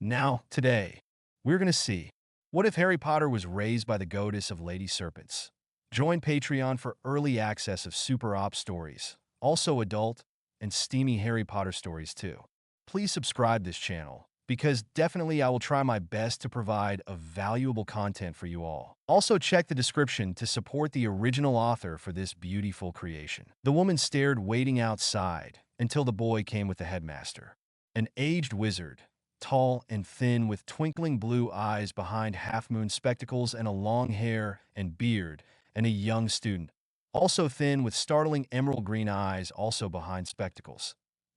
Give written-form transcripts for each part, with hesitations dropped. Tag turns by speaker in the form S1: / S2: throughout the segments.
S1: Now, today, we're going to see, what if Harry Potter was raised by the Godess of Lady Serpents? Join Patreon for early access of super op stories, also adult and steamy Harry Potter stories too. Please subscribe this channel, because definitely I will try my best to provide a valuable content for you all. Also check the description to support the original author for this beautiful creation. The woman stared waiting outside until the boy came with the headmaster. An aged wizard, tall and thin with twinkling blue eyes behind half-moon spectacles and a long hair and beard, and a young student, also thin with startling emerald green eyes also behind spectacles.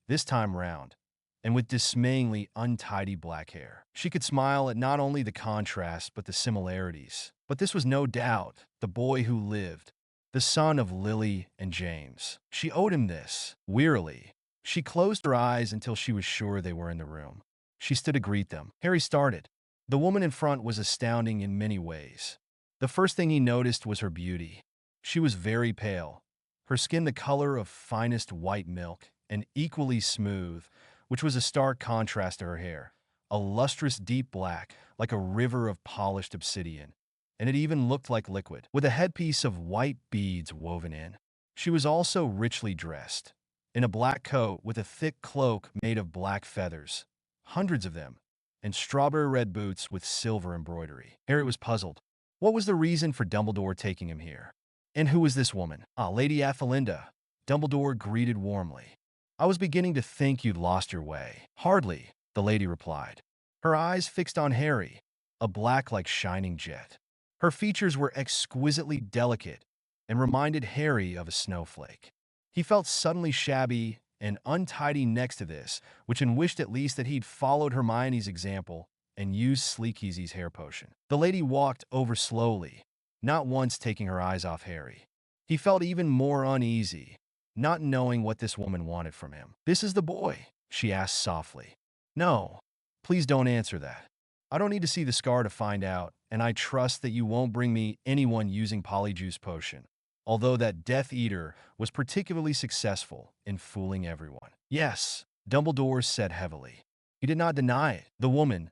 S1: This time round, and with dismayingly untidy black hair. She could smile at not only the contrast but the similarities. But this was no doubt the boy who lived, the son of Lily and James. She owed him this. Wearily, she closed her eyes until she was sure they were in the room. She stood to greet them. Harry started. The woman in front was astounding in many ways. The first thing he noticed was her beauty. She was very pale, her skin the color of finest white milk, and equally smooth, which was a stark contrast to her hair, a lustrous deep black, like a river of polished obsidian, and it even looked like liquid, with a headpiece of white beads woven in. She was also richly dressed, in a black coat with a thick cloak made of black feathers, hundreds of them, and strawberry-red boots with silver embroidery. Harry was puzzled. What was the reason for Dumbledore taking him here? And who was this woman? Ah, Lady Athelinda, Dumbledore greeted warmly. I was beginning to think you'd lost your way. Hardly, the lady replied. Her eyes fixed on Harry, a black like shining jet. Her features were exquisitely delicate and reminded Harry of a snowflake. He felt suddenly shabby and untidy next to this, which wished at least that he'd followed Hermione's example and used Sleekeazy's hair potion. The lady walked over slowly, not once taking her eyes off Harry. He felt even more uneasy, not knowing what this woman wanted from him. This is the boy, she asked softly. No, please don't answer that. I don't need to see the scar to find out, and I trust that you won't bring me anyone using Polyjuice potion, although that Death Eater was particularly successful in fooling everyone. Yes, Dumbledore said heavily. He did not deny it. The woman,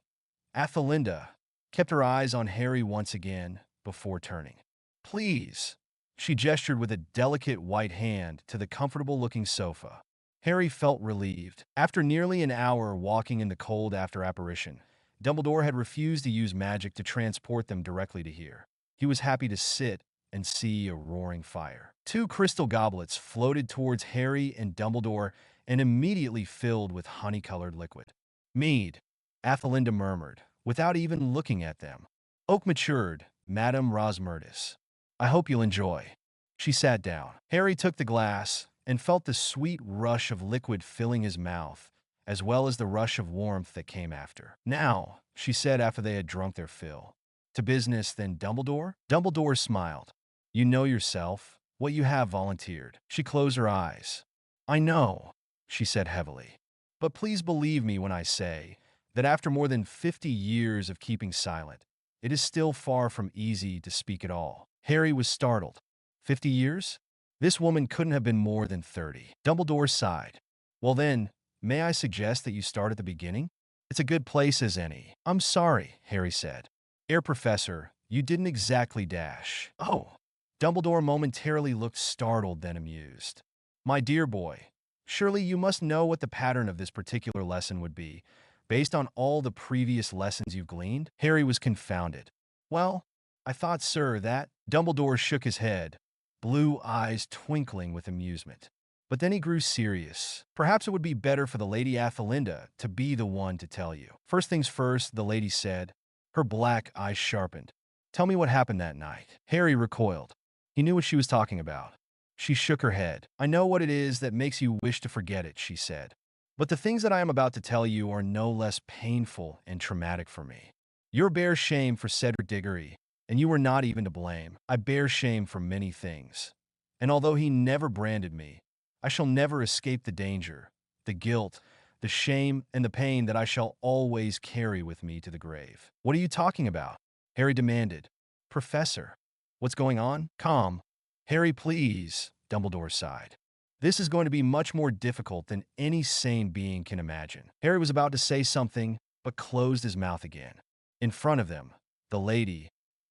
S1: Athelinda, kept her eyes on Harry once again before turning. Please. She gestured with a delicate white hand to the comfortable-looking sofa. Harry felt relieved. After nearly an hour walking in the cold after apparition, Dumbledore had refused to use magic to transport them directly to here. He was happy to sit and see a roaring fire. Two crystal goblets floated towards Harry and Dumbledore and immediately filled with honey-colored liquid. Mead, Athelinda murmured, without even looking at them. Oak matured, Madame Rosmertis. I hope you'll enjoy. She sat down. Harry took the glass and felt the sweet rush of liquid filling his mouth, as well as the rush of warmth that came after. Now, she said after they had drunk their fill. To business, then, Dumbledore? Dumbledore smiled. You know yourself, what you have volunteered. She closed her eyes. I know, she said heavily. But please believe me when I say that after more than 50 years of keeping silent, it is still far from easy to speak at all. Harry was startled. 50 years? This woman couldn't have been more than 30. Dumbledore sighed. Well then, may I suggest that you start at the beginning? It's a good place as any. I'm sorry, Harry said. Professor, you didn't exactly dash. Oh. Dumbledore momentarily looked startled, then amused. My dear boy, surely you must know what the pattern of this particular lesson would be, based on all the previous lessons you've gleaned? Harry was confounded. Well, I thought, sir, that... Dumbledore shook his head, blue eyes twinkling with amusement. But then he grew serious. Perhaps it would be better for the Lady Athelinda to be the one to tell you. First things first, the lady said, her black eyes sharpened. Tell me what happened that night. Harry recoiled. He knew what she was talking about. She shook her head. I know what it is that makes you wish to forget it, she said. But the things that I am about to tell you are no less painful and traumatic for me. Your bare shame for Cedric Diggory, and you were not even to blame. I bear shame for many things. And although he never branded me, I shall never escape the danger, the guilt, the shame, and the pain that I shall always carry with me to the grave. What are you talking about? Harry demanded. Professor, what's going on? Calm. Harry, please, Dumbledore sighed. This is going to be much more difficult than any sane being can imagine. Harry was about to say something, but closed his mouth again. In front of them, the lady,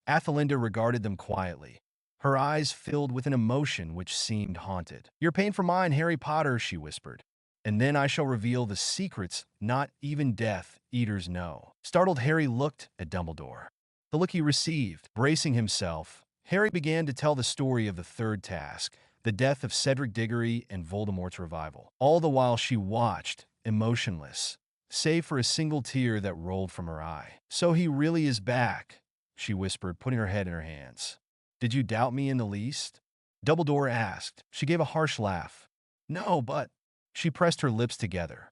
S1: Athelinda, regarded them quietly. Her eyes filled with an emotion which seemed haunted. "Your pain for mine, Harry Potter," she whispered. "And then I shall reveal the secrets not even Death Eaters know." Startled, Harry looked at Dumbledore. The look he received, bracing himself, Harry began to tell the story of the third task, the death of Cedric Diggory and Voldemort's revival. All the while she watched, emotionless, save for a single tear that rolled from her eye. "So he really is back," she whispered, putting her head in her hands. "Did you doubt me in the least?" Dumbledore asked. She gave a harsh laugh. "No, but—" She pressed her lips together.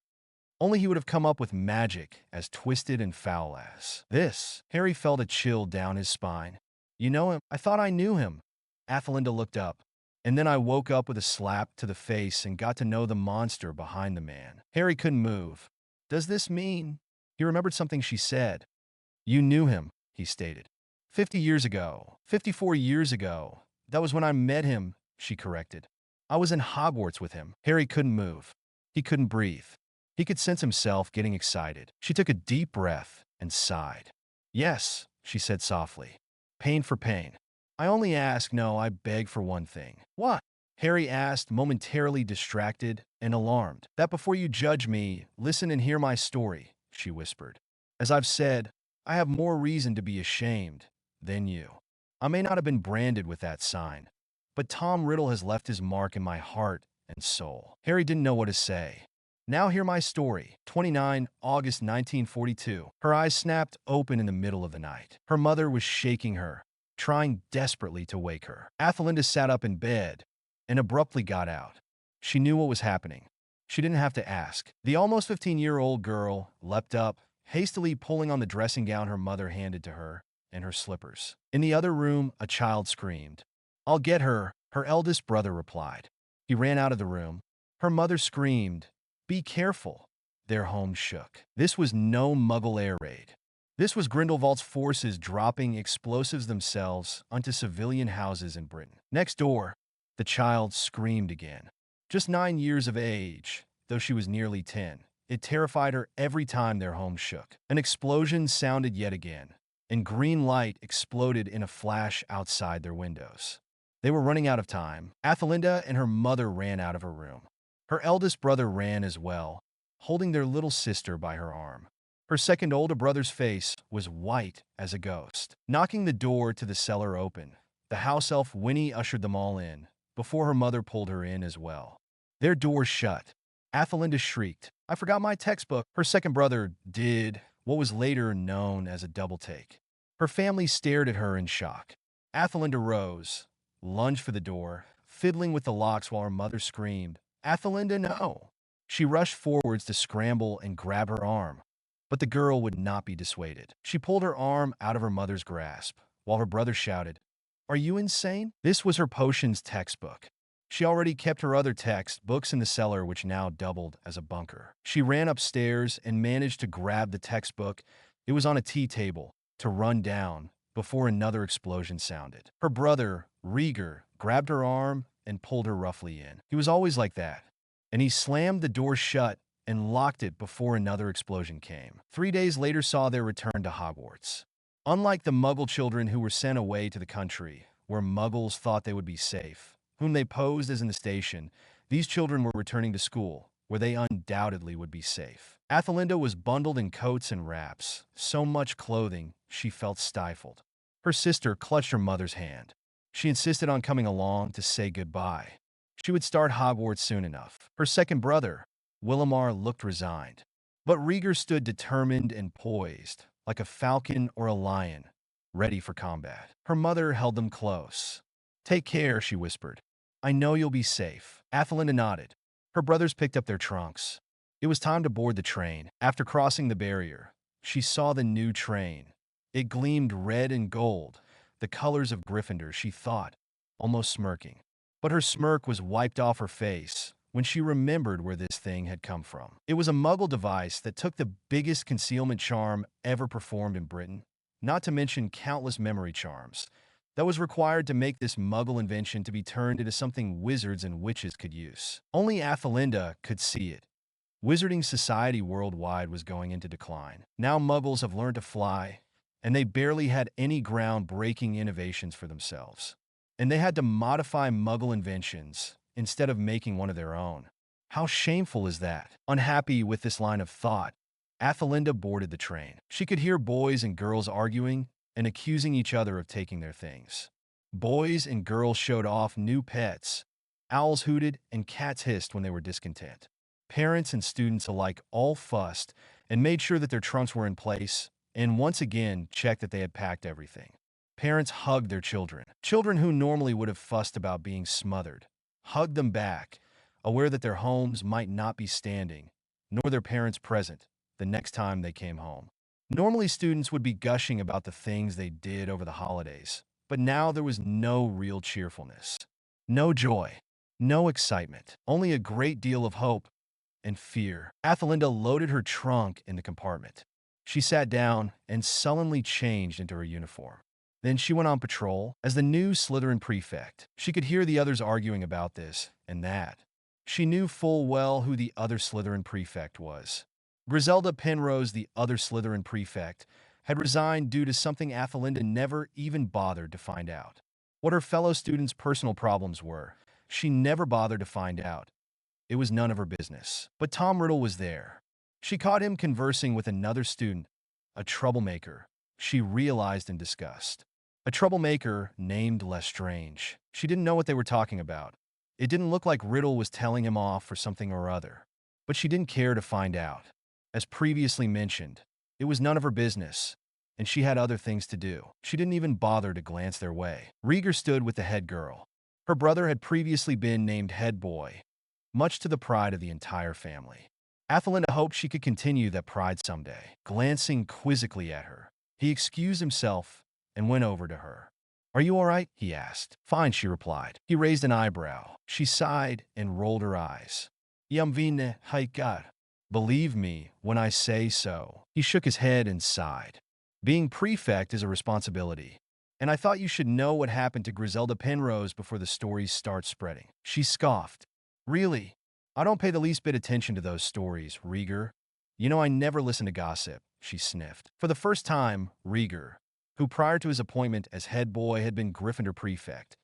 S1: Only he would have come up with magic as twisted and foul as this. Harry felt a chill down his spine. "You know him? I thought I knew him." Athelinda looked up. "And then I woke up with a slap to the face and got to know the monster behind the man." Harry couldn't move. "Does this mean—" He remembered something she said. "You knew him," he stated. 50 years ago. 54 years ago. That was when I met him," she corrected. "I was in Hogwarts with him." Harry couldn't move. He couldn't breathe. He could sense himself getting excited. She took a deep breath and sighed. "Yes," she said softly. "Pain for pain. I only ask, no, I beg for one thing." "What?" Harry asked, momentarily distracted and alarmed. "That before you judge me, listen and hear my story," she whispered. "As I've said, I have more reason to be ashamed than you. I may not have been branded with that sign, but Tom Riddle has left his mark in my heart and soul." Harry didn't know what to say. "Now hear my story." 29 August 1942. Her eyes snapped open in the middle of the night. Her mother was shaking her, trying desperately to wake her. Athelinda sat up in bed and abruptly got out. She knew what was happening. She didn't have to ask. The almost 15-year-old girl leapt up, hastily pulling on the dressing gown her mother handed to her and her slippers. In the other room, a child screamed. "I'll get her," her eldest brother replied. He ran out of the room. Her mother screamed, "Be careful." Their home shook. This was no Muggle air raid. This was Grindelwald's forces dropping explosives themselves onto civilian houses in Britain. Next door, the child screamed again. Just 9 years of age, though she was nearly 10. It terrified her every time their home shook. An explosion sounded yet again, and green light exploded in a flash outside their windows. They were running out of time. Athelinda and her mother ran out of her room. Her eldest brother ran as well, holding their little sister by her arm. Her second older brother's face was white as a ghost. Knocking the door to the cellar open, the house elf Winnie ushered them all in, before her mother pulled her in as well. Their door shut. Athelinda shrieked, "I forgot my textbook." Her second brother did what was later known as a double take. Her family stared at her in shock. Athelinda rose, lunged for the door, fiddling with the locks while her mother screamed, "Athelinda, no!" She rushed forwards to scramble and grab her arm, but the girl would not be dissuaded. She pulled her arm out of her mother's grasp, while her brother shouted, "Are you insane?" This was her potions textbook. She already kept her other textbooks in the cellar, which now doubled as a bunker. She ran upstairs and managed to grab the textbook. It was on a tea table, to run down before another explosion sounded. Her brother, Rieger, grabbed her arm and pulled her roughly in. He was always like that, and he slammed the door shut and locked it before another explosion came. 3 days later saw their return to Hogwarts. Unlike the Muggle children who were sent away to the country, where Muggles thought they would be safe, whom they posed as in the station, these children were returning to school, where they undoubtedly would be safe. Athelinda was bundled in coats and wraps, so much clothing she felt stifled. Her sister clutched her mother's hand. She insisted on coming along to say goodbye. She would start Hogwarts soon enough. Her second brother, Willamar, looked resigned, but Rieger stood determined and poised, like a falcon or a lion, ready for combat. Her mother held them close. "Take care," she whispered. "I know you'll be safe." Athelinda nodded. Her brothers picked up their trunks. It was time to board the train. After crossing the barrier, she saw the new train. It gleamed red and gold, the colors of Gryffindor, she thought, almost smirking. But her smirk was wiped off her face when she remembered where this thing had come from. It was a Muggle device that took the biggest concealment charm ever performed in Britain, not to mention countless memory charms, that was required to make this Muggle invention to be turned into something wizards and witches could use. Only Athelinda could see it. Wizarding society worldwide was going into decline. Now Muggles have learned to fly, and they barely had any groundbreaking innovations for themselves. And they had to modify Muggle inventions instead of making one of their own. How shameful is that? Unhappy with this line of thought, Athelinda boarded the train. She could hear boys and girls arguing and accusing each other of taking their things. Boys and girls showed off new pets. Owls hooted and cats hissed when they were discontent. Parents and students alike all fussed and made sure that their trunks were in place and once again checked that they had packed everything. Parents hugged their children. Children who normally would have fussed about being smothered hugged them back, aware that their homes might not be standing, nor their parents present, the next time they came home. Normally, students would be gushing about the things they did over the holidays, but now there was no real cheerfulness. No joy. No excitement. Only a great deal of hope and fear. Athelinda loaded her trunk in the compartment. She sat down and sullenly changed into her uniform. Then she went on patrol as the new Slytherin prefect. She could hear the others arguing about this and that. She knew full well who the other Slytherin prefect was. Griselda Penrose, the other Slytherin prefect, had resigned due to something Athelinda never even bothered to find out. What her fellow students' personal problems were, she never bothered to find out. It was none of her business. But Tom Riddle was there. She caught him conversing with another student, a troublemaker, she realized in disgust. A troublemaker named Lestrange. She didn't know what they were talking about. It didn't look like Riddle was telling him off for something or other, but she didn't care to find out. As previously mentioned, it was none of her business, and she had other things to do. She didn't even bother to glance their way. Rieger stood with the head girl. Her brother had previously been named head boy, much to the pride of the entire family. Athelinda hoped she could continue that pride someday. Glancing quizzically at her, he excused himself and went over to her. "Are you all right?" he asked. "Fine," she replied. He raised an eyebrow. She sighed and rolled her eyes. "Unveiling, God. Believe me when I say so." He shook his head and sighed. "Being prefect is a responsibility, and I thought you should know what happened to Griselda Penrose before the stories start spreading." She scoffed. "Really? I don't pay the least bit attention to those stories, Rieger. You know I never listen to gossip," she sniffed. For the first time, Rieger, who prior to his appointment as head boy had been Gryffindor prefect,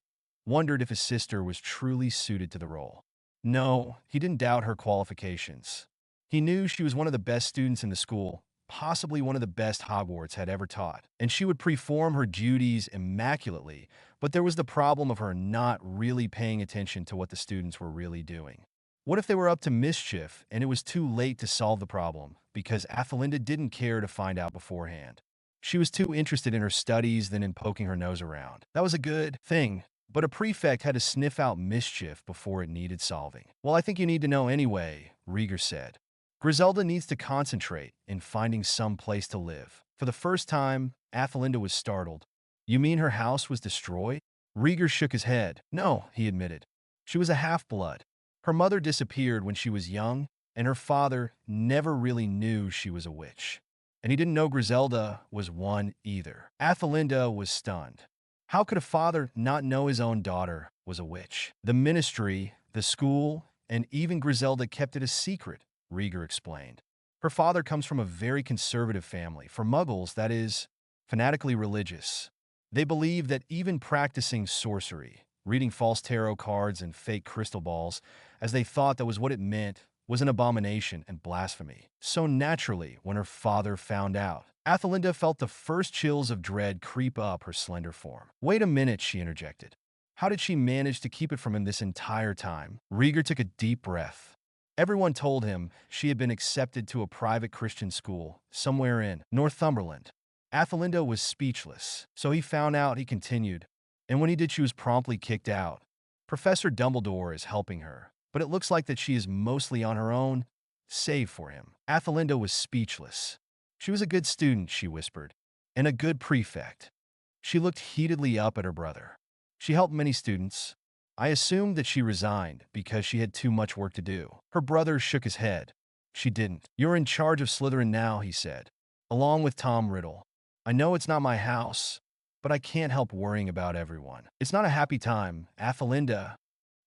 S1: wondered if his sister was truly suited to the role. No, he didn't doubt her qualifications. He knew she was one of the best students in the school, possibly one of the best Hogwarts had ever taught, and she would perform her duties immaculately, but there was the problem of her not really paying attention to what the students were really doing. What if they were up to mischief and it was too late to solve the problem because Athelinda didn't care to find out beforehand? She was too interested in her studies than in poking her nose around. That was a good thing, but a prefect had to sniff out mischief before it needed solving. "Well, I think you need to know anyway," Rieger said. "Griselda needs to concentrate in finding some place to live." For the first time, Athelinda was startled. "You mean her house was destroyed?" Rieger shook his head. "No," he admitted. "She was a half-blood. Her mother disappeared when she was young, and her father never really knew she was a witch. And he didn't know Griselda was one either." Athelinda was stunned. How could a father not know his own daughter was a witch? "The ministry, the school, and even Griselda kept it a secret," Rieger explained. "Her father comes from a very conservative family. For Muggles, that is, fanatically religious. They believe that even practicing sorcery, reading false tarot cards and fake crystal balls, as they thought that was what it meant, was an abomination and blasphemy. So naturally, when her father found out, Athelinda felt the first chills of dread creep up her slender form. "Wait a minute," she interjected. "How did she manage to keep it from him this entire time?" Rieger took a deep breath. Everyone told him she had been accepted to a private Christian school somewhere in Northumberland. Athelinda was speechless. "So he found out," he continued, "and when he did, she was promptly kicked out. Professor Dumbledore is helping her, but it looks like that she is mostly on her own, save for him." Athelinda was speechless. "She was a good student," she whispered, "and a good prefect." She looked heatedly up at her brother. "She helped many students. I assumed that she resigned because she had too much work to do." Her brother shook his head. "She didn't. You're in charge of Slytherin now," he said, "along with Tom Riddle. I know it's not my house, but I can't help worrying about everyone. It's not a happy time, Athelinda."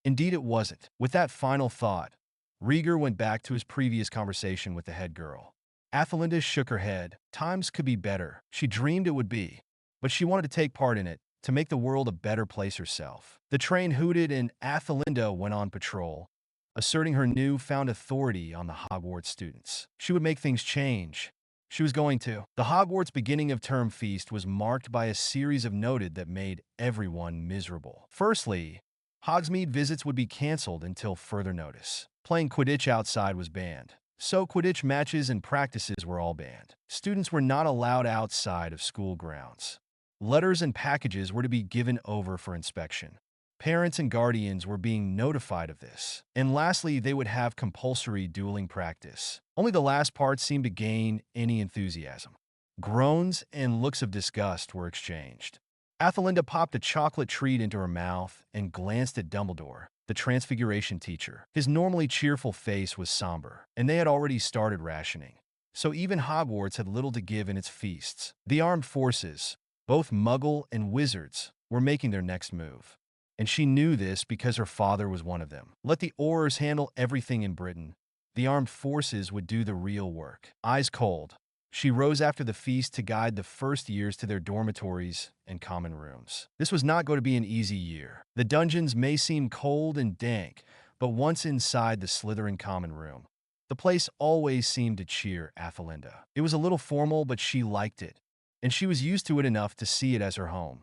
S1: Indeed it wasn't. With that final thought, Rieger went back to his previous conversation with the head girl. Athelinda shook her head. Times could be better. She dreamed it would be, but she wanted to take part in it, to make the world a better place herself. The train hooted and Athelinda went on patrol, asserting her newfound authority on the Hogwarts students. She would make things change. She was going to. The Hogwarts beginning of term feast was marked by a series of noted that made everyone miserable. Firstly, Hogsmeade visits would be cancelled until further notice. Playing Quidditch outside was banned. So Quidditch matches and practices were all banned. Students were not allowed outside of school grounds. Letters and packages were to be given over for inspection. Parents and guardians were being notified of this. And lastly, they would have compulsory dueling practice. Only the last part seemed to gain any enthusiasm. Groans and looks of disgust were exchanged. Athelinda popped a chocolate treat into her mouth and glanced at Dumbledore, the Transfiguration teacher. His normally cheerful face was somber, and they had already started rationing. So even Hogwarts had little to give in its feasts. The armed forces, both Muggle and wizards, were making their next move. And she knew this because her father was one of them. Let the Aurors handle everything in Britain. The armed forces would do the real work. Eyes cold, she rose after the feast to guide the first years to their dormitories and common rooms. This was not going to be an easy year. The dungeons may seem cold and dank, but once inside the Slytherin common room, the place always seemed to cheer Athelinda. It was a little formal, but she liked it, and she was used to it enough to see it as her home.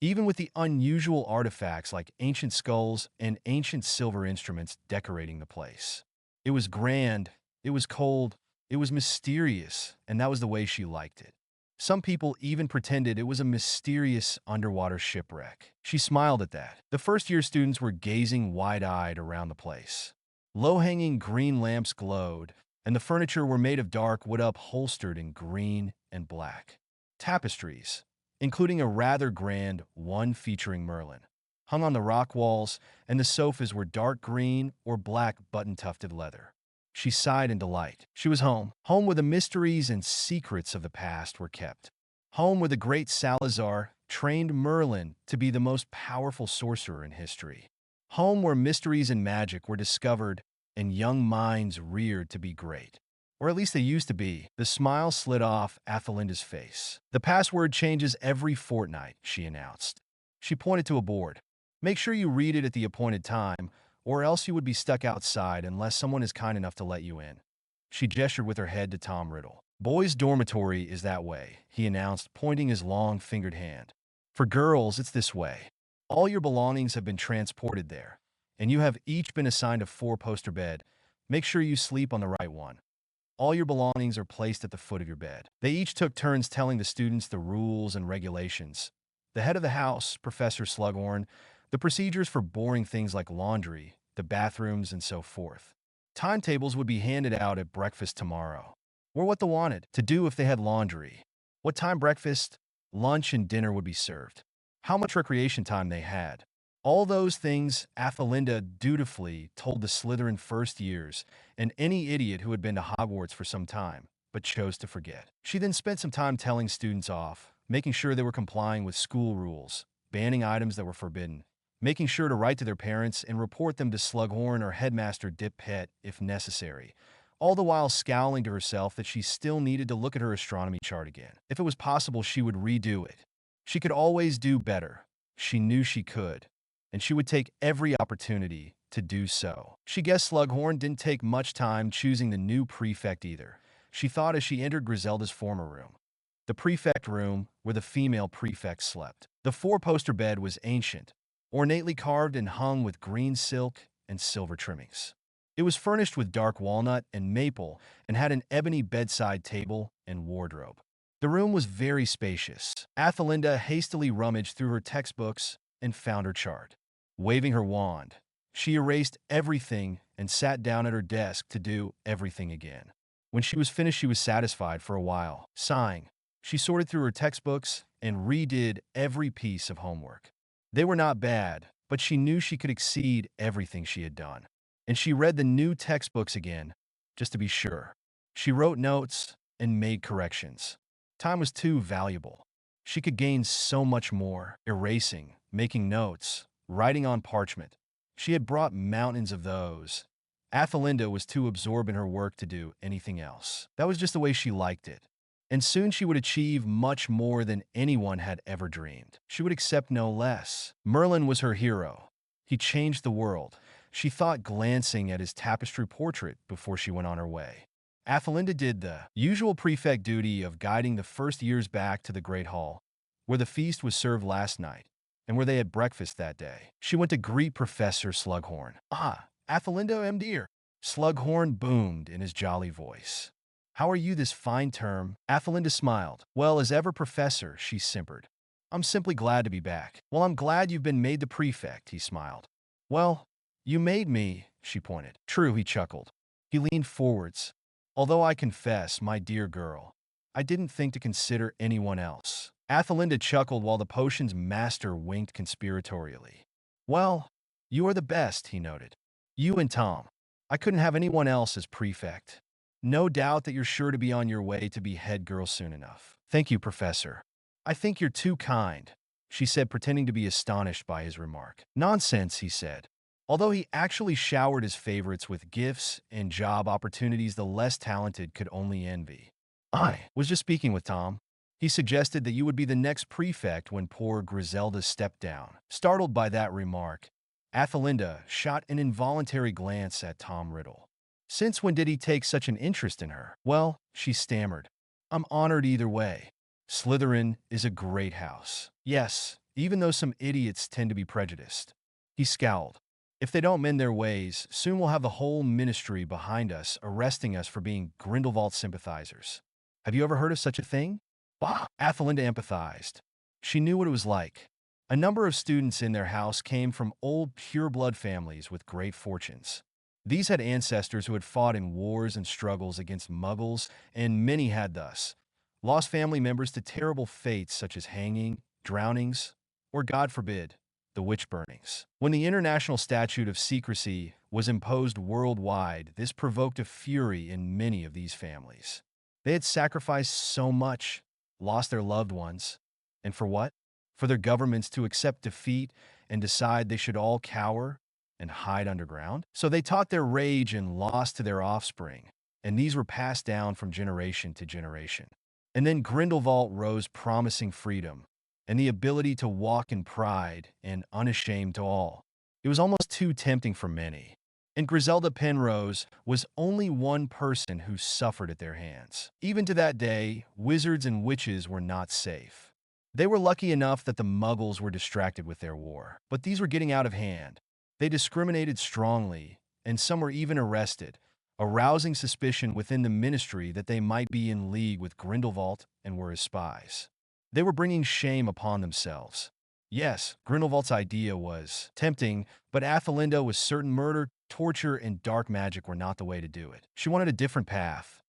S1: Even with the unusual artifacts like ancient skulls and ancient silver instruments decorating the place. It was grand, it was cold, it was mysterious, and that was the way she liked it. Some people even pretended it was a mysterious underwater shipwreck. She smiled at that. The first-year students were gazing wide-eyed around the place. Low-hanging green lamps glowed, and the furniture were made of dark wood upholstered in green and black. Tapestries, including a rather grand one featuring Merlin, hung on the rock walls, and the sofas were dark green or black button-tufted leather. She sighed in delight. She was home. Home where the mysteries and secrets of the past were kept. Home where the great Salazar trained Merlin to be the most powerful sorcerer in history. Home where mysteries and magic were discovered and young minds reared to be great. Or at least they used to be. The smile slid off Athelinda's face. The password changes every fortnight, she announced. She pointed to a board. Make sure you read it at the appointed time, or else you would be stuck outside unless someone is kind enough to let you in. She gestured with her head to Tom Riddle. Boys' dormitory is that way, he announced, pointing his long-fingered hand. For girls, it's this way. All your belongings have been transported there, and you have each been assigned a 4-poster bed. Make sure you sleep on the right one. All your belongings are placed at the foot of your bed. They each took turns telling the students the rules and regulations. The head of the house, Professor Slughorn, the procedures for boring things like laundry, the bathrooms, and so forth. Timetables would be handed out at breakfast tomorrow, or what they wanted to do if they had laundry. What time breakfast, lunch, and dinner would be served. How much recreation time they had. All those things Athelinda dutifully told the Slytherin first years and any idiot who had been to Hogwarts for some time, but chose to forget. She then spent some time telling students off, making sure they were complying with school rules, banning items that were forbidden, making sure to write to their parents and report them to Slughorn or Headmaster Dip Pet if necessary, all the while scowling to herself that she still needed to look at her astronomy chart again. If it was possible, she would redo it. She could always do better. She knew she could, and she would take every opportunity to do so. She guessed Slughorn didn't take much time choosing the new prefect either, she thought as she entered Griselda's former room. The prefect room where the female prefect slept. The 4-poster bed was ancient, ornately carved and hung with green silk and silver trimmings. It was furnished with dark walnut and maple and had an ebony bedside table and wardrobe. The room was very spacious. Athelinda hastily rummaged through her textbooks and found her chart. Waving her wand, she erased everything and sat down at her desk to do everything again. When she was finished, she was satisfied for a while. Sighing, she sorted through her textbooks and redid every piece of homework. They were not bad, but she knew she could exceed everything she had done. And she read the new textbooks again, just to be sure. She wrote notes and made corrections. Time was too valuable. She could gain so much more, erasing, making notes, writing on parchment. She had brought mountains of those, Athelinda was too absorbed in her work to do anything else. That was just the way she liked it. And soon she would achieve much more than anyone had ever dreamed. She would accept no less. Merlin was her hero. He changed the world. She thought, glancing at his tapestry portrait before she went on her way. Athelinda did the usual prefect duty of guiding the first years back to the Great Hall, where the feast was served last night, and where they had breakfast that day. She went to greet Professor Slughorn. "Ah, Athelinda, dear." Slughorn boomed in his jolly voice. "How are you this fine term?" Athelinda smiled. "Well, as ever, Professor," she simpered. "I'm simply glad to be back." "Well, I'm glad you've been made the prefect," he smiled. "Well, you made me," she pointed. "True," he chuckled. He leaned forwards. "Although I confess, my dear girl, I didn't think to consider anyone else." Athelinda chuckled while the potion's master winked conspiratorially. "Well, you are the best," he noted. "You and Tom. I couldn't have anyone else as prefect. No doubt that you're sure to be on your way to be head girl soon enough." "Thank you, Professor. I think you're too kind," she said, pretending to be astonished by his remark. "Nonsense," he said. Although he actually showered his favorites with gifts and job opportunities the less talented could only envy. "I was just speaking with Tom. He suggested that you would be the next prefect when poor Griselda stepped down." Startled by that remark, Athelinda shot an involuntary glance at Tom Riddle. Since when did he take such an interest in her? "Well," she stammered, "I'm honored either way. Slytherin is a great house. Yes, even though some idiots tend to be prejudiced." He scowled. "If they don't mend their ways, soon we'll have the whole ministry behind us, arresting us for being Grindelwald sympathizers. Have you ever heard of such a thing?" "Bah!" Athelinda empathized. She knew what it was like. A number of students in their house came from old pure-blood families with great fortunes. These had ancestors who had fought in wars and struggles against Muggles, and many had thus lost family members to terrible fates such as hanging, drownings, or, God forbid, the witch burnings. When the International Statute of Secrecy was imposed worldwide, this provoked a fury in many of these families. They had sacrificed so much, lost their loved ones, and for what? For their governments to accept defeat and decide they should all cower and hide underground? So they taught their rage and loss to their offspring, and these were passed down from generation to generation. And then Grindelwald rose, promising freedom and the ability to walk in pride and unashamed to all. It was almost too tempting for many. And Griselda Penrose was only one person who suffered at their hands. Even to that day, wizards and witches were not safe. They were lucky enough that the Muggles were distracted with their war, but these were getting out of hand. They discriminated strongly, and some were even arrested, arousing suspicion within the ministry that they might be in league with Grindelwald and were his spies. They were bringing shame upon themselves. Yes, Grindelwald's idea was tempting, but Athelinda was certain murder, torture, and dark magic were not the way to do it. She wanted a different path,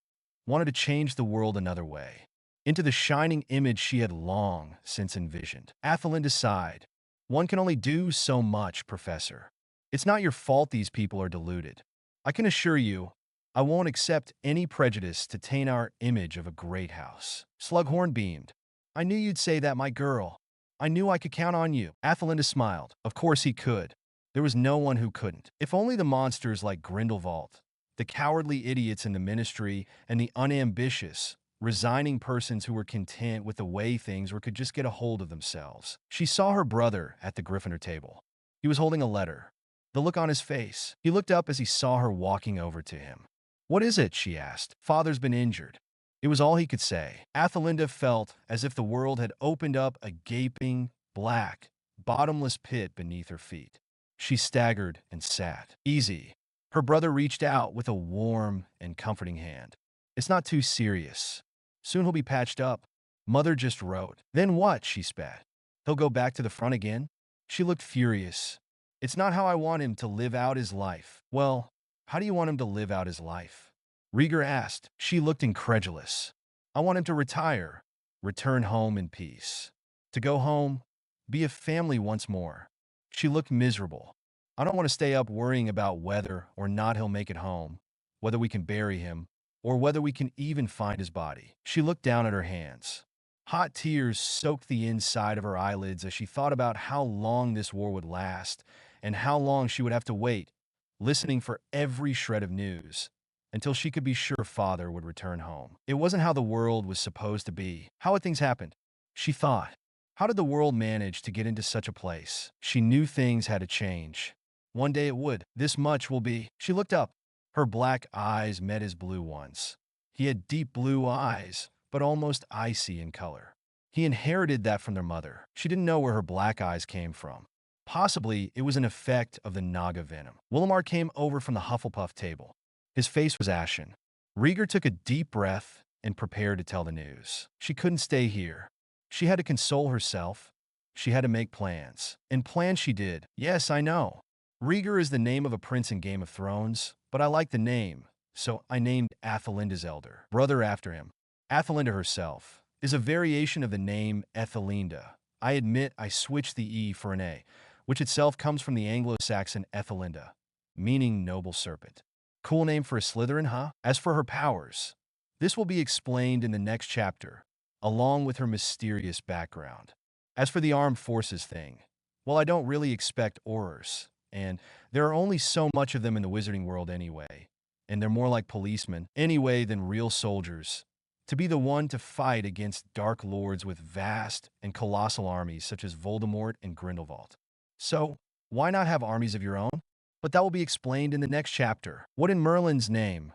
S1: wanted to change the world another way, into the shining image she had long since envisioned. Athelinda sighed. "One can only do so much, Professor. It's not your fault these people are deluded. I can assure you, I won't accept any prejudice to taint our image of a great house." Slughorn beamed. "I knew you'd say that, my girl. I knew I could count on you." Athelinda smiled. Of course he could. There was no one who couldn't. If only the monsters like Grindelwald, the cowardly idiots in the ministry, and the unambitious, resigning persons who were content with the way things were could just get a hold of themselves. She saw her brother at the Gryffindor table. He was holding a letter. The look on his face. He looked up as he saw her walking over to him. "What is it?" she asked. "Father's been injured." It was all he could say. Athelinda felt as if the world had opened up a gaping, black, bottomless pit beneath her feet. She staggered and sat. "Easy." Her brother reached out with a warm and comforting hand. "It's not too serious. Soon he'll be patched up. Mother just wrote." "Then what?" she spat. "He'll go back to the front again?" She looked furious. "It's not how I want him to live out his life." "Well, how do you want him to live out his life?" Rieger asked. She looked incredulous. "I want him to retire, return home in peace. To go home, be a family once more." She looked miserable. "I don't want to stay up worrying about whether or not he'll make it home, whether we can bury him, or whether we can even find his body." She looked down at her hands. Hot tears soaked the inside of her eyelids as she thought about how long this war would last and how long she would have to wait listening for every shred of news, until she could be sure father would return home. It wasn't how the world was supposed to be. How had things happened? She thought. How did the world manage to get into such a place? She knew things had to change. One day it would. This much will be. She looked up. Her black eyes met his blue ones. He had deep blue eyes, but almost icy in color. He inherited that from their mother. She didn't know where her black eyes came from. Possibly, it was an effect of the Naga venom. Willamar came over from the Hufflepuff table. His face was ashen. Rieger took a deep breath and prepared to tell the news. She couldn't stay here. She had to console herself. She had to make plans. And plans she did. Yes, I know. Rieger is the name of a prince in Game of Thrones, but I like the name, so I named Athelinda's elder brother after him. Athelinda herself is a variation of the name Ethelinda. I admit I switched the E for an A, which itself comes from the Anglo-Saxon Ethelinda, meaning noble serpent. Cool name for a Slytherin, huh? As for her powers, this will be explained in the next chapter, along with her mysterious background. As for the armed forces thing, well, I don't really expect Aurors, and there are only so much of them in the wizarding world anyway, and they're more like policemen anyway than real soldiers. To be the one to fight against dark lords with vast and colossal armies such as Voldemort and Grindelwald. So, why not have armies of your own? But that will be explained in the next chapter. What in Merlin's name?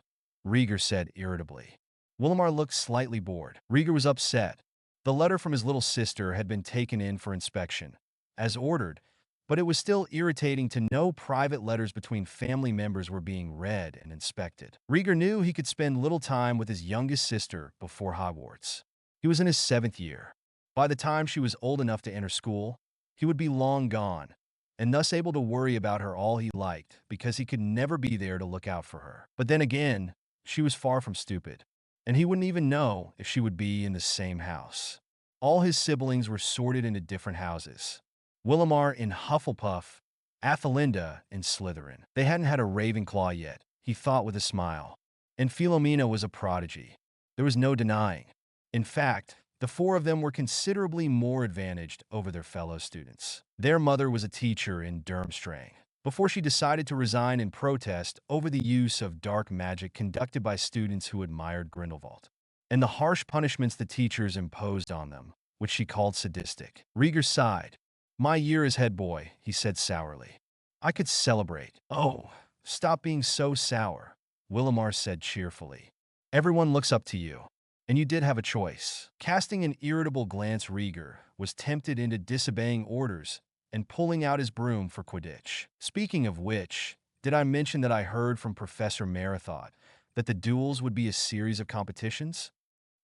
S1: Rieger said irritably. Willamar looked slightly bored. Rieger was upset. The letter from his little sister had been taken in for inspection, as ordered, but it was still irritating to know private letters between family members were being read and inspected. Rieger knew he could spend little time with his youngest sister before Hogwarts. He was in his 7th year. By the time she was old enough to enter school, he would be long gone, and thus able to worry about her all he liked because he could never be there to look out for her. But then again, she was far from stupid, and he wouldn't even know if she would be in the same house. All his siblings were sorted into different houses. Willamar in Hufflepuff, Athelinda in Slytherin. They hadn't had a Ravenclaw yet, he thought with a smile. And Philomena was a prodigy. There was no denying. In fact, the 4 of them were considerably more advantaged over their fellow students. Their mother was a teacher in Durmstrang, before she decided to resign in protest over the use of dark magic conducted by students who admired Grindelwald, and the harsh punishments the teachers imposed on them, which she called sadistic. Rieger sighed. My year as head boy, he said sourly. I could celebrate. Oh, stop being so sour, Willamar said cheerfully. Everyone looks up to you. And you did have a choice. Casting an irritable glance, Rieger was tempted into disobeying orders and pulling out his broom for Quidditch. Speaking of which, did I mention that I heard from Professor Marathon that the duels would be a series of competitions?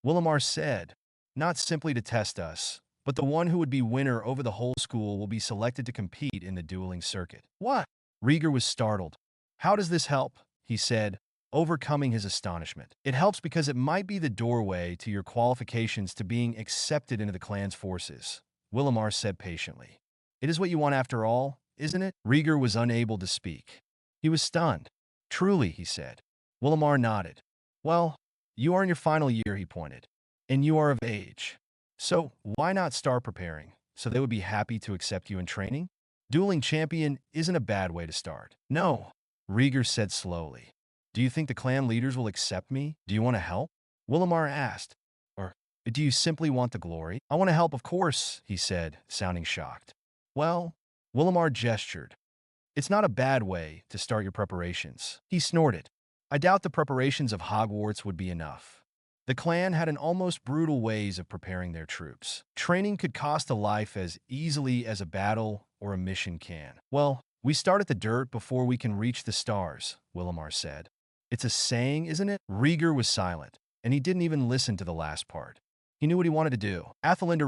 S1: Willamar said, not simply to test us, but the one who would be winner over the whole school will be selected to compete in the dueling circuit. What? Rieger was startled. How does this help? He said, overcoming his astonishment. It helps because it might be the doorway to your qualifications to being accepted into the clan's forces, Willamar said patiently. It is what you want after all, isn't it? Rieger was unable to speak. He was stunned. Truly, he said. Willamar nodded. Well, you are in your final year, he pointed, and you are of age. So, why not start preparing, so they would be happy to accept you in training? Dueling champion isn't a bad way to start. No, Rieger said slowly. Do you think the clan leaders will accept me? Do you want to help? Willamar asked. Or do you simply want the glory? I want to help, of course, he said, sounding shocked. Well, Willamar gestured. It's not a bad way to start your preparations. He snorted. I doubt the preparations of Hogwarts would be enough. The clan had an almost brutal ways of preparing their troops. Training could cost a life as easily as a battle or a mission can. Well, we start at the dirt before we can reach the stars, Willamar said. It's a saying, isn't it? Rieger was silent, and he didn't even listen to the last part. He knew what he wanted to do. Athelinda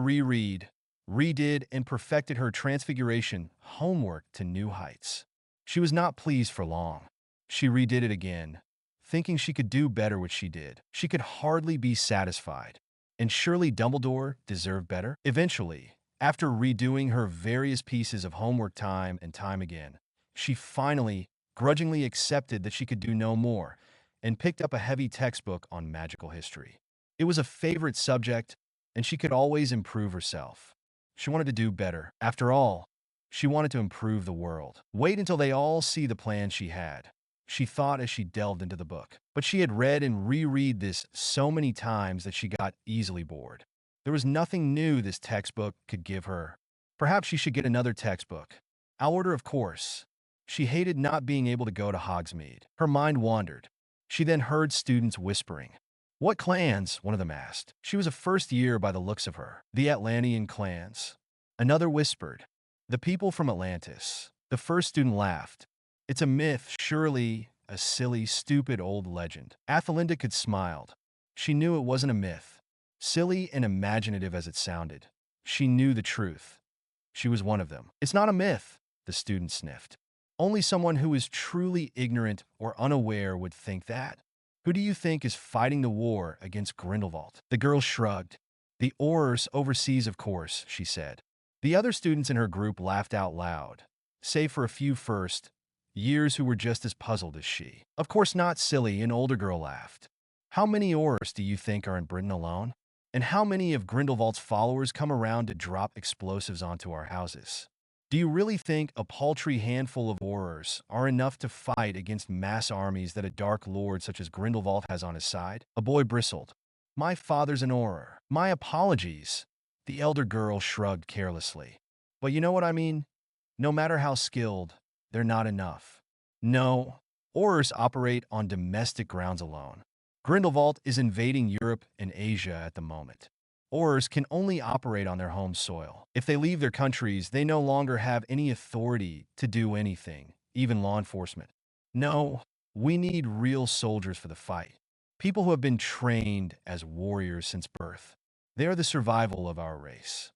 S1: redid, and perfected her transfiguration homework to new heights. She was not pleased for long. She redid it again, thinking she could do better what she did. She could hardly be satisfied. And surely Dumbledore deserved better? Eventually, after redoing her various pieces of homework time and time again, she finally, grudgingly accepted that she could do no more and picked up a heavy textbook on magical history. It was a favorite subject, and she could always improve herself. She wanted to do better. After all, She wanted to improve the world. Wait until they all see the plan she had, she thought as she delved into the book. But she had read and reread this so many times that she got easily bored. There was nothing new this textbook could give her. Perhaps she should get another textbook. I'll order, of course. She hated not being able to go to Hogsmeade. Her mind wandered. She then heard students whispering. What clans? One of them asked. She was a first year by the looks of her. The Atlantean clans. Another whispered. The people from Atlantis. The first student laughed. It's a myth, surely a silly, stupid old legend. Athelinda could smiled. She knew it wasn't a myth. Silly and imaginative as it sounded. She knew the truth. She was one of them. It's not a myth, the student sniffed. Only someone who is truly ignorant or unaware would think that. Who do you think is fighting the war against Grindelwald? The girl shrugged. The Aurors overseas, of course, she said. The other students in her group laughed out loud, save for a few first years who were just as puzzled as she. Of course not, silly, an older girl laughed. How many Aurors do you think are in Britain alone? And how many of Grindelwald's followers come around to drop explosives onto our houses? Do you really think a paltry handful of Aurors are enough to fight against mass armies that a dark lord such as Grindelwald has on his side? A boy bristled. My father's an Auror. My apologies. The elder girl shrugged carelessly. But you know what I mean? No matter how skilled, they're not enough. No, Aurors operate on domestic grounds alone. Grindelwald is invading Europe and Asia at the moment. Aurors can only operate on their home soil. If they leave their countries, they no longer have any authority to do anything, even law enforcement. No, we need real soldiers for the fight. People who have been trained as warriors since birth. They are the survival of our race.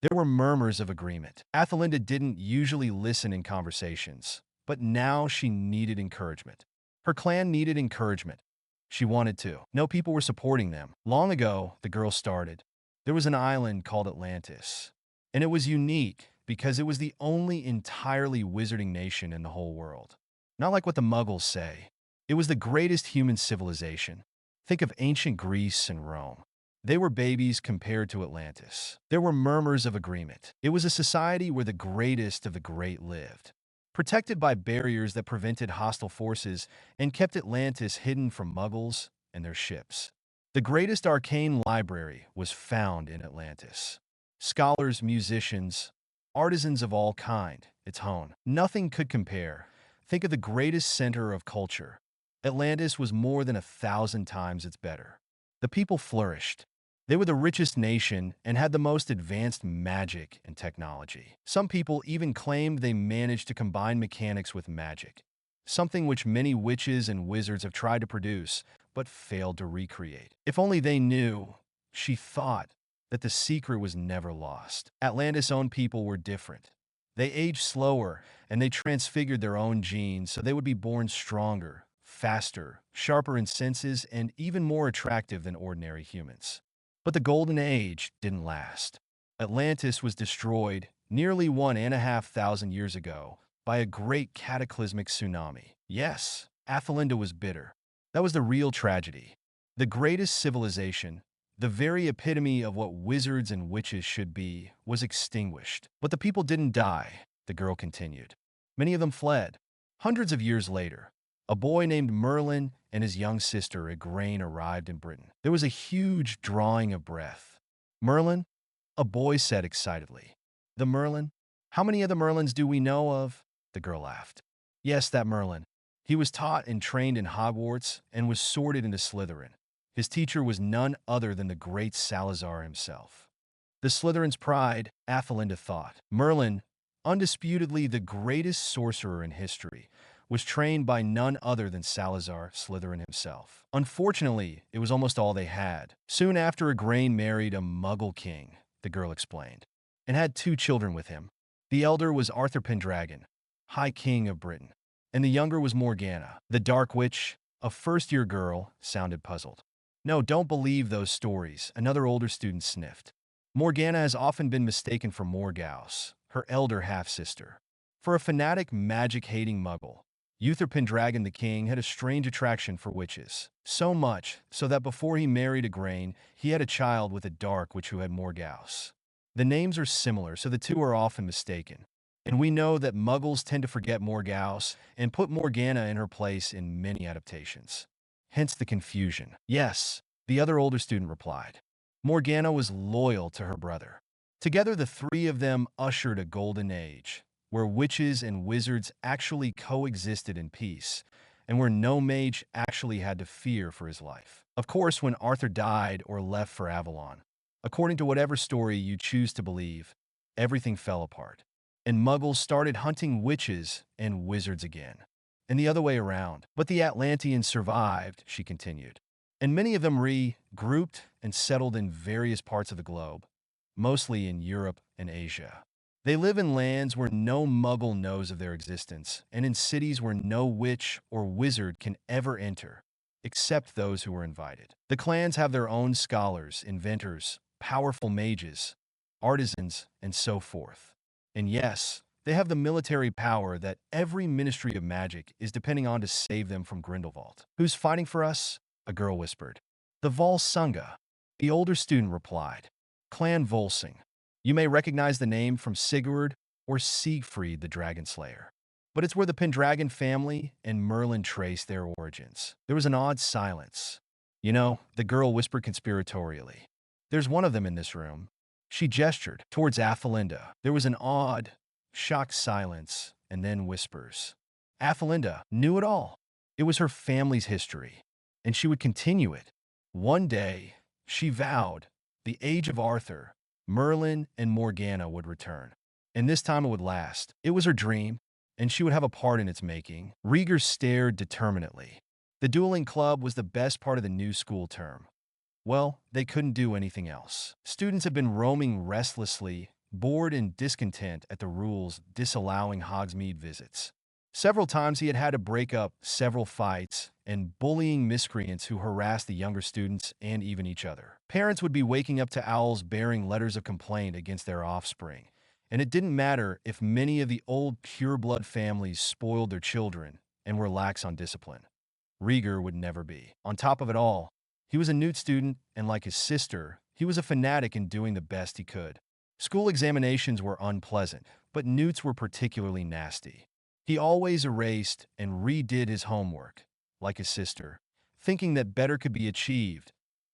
S1: There were murmurs of agreement. Athelinda didn't usually listen in conversations, but now she needed encouragement. Her clan needed encouragement. She wanted to. No people were supporting them. Long ago, the girl started. There was an island called Atlantis, and it was unique because it was the only entirely wizarding nation in the whole world. Not like what the Muggles say. It was the greatest human civilization. Think of ancient Greece and Rome. They were babies compared to Atlantis. There were murmurs of agreement. It was a society where the greatest of the great lived, protected by barriers that prevented hostile forces and kept Atlantis hidden from Muggles and their ships. The greatest arcane library was found in Atlantis. Scholars, musicians, artisans of all kind, its home. Nothing could compare. Think of the greatest center of culture. Atlantis was more than 1,000 times its better. The people flourished. They were the richest nation and had the most advanced magic and technology. Some people even claimed they managed to combine mechanics with magic, something which many witches and wizards have tried to produce, but failed to recreate. If only they knew, she thought, that the secret was never lost. Atlantis' own people were different. They aged slower, and they transfigured their own genes so they would be born stronger, faster, sharper in senses, and even more attractive than ordinary humans. But the Golden Age didn't last. Atlantis was destroyed nearly 1,500 years ago by a great cataclysmic tsunami. Yes, Athelinda was bitter. That was the real tragedy. The greatest civilization, the very epitome of what wizards and witches should be, was extinguished. But the people didn't die, the girl continued. Many of them fled. Hundreds of years later, a boy named Merlin and his young sister Igraine arrived in Britain. There was a huge drawing of breath. Merlin? A boy said excitedly. The Merlin? How many of the Merlins do we know of? The girl laughed. Yes, that Merlin. He was taught and trained in Hogwarts and was sorted into Slytherin. His teacher was none other than the great Salazar himself. The Slytherin's pride, Athelinda thought. Merlin, undisputedly the greatest sorcerer in history, was trained by none other than Salazar Slytherin himself. Unfortunately, it was almost all they had. Soon after, Igraine married a Muggle king, the girl explained, and had 2 children with him. The elder was Arthur Pendragon, High King of Britain, and the younger was Morgana, the Dark Witch. A first-year girl sounded puzzled. No, don't believe those stories, another older student sniffed. Morgana has often been mistaken for Morgause, her elder half-sister. For a fanatic, magic-hating Muggle, Uther Pendragon the King had a strange attraction for witches. So much so that before he married Igraine, he had a child with a dark witch who had Morgause. The names are similar, so the two are often mistaken. And we know that Muggles tend to forget Morgause and put Morgana in her place in many adaptations. Hence the confusion. Yes, the other older student replied. Morgana was loyal to her brother. Together, the three of them ushered a golden age, where witches and wizards actually coexisted in peace, and where no mage actually had to fear for his life. Of course, when Arthur died or left for Avalon, according to whatever story you choose to believe, everything fell apart, and Muggles started hunting witches and wizards again, and the other way around. But the Atlanteans survived, she continued, and many of them regrouped and settled in various parts of the globe, mostly in Europe and Asia. They live in lands where no Muggle knows of their existence, and in cities where no witch or wizard can ever enter, except those who are invited. The clans have their own scholars, inventors, powerful mages, artisans, and so forth. And yes, they have the military power that every Ministry of Magic is depending on to save them from Grindelwald. Who's fighting for us? A girl whispered. The Volsunga. The older student replied. Clan Volsung. You may recognize the name from Sigurd or Siegfried the Dragon Slayer. But it's where the Pendragon family and Merlin trace their origins. There was an odd silence. You know, the girl whispered conspiratorially. There's one of them in this room. She gestured towards Athelinda. There was an odd, shocked silence, and then whispers. Athelinda knew it all. It was her family's history, and she would continue it. One day, she vowed, the age of Arthur, Merlin and Morgana would return. And this time it would last. It was her dream, and she would have a part in its making. Rieger stared determinedly. The dueling club was the best part of the new school term. Well, they couldn't do anything else. Students had been roaming restlessly, bored and discontent at the rules disallowing Hogsmeade visits. Several times he had had to break up several fights and bullying miscreants who harassed the younger students and even each other. Parents would be waking up to owls bearing letters of complaint against their offspring, and it didn't matter if many of the old pureblood families spoiled their children and were lax on discipline. Rieger would never be. On top of it all, he was a Newt student, and like his sister, he was a fanatic in doing the best he could. School examinations were unpleasant, but Newt's were particularly nasty. He always erased and redid his homework, like his sister, thinking that better could be achieved,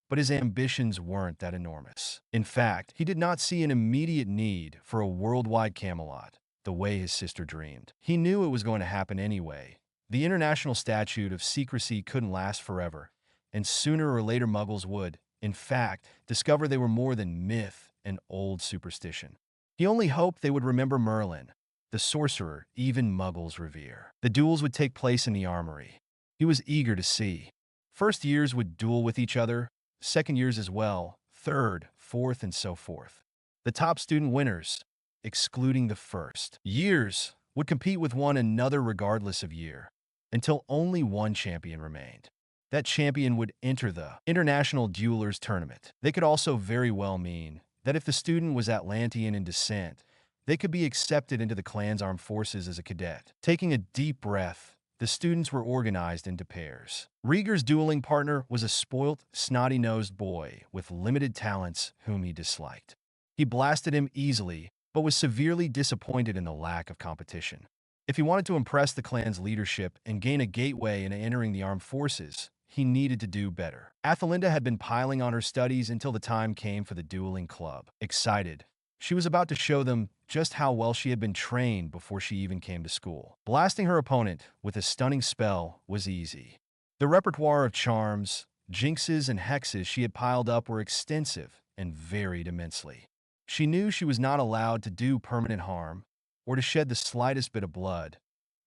S1: but his ambitions weren't that enormous. In fact, he did not see an immediate need for a worldwide Camelot, the way his sister dreamed. He knew it was going to happen anyway. The international statute of secrecy couldn't last forever, and sooner or later Muggles would, in fact, discover they were more than myth and old superstition. He only hoped they would remember Merlin, the sorcerer even Muggles revere. The duels would take place in the armory. He was eager to see. First years would duel with each other, second years as well, third, fourth, and so forth. The top student winners, excluding the first years, would compete with one another regardless of year, until only one champion remained. That champion would enter the International Duelers Tournament. They could also very well mean that if the student was Atlantean in descent, they could be accepted into the clan's armed forces as a cadet. Taking a deep breath, the students were organized into pairs. Rieger's dueling partner was a spoilt, snotty-nosed boy with limited talents whom he disliked. He blasted him easily, but was severely disappointed in the lack of competition. If he wanted to impress the clan's leadership and gain a gateway into entering the armed forces, he needed to do better. Athelinda had been piling on her studies until the time came for the dueling club. Excited, she was about to show them just how well she had been trained before she even came to school. Blasting her opponent with a stunning spell was easy. The repertoire of charms, jinxes, and hexes she had piled up were extensive and varied immensely. She knew she was not allowed to do permanent harm or to shed the slightest bit of blood,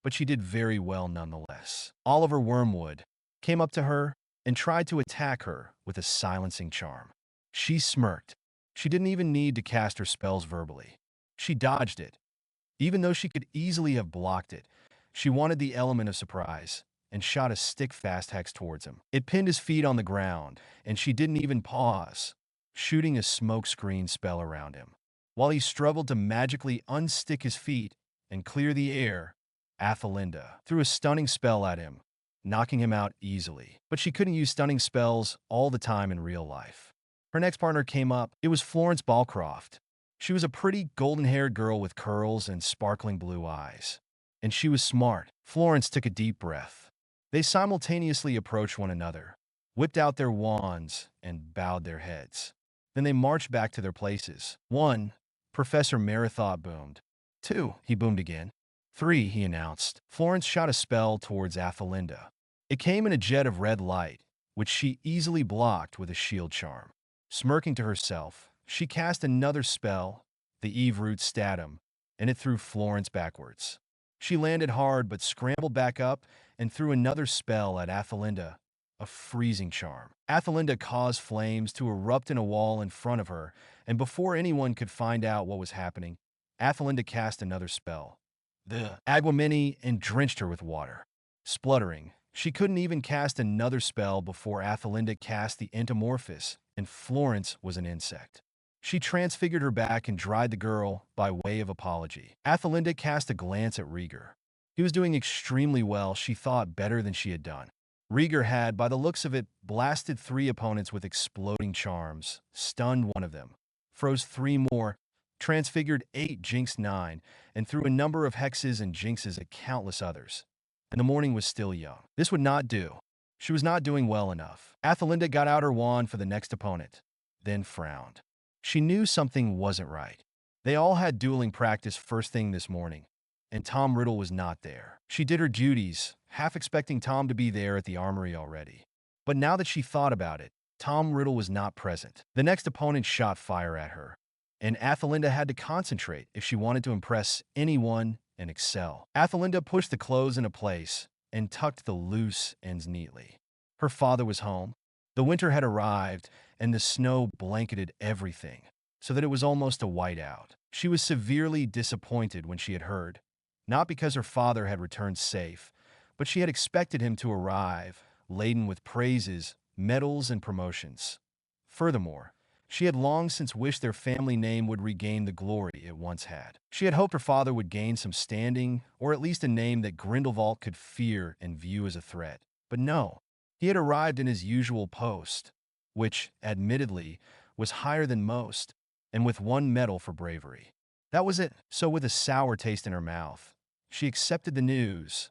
S1: but she did very well nonetheless. Oliver Wormwood came up to her and tried to attack her with a silencing charm. She smirked. She didn't even need to cast her spells verbally. She dodged it. Even though she could easily have blocked it, she wanted the element of surprise and shot a stick-fast hex towards him. It pinned his feet on the ground, and she didn't even pause, shooting a smokescreen spell around him. While he struggled to magically unstick his feet and clear the air, Athelinda threw a stunning spell at him, knocking him out easily. But she couldn't use stunning spells all the time in real life. Her next partner came up. It was Florence Balcroft. She was a pretty golden-haired girl with curls and sparkling blue eyes. And she was smart. Florence took a deep breath. They simultaneously approached one another, whipped out their wands, and bowed their heads. Then they marched back to their places. 1. Professor Marathon boomed. 2. He boomed again. 3. He announced. Florence shot a spell towards Athelinda. It came in a jet of red light, which she easily blocked with a shield charm. Smirking to herself, she cast another spell, the Eve Root Statum, and it threw Florence backwards. She landed hard but scrambled back up and threw another spell at Athelinda, a freezing charm. Athelinda caused flames to erupt in a wall in front of her, and before anyone could find out what was happening, Athelinda cast another spell, the Aguamini, and drenched her with water. Spluttering, she couldn't even cast another spell before Athelinda cast the Entomorphos, and Florence was an insect. She transfigured her back and dried the girl by way of apology. Athelinda cast a glance at Rieger. He was doing extremely well, she thought, better than she had done. Rieger had, by the looks of it, blasted 3 opponents with exploding charms, stunned one of them, froze 3 more, transfigured 8, jinxed 9, and threw a number of hexes and jinxes at countless others. And the morning was still young. This would not do. She was not doing well enough. Athelinda got out her wand for the next opponent, then frowned. She knew something wasn't right. They all had dueling practice first thing this morning, and Tom Riddle was not there. She did her duties, half expecting Tom to be there at the armory already. But now that she thought about it, Tom Riddle was not present. The next opponent shot fire at her, and Athelinda had to concentrate if she wanted to impress anyone and excel. Athelinda pushed the clothes into place and tucked the loose ends neatly. Her father was home. The winter had arrived, and the snow blanketed everything, so that it was almost a whiteout. She was severely disappointed when she had heard, not because her father had returned safe, but she had expected him to arrive, laden with praises, medals, and promotions. Furthermore, she had long since wished their family name would regain the glory it once had. She had hoped her father would gain some standing, or at least a name that Grindelwald could fear and view as a threat. But no, he had arrived in his usual post, which, admittedly, was higher than most, and with 1 medal for bravery. That was it. So with a sour taste in her mouth, she accepted the news.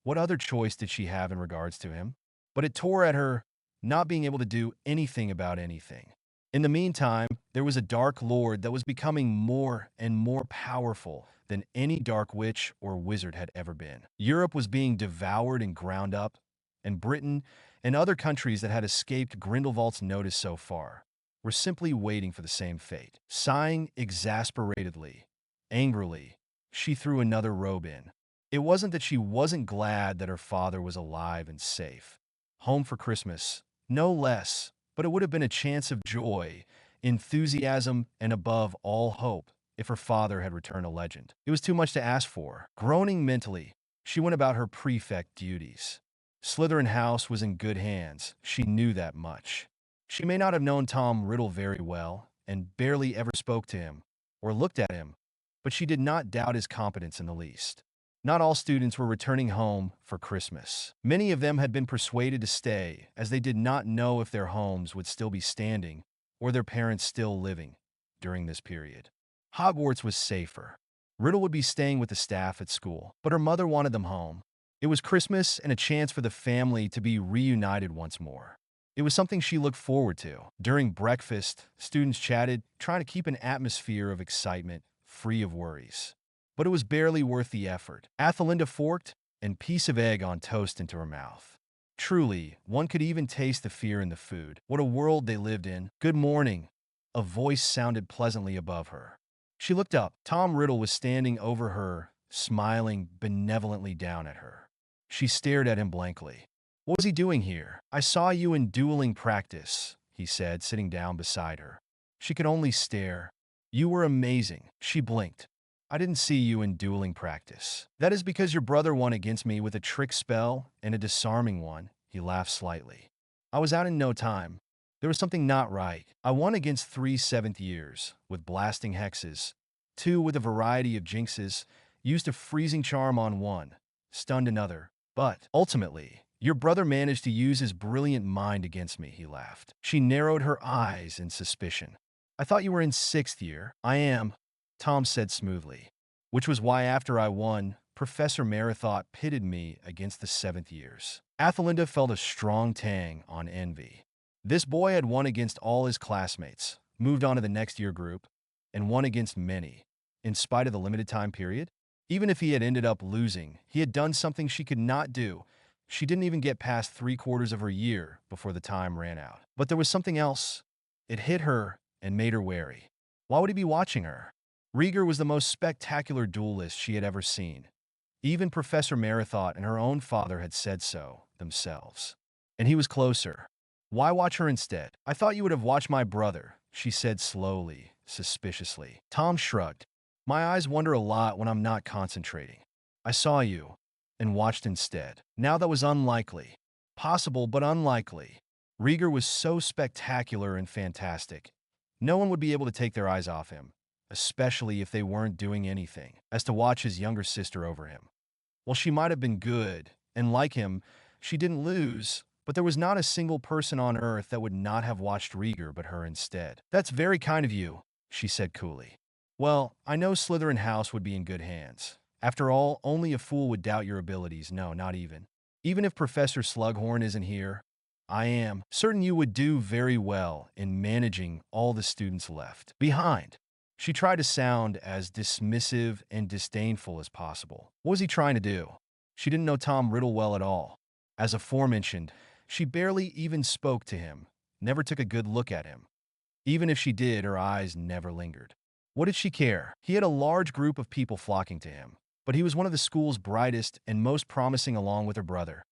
S1: What other choice did she have in regards to him? But it tore at her, not being able to do anything about anything. In the meantime, there was a dark lord that was becoming more and more powerful than any dark witch or wizard had ever been. Europe was being devoured and ground up, and Britain and other countries that had escaped Grindelwald's notice so far were simply waiting for the same fate. Sighing exasperatedly, angrily, she threw another robe in. It wasn't that she wasn't glad that her father was alive and safe, home for Christmas, no less, but it would have been a chance of joy, enthusiasm, and above all hope if her father had returned a legend. It was too much to ask for. Groaning mentally, she went about her prefect duties. Slytherin House was in good hands. She knew that much. She may not have known Tom Riddle very well and barely ever spoke to him or looked at him, but she did not doubt his competence in the least. Not all students were returning home for Christmas. Many of them had been persuaded to stay, as they did not know if their homes would still be standing or their parents still living during this period. Hogwarts was safer. Riddle would be staying with the staff at school, but her mother wanted them home. It was Christmas and a chance for the family to be reunited once more. It was something she looked forward to. During breakfast, students chatted, trying to keep an atmosphere of excitement, free of worries. But it was barely worth the effort. Athelinda forked a piece of egg on toast into her mouth. Truly, one could even taste the fear in the food. What a world they lived in. Good morning. A voice sounded pleasantly above her. She looked up. Tom Riddle was standing over her, smiling benevolently down at her. She stared at him blankly. What was he doing here? I saw you in dueling practice, he said, sitting down beside her. She could only stare. You were amazing. She blinked. I didn't see you in dueling practice. That is because your brother won against me with a trick spell and a disarming one, he laughed slightly. I was out in no time. There was something not right. I won against 3 seventh years, with blasting hexes, 2 with a variety of jinxes, used a freezing charm on one, stunned another. But, ultimately, your brother managed to use his brilliant mind against me, he laughed. She narrowed her eyes in suspicion. I thought you were in 6th year. I am, Tom said smoothly, which was why after I won, Professor Marathon pitted me against the 7th years. Athelinda felt a strong tang on envy. This boy had won against all his classmates, moved on to the next year group, and won against many, in spite of the limited time period. Even if he had ended up losing, he had done something she could not do. She didn't even get past 3/4 of her year before the time ran out. But there was something else. It hit her and made her wary. Why would he be watching her? Rieger was the most spectacular duelist she had ever seen. Even Professor Marathon and her own father had said so themselves. And he was closer. Why watch her instead? I thought you would have watched my brother, she said slowly, suspiciously. Tom shrugged. My eyes wander a lot when I'm not concentrating. I saw you and watched instead. Now that was unlikely. Possible, but unlikely. Rieger was so spectacular and fantastic. No one would be able to take their eyes off him, especially if they weren't doing anything, as to watch his younger sister over him. Well, she might have been good, and like him, she didn't lose, but there was not a single person on Earth that would not have watched Rieger but her instead. That's very kind of you, she said coolly. Well, I know Slytherin House would be in good hands. After all, only a fool would doubt your abilities. No, not even. Even if Professor Slughorn isn't here, I am certain you would do very well in managing all the students left behind. She tried to sound as dismissive and disdainful as possible. What was he trying to do? She didn't know Tom Riddle well at all. As aforementioned, she barely even spoke to him, never took a good look at him. Even if she did, her eyes never lingered. What did she care? He had a large group of people flocking to him, but he was one of the school's brightest and most promising along with her brother.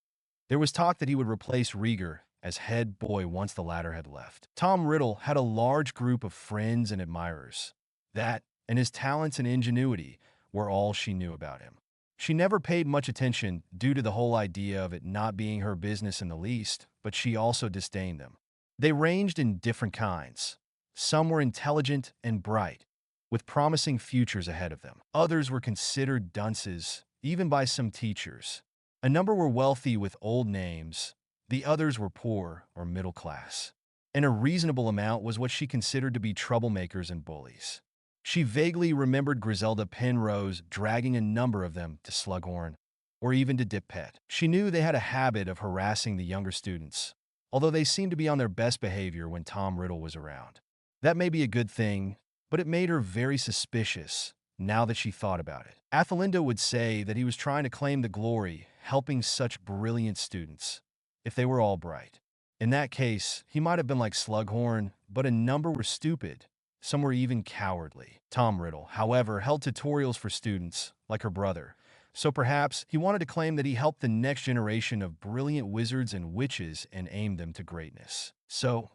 S1: There was talk that he would replace Rieger as head boy once the latter had left. Tom Riddle had a large group of friends and admirers. That, and his talents and ingenuity, were all she knew about him. She never paid much attention due to the whole idea of it not being her business in the least, but she also disdained them. They ranged in different kinds. Some were intelligent and bright, with promising futures ahead of them. Others were considered dunces, even by some teachers. A number were wealthy with old names. The others were poor or middle class. And a reasonable amount was what she considered to be troublemakers and bullies. She vaguely remembered Griselda Penrose dragging a number of them to Slughorn, or even to Dip Pet. She knew they had a habit of harassing the younger students, although they seemed to be on their best behavior when Tom Riddle was around. That may be a good thing, but it made her very suspicious now that she thought about it. Athelinda would say that he was trying to claim the glory, helping such brilliant students, if they were all bright. In that case, he might have been like Slughorn, but a number were stupid. Some were even cowardly. Tom Riddle, however, held tutorials for students, like her brother, so perhaps he wanted to claim that he helped the next generation of brilliant wizards and witches and aimed them to greatness. So,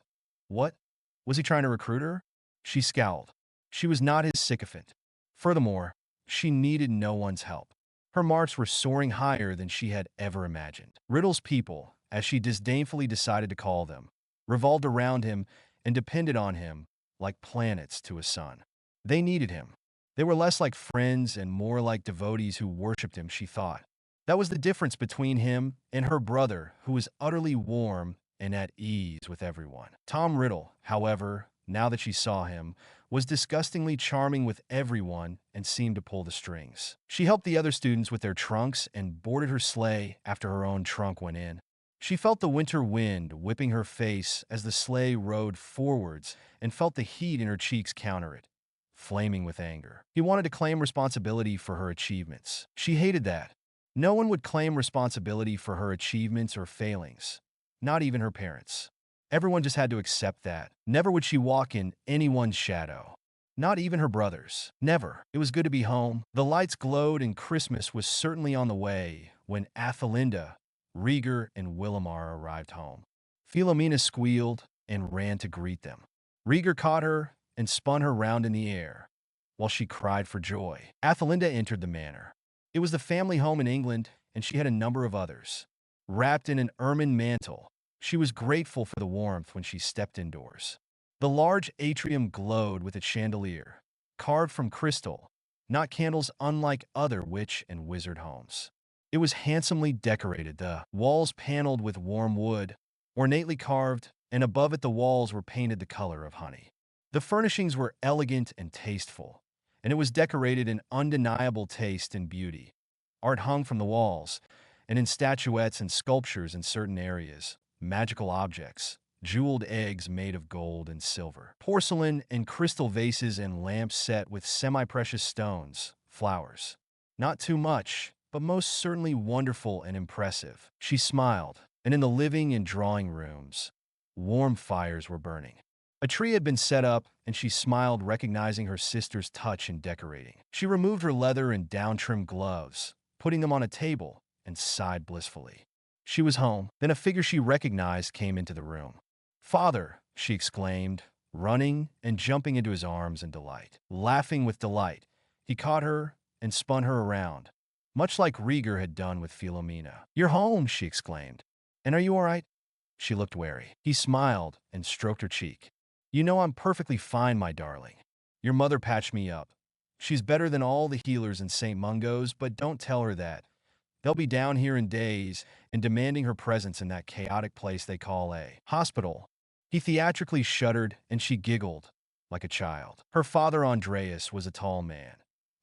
S1: what? Was he trying to recruit her? She scowled. She was not his sycophant. Furthermore, she needed no one's help. Her marks were soaring higher than she had ever imagined. Riddle's people, as she disdainfully decided to call them, revolved around him and depended on him like planets to a sun. They needed him. They were less like friends and more like devotees who worshipped him, she thought. That was the difference between him and her brother, who was utterly warm and at ease with everyone. Tom Riddle, however, now that she saw him, was disgustingly charming with everyone and seemed to pull the strings. She helped the other students with their trunks and boarded her sleigh after her own trunk went in. She felt the winter wind whipping her face as the sleigh rode forwards and felt the heat in her cheeks counter it, flaming with anger. He wanted to claim responsibility for her achievements. She hated that. No one would claim responsibility for her achievements or failings, not even her parents. Everyone just had to accept that. Never would she walk in anyone's shadow. Not even her brother's. Never. It was good to be home. The lights glowed and Christmas was certainly on the way when Athelinda, Rieger, and Willimar arrived home. Philomena squealed and ran to greet them. Rieger caught her and spun her round in the air, while she cried for joy. Athelinda entered the manor. It was the family home in England, and she had a number of others. Wrapped in an ermine mantle, she was grateful for the warmth when she stepped indoors. The large atrium glowed with its chandelier, carved from crystal, not candles unlike other witch and wizard homes. It was handsomely decorated, the walls paneled with warm wood, ornately carved, and above it the walls were painted the color of honey. The furnishings were elegant and tasteful, and it was decorated in undeniable taste and beauty. Art hung from the walls, and in statuettes and sculptures in certain areas, magical objects, jeweled eggs made of gold and silver, porcelain and crystal vases and lamps set with semi-precious stones, flowers. Not too much, but most certainly wonderful and impressive. She smiled, and in the living and drawing rooms, warm fires were burning. A tree had been set up, and she smiled, recognizing her sister's touch in decorating. She removed her leather and down-trimmed gloves, putting them on a table, and sighed blissfully. She was home. Then a figure she recognized came into the room. "Father!" she exclaimed, running and jumping into his arms in delight. Laughing with delight, he caught her and spun her around, much like Rieger had done with Philomena. "You're home!" she exclaimed. "And are you all right?" She looked wary. He smiled and stroked her cheek. "You know I'm perfectly fine, my darling. Your mother patched me up. She's better than all the healers in St. Mungo's, but don't tell her that. They'll be down here in days and demanding her presence in that chaotic place they call a hospital." He theatrically shuddered, and she giggled like a child. Her father, Andreas, was a tall man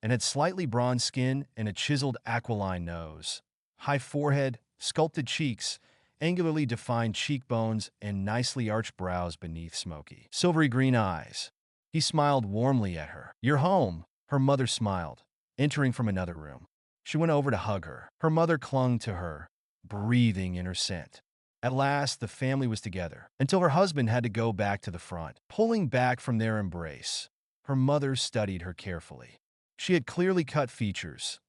S1: and had slightly bronzed skin and a chiseled aquiline nose, high forehead, sculpted cheeks, angularly defined cheekbones, and nicely arched brows beneath smoky, silvery green eyes. He smiled warmly at her. "You're home," her mother smiled, entering from another room. She went over to hug her. Her mother clung to her, breathing in her scent. At last, the family was together, until her husband had to go back to the front. Pulling back from their embrace, her mother studied her carefully. She had clearly cut features,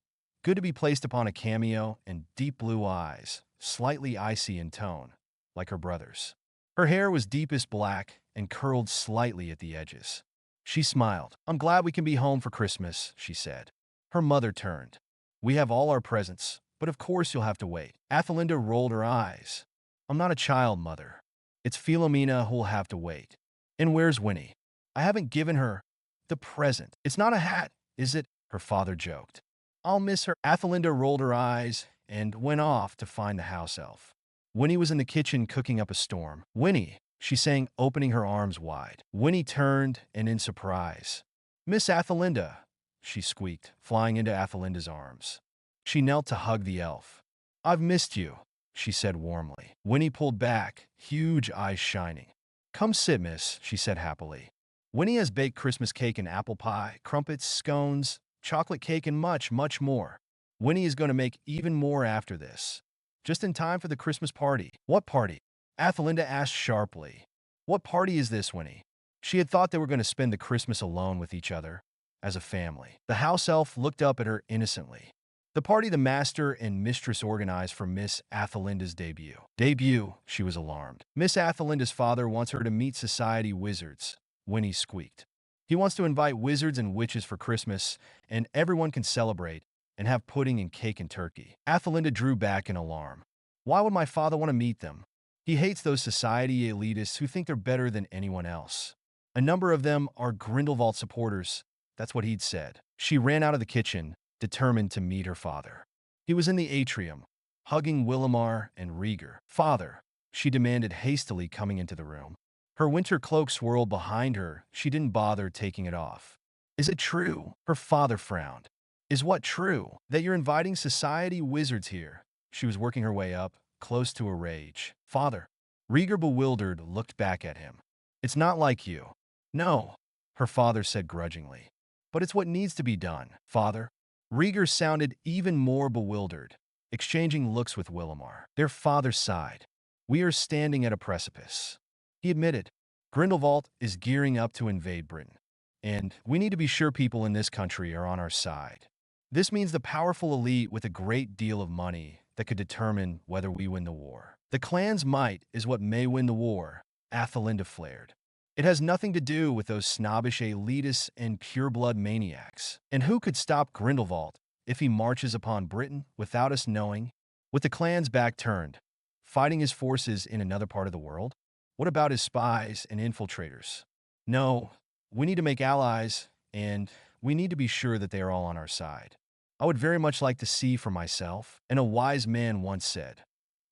S1: good to be placed upon a cameo, and deep blue eyes, slightly icy in tone, like her brother's. Her hair was deepest black and curled slightly at the edges. She smiled. "I'm glad we can be home for Christmas," she said. Her mother turned. "We have all our presents, but of course you'll have to wait." Athelinda rolled her eyes. "I'm not a child, Mother. It's Philomena who'll have to wait." "And where's Winnie?" "I haven't given her the present." "It's not a hat, is it?" her father joked. "I'll miss her." Athelinda rolled her eyes and went off to find the house elf. Winnie was in the kitchen cooking up a storm. "Winnie," she sang, opening her arms wide. Winnie turned, and in surprise, "Miss Athelinda," she squeaked, flying into Athelinda's arms. She knelt to hug the elf. "I've missed you," she said warmly. Winnie pulled back, huge eyes shining. "Come sit, miss," she said happily. "Winnie has baked Christmas cake and apple pie, crumpets, scones, chocolate cake, and much, much more. Winnie is going to make even more after this, just in time for the Christmas party." "What party?" Athelinda asked sharply. "What party is this, Winnie?" She had thought they were going to spend the Christmas alone with each other, as a family. The house elf looked up at her innocently. "The party the master and mistress organized for Miss Athelinda's debut." "Debut?" She was alarmed. "Miss Athelinda's father wants her to meet society wizards," Winnie squeaked. "He wants to invite wizards and witches for Christmas, and everyone can celebrate and have pudding and cake and turkey." Athelinda drew back in alarm. "Why would my father want to meet them? He hates those society elitists who think they're better than anyone else. A number of them are Grindelwald supporters." That's what he'd said. She ran out of the kitchen, determined to meet her father. He was in the atrium, hugging Willimar and Rieger. "Father," she demanded hastily, coming into the room. Her winter cloak swirled behind her. She didn't bother taking it off. "Is it true?" Her father frowned. "Is what true? That you're inviting society wizards here?" She was working her way up, close to a rage. "Father." Rieger, bewildered, looked back at him. "It's not like you." "No," her father said grudgingly. "But it's what needs to be done, Father." Rieger sounded even more bewildered, exchanging looks with Willimar. Their father sighed. "We are standing at a precipice," he admitted. "Grindelwald is gearing up to invade Britain, and we need to be sure people in this country are on our side. This means the powerful elite with a great deal of money that could determine whether we win the war. The clan's might is what may win the war," Athelinda flared. "It has nothing to do with those snobbish elitists and pureblood maniacs. And who could stop Grindelwald if he marches upon Britain without us knowing? With the clan's back turned, fighting his forces in another part of the world? What about his spies and infiltrators? No, we need to make allies, and we need to be sure that they are all on our side. I would very much like to see for myself." And a wise man once said,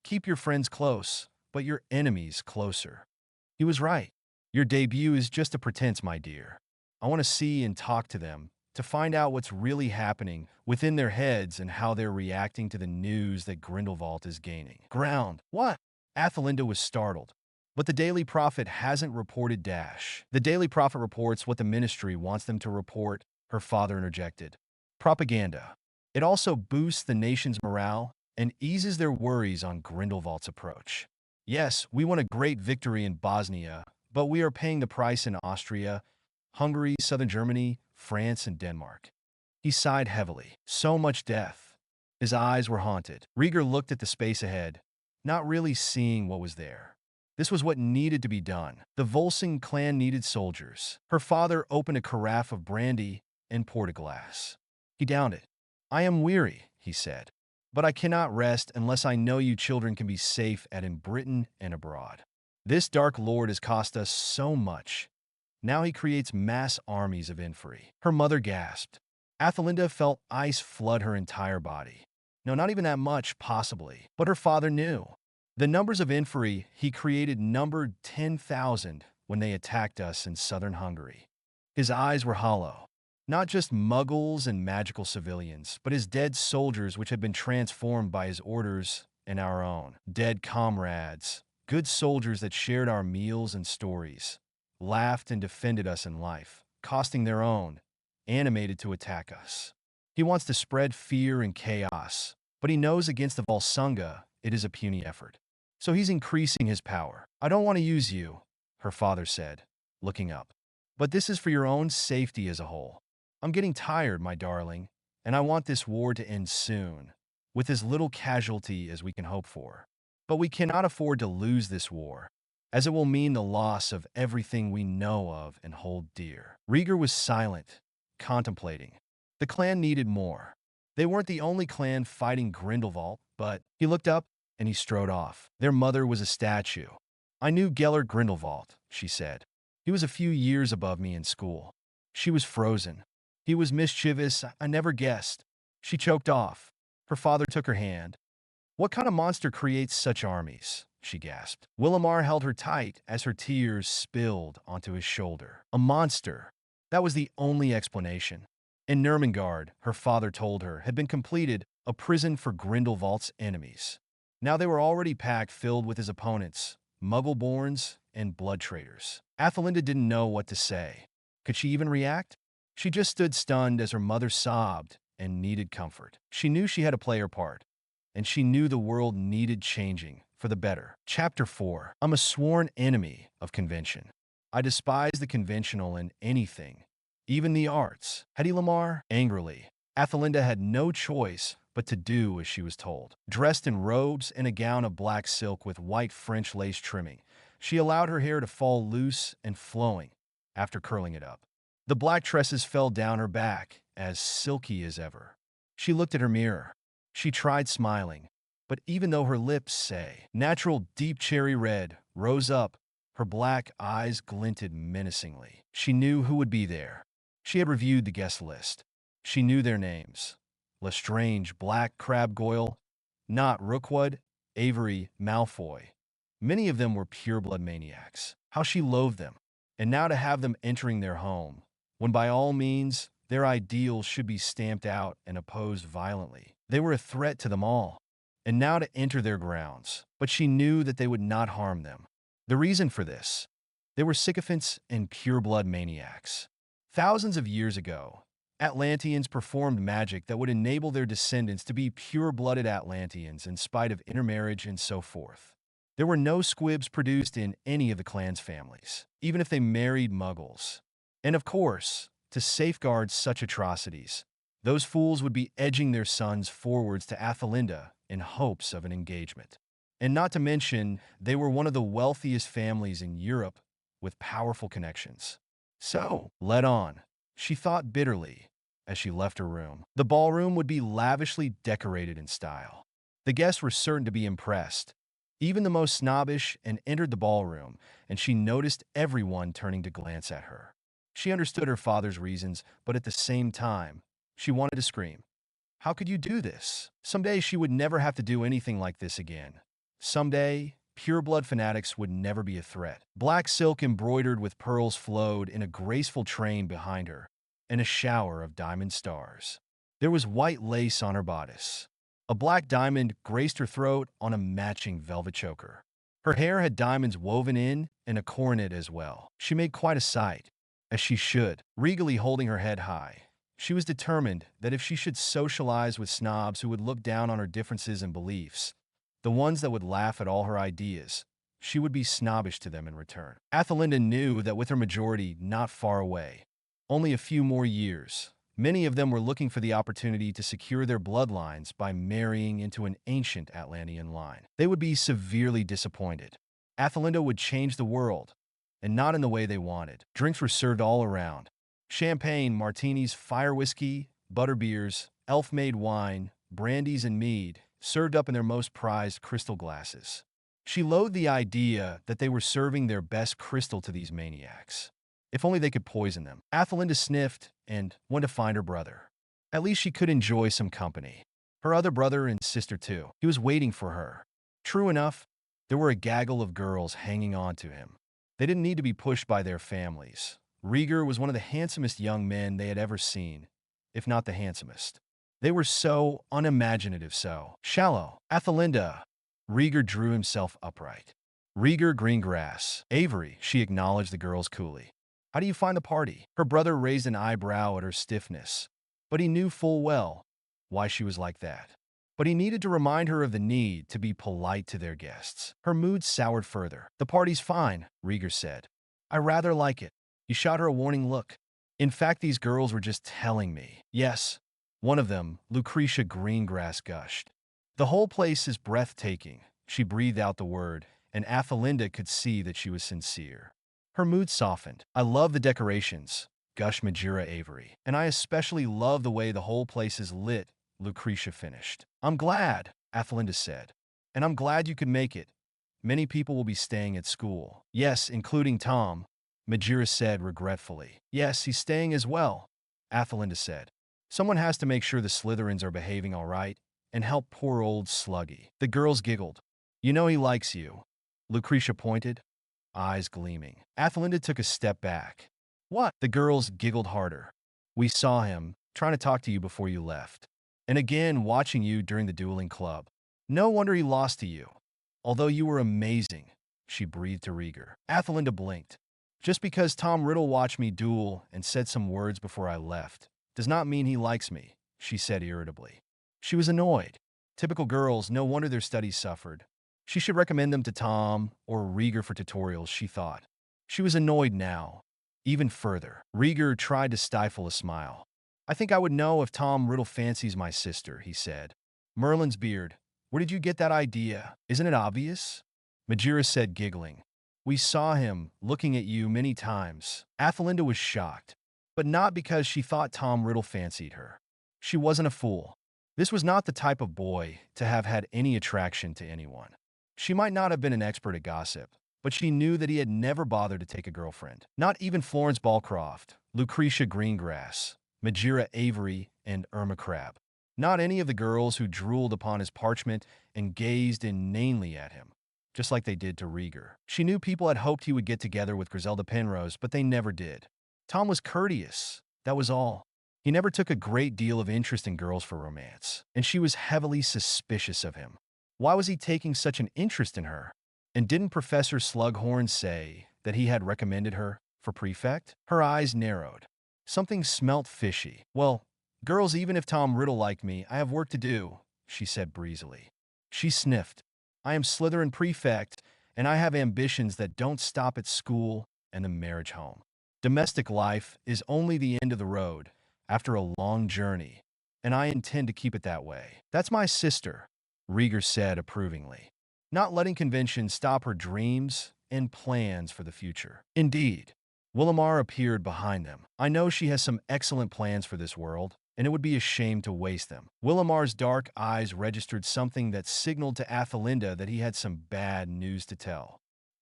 S1: "Keep your friends close, but your enemies closer." He was right. Your debut is just a pretense, my dear. I want to see and talk to them, to find out what's really happening within their heads and how they're reacting to the news that Grindelwald is gaining ground. What? Athelinda was startled. But the Daily Prophet hasn't reported dash. The Daily Prophet reports what the ministry wants them to report, her father interjected. Propaganda. It also boosts the nation's morale and eases their worries on Grindelwald's approach. Yes, we won a great victory in Bosnia, but we are paying the price in Austria, Hungary, southern Germany, France, and Denmark. He sighed heavily. So much death. His eyes were haunted. Rieger looked at the space ahead, not really seeing what was there. This was what needed to be done. The Volsung clan needed soldiers. Her father opened a carafe of brandy and poured a glass. He downed it. I am weary, he said, but I cannot rest unless I know you children can be safe in Britain and abroad. This Dark Lord has cost us so much. Now he creates mass armies of inferi. Her mother gasped. Athelinda felt ice flood her entire body. No, not even that much, possibly. But her father knew. The numbers of inferi he created numbered 10,000 when they attacked us in southern Hungary. His eyes were hollow. Not just muggles and magical civilians, but his dead soldiers which had been transformed by his orders and our own. Dead comrades, good soldiers that shared our meals and stories, laughed and defended us in life, costing their own, animated to attack us. He wants to spread fear and chaos, but he knows against the Volsunga it is a puny effort. So he's increasing his power. I don't want to use you, her father said, looking up. But this is for your own safety as a whole. I'm getting tired, my darling, and I want this war to end soon, with as little casualty as we can hope for. But we cannot afford to lose this war, as it will mean the loss of everything we know of and hold dear. Rieger was silent, contemplating. The clan needed more. They weren't the only clan fighting Grindelwald, but he looked up and he strode off. Their mother was a statue. I knew Gellert Grindelwald, she said. He was a few years above me in school. She was frozen. He was mischievous, I never guessed. She choked off. Her father took her hand. What kind of monster creates such armies? She gasped. Willamar held her tight as her tears spilled onto his shoulder. A monster. That was the only explanation. In Nurmengard, her father told her, had been completed a prison for Grindelwald's enemies. Now they were already packed filled with his opponents, Muggle-borns and blood traders. Athelinda didn't know what to say. Could she even react? She just stood stunned as her mother sobbed and needed comfort. She knew she had to play her part, and she knew the world needed changing for the better. Chapter 4. I'm a sworn enemy of convention. I despise the conventional in anything, even the arts. Hetty Lamar, angrily. Athelinda had no choice but to do as she was told. Dressed in robes and a gown of black silk with white French lace trimming, she allowed her hair to fall loose and flowing after curling it up. The black tresses fell down her back, as silky as ever. She looked at her mirror. She tried smiling, but even though her lips say natural deep cherry red rose up, her black eyes glinted menacingly. She knew who would be there. She had reviewed the guest list. She knew their names. Lestrange, Black, Crabbe Goyle, not Rookwood, Avery, Malfoy. Many of them were pure-blood maniacs. How she loathed them. And now to have them entering their home, when by all means their ideals should be stamped out and opposed violently. They were a threat to them all. And now to enter their grounds. But she knew that they would not harm them. The reason for this, they were sycophants and pure-blood maniacs. Thousands of years ago, Atlanteans performed magic that would enable their descendants to be pure-blooded Atlanteans in spite of intermarriage and so forth. There were no squibs produced in any of the clan's families, even if they married muggles. And of course, to safeguard such atrocities, those fools would be edging their sons forwards to Athelinda in hopes of an engagement. And not to mention, they were one of the wealthiest families in Europe with powerful connections. So, let on, she thought bitterly as she left her room. The ballroom would be lavishly decorated in style. The guests were certain to be impressed, even the most snobbish, and entered the ballroom, and she noticed everyone turning to glance at her. She understood her father's reasons, but at the same time, she wanted to scream. How could you do this? Someday she would never have to do anything like this again. Someday, pureblood fanatics would never be a threat. Black silk embroidered with pearls flowed in a graceful train behind her, and a shower of diamond stars. There was white lace on her bodice. A black diamond graced her throat on a matching velvet choker. Her hair had diamonds woven in and a coronet as well. She made quite a sight, as she should, regally holding her head high. She was determined that if she should socialize with snobs who would look down on her differences and beliefs, the ones that would laugh at all her ideas, she would be snobbish to them in return. Athelinda knew that with her majority not far away, only a few more years, many of them were looking for the opportunity to secure their bloodlines by marrying into an ancient Atlantean line. They would be severely disappointed. Athelinda would change the world, and not in the way they wanted. Drinks were served all around. Champagne, martinis, fire whiskey, butterbeers, elf-made wine, brandies and mead, served up in their most prized crystal glasses. She loathed the idea that they were serving their best crystal to these maniacs. If only they could poison them. Athelinda sniffed and went to find her brother. At least she could enjoy some company. Her other brother and sister too. He was waiting for her. True enough, there were a gaggle of girls hanging on to him. They didn't need to be pushed by their families. Rieger was one of the handsomest young men they had ever seen, if not the handsomest. They were so unimaginative, so shallow. Athelinda. Rieger drew himself upright. Rieger Greengrass. Avery, she acknowledged the girls coolly. How do you find the party? Her brother raised an eyebrow at her stiffness, but he knew full well why she was like that. But he needed to remind her of the need to be polite to their guests. Her mood soured further. The party's fine, Rieger said. I rather like it. He shot her a warning look. In fact, these girls were just telling me. Yes, one of them, Lucretia Greengrass, gushed. The whole place is breathtaking. She breathed out the word, and Athelinda could see that she was sincere. Her mood softened. I love the decorations, gushed Majira Avery. And I especially love the way the whole place is lit, Lucretia finished. I'm glad, Athelinda said. And I'm glad you could make it. Many people will be staying at school. Yes, including Tom, Majira said regretfully. Yes, he's staying as well, Athelinda said. Someone has to make sure the Slytherins are behaving all right and help poor old Sluggy. The girls giggled. You know he likes you. Lucretia pointed, eyes gleaming. Athelinda took a step back. What? The girls giggled harder. We saw him, trying to talk to you before you left. And again, watching you during the dueling club. No wonder he lost to you. Although you were amazing, she breathed to Rieger. Athelinda blinked. Just because Tom Riddle watched me duel and said some words before I left does not mean he likes me, she said irritably. She was annoyed. Typical girls, no wonder their studies suffered. She should recommend them to Tom or Rieger for tutorials, she thought. She was annoyed now. Even further, Rieger tried to stifle a smile. I think I would know if Tom Riddle fancies my sister, he said. Merlin's beard. Where did you get that idea? Isn't it obvious? Majira said, giggling. We saw him looking at you many times. Athelinda was shocked, but not because she thought Tom Riddle fancied her. She wasn't a fool. This was not the type of boy to have had any attraction to anyone. She might not have been an expert at gossip, but she knew that he had never bothered to take a girlfriend. Not even Florence Balcroft, Lucretia Greengrass, Majira Avery, and Irma Crabbe. Not any of the girls who drooled upon his parchment and gazed inanely at him, just like they did to Rieger. She knew people had hoped he would get together with Griselda Penrose, but they never did. Tom was courteous, that was all. He never took a great deal of interest in girls for romance, and she was heavily suspicious of him. Why was he taking such an interest in her? And didn't Professor Slughorn say that he had recommended her for prefect? Her eyes narrowed. Something smelt fishy. Well, girls, even if Tom Riddle liked me, I have work to do, she said breezily. She sniffed. I am Slytherin prefect, and I have ambitions that don't stop at school and the marriage home. Domestic life is only the end of the road after a long journey, and I intend to keep it that way. That's my sister, Rieger said approvingly, not letting convention stop her dreams and plans for the future. Indeed, Willamar appeared behind them. I know she has some excellent plans for this world, and it would be a shame to waste them. Willamar's dark eyes registered something that signaled to Athelinda that he had some bad news to tell.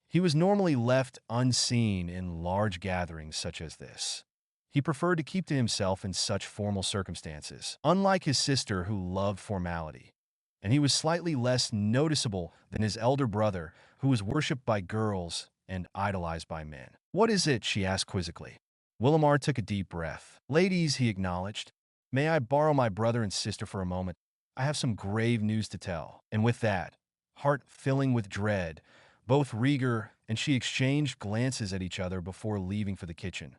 S1: He was normally left unseen in large gatherings such as this. He preferred to keep to himself in such formal circumstances, unlike his sister who loved formality. And he was slightly less noticeable than his elder brother, who was worshipped by girls and idolized by men. "What is it?" she asked quizzically. Willamar took a deep breath. "Ladies," he acknowledged, "may I borrow my brother and sister for a moment? I have some grave news to tell." And with that, heart filling with dread, both Rieger and she exchanged glances at each other before leaving for the kitchen.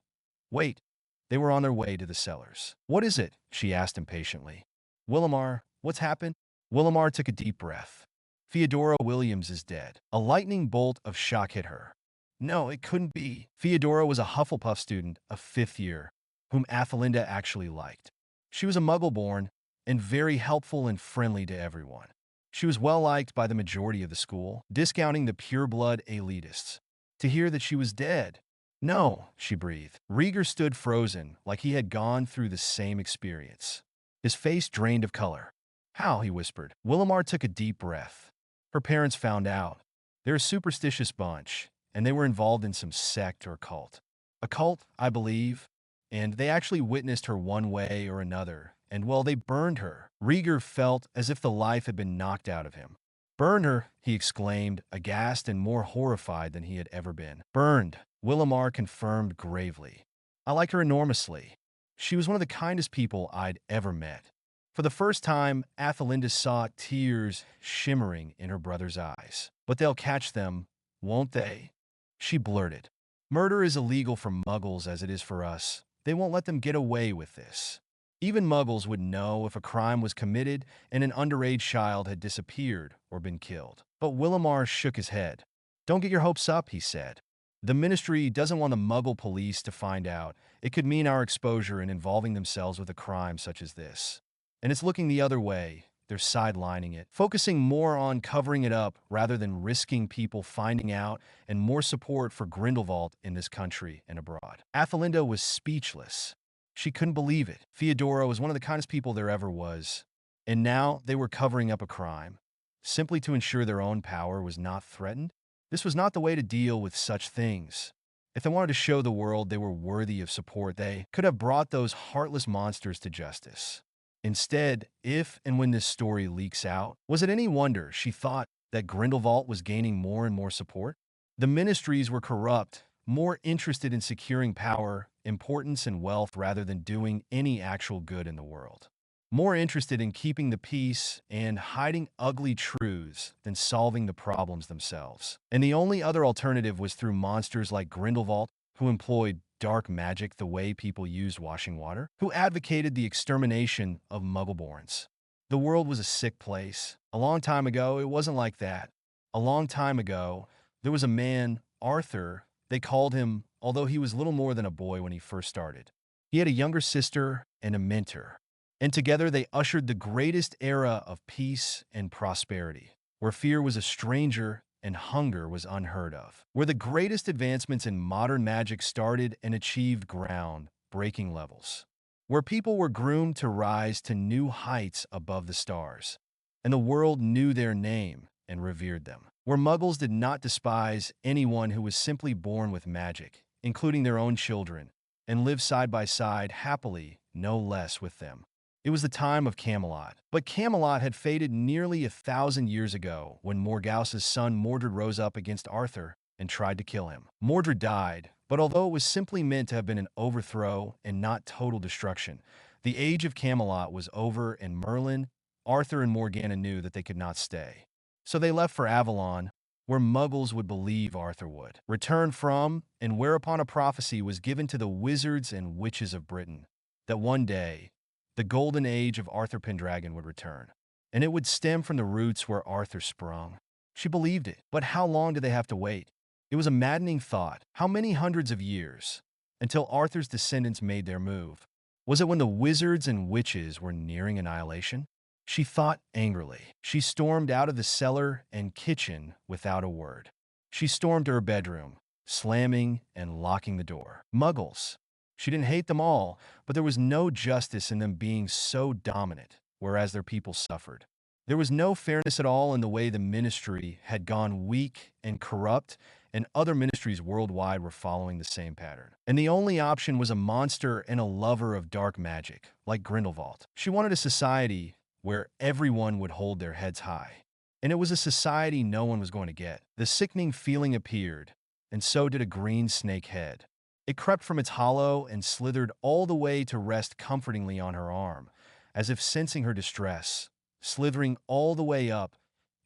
S1: Wait, they were on their way to the cellars. "What is it?" she asked impatiently. "Willamar, what's happened?" Willamar took a deep breath. "Theodora Williams is dead." A lightning bolt of shock hit her. No, it couldn't be. Theodora was a Hufflepuff student of 5th year, whom Athelinda actually liked. She was a Muggle-born and very helpful and friendly to everyone. She was well-liked by the majority of the school, discounting the pure-blood elitists. To hear that she was dead. "No," she breathed. Rieger stood frozen, like he had gone through the same experience. His face drained of color. "How?" he whispered. Willamar took a deep breath. Her parents found out. They're a superstitious bunch, and they were involved in some sect or cult. A cult, I believe, and they actually witnessed her one way or another, and well, they burned her. Rieger felt as if the life had been knocked out of him. "Burned her," he exclaimed, aghast and more horrified than he had ever been. "Burned," Willamar confirmed gravely. "I like her enormously. She was one of the kindest people I'd ever met." For the first time, Athelinda saw tears shimmering in her brother's eyes. "But they'll catch them, won't they?" she blurted. "Murder is illegal for Muggles as it is for us. They won't let them get away with this. Even Muggles would know if a crime was committed and an underage child had disappeared or been killed." But Willamar shook his head. "Don't get your hopes up," he said. "The Ministry doesn't want the Muggle police to find out. It could mean our exposure in involving themselves with a crime such as this. And it's looking the other way. They're sidelining it, focusing more on covering it up rather than risking people finding out and more support for Grindelwald in this country and abroad." Athelinda was speechless. She couldn't believe it. Theodora was one of the kindest people there ever was. And now they were covering up a crime, simply to ensure their own power was not threatened? This was not the way to deal with such things. If they wanted to show the world they were worthy of support, they could have brought those heartless monsters to justice. Instead, if and when this story leaks out, was it any wonder she thought that Grindelwald was gaining more and more support? The ministries were corrupt, more interested in securing power, importance, and wealth rather than doing any actual good in the world. More interested in keeping the peace and hiding ugly truths than solving the problems themselves. And the only other alternative was through monsters like Grindelwald, who employed dark magic the way people used washing water, who advocated the extermination of Muggleborns. The world was a sick place. A long time ago, it wasn't like that. A long time ago, there was a man, Arthur, they called him, although he was little more than a boy when he first started. He had a younger sister and a mentor, and together they ushered the greatest era of peace and prosperity, where fear was a stranger and hunger was unheard of, where the greatest advancements in modern magic started and achieved ground-breaking levels, where people were groomed to rise to new heights above the stars, and the world knew their name and revered them, where Muggles did not despise anyone who was simply born with magic, including their own children, and lived side by side happily, no less, with them. It was the time of Camelot. But Camelot had faded nearly 1,000 years ago when Morgause's son Mordred rose up against Arthur and tried to kill him. Mordred died, but although it was simply meant to have been an overthrow and not total destruction, the age of Camelot was over, and Merlin, Arthur, and Morgana knew that they could not stay. So they left for Avalon, where Muggles would believe Arthur would return from, and whereupon a prophecy was given to the wizards and witches of Britain that one day the golden age of Arthur Pendragon would return, and it would stem from the roots where Arthur sprung. She believed it, but how long did they have to wait? It was a maddening thought. How many hundreds of years until Arthur's descendants made their move? Was it when the wizards and witches were nearing annihilation? She thought angrily. She stormed out of the cellar and kitchen without a word. She stormed to her bedroom, slamming and locking the door. Muggles. She didn't hate them all, but there was no justice in them being so dominant, whereas their people suffered. There was no fairness at all in the way the ministry had gone weak and corrupt, and other ministries worldwide were following the same pattern. And the only option was a monster and a lover of dark magic, like Grindelwald. She wanted a society where everyone would hold their heads high. And it was a society no one was going to get. The sickening feeling appeared, and so did a green snake head. It crept from its hollow and slithered all the way to rest comfortingly on her arm, as if sensing her distress, slithering all the way up,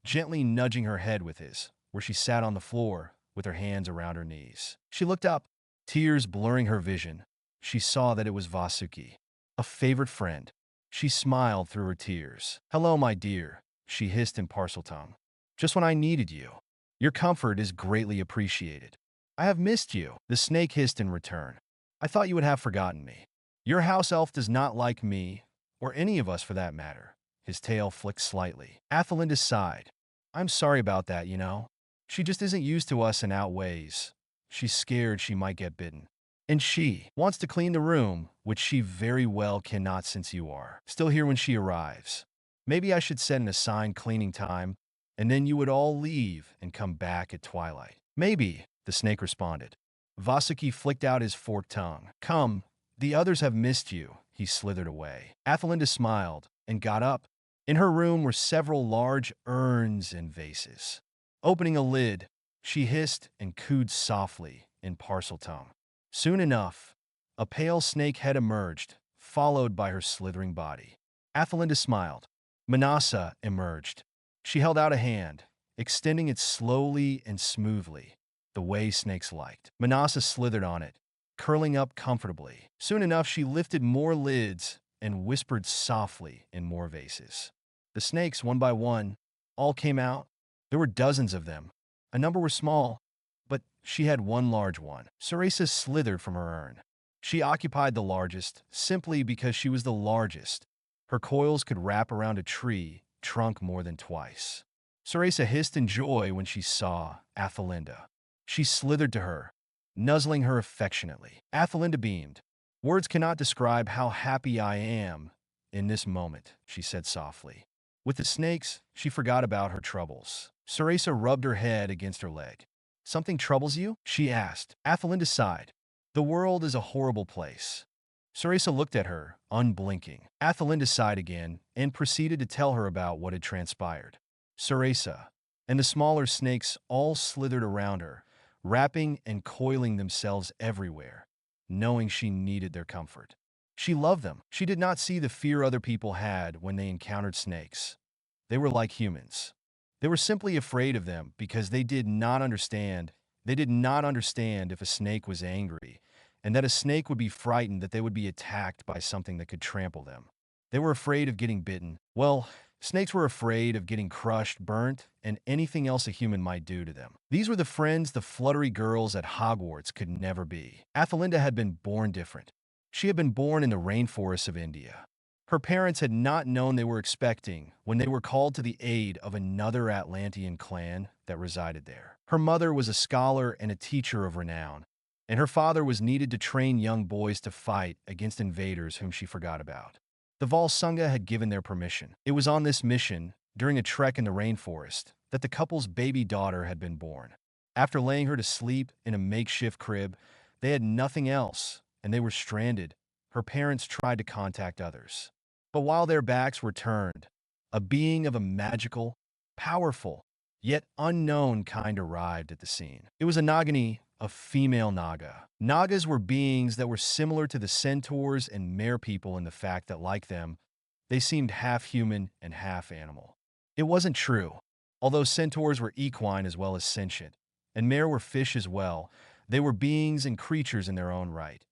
S1: gently nudging her head with his, where she sat on the floor with her hands around her knees. She looked up, tears blurring her vision. She saw that it was Vasuki, a favorite friend. She smiled through her tears. "Hello, my dear," she hissed in Parseltongue. "Just when I needed you. Your comfort is greatly appreciated." "I have missed you," the snake hissed in return. "I thought you would have forgotten me. Your house elf does not like me, or any of us for that matter." His tail flicked slightly. Athelinda sighed. "I'm sorry about that, you know. She just isn't used to us in outways. She's scared she might get bitten. And she wants to clean the room, which she very well cannot since you are still here when she arrives. Maybe I should set an assigned cleaning time, and then you would all leave and come back at twilight." "Maybe," the snake responded. Vasuki flicked out his forked tongue. "Come, the others have missed you." He slithered away. Athelinda smiled and got up. In her room were several large urns and vases. Opening a lid, she hissed and cooed softly in Parseltongue. Soon enough, a pale snake head emerged, followed by her slithering body. Athelinda smiled. Manasa emerged. She held out a hand, extending it slowly and smoothly, the way snakes liked. Manasa slithered on it, curling up comfortably. Soon enough, she lifted more lids and whispered softly in more vases. The snakes, one by one, all came out. There were dozens of them. A number were small, but she had one large one. Ceresa slithered from her urn. She occupied the largest, simply because she was the largest. Her coils could wrap around a tree trunk more than twice. Ceresa hissed in joy when she saw Athelinda. She slithered to her, nuzzling her affectionately. Athelinda beamed. "Words cannot describe how happy I am in this moment," she said softly. With the snakes, she forgot about her troubles. Ceresa rubbed her head against her leg. "Something troubles you?" she asked. Athelinda sighed. "The world is a horrible place." Ceresa looked at her, unblinking. Athelinda sighed again and proceeded to tell her about what had transpired. Ceresa and the smaller snakes all slithered around her, wrapping and coiling themselves everywhere, knowing she needed their comfort. She loved them. She did not see the fear other people had when they encountered snakes. They were like humans. They were simply afraid of them because they did not understand. They did not understand if a snake was angry, and that a snake would be frightened that they would be attacked by something that could trample them. They were afraid of getting bitten. Well, snakes were afraid of getting crushed, burnt, and anything else a human might do to them. These were the friends the fluttery girls at Hogwarts could never be. Athelinda had been born different. She had been born in the rainforests of India. Her parents had not known they were expecting when they were called to the aid of another Atlantean clan that resided there. Her mother was a scholar and a teacher of renown, and her father was needed to train young boys to fight against invaders whom she forgot about. The Volsunga had given their permission. It was on this mission, during a trek in the rainforest, that the couple's baby daughter had been born. After laying her to sleep in a makeshift crib, they had nothing else, and they were stranded. Her parents tried to contact others. But while their backs were turned, a being of a magical, powerful, yet unknown kind arrived at the scene. It was a Nagini, a female Naga. Nagas were beings that were similar to the centaurs and mare people in the fact that, like them, they seemed half human and half animal. It wasn't true. Although centaurs were equine as well as sentient, and mare were fish as well, they were beings and creatures in their own right.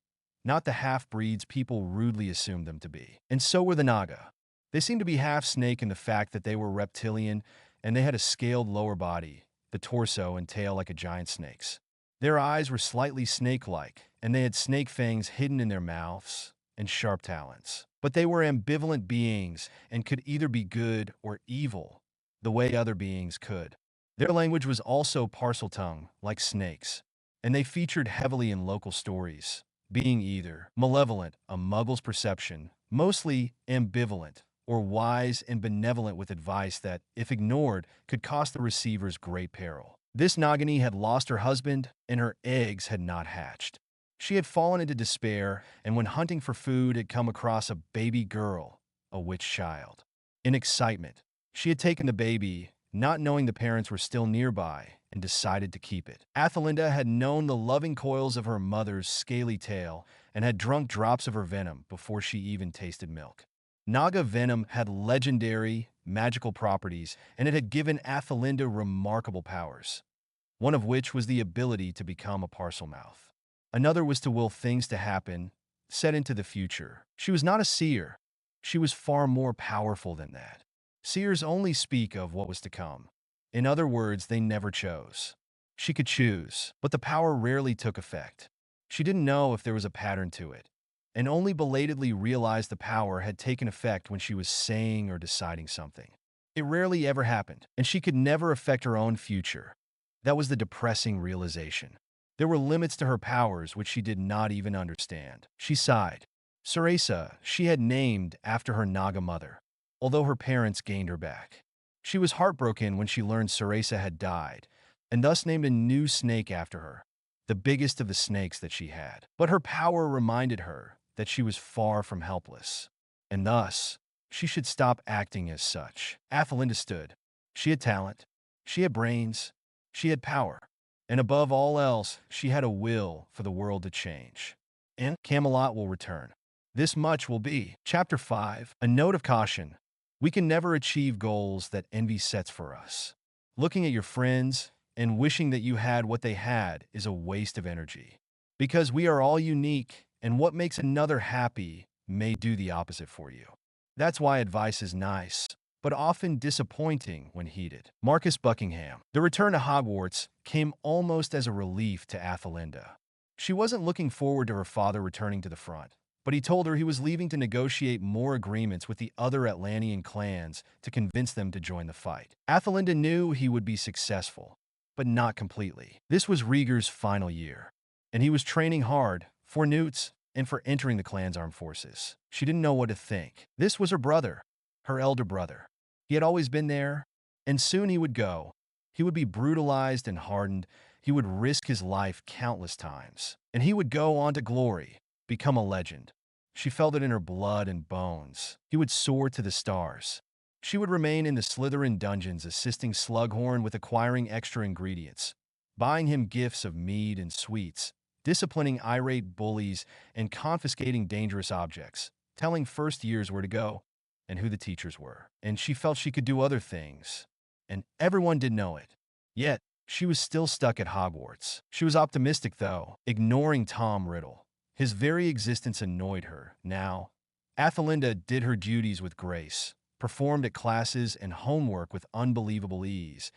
S1: Not the half-breeds people rudely assumed them to be. And so were the Naga. They seemed to be half-snake in the fact that they were reptilian, and they had a scaled lower body, the torso and tail like a giant snake's. Their eyes were slightly snake-like, and they had snake fangs hidden in their mouths and sharp talons. But they were ambivalent beings and could either be good or evil, the way other beings could. Their language was also Parseltongue, like snakes, and they featured heavily in local stories, being either malevolent, a muggle's perception, mostly ambivalent, or wise and benevolent with advice that, if ignored, could cost the receivers great peril. This Nagini had lost her husband, and her eggs had not hatched. She had fallen into despair, and when hunting for food had come across a baby girl, a witch child. In excitement, she had taken the baby not knowing the parents were still nearby, and decided to keep it. Athelinda had known the loving coils of her mother's scaly tail and had drunk drops of her venom before she even tasted milk. Naga venom had legendary, magical properties, and it had given Athelinda remarkable powers, one of which was the ability to become a parcel mouth. Another was to will things to happen, set into the future. She was not a seer. She was far more powerful than that. Seers only speak of what was to come. In other words, they never chose. She could choose, but the power rarely took effect. She didn't know if there was a pattern to it, and only belatedly realized the power had taken effect when she was saying or deciding something. It rarely ever happened, and she could never affect her own future. That was the depressing realization. There were limits to her powers which she did not even understand. She sighed. Ceresa, she had named after her Naga mother, although her parents gained her back. She was heartbroken when she learned Ceresa had died, and thus named a new snake after her, the biggest of the snakes that she had. But her power reminded her that she was far from helpless, and thus, she should stop acting as such. Athelinda stood. She had talent, she had brains, she had power, and above all else, she had a will for the world to change. And Camelot will return. This much will be. Chapter 5. A note of caution. We can never achieve goals that envy sets for us. Looking at your friends and wishing that you had what they had is a waste of energy. Because we are all unique, and what makes another happy may do the opposite for you. That's why advice is nice, but often disappointing when heeded. Marcus Buckingham. The return to Hogwarts came almost as a relief to Athelinda. She wasn't looking forward to her father returning to the front, but he told her he was leaving to negotiate more agreements with the other Atlantean clans to convince them to join the fight. Athelinda knew he would be successful, but not completely. This was Rieger's final year, and he was training hard for Newt's and for entering the clan's armed forces. She didn't know what to think. This was her brother, her elder brother. He had always been there, and soon he would go. He would be brutalized and hardened. He would risk his life countless times, and he would go on to glory, become a legend. She felt it in her blood and bones. He would soar to the stars. She would remain in the Slytherin dungeons, assisting Slughorn with acquiring extra ingredients, buying him gifts of mead and sweets, disciplining irate bullies, and confiscating dangerous objects, telling first years where to go and who the teachers were. And she felt she could do other things, and everyone did know it. Yet, she was still stuck at Hogwarts. She was optimistic, though, ignoring Tom Riddle. His very existence annoyed her. Now, Athelinda did her duties with grace, performed at classes and homework with unbelievable ease,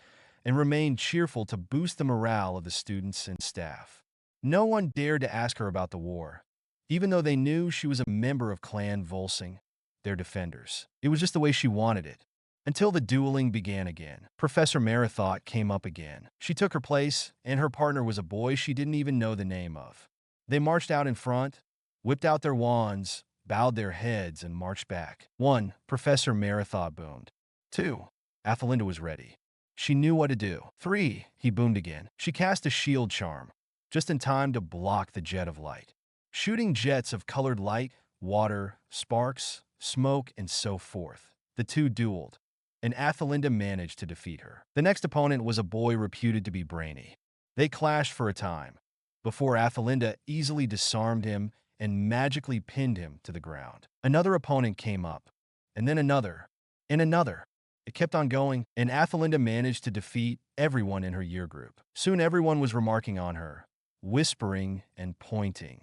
S1: and remained cheerful to boost the morale of the students and staff. No one dared to ask her about the war, even though they knew she was a member of Clan Volsing, their defenders. It was just the way she wanted it. Until the dueling began again. Professor Marathought came up again. She took her place, and her partner was a boy she didn't even know the name of. They marched out in front, whipped out their wands, bowed their heads, and marched back. 1. Professor Marathought boomed. 2. Athelinda was ready. She knew what to do. 3. He boomed again. She cast a shield charm, just in time to block the jet of light. Shooting jets of colored light, water, sparks, smoke, and so forth. The two dueled, and Athelinda managed to defeat her. The next opponent was a boy reputed to be brainy. They clashed for a time, before Athelinda easily disarmed him and magically pinned him to the ground. Another opponent came up, and then another, and another. It kept on going, and Athelinda managed to defeat everyone in her year group. Soon everyone was remarking on her, whispering and pointing.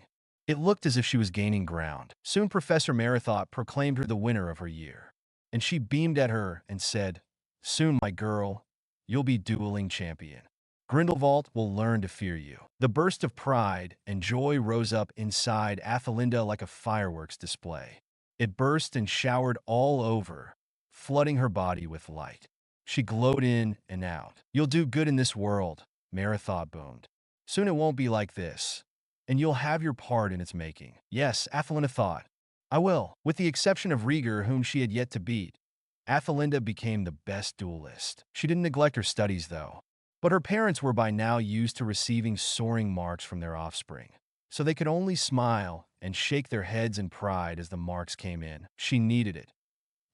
S1: It looked as if she was gaining ground. Soon Professor Marathought proclaimed her the winner of her year, and she beamed at her and said, "Soon, my girl, you'll be dueling champion. Grindelwald will learn to fear you." The burst of pride and joy rose up inside Athelinda like a fireworks display. It burst and showered all over, flooding her body with light. She glowed in and out. "You'll do good in this world," Marathought boomed. "Soon it won't be like this, and you'll have your part in its making." Yes, Athelinda thought, "I will." With the exception of Rieger, whom she had yet to beat, Athelinda became the best duelist. She didn't neglect her studies, though. But her parents were by now used to receiving soaring marks from their offspring, so they could only smile and shake their heads in pride as the marks came in. She needed it.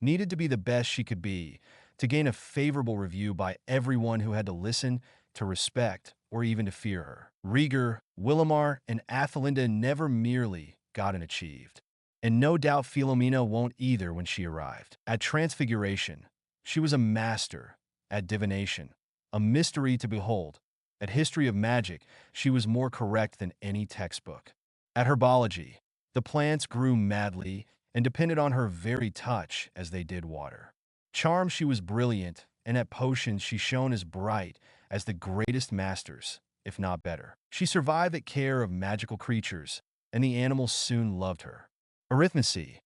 S1: Needed to be the best she could be, to gain a favorable review by everyone who had to listen, to respect, or even to fear her. Rieger, Willamar, and Athelinda never merely got and achieved. And no doubt Philomena won't either when she arrived. At Transfiguration, she was a master. At Divination, a mystery to behold. At History of Magic, she was more correct than any textbook. At Herbology, the plants grew madly and depended on her very touch as they did water. Charm, she was brilliant, and at Potions she shone as bright as the greatest masters, if not better. She survived at Care of Magical Creatures, and the animals soon loved her. Arithmancy,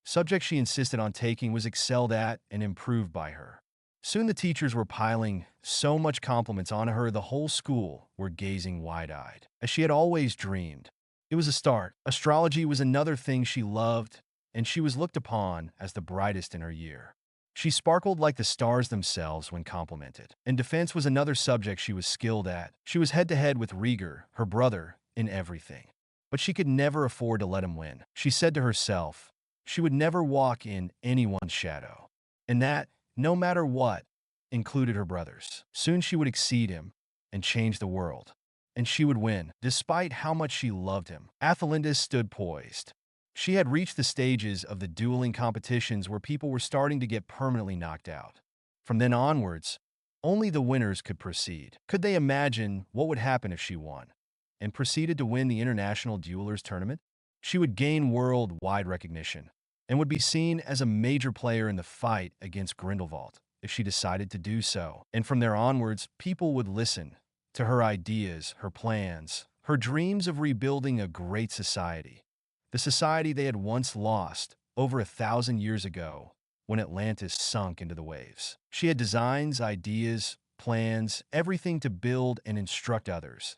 S1: subject she insisted on taking, was excelled at and improved by her. Soon the teachers were piling so much compliments on her the whole school were gazing wide-eyed. As she had always dreamed, it was a start. Astrology was another thing she loved, and she was looked upon as the brightest in her year. She sparkled like the stars themselves when complimented. And defense was another subject she was skilled at. She was head-to-head with Rieger, her brother, in everything. But she could never afford to let him win. She said to herself, she would never walk in anyone's shadow. And that, no matter what, included her brothers. Soon she would exceed him and change the world. And she would win, despite how much she loved him. Athelinda stood poised. She had reached the stages of the dueling competitions where people were starting to get permanently knocked out. From then onwards, only the winners could proceed. Could they imagine what would happen if she won and proceeded to win the International Duelers Tournament? She would gain worldwide recognition and would be seen as a major player in the fight against Grindelwald if she decided to do so. And from there onwards, people would listen to her ideas, her plans, her dreams of rebuilding a great society. The society they had once lost over 1,000 years ago when Atlantis sunk into the waves. She had designs, ideas, plans, everything to build and instruct others,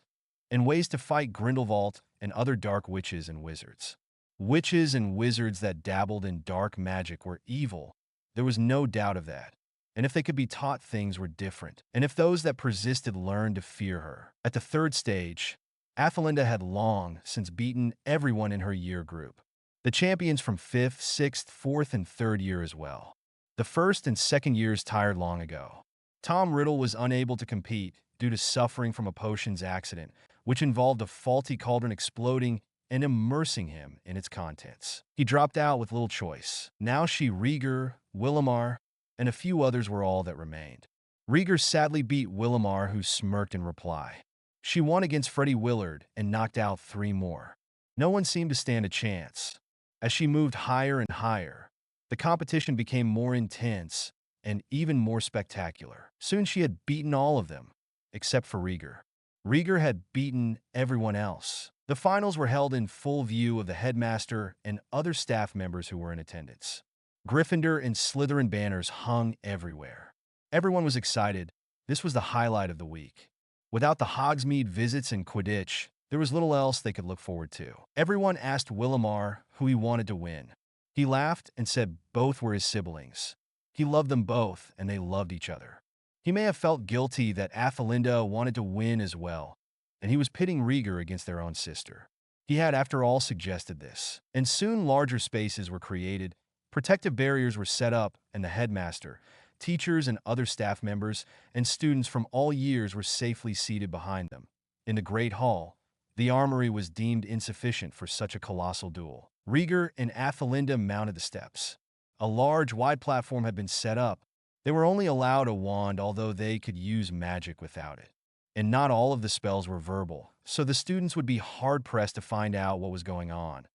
S1: and ways to fight Grindelwald and other dark witches and wizards. Witches and wizards that dabbled in dark magic were evil. There was no doubt of that. And if they could be taught, things were different. And if those that persisted learned to fear her. At the third stage, Athelinda had long since beaten everyone in her year group. The champions from 5th, 6th, 4th, and 3rd year as well. The 1st and 2nd years tired long ago. Tom Riddle was unable to compete due to suffering from a potions accident, which involved a faulty cauldron exploding and immersing him in its contents. He dropped out with little choice. Now Rieger, Willamar, and a few others were all that remained. Rieger sadly beat Willamar, who smirked in reply. She won against Freddie Willard and knocked out 3 more. No one seemed to stand a chance. As she moved higher and higher, the competition became more intense and even more spectacular. Soon she had beaten all of them, except for Rieger. Rieger had beaten everyone else. The finals were held in full view of the headmaster and other staff members who were in attendance. Gryffindor and Slytherin banners hung everywhere. Everyone was excited. This was the highlight of the week. Without the Hogsmeade visits and Quidditch, there was little else they could look forward to. Everyone asked Willamar who he wanted to win. He laughed and said both were his siblings. He loved them both, and they loved each other. He may have felt guilty that Athelinda wanted to win as well, and he was pitting Rieger against their own sister. He had, after all, suggested this. And soon larger spaces were created, protective barriers were set up, and the headmaster, teachers and other staff members, and students from all years were safely seated behind them. In the Great Hall, the armory was deemed insufficient for such a colossal duel. Rieger and Athelinda mounted the steps. A large, wide platform had been set up. They were only allowed a wand, although they could use magic without it. And not all of the spells were verbal, so the students would be hard-pressed to find out what was going on.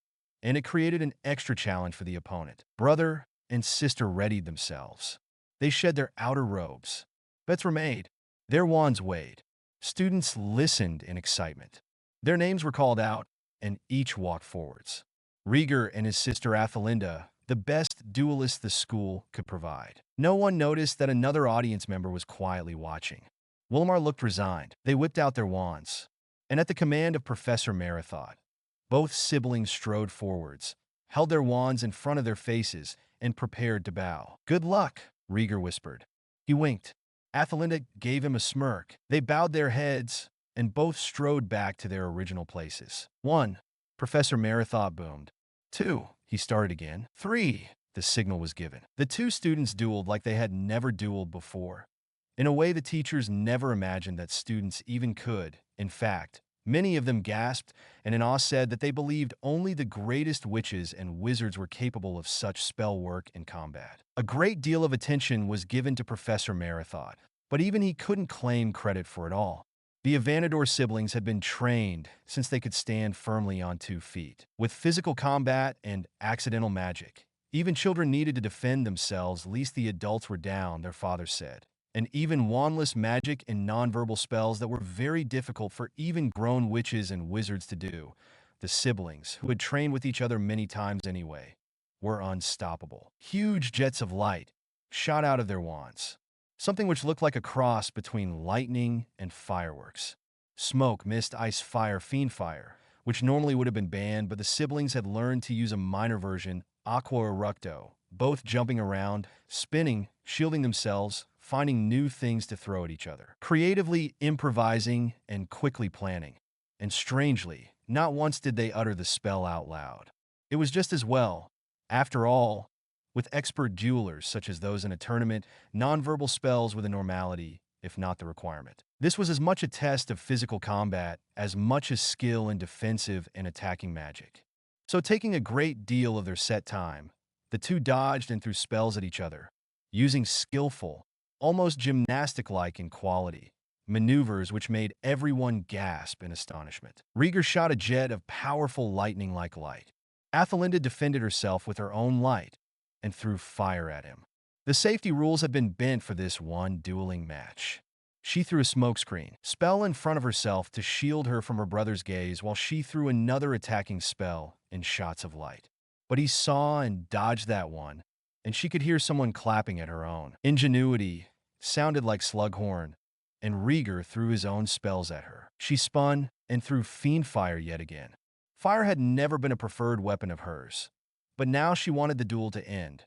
S1: And it created an extra challenge for the opponent. Brother and sister readied themselves. They shed their outer robes. Bets were made. Their wands weighed. Students listened in excitement. Their names were called out, and each walked forwards. Rieger and his sister Athelinda, the best duelists the school could provide. No one noticed that another audience member was quietly watching. Willamar looked resigned. They whipped out their wands. And at the command of Professor Marathon, both siblings strode forwards, held their wands in front of their faces, and prepared to bow. "Good luck," Rieger whispered. He winked. Athelinda gave him a smirk. They bowed their heads, and both strode back to their original places. 1. Professor Marathon boomed. 2. He started again. 3. The signal was given. The two students dueled like they had never dueled before. In a way the teachers never imagined that students even could. In fact, many of them gasped and in awe said that they believed only the greatest witches and wizards were capable of such spell work and combat. A great deal of attention was given to Professor Marathon, but even he couldn't claim credit for it all. The Avanador siblings had been trained since they could stand firmly on 2 feet. With physical combat and accidental magic, even children needed to defend themselves lest the adults were down, their father said. And even wandless magic and nonverbal spells that were very difficult for even grown witches and wizards to do. The siblings, who had trained with each other many times anyway, were unstoppable. Huge jets of light shot out of their wands, something which looked like a cross between lightning and fireworks. Smoke, mist, ice, fire, fiend fire, which normally would have been banned, but the siblings had learned to use a minor version, aqua eructo, both jumping around, spinning, shielding themselves, finding new things to throw at each other, creatively improvising and quickly planning. And strangely, not once did they utter the spell out loud. It was just as well. After all, with expert duelers such as those in a tournament, nonverbal spells were the normality, if not the requirement. This was as much a test of physical combat as much as skill in defensive and attacking magic. So taking a great deal of their set time, the two dodged and threw spells at each other, using skillful, almost gymnastic-like in quality, maneuvers which made everyone gasp in astonishment. Rieger shot a jet of powerful lightning-like light. Athelinda defended herself with her own light and threw fire at him. The safety rules had been bent for this one dueling match. She threw a smokescreen spell in front of herself to shield her from her brother's gaze while she threw another attacking spell in shots of light. But he saw and dodged that one, and she could hear someone clapping at her own. Ingenuity sounded like Slughorn, and Rieger threw his own spells at her. She spun and threw fiend fire yet again. Fire had never been a preferred weapon of hers, but now she wanted the duel to end.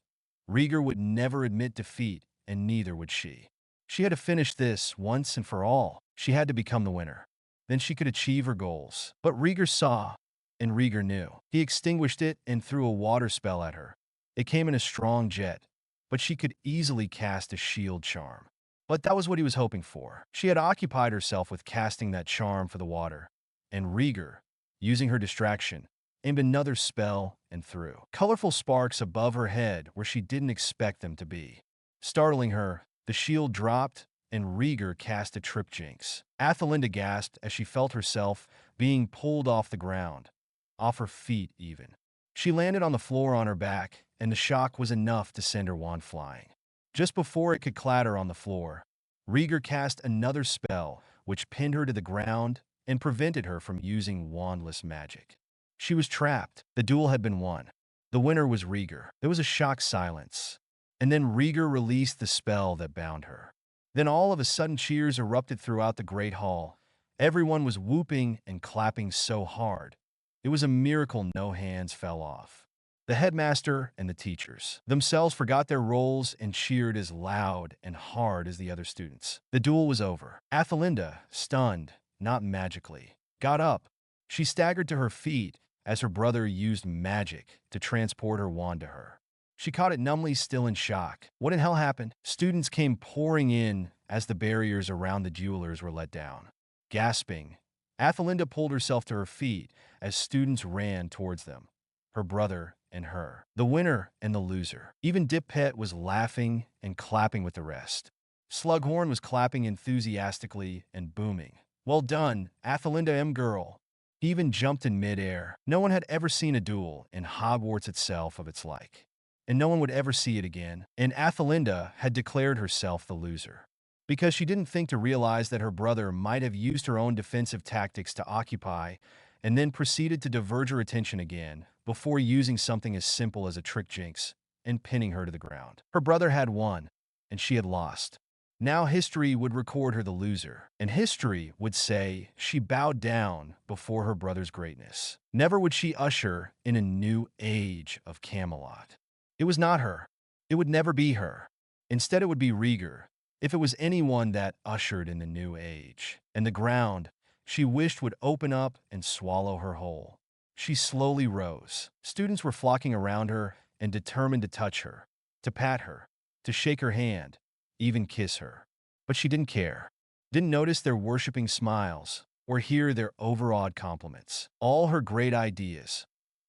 S1: Rieger would never admit defeat, and neither would she. She had to finish this once and for all. She had to become the winner. Then she could achieve her goals. But Rieger saw, and Rieger knew. He extinguished it and threw a water spell at her. It came in a strong jet, but she could easily cast a shield charm. But that was what he was hoping for. She had occupied herself with casting that charm for the water, and Rieger, using her distraction, aimed another spell and threw colorful sparks above her head where she didn't expect them to be. Startling her, the shield dropped, and Rieger cast a trip jinx. Athelinda gasped as she felt herself being pulled off the ground, off her feet even. She landed on the floor on her back, and the shock was enough to send her wand flying. Just before it could clatter on the floor, Rieger cast another spell, which pinned her to the ground and prevented her from using wandless magic. She was trapped. The duel had been won. The winner was Rieger. There was a shocked silence. And then Rieger released the spell that bound her. Then all of a sudden cheers erupted throughout the great hall. Everyone was whooping and clapping so hard. It was a miracle no hands fell off. The headmaster and the teachers themselves forgot their roles and cheered as loud and hard as the other students. The duel was over. Athelinda, stunned, not magically, got up. She staggered to her feet as her brother used magic to transport her wand to her. She caught it numbly, still in shock. What in hell happened? Students came pouring in as the barriers around the duelers were let down. Gasping, Athelinda pulled herself to her feet as students ran towards them, her brother and her, the winner and the loser. Even Dip Pet was laughing and clapping with the rest. Slughorn was clapping enthusiastically and booming. Well done, Athelinda M. Girl. He even jumped in midair. No one had ever seen a duel in Hogwarts itself of its like, and no one would ever see it again. And Athelinda had declared herself the loser, because she didn't think to realize that her brother might have used her own defensive tactics to occupy and then proceeded to diverge her attention again before using something as simple as a trick jinx and pinning her to the ground. Her brother had won, and she had lost. Now history would record her the loser, and history would say she bowed down before her brother's greatness. Never would she usher in a new age of Camelot. It was not her. It would never be her. Instead, it would be Rieger, if it was anyone that ushered in the new age. And the ground, she wished, would open up and swallow her whole. She slowly rose. Students were flocking around her, and determined to touch her, to pat her, to shake her hand, even kiss her. But she didn't care. Didn't notice their worshipping smiles or hear their overawed compliments. All her great ideas,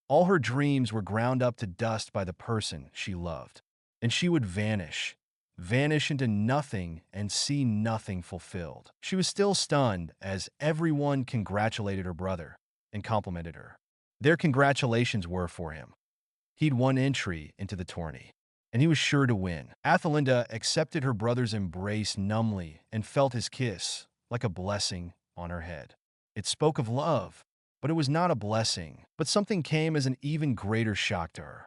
S1: all her dreams were ground up to dust by the person she loved. And she would vanish into nothing and see nothing fulfilled. She was still stunned as everyone congratulated her brother and complimented her. Their congratulations were for him. He'd won entry into the tourney, and he was sure to win. Athelinda accepted her brother's embrace numbly and felt his kiss like a blessing on her head. It spoke of love, but it was not a blessing. But something came as an even greater shock to her.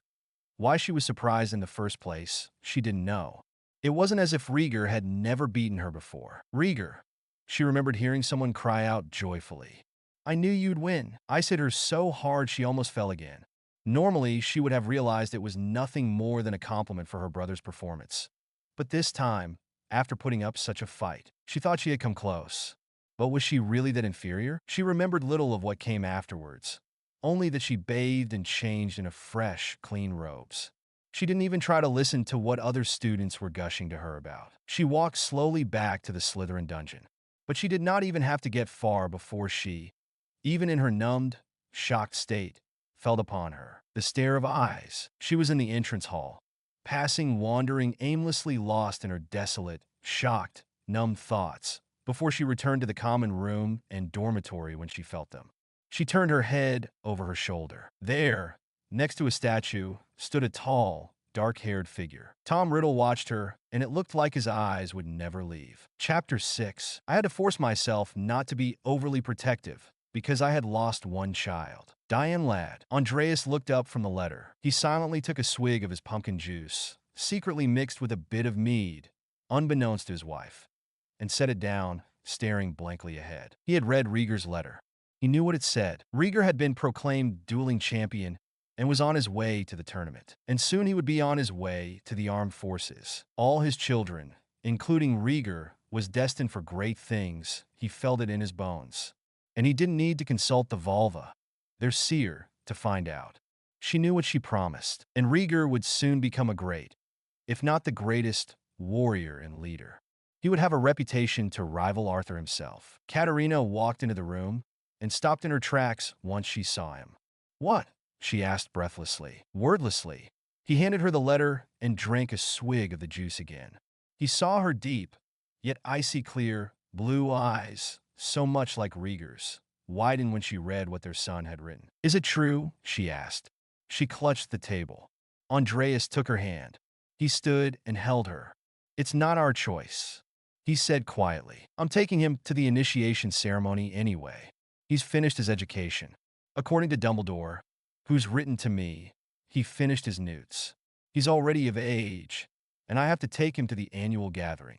S1: Why she was surprised in the first place, she didn't know. It wasn't as if Rieger had never beaten her before. Rieger, she remembered hearing someone cry out joyfully. I knew you'd win. Ice hit her so hard she almost fell again. Normally, she would have realized it was nothing more than a compliment for her brother's performance. But this time, after putting up such a fight, she thought she had come close. But was she really that inferior? She remembered little of what came afterwards, only that she bathed and changed into fresh, clean robes. She didn't even try to listen to what other students were gushing to her about. She walked slowly back to the Slytherin dungeon. But she did not even have to get far before she, even in her numbed, shocked state, fell upon her. The stare of eyes. She was in the entrance hall, passing, wandering, aimlessly lost in her desolate, shocked, numbed thoughts, before she returned to the common room and dormitory when she felt them. She turned her head over her shoulder. There, next to a statue, stood a tall, dark-haired figure. Tom Riddle watched her, and it looked like his eyes would never leave. Chapter 6. I had to force myself not to be overly protective, because I had lost one child. Diane lad. Andreas looked up from the letter. He silently took a swig of his pumpkin juice, secretly mixed with a bit of mead, unbeknownst to his wife, and set it down, staring blankly ahead. He had read Rieger's letter. He knew what it said. Rieger had been proclaimed dueling champion and was on his way to the tournament. And soon he would be on his way to the armed forces. All his children, including Rieger, was destined for great things. He felt it in his bones. And he didn't need to consult the Volva, their seer, to find out. She knew what she promised, and Rieger would soon become a great, if not the greatest, warrior and leader. He would have a reputation to rival Arthur himself. Katerina walked into the room and stopped in her tracks once she saw him. What? She asked breathlessly, wordlessly. He handed her the letter and drank a swig of the juice again. He saw her deep, yet icy clear, blue eyes, so much like Rieger's, widen when she read what their son had written. Is it true? She asked. She clutched the table. Andreas took her hand. He stood and held her. It's not our choice, he said quietly. I'm taking him to the initiation ceremony anyway. He's finished his education. According to Dumbledore, who's written to me, he finished his newts. He's already of age, and I have to take him to the annual gathering.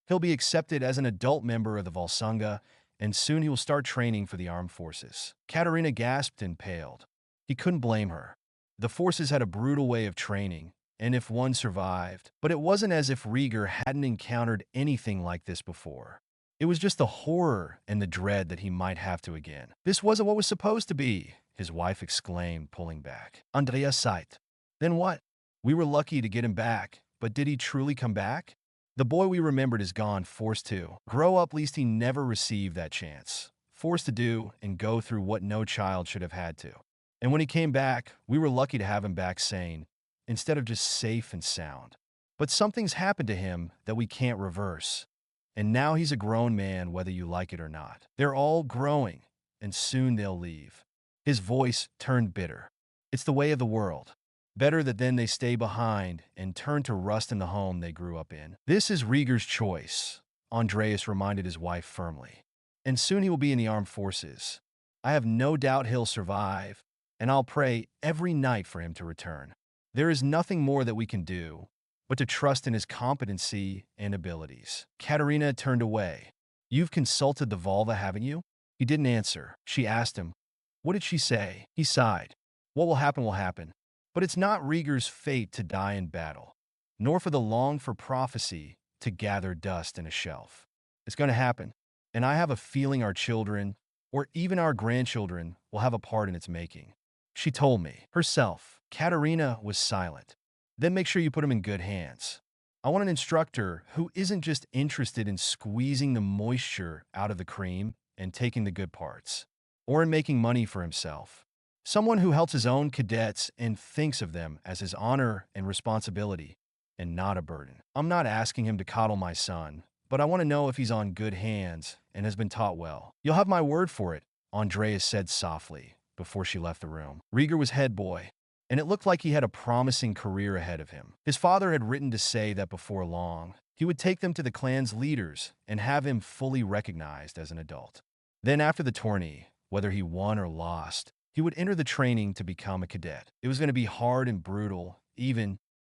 S1: He'll be accepted as an adult member of the Volsunga, and soon he will start training for the armed forces. Katerina gasped and paled. He couldn't blame her. The forces had a brutal way of training, and if one survived, but it wasn't as if Rieger hadn't encountered anything like this before. It was just the horror and the dread that he might have to again. This wasn't what was supposed to be, his wife exclaimed, pulling back. Andreas sighed. Then what? We were lucky to get him back, but did he truly come back? The boy we remembered is gone, forced to grow up, least he never received that chance. Forced to do and go through what no child should have had to. And when he came back, we were lucky to have him back sane, instead of just safe and sound. But something's happened to him that we can't reverse. And now he's a grown man, whether you like it or not. They're all growing, and soon they'll leave. His voice turned bitter. It's the way of the world. Better that then they stay behind and turn to rust in the home they grew up in. This is Rieger's choice, Andreas reminded his wife firmly. And soon he will be in the armed forces. I have no doubt he'll survive, and I'll pray every night for him to return. There is nothing more that we can do but to trust in his competency and abilities. Katerina turned away. You've consulted the Volva, haven't you? He didn't answer. She asked him. What did she say? He sighed. What will happen will happen. But it's not Rieger's fate to die in battle, nor for the longed-for prophecy to gather dust in a shelf. It's going to happen, and I have a feeling our children, or even our grandchildren, will have a part in its making. she told me. Herself. Katerina was silent. Then make sure you put him in good hands. I want an instructor who isn't just interested in squeezing the moisture out of the cream and taking the good parts, or in making money for himself. Someone who helps his own cadets and thinks of them as his honor and responsibility, and not a burden. I'm not asking him to coddle my son, but I want to know if he's on good hands and has been taught well. You'll have my word for it, Andreas said softly before she left the room. Rieger was head boy, and it looked like he had a promising career ahead of him. His father had written to say that before long, he would take them to the clan's leaders and have him fully recognized as an adult. Then after the tourney, whether he won or lost, he would enter the training to become a cadet. It was going to be hard and brutal,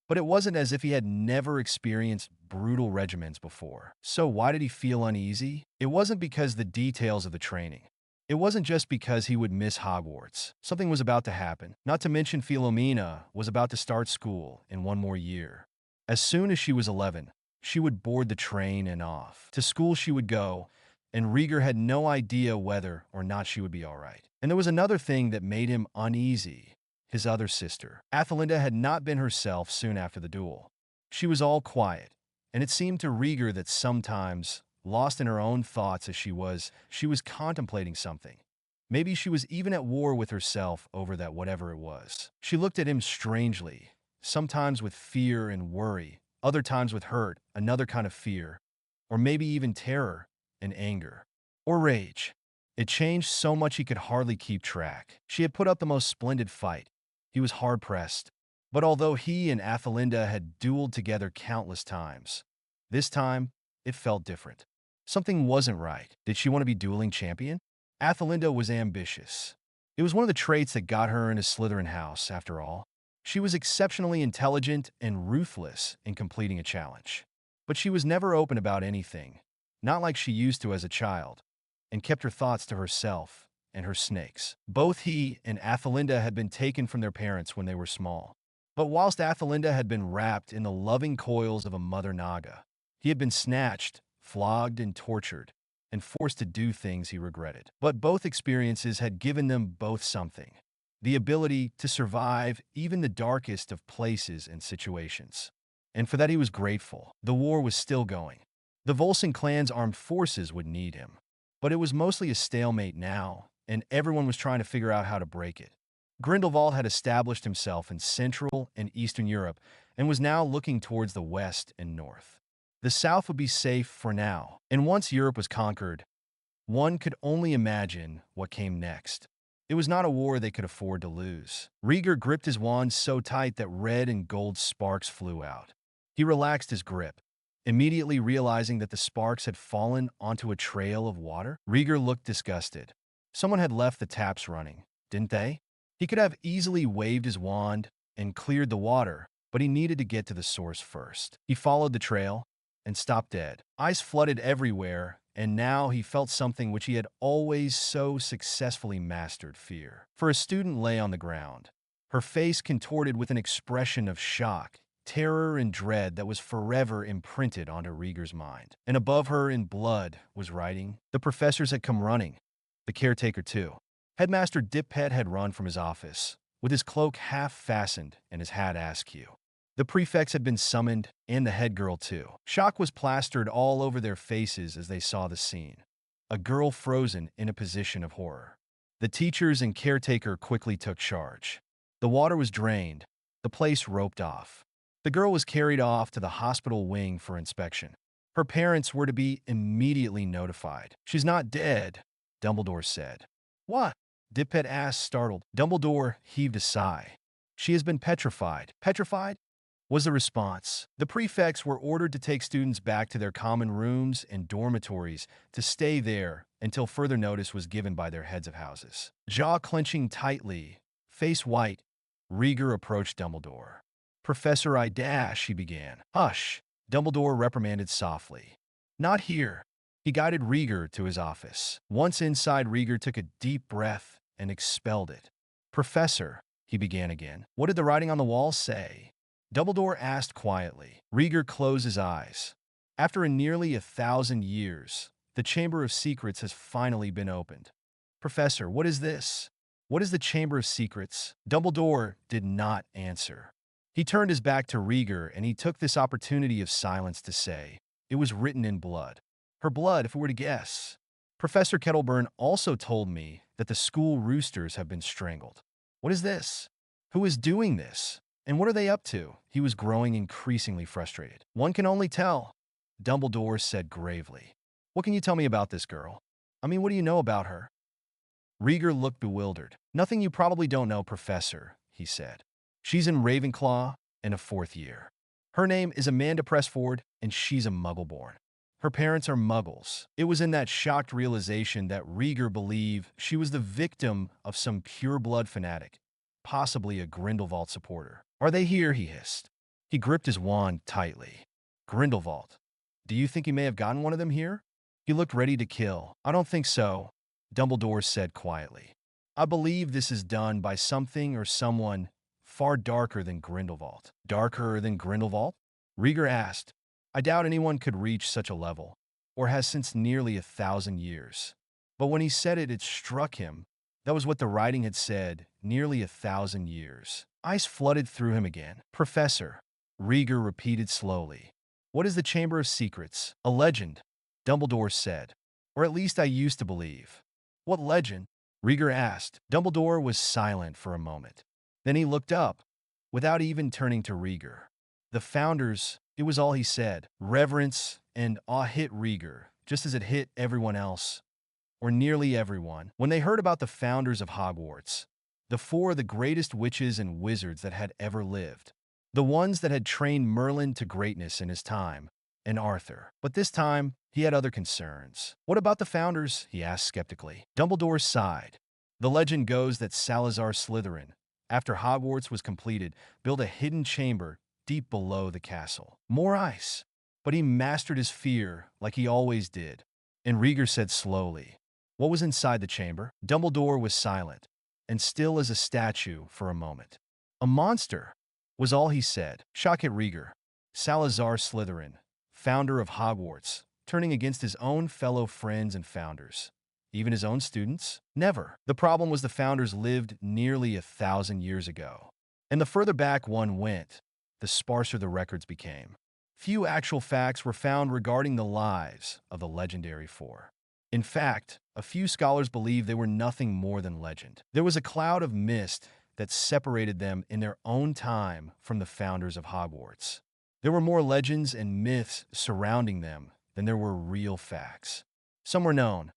S1: but it wasn't as if he had never experienced brutal regiments before. So why did he feel uneasy? It wasn't because the details of the training. It wasn't just because he would miss Hogwarts. Something was about to happen. Not to mention Philomena was about to start school in one more year. As soon as she was 11, she would board the train and off. To school she would go, and Rieger had no idea whether or not she would be all right. And there was another thing that made him uneasy. His other sister. Athelinda had not been herself soon after the duel. She was all quiet, and it seemed to Rieger that sometimes, lost in her own thoughts as she was contemplating something. Maybe she was even at war with herself over that whatever it was. She looked at him strangely, sometimes with fear and worry, other times with hurt, another kind of fear, or maybe even terror and anger, or rage. It changed so much he could hardly keep track. She had put up the most splendid fight. He was hard-pressed. But although he and Athelinda had dueled together countless times, this time, it felt different. Something wasn't right. Did she want to be dueling champion? Athelinda was ambitious. It was one of the traits that got her in a Slytherin house, after all. She was exceptionally intelligent and ruthless in completing a challenge. But she was never open about anything, not like she used to as a child, and kept her thoughts to herself and her snakes. Both he and Athelinda had been taken from their parents when they were small. But whilst Athelinda had been wrapped in the loving coils of a mother Naga, he had been snatched, flogged, and tortured, and forced to do things he regretted. But both experiences had given them both something: the ability to survive even the darkest of places and situations. And for that he was grateful. The war was still going. The Volsung clan's armed forces would need him. But it was mostly a stalemate now, and everyone was trying to figure out how to break it. Grindelwald had established himself in Central and Eastern Europe and was now looking towards the west and north. The south would be safe for now, and once Europe was conquered, one could only imagine what came next. It was not a war they could afford to lose. Rieger gripped his wand so tight that red and gold sparks flew out. He relaxed his grip, immediately realizing that the sparks had fallen onto a trail of water. Rieger looked disgusted. Someone had left the taps running, didn't they? He could have easily waved his wand and cleared the water, but he needed to get to the source first. He followed the trail and stopped dead. Eyes flooded everywhere, and now he felt something which he had always so successfully mastered: fear. For a student lay on the ground, her face contorted with an expression of shock, terror, and dread that was forever imprinted onto Rieger's mind. And above her, in blood, was writing: "The professors had come running. The caretaker, too." Headmaster Dippet had run from his office, with his cloak half fastened and his hat askew. The prefects had been summoned, and the head girl, too. Shock was plastered all over their faces as they saw the scene. A girl frozen in a position of horror. The teachers and caretaker quickly took charge. The water was drained, the place roped off. The girl was carried off to the hospital wing for inspection. Her parents were to be immediately notified. "She's not dead," Dumbledore said. "What?" Dippet asked, startled. Dumbledore heaved a sigh. "She has been petrified." "Petrified?" was the response. The prefects were ordered to take students back to their common rooms and dormitories to stay there until further notice was given by their heads of houses. Jaw clenching tightly, face white, Rieger approached Dumbledore. "Professor Aida," she began. "Hush," Dumbledore reprimanded softly. "Not here." He guided Rieger to his office. Once inside, Rieger took a deep breath and expelled it. "Professor," he began again, "what did the writing on the wall say?" Dumbledore asked quietly. Rieger closed his eyes. After nearly 1,000 years, the Chamber of Secrets has finally been opened. "Professor, what is this?" What is the Chamber of Secrets? Dumbledore did not answer. He turned his back to Rieger, and he took this opportunity of silence to say, "It was written in blood." Her blood, if we were to guess. Professor Kettleburn also told me that the school roosters have been strangled. What is this? Who is doing this? And what are they up to? He was growing increasingly frustrated. One can only tell, Dumbledore said gravely. What can you tell me about this girl? I mean, what do you know about her? Rieger looked bewildered. Nothing you probably don't know, Professor, he said. She's in Ravenclaw in a 4th year. Her name is Amanda Pressford, and she's a Muggle-born. Her parents are Muggles. It was in that shocked realization that Rieger believed she was the victim of some pure-blood fanatic, possibly a Grindelwald supporter. Are they here? He hissed. He gripped his wand tightly. Grindelwald. Do you think he may have gotten one of them here? He looked ready to kill. I don't think so, Dumbledore said quietly. I believe this is done by something or someone far darker than Grindelwald. Darker than Grindelwald? Rieger asked. I doubt anyone could reach such a level, or has since nearly 1,000 years. But when he said it, it struck him. That was what the writing had said, nearly 1,000 years. Ice flooded through him again. Professor, Rieger repeated slowly. What is the Chamber of Secrets? A legend, Dumbledore said. Or at least I used to believe. What legend? Rieger asked. Dumbledore was silent for a moment. Then he looked up, without even turning to Rieger. The Founders, it was all he said. Reverence and awe hit Rieger, just as it hit everyone else, or nearly everyone, when they heard about the Founders of Hogwarts, the 4 of the greatest witches and wizards that had ever lived, the ones that had trained Merlin to greatness in his time, and Arthur. But this time, he had other concerns. What about the Founders? He asked skeptically. Dumbledore sighed. The legend goes that Salazar Slytherin, after Hogwarts was completed, built a hidden chamber deep below the castle. More ice. But he mastered his fear like he always did. And Rieger said slowly, what was inside the chamber? Dumbledore was silent, and still as a statue for a moment. A monster, was all he said. Shock hit Rieger. Salazar Slytherin, founder of Hogwarts, turning against his own fellow friends and founders. Even his own students? Never. The problem was the Founders lived nearly 1,000 years ago. And the further back one went, the sparser the records became. Few actual facts were found regarding the lives of the legendary 4. In fact, a few scholars believe they were nothing more than legend. There was a cloud of mist that separated them in their own time from the Founders of Hogwarts. There were more legends and myths surrounding them than there were real facts. Some were known.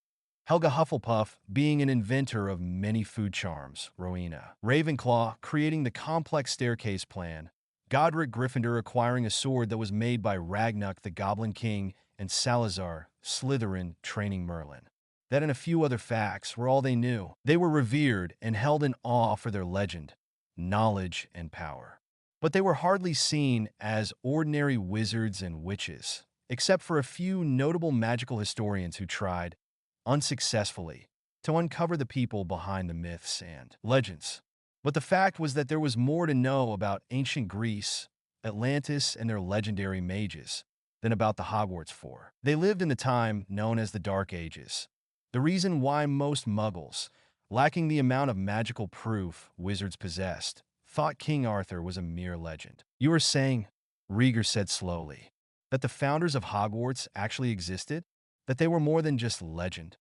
S1: Helga Hufflepuff being an inventor of many food charms, Rowena Ravenclaw creating the complex staircase plan, Godric Gryffindor acquiring a sword that was made by Ragnarok the Goblin King, and Salazar Slytherin training Merlin. That and a few other facts were all they knew. They were revered and held in awe for their legend, knowledge, and power. But they were hardly seen as ordinary wizards and witches, except for a few notable magical historians who tried, unsuccessfully, to uncover the people behind the myths and legends. But the fact was that there was more to know about ancient Greece, Atlantis, and their legendary mages than about the Hogwarts 4. They lived in the time known as the Dark Ages. The reason why most Muggles, lacking the amount of magical proof wizards possessed, thought King Arthur was a mere legend. You were saying, Rieger said slowly, that the Founders of Hogwarts actually existed? That they were more than just legend?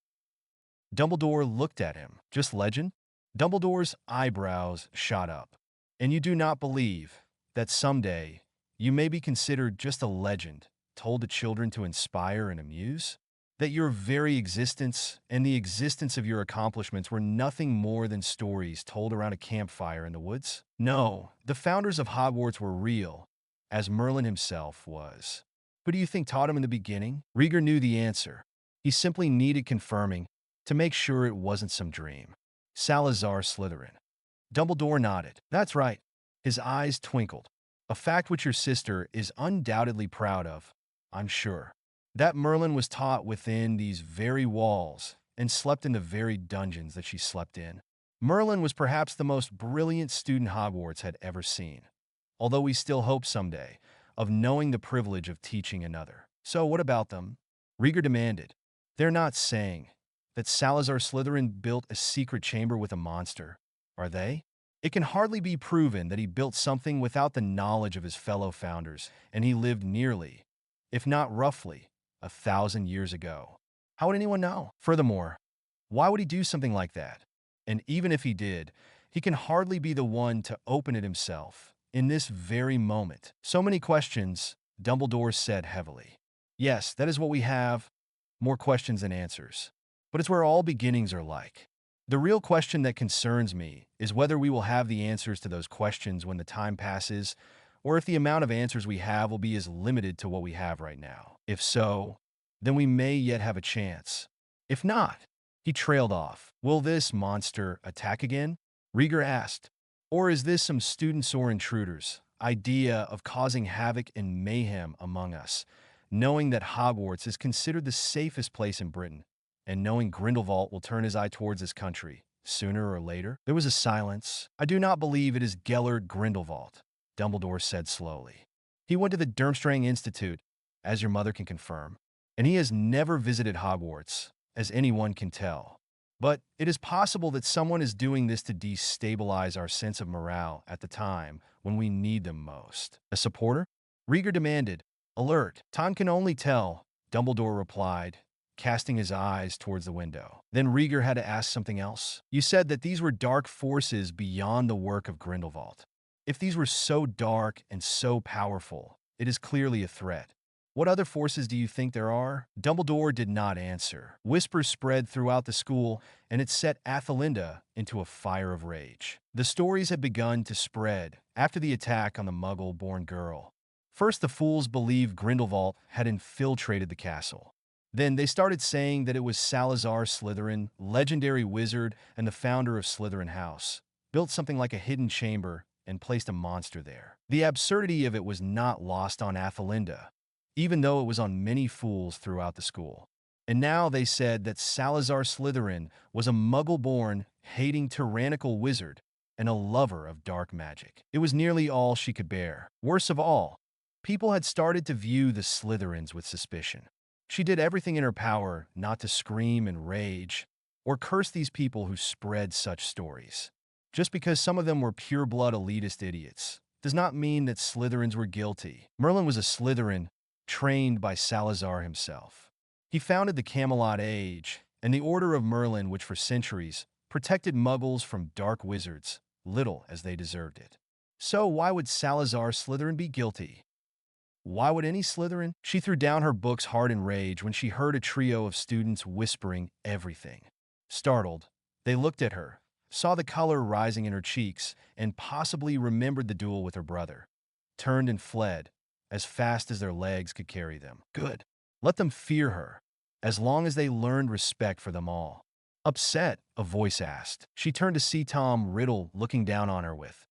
S1: Dumbledore looked at him. Just legend? Dumbledore's eyebrows shot up. And you do not believe that someday you may be considered just a legend told to children to inspire and amuse? That your very existence and the existence of your accomplishments were nothing more than stories told around a campfire in the woods? No, the Founders of Hogwarts were real, as Merlin himself was. Who do you think taught him in the beginning? Rieger knew the answer. He simply needed confirming to make sure it wasn't some dream. Salazar Slytherin. Dumbledore nodded. That's right. His eyes twinkled. A fact which your sister is undoubtedly proud of, I'm sure. That Merlin was taught within these very walls and slept in the very dungeons that she slept in. Merlin was perhaps the most brilliant student Hogwarts had ever seen, although we still hope someday of knowing the privilege of teaching another. So what about them? Rieger demanded. They're not saying that Salazar Slytherin built a secret chamber with a monster, are they? It can hardly be proven that he built something without the knowledge of his fellow founders, and he lived nearly, if not roughly, 1,000 years ago. How would anyone know? Furthermore, why would he do something like that? And even if he did, he can hardly be the one to open it himself, in this very moment. So many questions, Dumbledore said heavily. Yes, that is what we have, more questions than answers. But it's where all beginnings are like. The real question that concerns me is whether we will have the answers to those questions when the time passes, or if the amount of answers we have will be as limited to what we have right now. If so, then we may yet have a chance. If not, he trailed off. Will this monster attack again? Rieger asked. Or is this some students or intruders' idea of causing havoc and mayhem among us, knowing that Hogwarts is considered the safest place in Britain, and knowing Grindelwald will turn his eye towards his country, sooner or later? There was a silence. I do not believe it is Gellert Grindelwald, Dumbledore said slowly. He went to the Durmstrang Institute, as your mother can confirm, and he has never visited Hogwarts, as anyone can tell. But it is possible that someone is doing this to destabilize our sense of morale at the time when we need them most. A supporter? Rieger demanded. Alert. Time can only tell, Dumbledore replied, casting his eyes towards the window. Then Rieger had to ask something else. You said that these were dark forces beyond the work of Grindelwald. If these were so dark and so powerful, it is clearly a threat. What other forces do you think there are? Dumbledore did not answer. Whispers spread throughout the school, and it set Athelinda into a fire of rage. The stories had begun to spread after the attack on the Muggle-born girl. First, the fools believed Grindelwald had infiltrated the castle. Then they started saying that it was Salazar Slytherin, legendary wizard and the founder of Slytherin House, built something like a hidden chamber and placed a monster there. The absurdity of it was not lost on Athelinda, even though it was on many fools throughout the school. And now they said that Salazar Slytherin was a Muggle-born, hating tyrannical wizard and a lover of dark magic. It was nearly all she could bear. Worst of all, people had started to view the Slytherins with suspicion. She did everything in her power not to scream and rage or curse these people who spread such stories. Just because some of them were pure-blood elitist idiots does not mean that Slytherins were guilty. Merlin was a Slytherin, trained by Salazar himself. He founded the Camelot Age and the Order of Merlin, which for centuries protected Muggles from dark wizards, little as they deserved it. So why would Salazar Slytherin be guilty? Why would any Slytherin? She threw down her books hard in rage when she heard a trio of students whispering everything. Startled, they looked at her, saw the color rising in her cheeks, and possibly remembered the duel with her brother. Turned and fled, as fast as their legs could carry them. Good. Let them fear her, as long as they learned respect for them all. Upset, a voice asked. She turned to see Tom Riddle looking down on her with.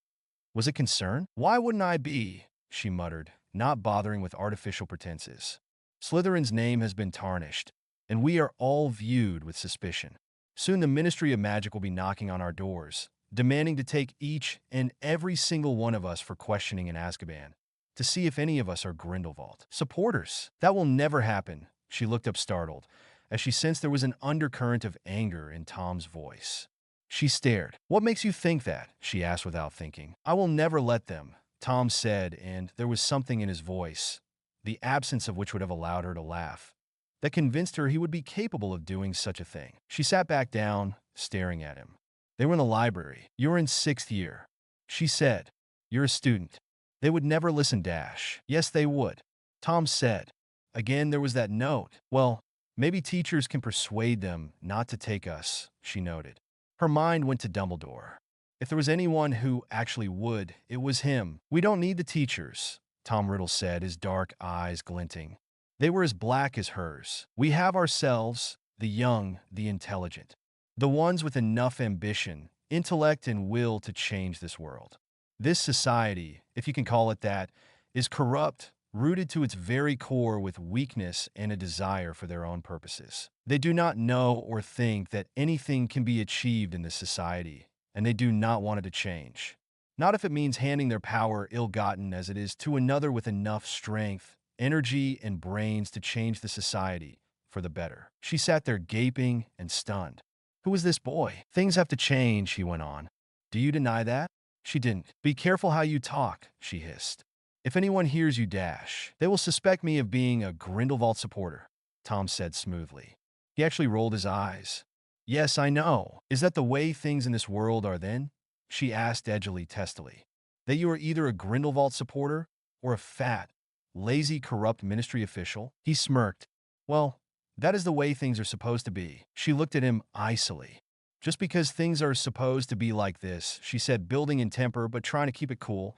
S1: Was it concern? Why wouldn't I be? She muttered, not bothering with artificial pretenses. Slytherin's name has been tarnished, and we are all viewed with suspicion. Soon the Ministry of Magic will be knocking on our doors, demanding to take each and every single one of us for questioning in Azkaban, to see if any of us are Grindelwald supporters. That will never happen. She looked up startled, as she sensed there was an undercurrent of anger in Tom's voice. She stared. What makes you think that? She asked without thinking. I will never let them, Tom said, and there was something in his voice, the absence of which would have allowed her to laugh, that convinced her he would be capable of doing such a thing. She sat back down, staring at him. They were in the library. You're in 6th year. She said. You're a student. They would never listen, Dash. Yes, they would. Tom said. Again, there was that note. Well, maybe teachers can persuade them not to take us, she noted. Her mind went to Dumbledore. If there was anyone who actually would, it was him. We don't need the teachers, Tom Riddle said, his dark eyes glinting. They were as black as hers. We have ourselves, the young, the intelligent, the ones with enough ambition, intellect, and will to change this world. This society, if you can call it that, is corrupt, rooted to its very core with weakness and a desire for their own purposes. They do not know or think that anything can be achieved in this society, and they do not want it to change. Not if it means handing their power, ill-gotten as it is, to another with enough strength, energy, and brains to change the society, for the better. She sat there gaping and stunned. Who was this boy? Things have to change, he went on. Do you deny that? She didn't. Be careful how you talk, she hissed. If anyone hears you dash, they will suspect me of being a Grindelwald supporter, Tom said smoothly. He actually rolled his eyes. Yes, I know. Is that the way things in this world are then? She asked edgily, testily. That you are either a Grindelwald supporter or a fat, lazy, corrupt ministry official? He smirked. Well, that is the way things are supposed to be. She looked at him icily. Just because things are supposed to be like this, she said, building in temper but trying to keep it cool,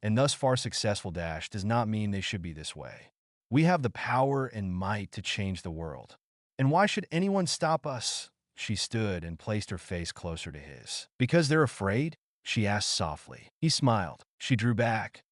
S1: and thus far successful dash, does not mean they should be this way. We have the power and might to change the world. And why should anyone stop us? She stood and placed her face closer to his. Because they're afraid? She asked softly. He smiled. She drew back.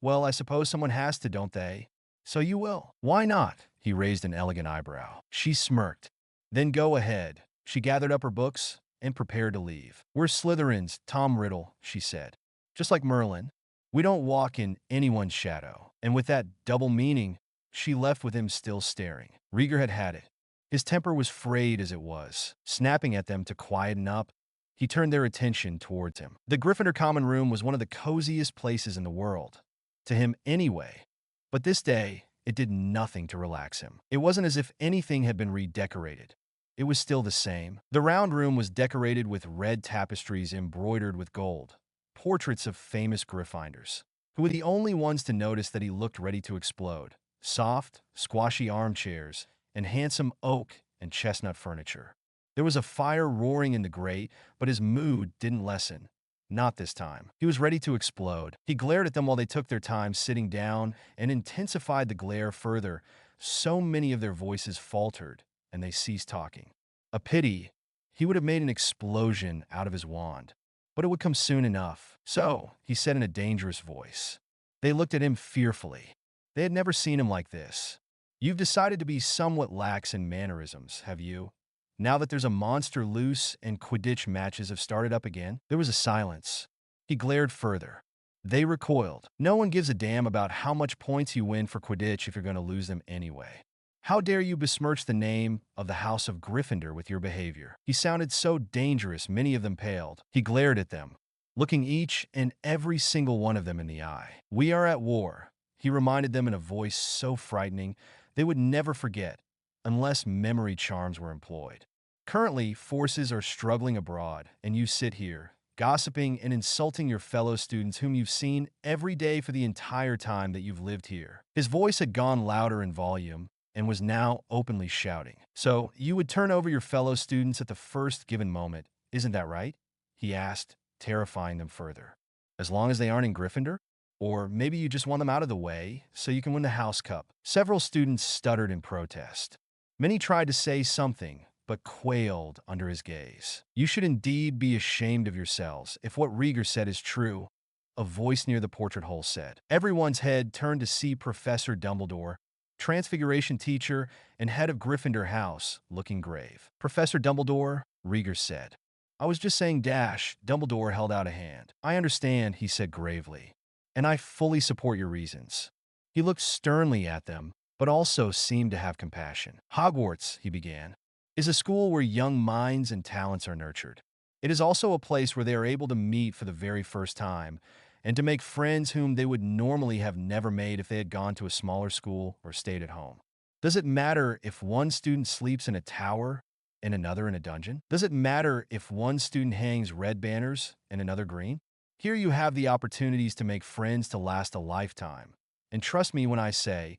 S1: Well, I suppose someone has to, don't they? So you will. Why not? He raised an elegant eyebrow. She smirked. Then go ahead. She gathered up her books and prepared to leave. We're Slytherins, Tom Riddle, she said. Just like Merlin. We don't walk in anyone's shadow. And with that double meaning, she left with him still staring. Rieger had had it. His temper was frayed as it was. Snapping at them to quieten up, he turned their attention towards him. The Gryffindor common room was one of the coziest places in the world. To him anyway. But this day, it did nothing to relax him. It wasn't as if anything had been redecorated. It was still the same. The round room was decorated with red tapestries embroidered with gold, portraits of famous Gryffindors, who were the only ones to notice that he looked ready to explode. Soft, squashy armchairs, and handsome oak and chestnut furniture. There was a fire roaring in the grate, but his mood didn't lessen. Not this time. He was ready to explode. He glared at them while they took their time sitting down and intensified the glare further. So many of their voices faltered, and they ceased talking. A pity. He would have made an explosion out of his wand. But it would come soon enough. So, he said in a dangerous voice. They looked at him fearfully. They had never seen him like this. You've decided to be somewhat lax in mannerisms, have you? Now that there's a monster loose and Quidditch matches have started up again? There was a silence. He glared further. They recoiled. No one gives a damn about how much points you win for Quidditch if you're going to lose them anyway. How dare you besmirch the name of the House of Gryffindor with your behavior? He sounded so dangerous, many of them paled. He glared at them, looking each and every single one of them in the eye. We are at war, he reminded them in a voice so frightening they would never forget, unless memory charms were employed. Currently, forces are struggling abroad, and you sit here, gossiping and insulting your fellow students whom you've seen every day for the entire time that you've lived here. His voice had gone louder in volume and was now openly shouting. So, you would turn over your fellow students at the first given moment, isn't that right? He asked, terrifying them further. As long as they aren't in Gryffindor? Or maybe you just want them out of the way so you can win the House Cup. Several students stuttered in protest. Many tried to say something, but quailed under his gaze. You should indeed be ashamed of yourselves if what Rieger said is true, a voice near the portrait hole said. Everyone's head turned to see Professor Dumbledore, Transfiguration teacher and head of Gryffindor House, looking grave. Professor Dumbledore, Rieger said. I was just saying dash. Dumbledore held out a hand. I understand, he said gravely, and I fully support your reasons. He looked sternly at them, but also seemed to have compassion. Hogwarts, he began, is a school where young minds and talents are nurtured. It is also a place where they are able to meet for the very first time and to make friends whom they would normally have never made if they had gone to a smaller school or stayed at home. Does it matter if one student sleeps in a tower and another in a dungeon? Does it matter if one student hangs red banners and another green? Here you have the opportunities to make friends to last a lifetime. And trust me when I say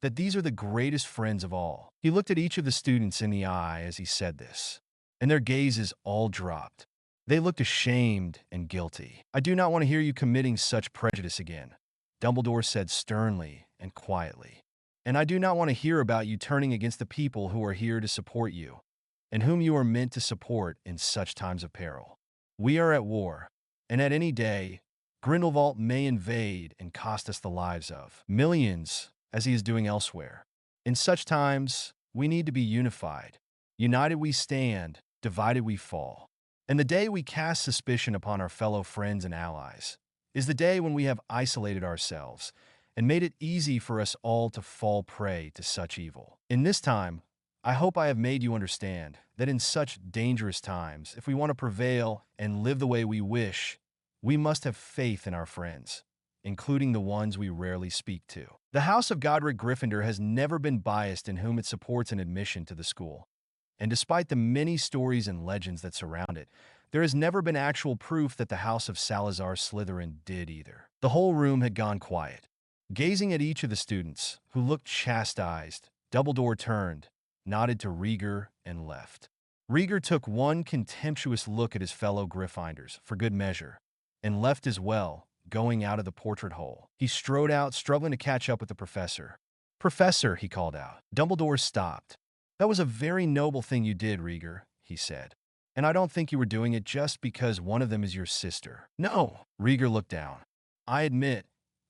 S1: that these are the greatest friends of all. He looked at each of the students in the eye as he said this, and their gazes all dropped. They looked ashamed and guilty. I do not want to hear you committing such prejudice again, Dumbledore said sternly and quietly. And I do not want to hear about you turning against the people who are here to support you, and whom you are meant to support in such times of peril. We are at war, and at any day, Grindelwald may invade and cost us the lives of millions, as he is doing elsewhere. In such times, we need to be unified. United we stand, divided we fall. And the day we cast suspicion upon our fellow friends and allies is the day when we have isolated ourselves and made it easy for us all to fall prey to such evil. In this time, I hope I have made you understand that in such dangerous times, if we want to prevail and live the way we wish, we must have faith in our friends, including the ones we rarely speak to. The House of Godric Gryffindor has never been biased in whom it supports an admission to the school. And despite the many stories and legends that surround it, there has never been actual proof that the House of Salazar Slytherin did either. The whole room had gone quiet. Gazing at each of the students, who looked chastised, Dumbledore turned, nodded to Rieger, and left. Rieger took one contemptuous look at his fellow Gryffindors, for good measure, and left as well, going out of the portrait hole. He strode out, struggling to catch up with the professor. "Professor," he called out. Dumbledore stopped. "That was a very noble thing you did, Rieger," he said. "And I don't think you were doing it just because one of them is your sister." "No." Rieger looked down. "I admit,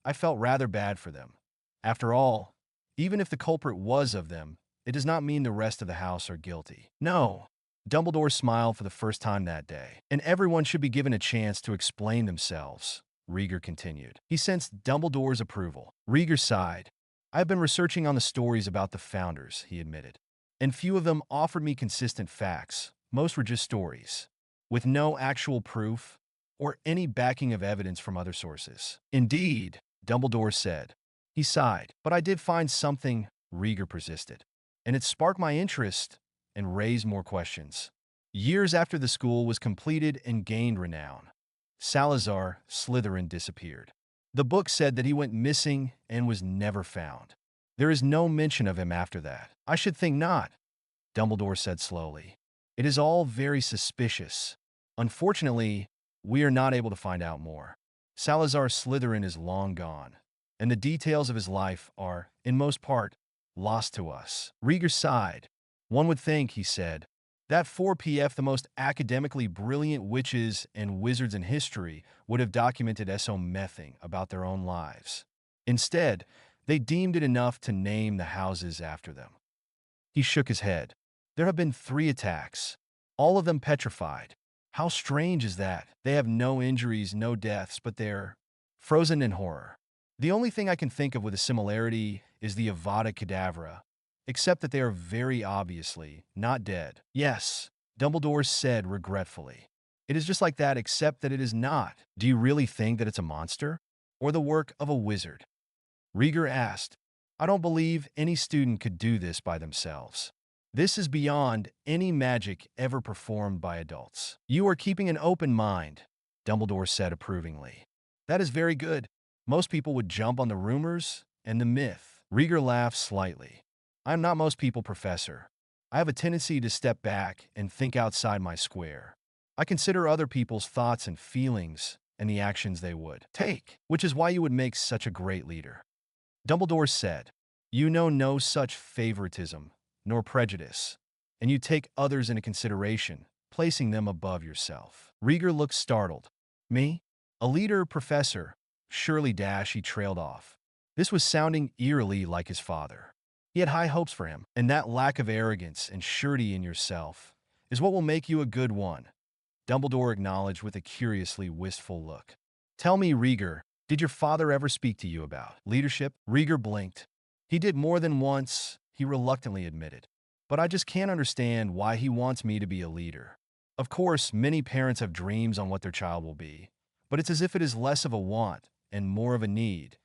S1: I felt rather bad for them. After all, even if the culprit was of them, it does not mean the rest of the house are guilty." "No." Dumbledore smiled for the first time that day. "And everyone should be given a chance to explain themselves," Rieger continued. He sensed Dumbledore's approval. Rieger sighed. "I have been researching on the stories about the founders," he admitted. "And few of them offered me consistent facts. Most were just stories, with no actual proof or any backing of evidence from other sources." "Indeed," Dumbledore said. He sighed. "But I did find something," Rieger persisted, "and it sparked my interest and raised more questions." Years after the school was completed and gained renown, Salazar Slytherin disappeared. The book said that he went missing and was never found. There is no mention of him after that. "I should think not," Dumbledore said slowly. "It is all very suspicious. Unfortunately, we are not able to find out more. Salazar Slytherin is long gone, and the details of his life are, in most part, lost to us." Rieger sighed. "One would think," he said, "that 4PF, the most academically brilliant witches and wizards in history, would have documented so-mething about their own lives. Instead, they deemed it enough to name the houses after them." He shook his head. "There have been 3 attacks, all of them petrified. How strange is that? They have no injuries, no deaths, but they're frozen in horror. The only thing I can think of with a similarity is the Avada Kedavra, except that they are very obviously not dead." "Yes," Dumbledore said regretfully. "It is just like that, except that it is not." "Do you really think that it's a monster? Or the work of a wizard?" Rieger asked. "I don't believe any student could do this by themselves. This is beyond any magic ever performed by adults." "You are keeping an open mind," Dumbledore said approvingly. "That is very good. Most people would jump on the rumors and the myth." Rieger laughed slightly. "I am not most people, Professor. I have a tendency to step back and think outside my square. I consider other people's thoughts and feelings and the actions they would take, which is why you would make such a great leader." Dumbledore said, "You know no such favoritism nor prejudice, and you take others into consideration, placing them above yourself." Rieger looked startled. "Me? A leader, Professor?" "Surely, Dash," he trailed off. This was sounding eerily like his father. He had high hopes for him, and that lack of arrogance and surety in yourself is what will make you a good one, Dumbledore acknowledged with a curiously wistful look. "Tell me, Rieger, did your father ever speak to you about leadership?" Rieger blinked. "He did more than once," he reluctantly admitted. "But I just can't understand why he wants me to be a leader. Of course, many parents have dreams on what their child will be, but it's as if it is less of a want and more of a need,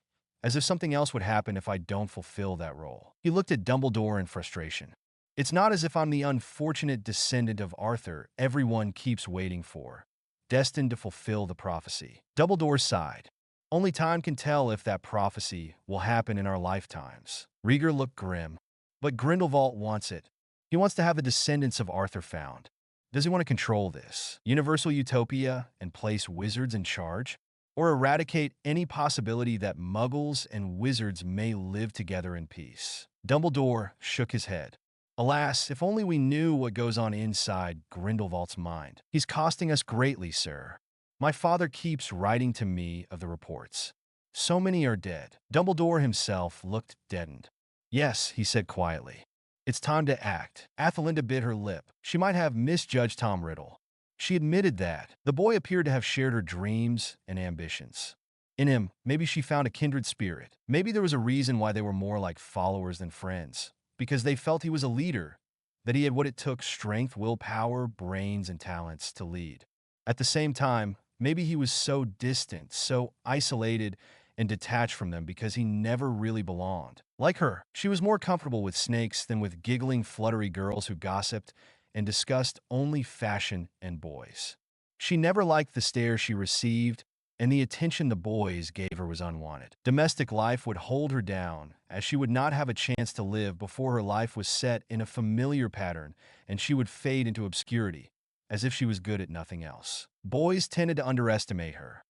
S1: as if something else would happen if I don't fulfill that role." He looked at Dumbledore in frustration. "It's not as if I'm the unfortunate descendant of Arthur everyone keeps waiting for, destined to fulfill the prophecy." Dumbledore sighed. "Only time can tell if that prophecy will happen in our lifetimes." Rieger looked grim. "But Grindelwald wants it. He wants to have the descendants of Arthur found. Does he want to control this universal utopia and place wizards in charge? Or eradicate any possibility that muggles and wizards may live together in peace?" Dumbledore shook his head. "Alas, if only we knew what goes on inside Grindelwald's mind. He's costing us greatly, sir. My father keeps writing to me of the reports. So many are dead." Dumbledore himself looked deadened. "Yes," he said quietly. "It's time to act." Athelinda bit her lip. She might have misjudged Tom Riddle. She admitted that. The boy appeared to have shared her dreams and ambitions. In him, maybe she found a kindred spirit. Maybe there was a reason why they were more like followers than friends, because they felt he was a leader that he had what it took: strength, willpower, brains, and talents to lead. At the same time, maybe he was so distant, so isolated and detached from them because he never really belonged. Like her, she was more comfortable with snakes than with giggling, fluttery girls who gossiped and discussed only fashion and boys. She never liked the stare she received, and the attention the boys gave her was unwanted. Domestic life would hold her down, as she would not have a chance to live before her life was set in a familiar pattern, and she would fade into obscurity, as if she was good at nothing else. Boys tended to underestimate her,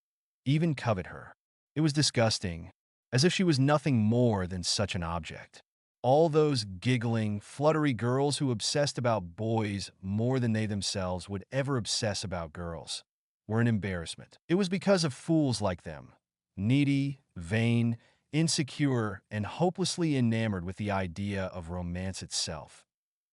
S1: even covet her. It was disgusting, as if she was nothing more than such an object. All those giggling, fluttery girls who obsessed about boys more than they themselves would ever obsess about girls were an embarrassment. It was because of fools like them, needy, vain, insecure, and hopelessly enamored with the idea of romance itself,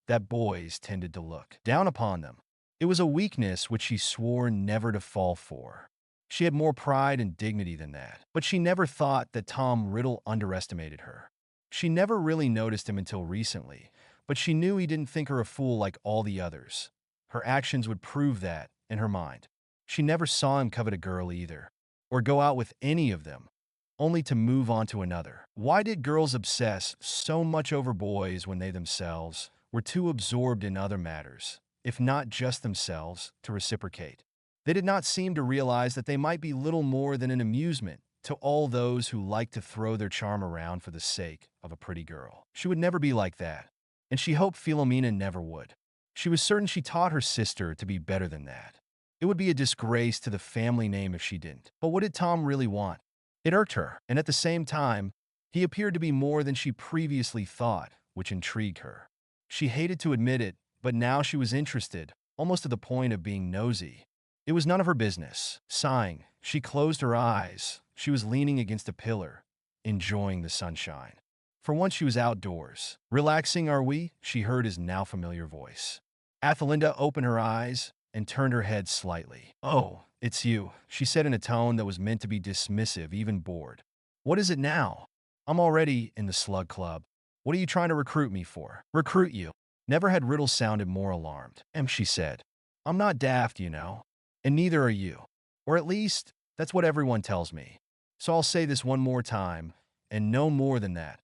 S1: that boys tended to look down upon them. It was a weakness which she swore never to fall for. She had more pride and dignity than that, but she never thought that Tom Riddle underestimated her. She never really noticed him until recently, but she knew he didn't think her a fool like all the others. Her actions would prove that, in her mind. She never saw him covet a girl either, or go out with any of them, only to move on to another. Why did girls obsess so much over boys when they themselves were too absorbed in other matters, if not just themselves, to reciprocate? They did not seem to realize that they might be little more than an amusement to all those who like to throw their charm around for the sake of a pretty girl. She would never be like that, and she hoped Philomena never would. She was certain she taught her sister to be better than that. It would be a disgrace to the family name if she didn't. But what did Tom really want? It irked her, and at the same time, he appeared to be more than she previously thought, which intrigued her. She hated to admit it, but now she was interested, almost to the point of being nosy. It was none of her business. Sighing, she closed her eyes. She was leaning against a pillar, enjoying the sunshine. For once she was outdoors. "Relaxing, are we?" she heard his now familiar voice. Athelinda opened her eyes and turned her head slightly. "Oh, it's you," she said in a tone that was meant to be dismissive, even bored. "What is it now?" "I'm already in the Slug Club. What are you trying to recruit me for?" "Recruit you?" Never had Riddle sounded more alarmed. She said. "I'm not daft, you know. And neither are you. Or at least, that's what everyone tells me. So I'll say this one more time, and no more than that.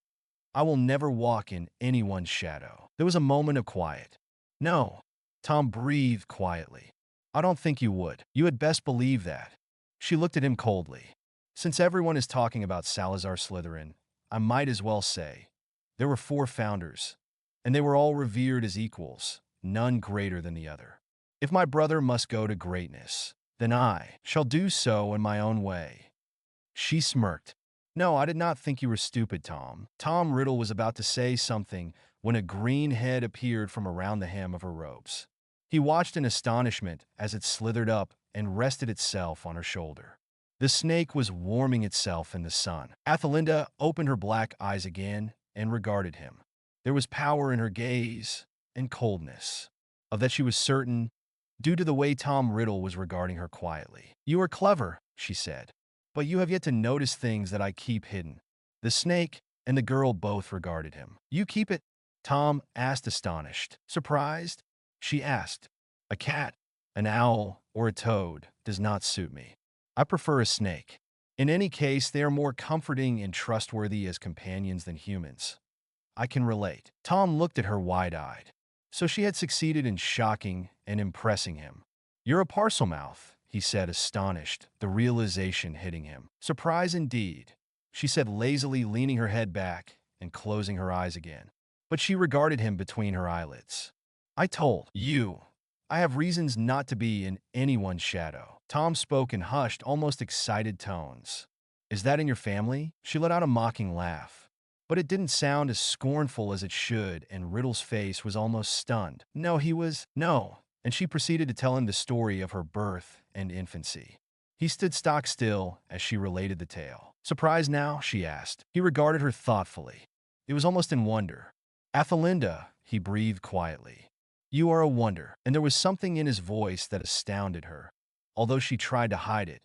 S1: I will never walk in anyone's shadow." There was a moment of quiet. "No," Tom breathed quietly. "I don't think you would. You had best believe that." She looked at him coldly. "Since everyone is talking about Salazar Slytherin, I might as well say, there were 4 founders, and they were all revered as equals, none greater than the other. If my brother must go to greatness, then I shall do so in my own way." She smirked. "No, I did not think you were stupid, Tom." Tom Riddle was about to say something when a green head appeared from around the hem of her robes. He watched in astonishment as it slithered up and rested itself on her shoulder. The snake was warming itself in the sun. Athelinda opened her black eyes again and regarded him. There was power in her gaze and coldness. Of that she was certain, due to the way Tom Riddle was regarding her quietly. "You are clever," she said, "but you have yet to notice things that I keep hidden." The snake and the girl both regarded him. "You keep it?" Tom asked, astonished. "Surprised?" She asked. "A cat, an owl, or a toad does not suit me. I prefer a snake. In any case, they are more comforting and trustworthy as companions than humans. I can relate." Tom looked at her wide-eyed. So she had succeeded in shocking and impressing him. "You're a Parselmouth," he said, astonished, the realization hitting him. "Surprise indeed," she said lazily, leaning her head back and closing her eyes again. But she regarded him between her eyelids. "I told you, I have reasons not to be in anyone's shadow." Tom spoke in hushed, almost excited tones. "Is that in your family?" She let out a mocking laugh. But it didn't sound as scornful as it should, and Riddle's face was almost stunned. "No, no." And she proceeded to tell him the story of her birth and infancy. He stood stock still as she related the tale. "Surprised now?" she asked. He regarded her thoughtfully. It was almost in wonder. "Athelinda," he breathed quietly. "You are a wonder." And there was something in his voice that astounded her, although she tried to hide it,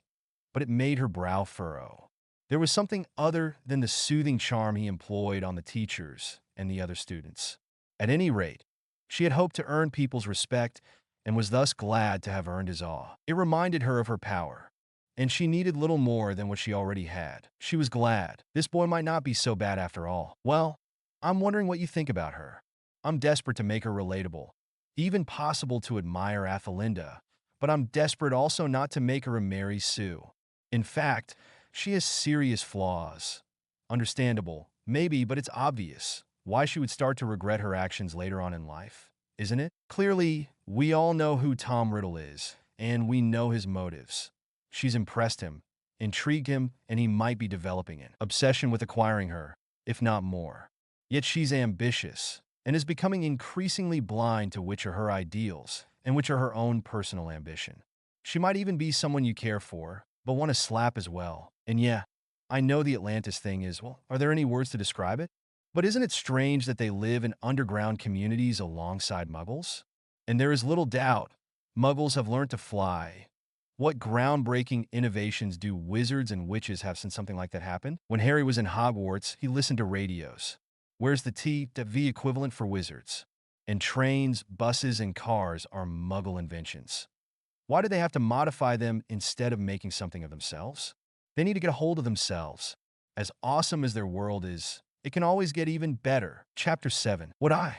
S1: but it made her brow furrow. There was something other than the soothing charm he employed on the teachers and the other students. At any rate, She had hoped to earn people's respect and was thus glad to have earned his awe. It reminded her of her power, and she needed little more than what she already had. She was glad. This boy might not be so bad after all. Well, I'm wondering what you think about her. I'm desperate to make her relatable, even possible to admire Athelinda, but I'm desperate also not to make her a Mary Sue. In fact, she has serious flaws. Understandable, maybe, but it's obvious why she would start to regret her actions later on in life, isn't it? Clearly, we all know who Tom Riddle is, and we know his motives. She's impressed him, intrigued him, and he might be developing an obsession with acquiring her, if not more. Yet she's ambitious, and is becoming increasingly blind to which are her ideals and which are her own personal ambition. She might even be someone you care for, but want to slap as well. And yeah, I know the Atlantis thing is, well, are there any words to describe it? But isn't it strange that they live in underground communities alongside Muggles? And there is little doubt, Muggles have learned to fly. What groundbreaking innovations do wizards and witches have since something like that happened? When Harry was in Hogwarts, he listened to radios. Where's the T, the V equivalent for wizards? And trains, buses, and cars are Muggle inventions. Why do they have to modify them instead of making something of themselves? They need to get a hold of themselves. As awesome as their world is, it can always get even better. Chapter 7. I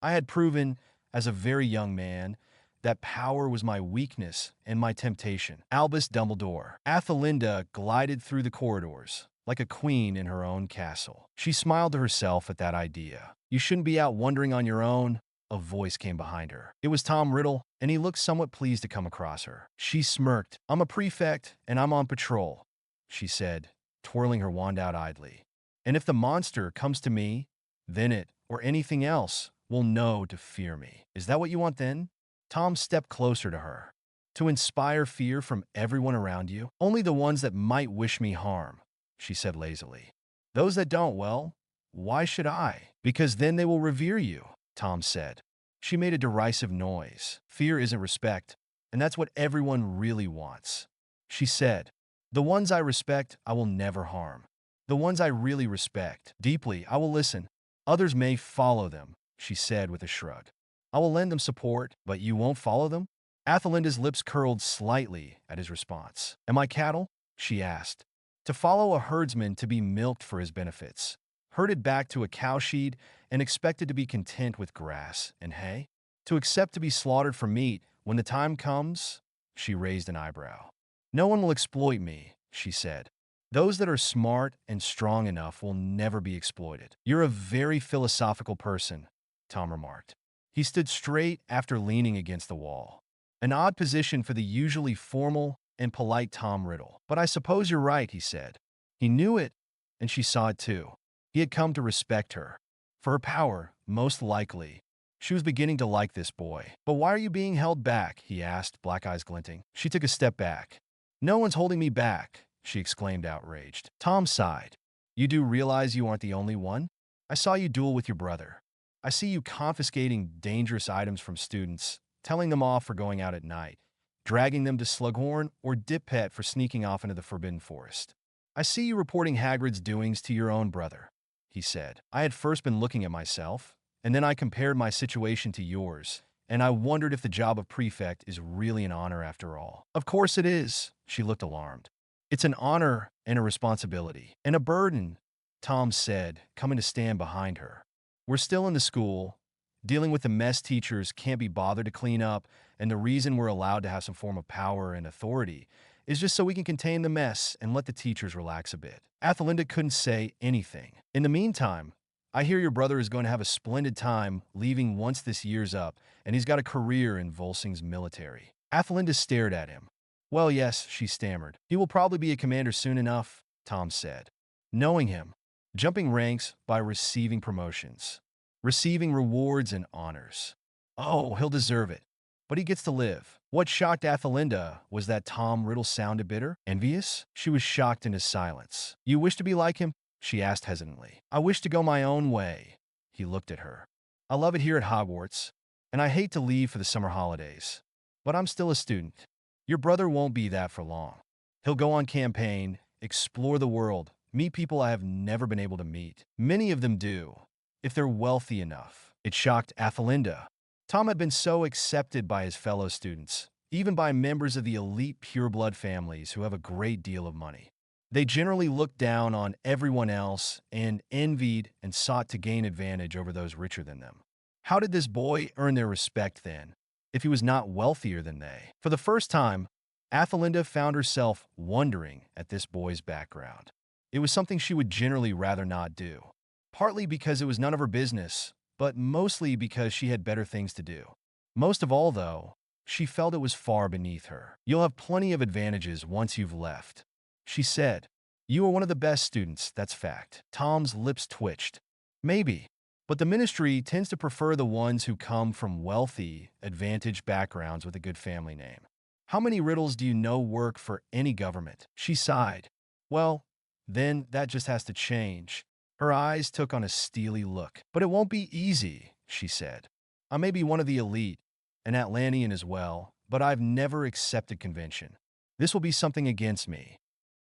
S1: had proven, as a very young man, that power was my weakness and my temptation. Albus Dumbledore. Athelinda glided through the corridors, like a queen in her own castle. She smiled to herself at that idea. You shouldn't be out wandering on your own. A voice came behind her. It was Tom Riddle, and he looked somewhat pleased to come across her. She smirked. I'm a prefect, and I'm on patrol, she said, twirling her wand out idly. And if the monster comes to me, then it, or anything else, will know to fear me. Is that what you want then? Tom stepped closer to her. To inspire fear from everyone around you? Only the ones that might wish me harm, she said lazily. Those that don't, well, why should I? Because then they will revere you, Tom said. She made a derisive noise. Fear isn't respect, and that's what everyone really wants. She said, the ones I respect, I will never harm. The ones I really respect deeply, I will listen. Others may follow them, she said with a shrug. I will lend them support, but you won't follow them? Athelinda's lips curled slightly at his response. Am I cattle? She asked. To follow a herdsman to be milked for his benefits, herded back to a cowshed and expected to be content with grass and hay? To accept to be slaughtered for meat when the time comes? She raised an eyebrow. No one will exploit me, she said. Those that are smart and strong enough will never be exploited. You're a very philosophical person, Tom remarked. He stood straight after leaning against the wall. An odd position for the usually formal and polite Tom Riddle. But I suppose you're right, he said. He knew it, and she saw it too. He had come to respect her. For her power, most likely. She was beginning to like this boy. But why are you being held back? He asked, black eyes glinting. She took a step back. No one's holding me back, she exclaimed, outraged. Tom sighed. You do realize you aren't the only one? I saw you duel with your brother. I see you confiscating dangerous items from students, telling them off for going out at night, dragging them to Slughorn or Dip Pet for sneaking off into the Forbidden Forest. I see you reporting Hagrid's doings to your own brother, he said. I had first been looking at myself, and then I compared my situation to yours, and I wondered if the job of prefect is really an honor after all. Of course it is, she looked alarmed. It's an honor and a responsibility, and a burden, Tom said, coming to stand behind her. We're still in the school, dealing with the mess teachers can't be bothered to clean up, and the reason we're allowed to have some form of power and authority is just so we can contain the mess and let the teachers relax a bit. Athelinda couldn't say anything. In the meantime, I hear your brother is going to have a splendid time leaving once this year's up, and he's got a career in Volsing's military. Athelinda stared at him. Well, yes, she stammered. He will probably be a commander soon enough, Tom said. Knowing him, jumping ranks by receiving promotions, receiving rewards and honors. Oh, he'll deserve it. But he gets to live. What shocked Athelinda was that Tom Riddle sounded bitter, envious. She was shocked into silence. You wish to be like him? She asked hesitantly. I wish to go my own way. He looked at her. I love it here at Hogwarts, and I hate to leave for the summer holidays. But I'm still a student. Your brother won't be that for long. He'll go on campaign, explore the world, meet people I have never been able to meet. Many of them do, if they're wealthy enough. It shocked Athelinda. Tom had been so accepted by his fellow students, even by members of the elite pureblood families who have a great deal of money. They generally looked down on everyone else and envied and sought to gain advantage over those richer than them. How did this boy earn their respect then, if he was not wealthier than they? For the first time, Athelinda found herself wondering at this boy's background. It was something she would generally rather not do, partly because it was none of her business, but mostly because she had better things to do. Most of all, though, she felt it was far beneath her. "You'll have plenty of advantages once you've left," she said. "You are one of the best students, that's fact." Tom's lips twitched. "Maybe, but the ministry tends to prefer the ones who come from wealthy, advantaged backgrounds with a good family name. How many riddles do you know work for any government?" She sighed. "Well, then that just has to change." Her eyes took on a steely look. "But it won't be easy," she said. "I may be one of the elite, an Atlantean as well, but I've never accepted convention. This will be something against me."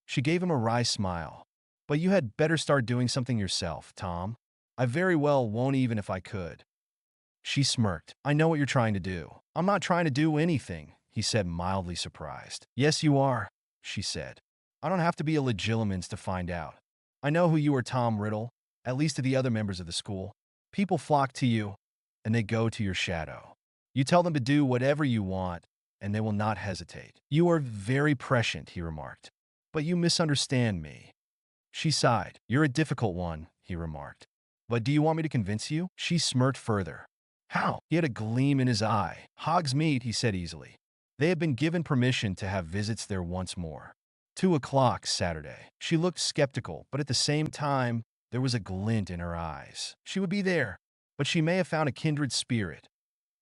S1: She gave him a wry smile. "But you had better start doing something yourself, Tom." "I very well won't even if I could." She smirked. "I know what you're trying to do." "I'm not trying to do anything," he said, mildly surprised. "Yes, you are," she said. "I don't have to be a legilimens to find out. I know who you are, Tom Riddle, at least to the other members of the school. People flock to you, and they go to your shadow. You tell them to do whatever you want, and they will not hesitate." "You are very prescient," he remarked. "But you misunderstand me." She sighed. "You're a difficult one," he remarked. "But do you want me to convince you?" She smirked further. "How?" He had a gleam in his eye. "Hogsmeade," he said easily. They had been given permission to have visits there once more. 2 o'clock Saturday. She looked skeptical, but at the same time, there was a glint in her eyes. She would be there, but she may have found a kindred spirit,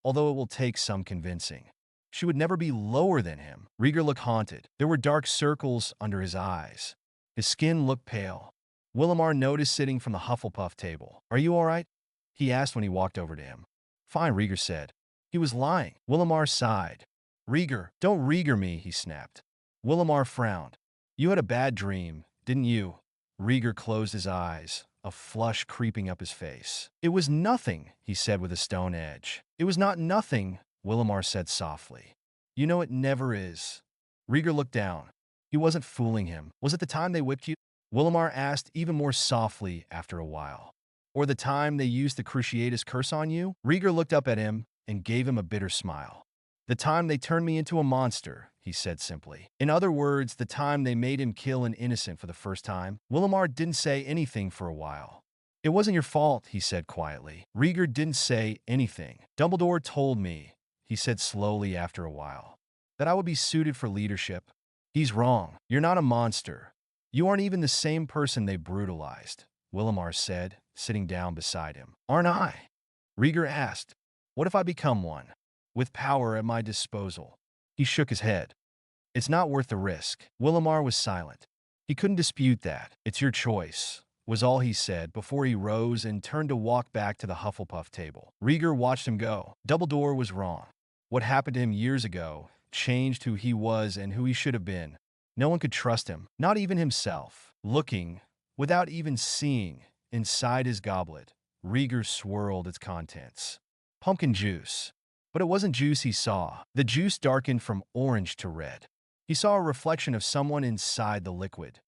S1: although it will take some convincing. She would never be lower than him. Rieger looked haunted. There were dark circles under his eyes. His skin looked pale. Willamar noticed sitting from the Hufflepuff table. "Are you all right?" he asked when he walked over to him. "Fine," Rieger said. He was lying. Willamar sighed. "Rieger, don't Rieger me," he snapped. Willamar frowned. "You had a bad dream, didn't you?" Rieger closed his eyes, a flush creeping up his face. "It was nothing," he said with a stone edge. "It was not nothing," Willamar said softly. "You know it never is." Rieger looked down. He wasn't fooling him. "Was it the time they whipped you?" Willamar asked even more softly after a while. "Or the time they used the Cruciatus curse on you?" Rieger looked up at him and gave him a bitter smile. "The time they turned me into a monster," he said simply. "In other words, the time they made him kill an innocent for the first time." Willamar didn't say anything for a while. "It wasn't your fault," he said quietly. Rieger didn't say anything. "Dumbledore told me," he said slowly after a while, "that I would be suited for leadership." "He's wrong. You're not a monster. You aren't even the same person they brutalized," Willamar said, sitting down beside him. "Aren't I?" Rieger asked. "What if I become one, with power at my disposal?" He shook his head. "It's not worth the risk." Willamar was silent. He couldn't dispute that. "It's your choice," was all he said before he rose and turned to walk back to the Hufflepuff table. Rieger watched him go. Dumbledore was wrong. What happened to him years ago changed who he was and who he should have been. No one could trust him, not even himself. Looking, without even seeing, inside his goblet, Rieger swirled its contents. Pumpkin juice. But it wasn't juice he saw. The juice darkened from orange to red. He saw a reflection of someone inside the liquid.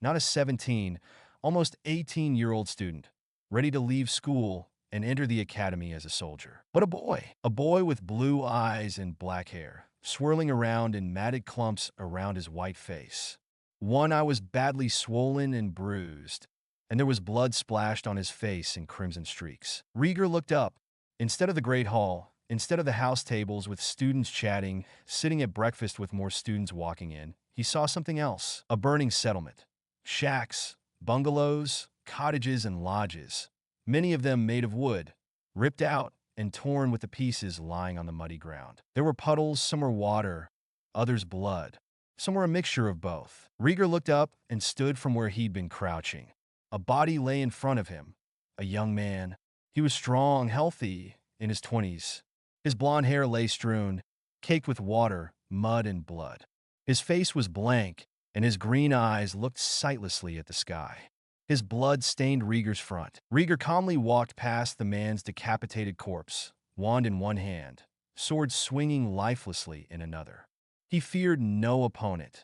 S1: Not a 17, almost 18-year-old student, ready to leave school and enter the academy as a soldier. But a boy. A boy with blue eyes and black hair, swirling around in matted clumps around his white face. One eye was badly swollen and bruised, and there was blood splashed on his face in crimson streaks. Rieger looked up. Instead of the Great Hall, instead of the house tables with students chatting, sitting at breakfast with more students walking in, he saw something else. A burning settlement. Shacks, bungalows, cottages, and lodges. Many of them made of wood, ripped out and torn with the pieces lying on the muddy ground. There were puddles, some were water, others blood. Some were a mixture of both. Rieger looked up and stood from where he'd been crouching. A body lay in front of him. A young man. He was strong, healthy, in his 20s. His blonde hair lay strewn, caked with water, mud, and blood. His face was blank, and his green eyes looked sightlessly at the sky. His blood stained Rieger's front. Rieger calmly walked past the man's decapitated corpse, wand in one hand, sword swinging lifelessly in another. He feared no opponent,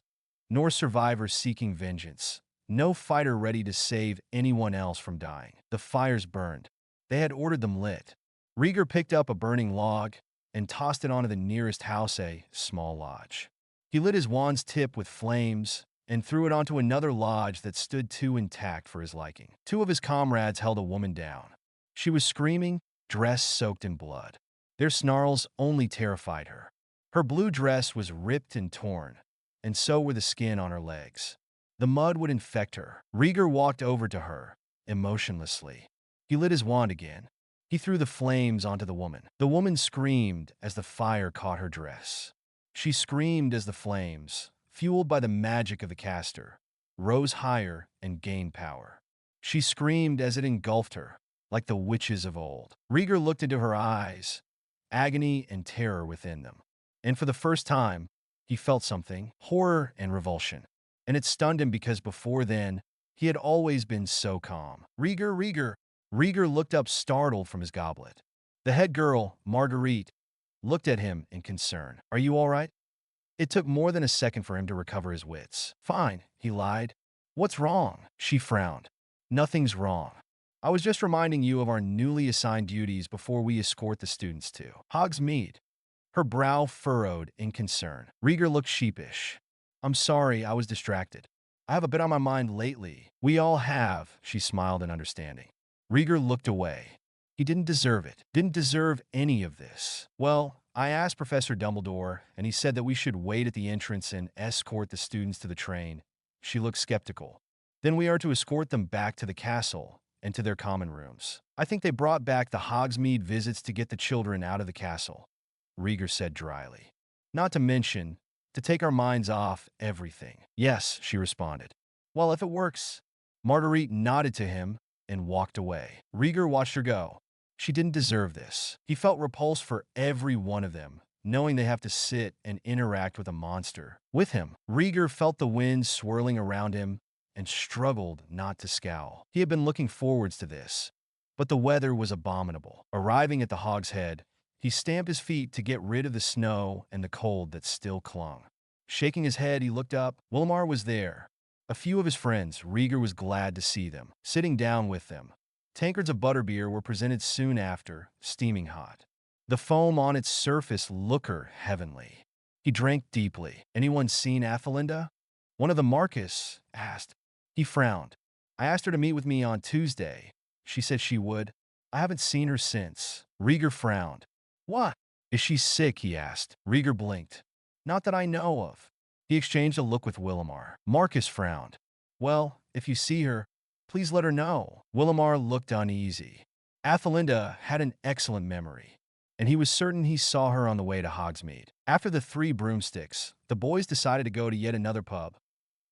S1: nor survivor seeking vengeance, no fighter ready to save anyone else from dying. The fires burned. They had ordered them lit. Rieger picked up a burning log and tossed it onto the nearest house, a small lodge. He lit his wand's tip with flames and threw it onto another lodge that stood too intact for his liking. Two of his comrades held a woman down. She was screaming, dress soaked in blood. Their snarls only terrified her. Her blue dress was ripped and torn, and so were the skin on her legs. The mud would infect her. Rieger walked over to her, emotionlessly. He lit his wand again. He threw the flames onto the woman. The woman screamed as the fire caught her dress. She screamed as the flames, fueled by the magic of the caster, rose higher and gained power. She screamed as it engulfed her, like the witches of old. Rieger looked into her eyes, agony and terror within them. And for the first time, he felt something, horror and revulsion. And it stunned him because before then, he had always been so calm. Rieger. Rieger looked up startled from his goblet. The head girl, Marguerite, looked at him in concern. Are you all right? It took more than a second for him to recover his wits. Fine, he lied. What's wrong? She frowned. Nothing's wrong. I was just reminding you of our newly assigned duties before we escort the students to Hogsmeade. Her brow furrowed in concern. Rieger looked sheepish. I'm sorry, I was distracted. I have a bit on my mind lately. We all have, she smiled in understanding. Rieger looked away. He didn't deserve it. Didn't deserve any of this. Well, I asked Professor Dumbledore, and he said that we should wait at the entrance and escort the students to the train. She looked skeptical. Then we are to escort them back to the castle and to their common rooms. I think they brought back the Hogsmeade visits to get the children out of the castle, Rieger said dryly. Not to mention, to take our minds off everything. Yes, she responded. Well, if it works. Marguerite nodded to him and walked away. Rieger watched her go. She didn't deserve this. He felt repulsed for every one of them, knowing they have to sit and interact with a monster. With him, Rieger felt the wind swirling around him and struggled not to scowl. He had been looking forwards to this, but the weather was abominable. Arriving at the Hog's Head, he stamped his feet to get rid of the snow and the cold that still clung. Shaking his head, he looked up. Wilmar was there. A few of his friends. Rieger was glad to see them. Sitting down with them, tankards of butterbeer were presented soon after, steaming hot. The foam on its surface looked heavenly. He drank deeply. Anyone seen Athelinda? One of the Marcus asked. He frowned. I asked her to meet with me on Tuesday. She said she would. I haven't seen her since. Rieger frowned. What? Is she sick? He asked. Rieger blinked. Not that I know of. He exchanged a look with Willamar. Marcus frowned. Well, if you see her, please let her know. Willamar looked uneasy. Athelinda had an excellent memory, and he was certain he saw her on the way to Hogsmeade. After the 3 broomsticks, the boys decided to go to yet another pub,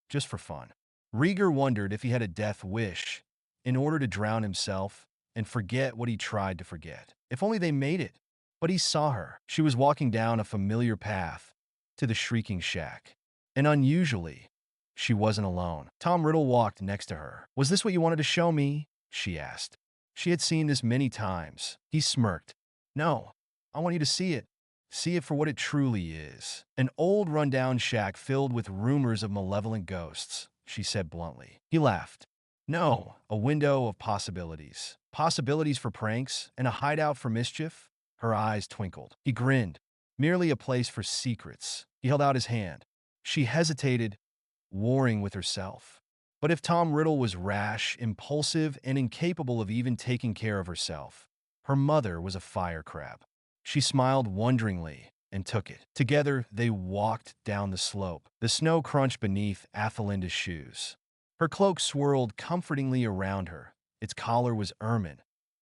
S1: just for fun. Rieger wondered if he had a death wish, in order to drown himself and forget what he tried to forget. If only they made it. But he saw her. She was walking down a familiar path to the Shrieking Shack. And unusually, she wasn't alone. Tom Riddle walked next to her. Was this what you wanted to show me? She asked. She had seen this many times. He smirked. No, I want you to see it. See it for what it truly is. An old rundown shack filled with rumors of malevolent ghosts, she said bluntly. He laughed. No, a window of possibilities. Possibilities for pranks and a hideout for mischief? Her eyes twinkled. He grinned. Merely a place for secrets. He held out his hand. She hesitated, warring with herself. But if Tom Riddle was rash, impulsive, and incapable of even taking care of herself, her mother was a fire crab. She smiled wonderingly and took it. Together, they walked down the slope. The snow crunched beneath Athelinda's shoes. Her cloak swirled comfortingly around her. Its collar was ermine,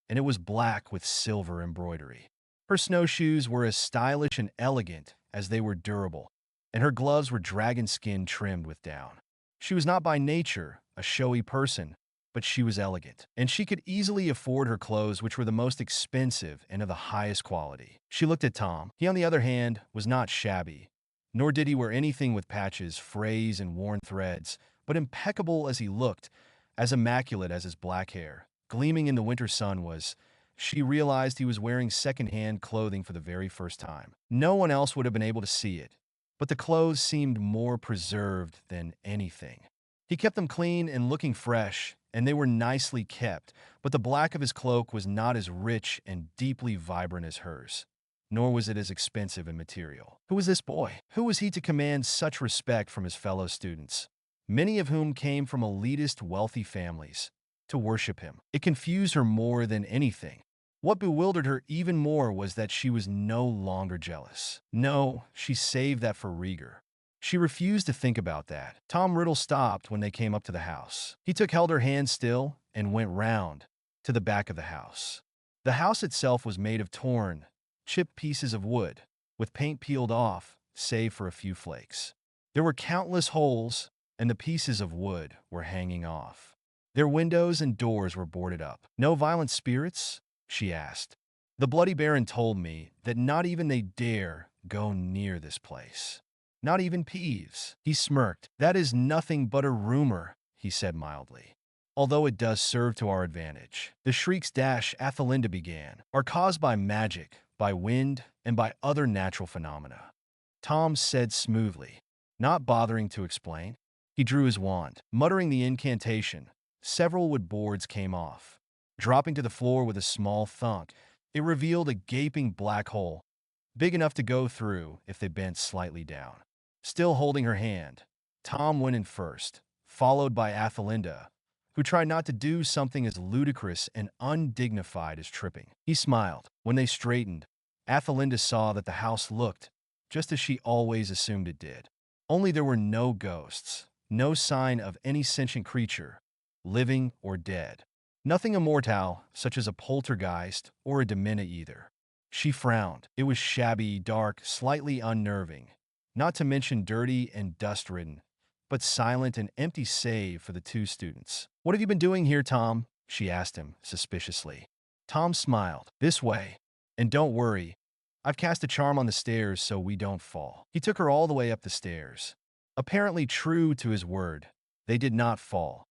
S1: and it was black with silver embroidery. Her snowshoes were as stylish and elegant as they were durable, and her gloves were dragon skin trimmed with down. She was not by nature a showy person, but she was elegant, and she could easily afford her clothes, which were the most expensive and of the highest quality. She looked at Tom. He, on the other hand, was not shabby, nor did he wear anything with patches, frays, and worn threads, but impeccable as he looked, as immaculate as his black hair, gleaming in the winter sun, was she realized he was wearing secondhand clothing for the very first time. No one else would have been able to see it, but the clothes seemed more preserved than anything. He kept them clean and looking fresh, and they were nicely kept, but the black of his cloak was not as rich and deeply vibrant as hers, nor was it as expensive in material. Who was this boy? Who was he to command such respect from his fellow students, many of whom came from elitist, wealthy families, to worship him? It confused her more than anything. What bewildered her even more was that she was no longer jealous. No, she saved that for Rieger. She refused to think about that. Tom Riddle stopped when they came up to the house. He held her hand still and went round to the back of the house. The house itself was made of torn, chipped pieces of wood, with paint peeled off, save for a few flakes. There were countless holes, and the pieces of wood were hanging off. Their windows and doors were boarded up. "No violent spirits?" she asked. "The Bloody Baron told me that not even they dare go near this place. Not even Peeves." He smirked. "That is nothing but a rumor," he said mildly, "although it does serve to our advantage." The shrieks Athelinda began are caused by magic, by wind, and by other natural phenomena, Tom said smoothly, not bothering to explain. He drew his wand. Muttering the incantation, several wood boards came off. Dropping to the floor with a small thunk, it revealed a gaping black hole, big enough to go through if they bent slightly down. Still holding her hand, Tom went in first, followed by Athelinda, who tried not to do something as ludicrous and undignified as tripping. He smiled. When they straightened, Athelinda saw that the house looked just as she always assumed it did. Only there were no ghosts, no sign of any sentient creature, living or dead. Nothing immortal, such as a poltergeist or a demena either. She frowned. It was shabby, dark, slightly unnerving, not to mention dirty and dust-ridden, but silent and empty save for the two students. "What have you been doing here, Tom?" she asked him, suspiciously. Tom smiled. "This way. And don't worry, I've cast a charm on the stairs so we don't fall." He took her all the way up the stairs. Apparently true to his word, they did not fall,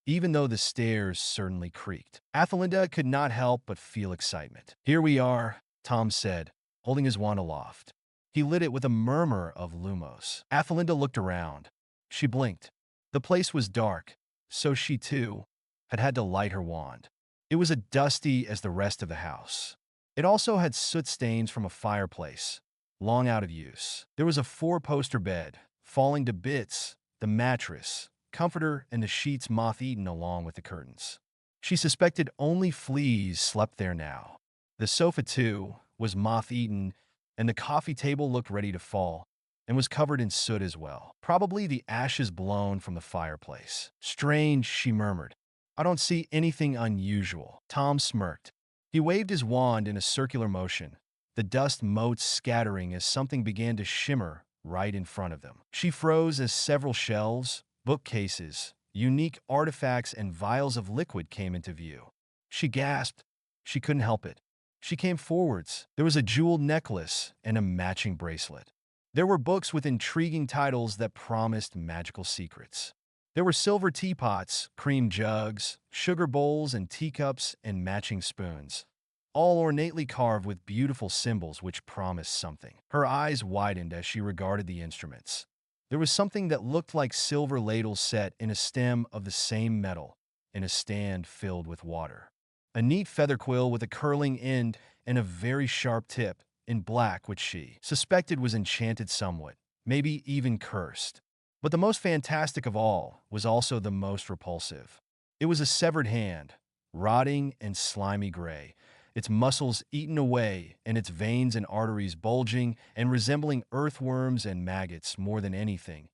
S1: even though the stairs certainly creaked. Athelinda could not help but feel excitement. "Here we are," Tom said, holding his wand aloft. He lit it with a murmur of lumos. Athelinda looked around. She blinked. The place was dark, so she, too, had to light her wand. It was as dusty as the rest of the house. It also had soot stains from a fireplace, long out of use. There was a four-poster bed, falling to bits, the mattress, comforter, and the sheets moth-eaten along with the curtains. She suspected only fleas slept there now. The sofa, too, was moth-eaten, and the coffee table looked ready to fall, and was covered in soot as well. Probably the ashes blown from the fireplace. "Strange," she murmured. "I don't see anything unusual." Tom smirked. He waved his wand in a circular motion, the dust motes scattering as something began to shimmer right in front of them. She froze as several shelves, bookcases, unique artifacts, and vials of liquid came into view. She gasped. She couldn't help it. She came forwards. There was a jeweled necklace and a matching bracelet. There were books with intriguing titles that promised magical secrets. There were silver teapots, cream jugs, sugar bowls, and teacups, and matching spoons, all ornately carved with beautiful symbols which promised something. Her eyes widened as she regarded the instruments. There was something that looked like silver ladles set in a stem of the same metal, in a stand filled with water. A neat feather quill with a curling end and a very sharp tip, in black, which she suspected was enchanted somewhat, maybe even cursed. But the most fantastic of all was also the most repulsive. It was a severed hand, rotting and slimy gray, its muscles eaten away and its veins and arteries bulging and resembling earthworms and maggots more than anything,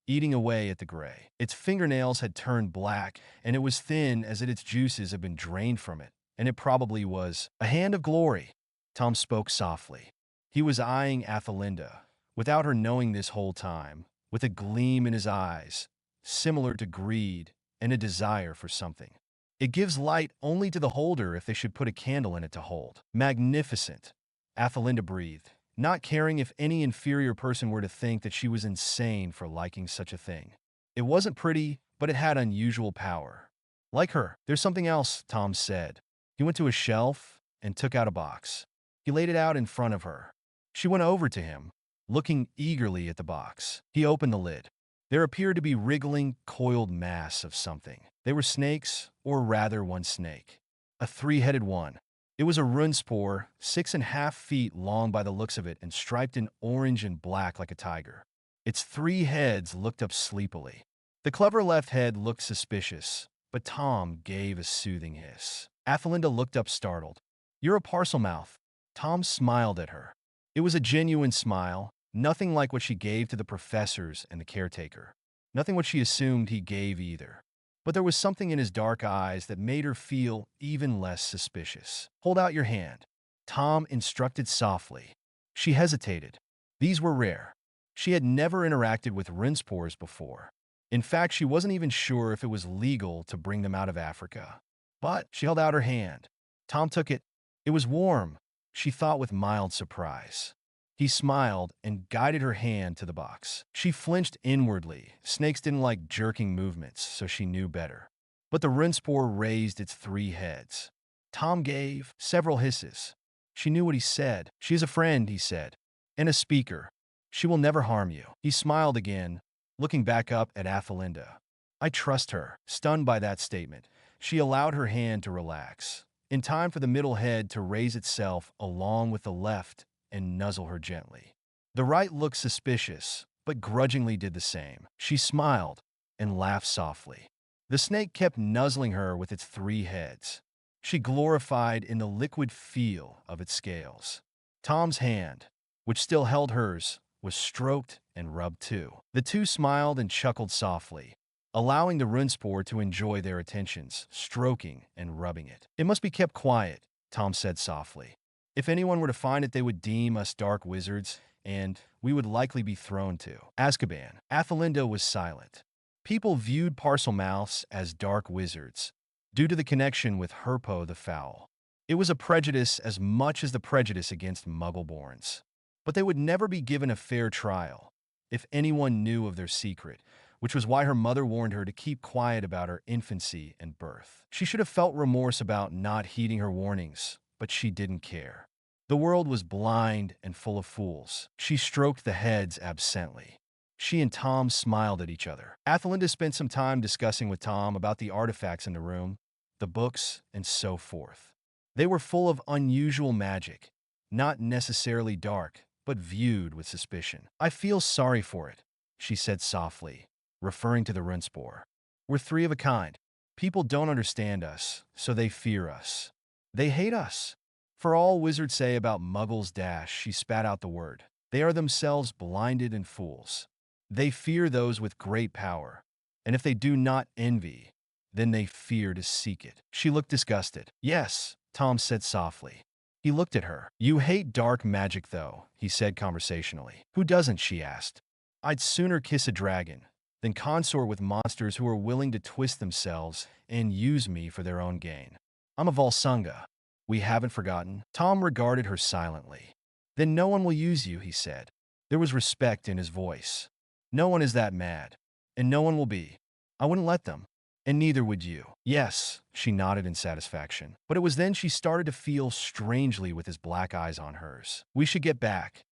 S1: eating away at the gray. Its fingernails had turned black, and it was thin as if its juices had been drained from it, and it probably was a hand of glory. Tom spoke softly. He was eyeing Athelinda, without her knowing this whole time, with a gleam in his eyes, similar to greed and a desire for something. "It gives light only to the holder if they should put a candle in it to hold." "Magnificent," Athelinda breathed, not caring if any inferior person were to think that she was insane for liking such a thing. It wasn't pretty, but it had unusual power. "Like her." "There's something else," Tom said. He went to a shelf and took out a box. He laid it out in front of her. She went over to him, looking eagerly at the box. He opened the lid. There appeared to be wriggling, coiled mass of something. They were snakes, or rather one snake. A three-headed one. It was a runespore, 6.5 feet long by the looks of it and striped in orange and black like a tiger. Its 3 heads looked up sleepily. The clever left head looked suspicious, but Tom gave a soothing hiss. Athelinda looked up startled. "You're a parcel-mouth." Tom smiled at her. It was a genuine smile, nothing like what she gave to the professors and the caretaker. Nothing what she assumed he gave either. But there was something in his dark eyes that made her feel even less suspicious. "Hold out your hand," Tom instructed softly. She hesitated. These were rare. She had never interacted with runespores before. In fact, she wasn't even sure if it was legal to bring them out of Africa. But she held out her hand. Tom took it. It was warm, she thought with mild surprise. He smiled and guided her hand to the box. She flinched inwardly. Snakes didn't like jerking movements, so she knew better. But the runespore raised its 3 heads. Tom gave several hisses. She knew what he said. "She is a friend," he said, "and a speaker. She will never harm you." He smiled again, looking back up at Athelinda. "I trust her." Stunned by that statement, she allowed her hand to relax, in time for the middle head to raise itself along with the left and nuzzle her gently. The right looked suspicious, but grudgingly did the same. She smiled and laughed softly. The snake kept nuzzling her with its 3 heads. She glorified in the liquid feel of its scales. Tom's hand, which still held hers, was stroked and rubbed too. The two smiled and chuckled softly, allowing the runespore to enjoy their attentions, stroking and rubbing it. "It must be kept quiet," Tom said softly. "If anyone were to find it, they would deem us dark wizards, and we would likely be thrown to Azkaban." Athelinda was silent. People viewed parcel-mouths as dark wizards, due to the connection with Herpo the Foul. It was a prejudice as much as the prejudice against Muggle-borns. But they would never be given a fair trial if anyone knew of their secret, which was why her mother warned her to keep quiet about her infancy and birth. She should have felt remorse about not heeding her warnings, but she didn't care. The world was blind and full of fools. She stroked the heads absently. She and Tom smiled at each other. Athelinda spent some time discussing with Tom about the artifacts in the room, the books, and so forth. They were full of unusual magic, not necessarily dark, but viewed with suspicion. "I feel sorry for it," she said softly, referring to the runespore. "We're 3 of a kind. People don't understand us, so they fear us. They hate us. For all wizards say about muggles she spat out the word. They are themselves blinded and fools. They fear those with great power, and if they do not envy, then they fear to seek it." She looked disgusted. "Yes," Tom said softly. He looked at her. "You hate dark magic, though," he said conversationally. "Who doesn't?" she asked. "I'd sooner kiss a dragon than consort with monsters who are willing to twist themselves and use me for their own gain. I'm a Volsunga. We haven't forgotten." Tom regarded her silently. "Then no one will use you," he said. There was respect in his voice. "No one is that mad, and no one will be. I wouldn't let them. And neither would you." "Yes," she nodded in satisfaction. But it was then she started to feel strangely with his black eyes on hers. "We should get back."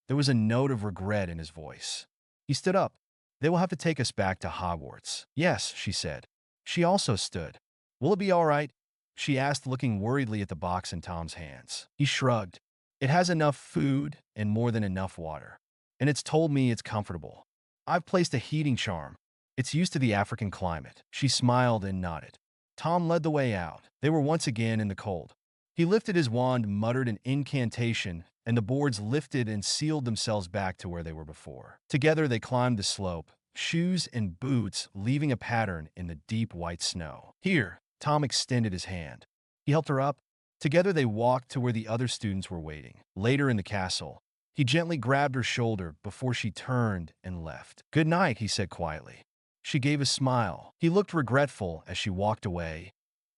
S1: There was a note of regret in his voice. He stood up. "They will have to take us back to Hogwarts." "Yes," she said. She also stood. "Will it be all right?" she asked, looking worriedly at the box in Tom's hands. He shrugged. "It has enough food and more than enough water. And it's told me it's comfortable. I've placed a heating charm. It's used to the African climate." She smiled and nodded. Tom led the way out. They were once again in the cold. He lifted his wand, muttered an incantation, and the boards lifted and sealed themselves back to where they were before. Together they climbed the slope, shoes and boots leaving a pattern in the deep white snow. "Here," Tom extended his hand. He helped her up. Together they walked to where the other students were waiting. Later in the castle, he gently grabbed her shoulder before she turned and left. "Good night," he said quietly. She gave a smile. He looked regretful as she walked away,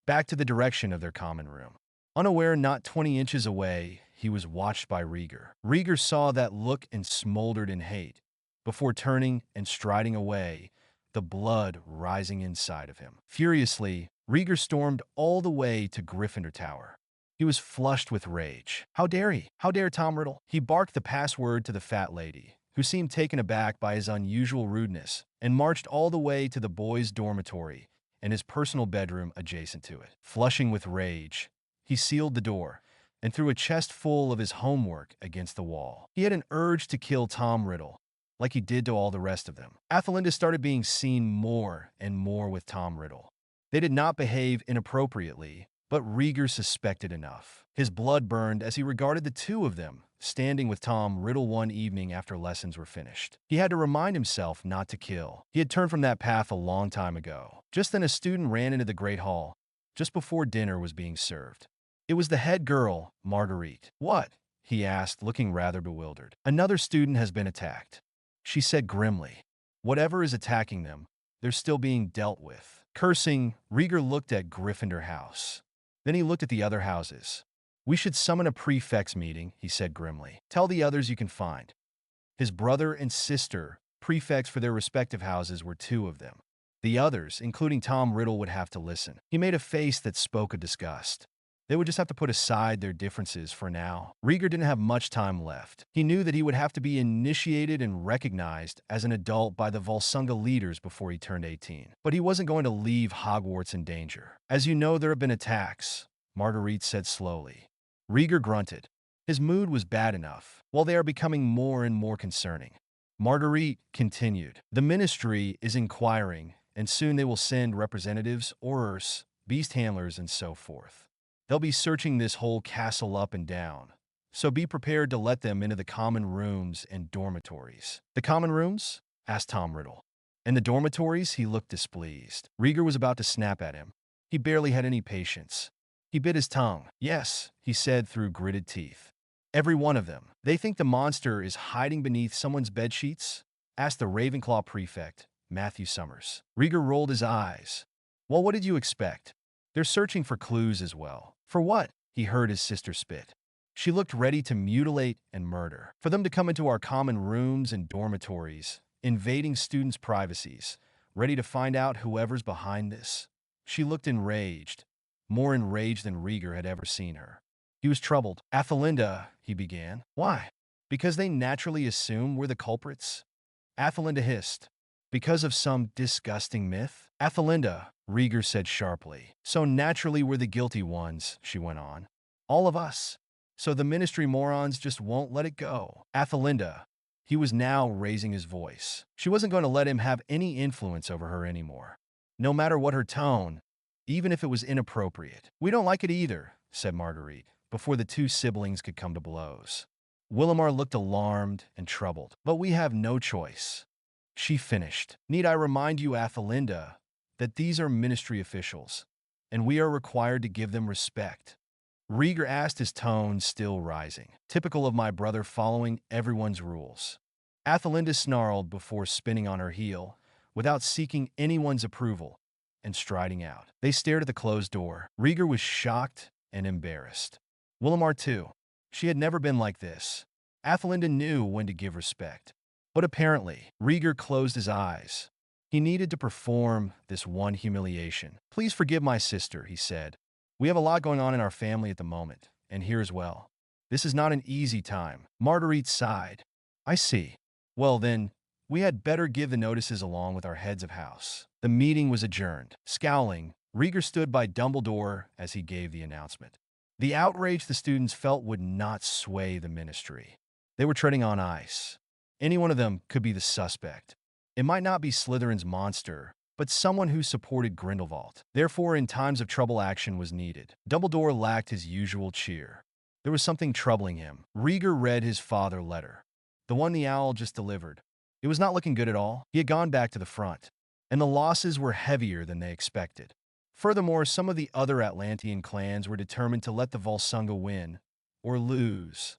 S1: back to the direction of their common room. Unaware, not 20 inches away, he was watched by Rieger. Rieger saw that look and smoldered in hate, before turning and striding away, the blood rising inside of him. Furiously, Rieger stormed all the way to Gryffindor Tower. He was flushed with rage. How dare he? How dare Tom Riddle? He barked the password to the fat lady, who seemed taken aback by his unusual rudeness, and marched all the way to the boys' dormitory and his personal bedroom adjacent to it. Flushing with rage, he sealed the door and threw a chest full of his homework against the wall. He had an urge to kill Tom Riddle, like he did to all the rest of them. Athelinda started being seen more and more with Tom Riddle. They did not behave inappropriately, but Rieger suspected enough. His blood burned as he regarded the two of them standing with Tom Riddle one evening after lessons were finished. He had to remind himself not to kill. He had turned from that path a long time ago. Just then a student ran into the Great Hall, just before dinner was being served. It was the head girl, Marguerite. "What?" he asked, looking rather bewildered. "Another student has been attacked," she said grimly. "Whatever is attacking them, they're still being dealt with." Cursing, Rieger looked at Gryffindor House. Then he looked at the other houses. "We should summon a prefects meeting," he said grimly. "Tell the others you can find." His brother and sister, prefects for their respective houses, were two of them. The others, including Tom Riddle, would have to listen. He made a face that spoke of disgust. They would just have to put aside their differences for now. Rieger didn't have much time left. He knew that he would have to be initiated and recognized as an adult by the Volsunga leaders before he turned 18. But he wasn't going to leave Hogwarts in danger. "As you know, there have been attacks," Marguerite said slowly. Rieger grunted. His mood was bad enough, while they are becoming more and more concerning. Marguerite continued. "The Ministry is inquiring, and soon they will send representatives, aurors, beast handlers, and so forth. They'll be searching this whole castle up and down, so be prepared to let them into the common rooms and dormitories." "The common rooms?" asked Tom Riddle. "And the dormitories?" He looked displeased. Rieger was about to snap at him. He barely had any patience. He bit his tongue. "Yes," he said through gritted teeth. "Every one of them. They think the monster is hiding beneath someone's bedsheets?" asked the Ravenclaw prefect, Matthew Summers. Rieger rolled his eyes. "Well, what did you expect? They're searching for clues as well." "For what?" he heard his sister spit. She looked ready to mutilate and murder. "For them to come into our common rooms and dormitories, invading students' privacies, ready to find out whoever's behind this." She looked enraged, more enraged than Rieger had ever seen her. He was troubled. "Athelinda," he began. "Why?" "Because they naturally assume we're the culprits," Athelinda hissed. "Because of some disgusting myth?" "Athelinda," Rieger said sharply. "So naturally we're the guilty ones," she went on. "All of us. So the Ministry morons just won't let it go." "Athelinda." He was now raising his voice. She wasn't going to let him have any influence over her anymore, no matter what her tone, even if it was inappropriate. "We don't like it either," said Marguerite, before the two siblings could come to blows. Willimar looked alarmed and troubled. "But we have no choice," she finished. "Need I remind you, Athelinda, that these are Ministry officials, and we are required to give them respect?" Rieger asked, his tone still rising. "Typical of my brother following everyone's rules." Athelinda snarled before spinning on her heel, without seeking anyone's approval, and striding out. They stared at the closed door. Rieger was shocked and embarrassed. Willimar too. She had never been like this. Athelinda knew when to give respect. But apparently, Rieger closed his eyes. He needed to perform this one humiliation. "Please forgive my sister," he said. "We have a lot going on in our family at the moment, and here as well. This is not an easy time." Marguerite sighed. "I see. Well then, we had better give the notices along with our heads of house." The meeting was adjourned. Scowling, Rieger stood by Dumbledore as he gave the announcement. The outrage the students felt would not sway the Ministry. They were treading on ice. Any one of them could be the suspect. It might not be Slytherin's monster, but someone who supported Grindelwald. Therefore, in times of trouble, action was needed. Dumbledore lacked his usual cheer. There was something troubling him. Rieger read his father letter, the one the owl just delivered. It was not looking good at all. He had gone back to the front, and the losses were heavier than they expected. Furthermore, some of the other Atlantean clans were determined to let the Volsunga win, or lose,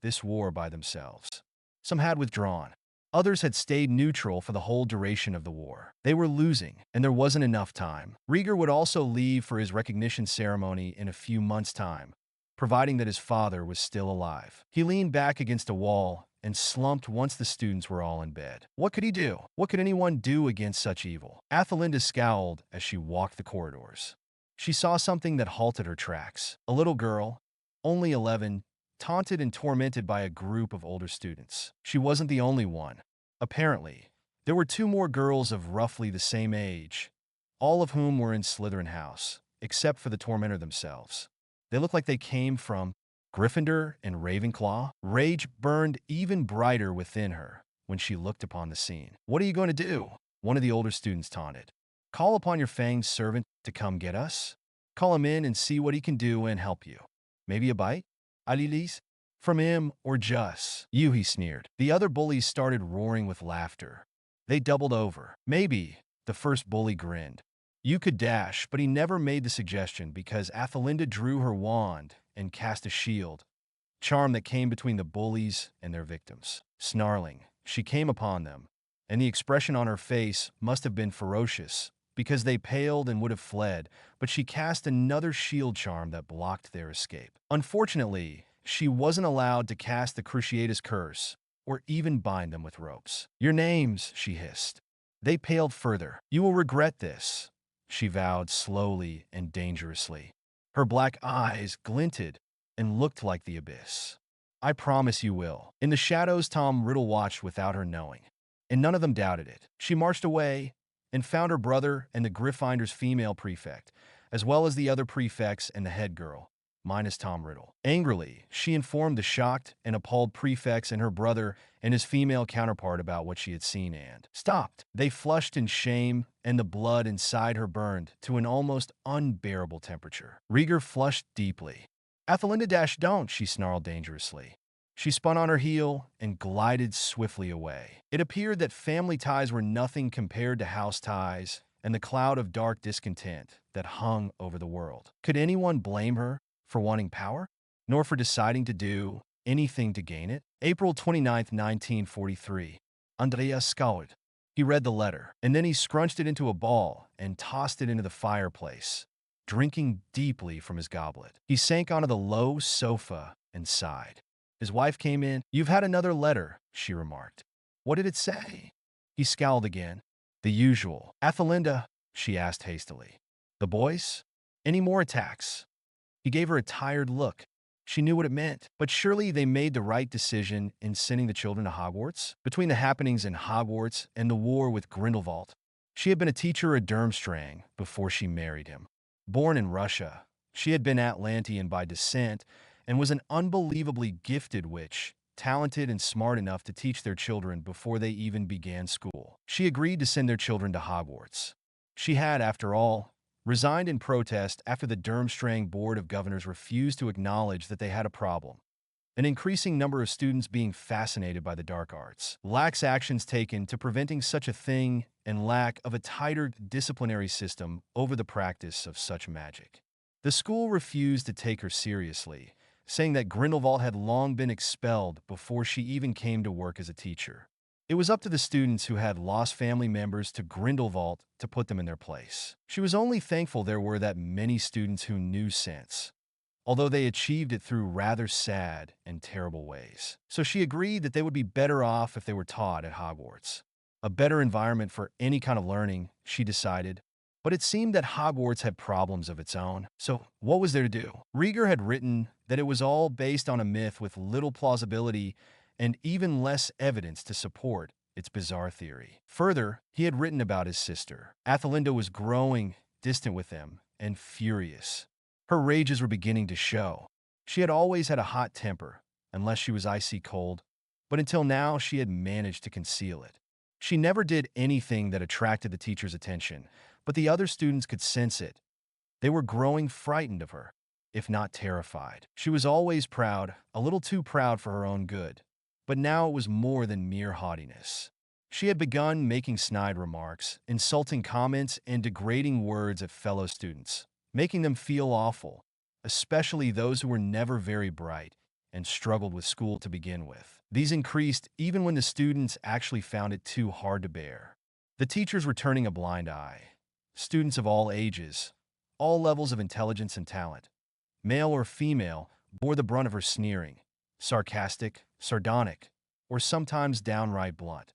S1: this war by themselves. Some had withdrawn. Others had stayed neutral for the whole duration of the war. They were losing, and there wasn't enough time. Rieger would also leave for his recognition ceremony in a few months' time, providing that his father was still alive. He leaned back against a wall and slumped once the students were all in bed. What could he do? What could anyone do against such evil? Athelinda scowled as she walked the corridors. She saw something that halted her tracks. A little girl, only 11, taunted and tormented by a group of older students. She wasn't the only one. Apparently, there were two more girls of roughly the same age, all of whom were in Slytherin House, except for the tormentor themselves. They looked like they came from Gryffindor and Ravenclaw. Rage burned even brighter within her when she looked upon the scene. "What are you going to do?" one of the older students taunted. "Call upon your fanged servant to come get us? Call him in and see what he can do and help you. Maybe a bite? Alilis? From him or just you," he sneered. The other bullies started roaring with laughter. They doubled over. "Maybe," the first bully grinned. "You could dash," but he never made the suggestion because Athelinda drew her wand and cast a shield, charm that came between the bullies and their victims. Snarling, she came upon them, and the expression on her face must have been ferocious because they paled and would have fled, but she cast another shield charm that blocked their escape. Unfortunately, she wasn't allowed to cast the Cruciatus Curse or even bind them with ropes. "Your names," she hissed. They paled further. "You will regret this," she vowed slowly and dangerously. Her black eyes glinted and looked like the abyss. "I promise you will." In the shadows, Tom Riddle watched without her knowing, and none of them doubted it. She marched away and found her brother and the Gryffindor's female prefect, as well as the other prefects and the head girl, minus Tom Riddle. Angrily, she informed the shocked and appalled prefects and her brother and his female counterpart about what she had seen and stopped. They flushed in shame, and the blood inside her burned to an almost unbearable temperature. Rieger flushed deeply. "Athelinda don't," she snarled dangerously. She spun on her heel and glided swiftly away. It appeared that family ties were nothing compared to house ties and the cloud of dark discontent that hung over the world. Could anyone blame her for wanting power, nor for deciding to do anything to gain it? April 29, 1943. Andreas scowled. He read the letter, and then he scrunched it into a ball and tossed it into the fireplace, drinking deeply from his goblet. He sank onto the low sofa and sighed. His wife came in. "You've had another letter," she remarked. "What did it say?" He scowled again. "The usual." "Athelinda," she asked hastily. "The boys? Any more attacks?" He gave her a tired look. She knew what it meant. But surely they made the right decision in sending the children to Hogwarts? Between the happenings in Hogwarts and the war with Grindelwald, she had been a teacher at Durmstrang before she married him. Born in Russia, she had been Atlantean by descent and was an unbelievably gifted witch, talented and smart enough to teach their children before they even began school. She agreed to send their children to Hogwarts. She had, after all, resigned in protest after the Durmstrang Board of Governors refused to acknowledge that they had a problem. An increasing number of students being fascinated by the dark arts. Lax actions taken to preventing such a thing and lack of a tighter disciplinary system over the practice of such magic. The school refused to take her seriously, saying that Grindelwald had long been expelled before she even came to work as a teacher. It was up to the students who had lost family members to Grindelwald to put them in their place. She was only thankful there were that many students who knew sense, although they achieved it through rather sad and terrible ways. So she agreed that they would be better off if they were taught at Hogwarts. A better environment for any kind of learning, she decided. But it seemed that Hogwarts had problems of its own. So what was there to do? Rieger had written that it was all based on a myth with little plausibility and even less evidence to support its bizarre theory. Further, he had written about his sister. Athelinda was growing distant with him and furious. Her rages were beginning to show. She had always had a hot temper, unless she was icy cold, but until now she had managed to conceal it. She never did anything that attracted the teacher's attention, but the other students could sense it. They were growing frightened of her, if not terrified. She was always proud, a little too proud for her own good, but now it was more than mere haughtiness. She had begun making snide remarks, insulting comments, and degrading words at fellow students, making them feel awful, especially those who were never very bright and struggled with school to begin with. These increased even when the students actually found it too hard to bear. The teachers were turning a blind eye. Students of all ages, all levels of intelligence and talent, male or female, bore the brunt of her sneering, sarcastic, sardonic, or sometimes downright blunt.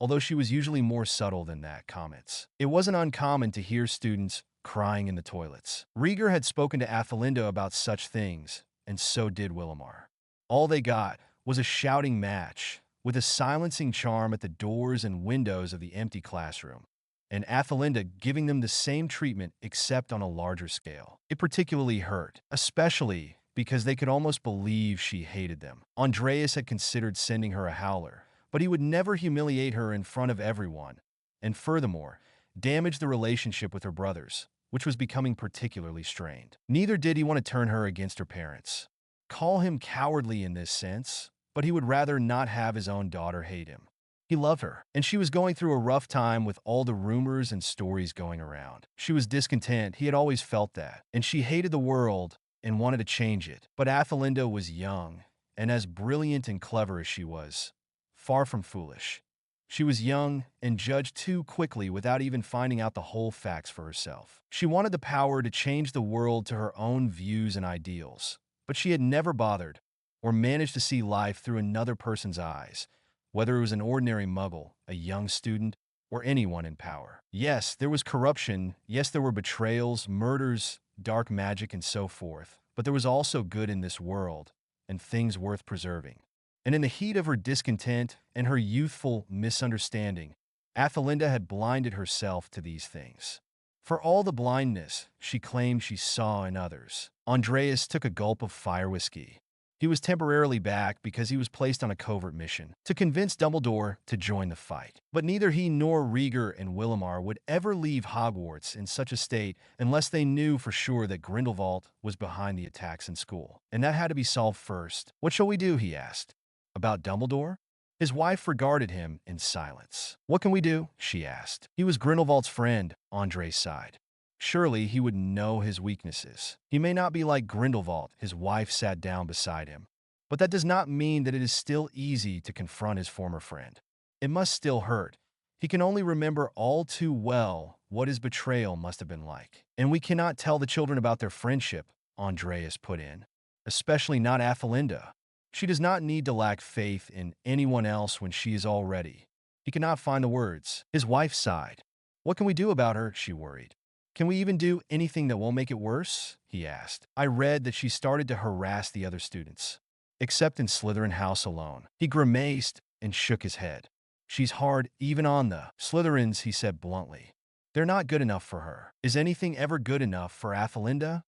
S1: Although she was usually more subtle than that comments. It wasn't uncommon to hear students crying in the toilets. Rieger had spoken to Athelinda about such things, and so did Willamar. All they got was a shouting match, with a silencing charm at the doors and windows of the empty classroom, and Athelinda giving them the same treatment except on a larger scale. It particularly hurt, especially because they could almost believe she hated them. Andreas had considered sending her a howler, but he would never humiliate her in front of everyone, and furthermore, damage the relationship with her brothers, which was becoming particularly strained. Neither did he want to turn her against her parents. Call him cowardly in this sense, but he would rather not have his own daughter hate him. He loved her, and she was going through a rough time with all the rumors and stories going around. She was discontent, he had always felt that, and she hated the world and wanted to change it. But Athelinda was young, and as brilliant and clever as she was, far from foolish. She was young and judged too quickly without even finding out the whole facts for herself. She wanted the power to change the world to her own views and ideals, but she had never bothered or managed to see life through another person's eyes, whether it was an ordinary muggle, a young student, or anyone in power. Yes, there was corruption, yes, there were betrayals, murders, dark magic, and so forth, but there was also good in this world, and things worth preserving. And in the heat of her discontent and her youthful misunderstanding, Athelinda had blinded herself to these things. For all the blindness she claimed she saw in others. Andreas took a gulp of fire whiskey. He was temporarily back because he was placed on a covert mission to convince Dumbledore to join the fight. But neither he nor Rieger and Willamar would ever leave Hogwarts in such a state unless they knew for sure that Grindelwald was behind the attacks in school. And that had to be solved first. What shall we do, he asked. About Dumbledore? His wife regarded him in silence. What can we do? She asked. He was Grindelwald's friend, Andre sighed. Surely he would know his weaknesses. He may not be like Grindelwald, his wife sat down beside him. But that does not mean that it is still easy to confront his former friend. It must still hurt. He can only remember all too well what his betrayal must have been like. And we cannot tell the children about their friendship, Andreas put in. Especially not Athelinda. She does not need to lack faith in anyone else when she is all ready. He could not find the words. His wife sighed. What can we do about her? She worried. Can we even do anything that won't make it worse? He asked. I read that she started to harass the other students, except in Slytherin House alone. He grimaced and shook his head. She's hard even on the Slytherins, he said bluntly. They're not good enough for her. Is anything ever good enough for Athelinda?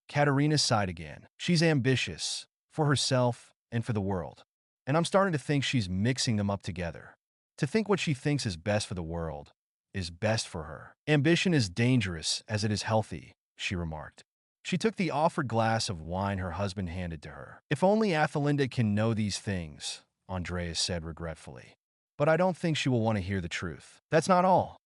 S1: Katerina sighed again. She's ambitious, for herself and for the world. And I'm starting to think she's mixing them up together. To think what she thinks is best for the world is best for her. Ambition is dangerous as it is healthy, she remarked. She took the offered glass of wine her husband handed to her. If only Athelinda can know these things, Andreas said regretfully. But I don't think she will want to hear the truth. That's not all,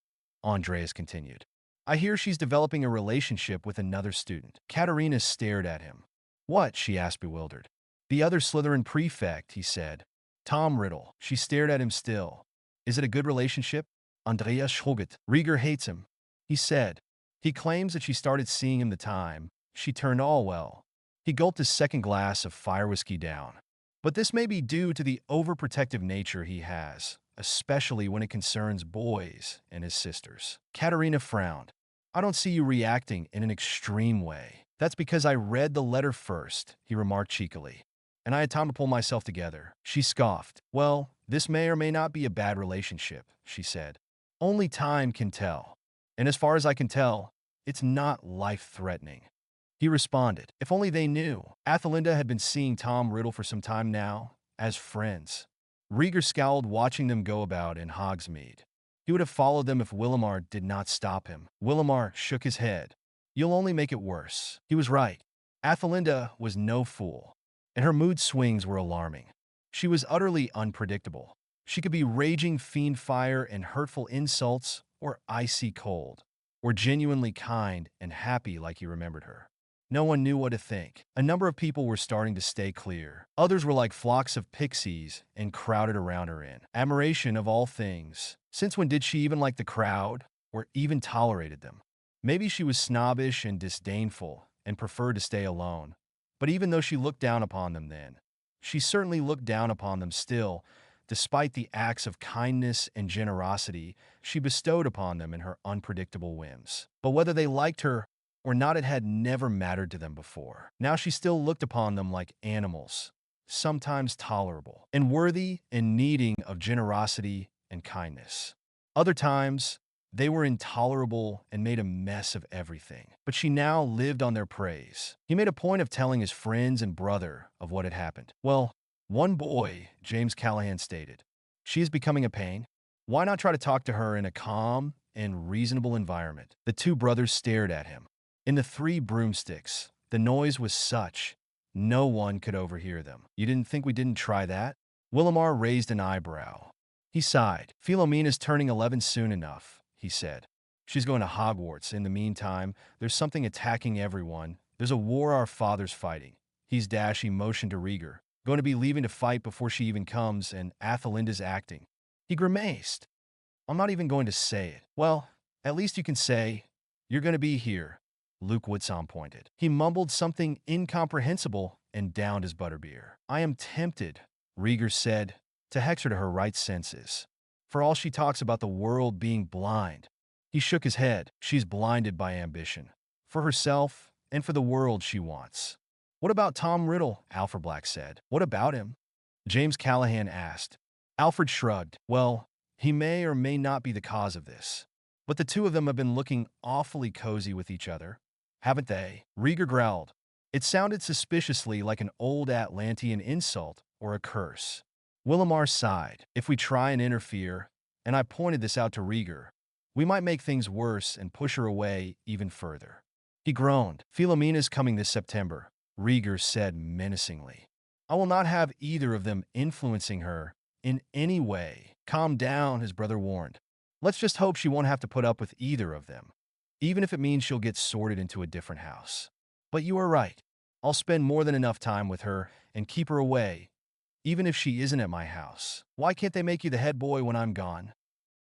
S1: Andreas continued. I hear she's developing a relationship with another student. Katerina stared at him. What? She asked, bewildered. The other Slytherin prefect, he said. Tom Riddle. She stared at him still. Is it a good relationship? Andreas shrugged. Rieger hates him, he said. He claims that she started seeing him the time she turned all well. He gulped his second glass of fire whiskey down. But this may be due to the overprotective nature he has, especially when it concerns boys and his sisters. Katerina frowned. I don't see you reacting in an extreme way. That's because I read the letter first, he remarked cheekily. And I had time to pull myself together. She scoffed. Well, this may or may not be a bad relationship, she said. Only time can tell. And as far as I can tell, it's not life-threatening. He responded. If only they knew. Athelinda had been seeing Tom Riddle for some time now, as friends. Rieger scowled watching them go about in Hogsmeade. He would have followed them if Willamar did not stop him. Willamar shook his head. You'll only make it worse. He was right. Athelinda was no fool, and her mood swings were alarming. She was utterly unpredictable. She could be raging fiend fire and hurtful insults, or icy cold, or genuinely kind and happy like he remembered her. No one knew what to think. A number of people were starting to stay clear. Others were like flocks of pixies and crowded around her in admiration of all things. Since when did she even like the crowd, or even tolerated them? Maybe she was snobbish and disdainful and preferred to stay alone. But even though she looked down upon them then, she certainly looked down upon them still, despite the acts of kindness and generosity she bestowed upon them in her unpredictable whims. But whether they liked her or not, it had never mattered to them before. Now she still looked upon them like animals, sometimes tolerable and worthy and needing of generosity and kindness. Other times, they were intolerable and made a mess of everything. But she now lived on their praise. He made a point of telling his friends and brother of what had happened. Well, one boy, James Callahan stated, "She is becoming a pain. Why not try to talk to her in a calm and reasonable environment?" The two brothers stared at him. In the Three Broomsticks, the noise was such no one could overhear them. "You didn't think we didn't try that?" Willamar raised an eyebrow. He sighed. "Philomena's turning 11 soon enough," he said. "She's going to Hogwarts. In the meantime, there's something attacking everyone. There's a war our father's fighting." He motioned to Rieger. "Going to be leaving to fight before she even comes, and Athelinda's acting." He grimaced. "I'm not even going to say it." "Well, at least you can say, you're going to be here," Luke Woodsom pointed. He mumbled something incomprehensible and downed his butterbeer. "I am tempted," Rieger said, "to hex her to her right senses. For all she talks about the world being blind." He shook his head. "She's blinded by ambition. For herself and for the world she wants." "What about Tom Riddle?" Alfred Black said. "What about him?" James Callahan asked. Alfred shrugged. "Well, he may or may not be the cause of this. But the two of them have been looking awfully cozy with each other, haven't they?" Rieger growled. It sounded suspiciously like an old Atlantean insult or a curse. Willamar sighed. "If we try and interfere," and I pointed this out to Rieger, "we might make things worse and push her away even further." He groaned. "Philomena's coming this September," Rieger said menacingly. "I will not have either of them influencing her in any way." "Calm down," his brother warned. "Let's just hope she won't have to put up with either of them, even if it means she'll get sorted into a different house. But you are right. I'll spend more than enough time with her and keep her away, even if she isn't at my house." "Why can't they make you the head boy when I'm gone?"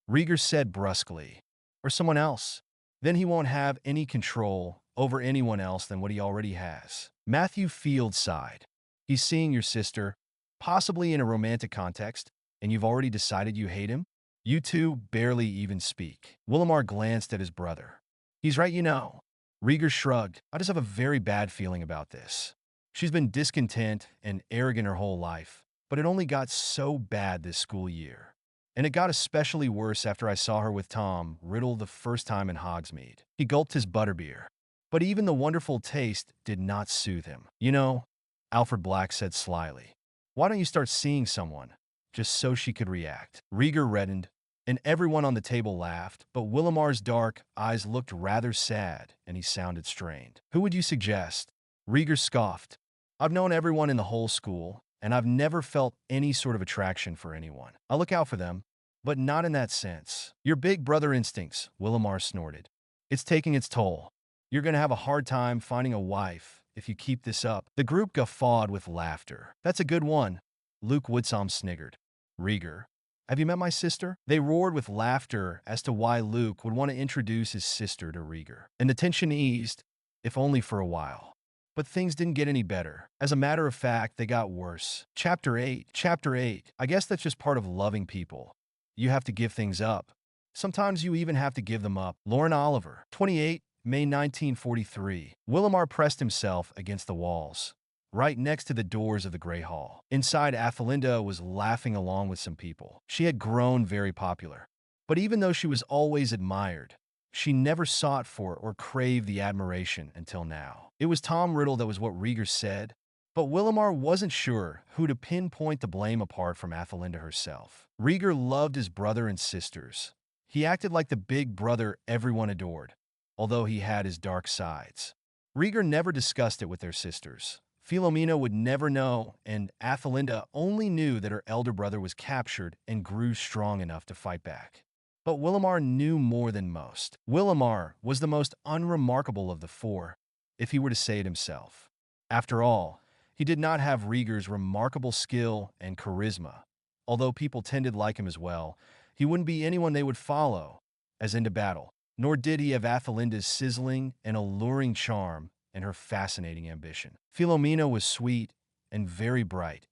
S1: Rieger said brusquely. "Or someone else. Then he won't have any control over anyone else than what he already has." Matthew Field sighed. "He's seeing your sister, possibly in a romantic context, and you've already decided you hate him? You two barely even speak." Willamar glanced at his brother. "He's right, you know." Rieger shrugged. "I just have a very bad feeling about this. She's been discontent and arrogant her whole life, but it only got so bad this school year. And it got especially worse after I saw her with Tom Riddle the first time in Hogsmeade." He gulped his butterbeer. But even the wonderful taste did not soothe him. "You know," Alfred Black said slyly, "why don't you start seeing someone, just so she could react?" Rieger reddened, and everyone on the table laughed, but Willamar's dark eyes looked rather sad, and he sounded strained. "Who would you suggest?" Rieger scoffed. "I've known everyone in the whole school, and I've never felt any sort of attraction for anyone. I look out for them, but not in that sense." "Your big brother instincts," Willamar snorted. "It's taking its toll. You're going to have a hard time finding a wife if you keep this up." The group guffawed with laughter. "That's a good one," Luke Woodsom sniggered. "Rieger, have you met my sister?" They roared with laughter as to why Luke would want to introduce his sister to Rieger. And the tension eased, if only for a while. But things didn't get any better. As a matter of fact, they got worse. Chapter 8. I guess that's just part of loving people. You have to give things up. Sometimes you even have to give them up. Lauren Oliver, 28, May 1943. Willamar pressed himself against the walls, right next to the doors of the Grey Hall. Inside, Athelinda was laughing along with some people. She had grown very popular. But even though she was always admired, she never sought for or craved the admiration until now. It was Tom Riddle that was what Rieger said, but Willamar wasn't sure who to pinpoint the blame apart from Athelinda herself. Rieger loved his brother and sisters. He acted like the big brother everyone adored, although he had his dark sides. Rieger never discussed it with their sisters. Philomena would never know, and Athelinda only knew that her elder brother was captured and grew strong enough to fight back. But Willamar knew more than most. Willamar was the most unremarkable of the four, if he were to say it himself. After all, he did not have Rieger's remarkable skill and charisma. Although people tended like him as well, he wouldn't be anyone they would follow as into battle. Nor did he have Athelinda's sizzling and alluring charm and her fascinating ambition. Philomena was sweet and very bright,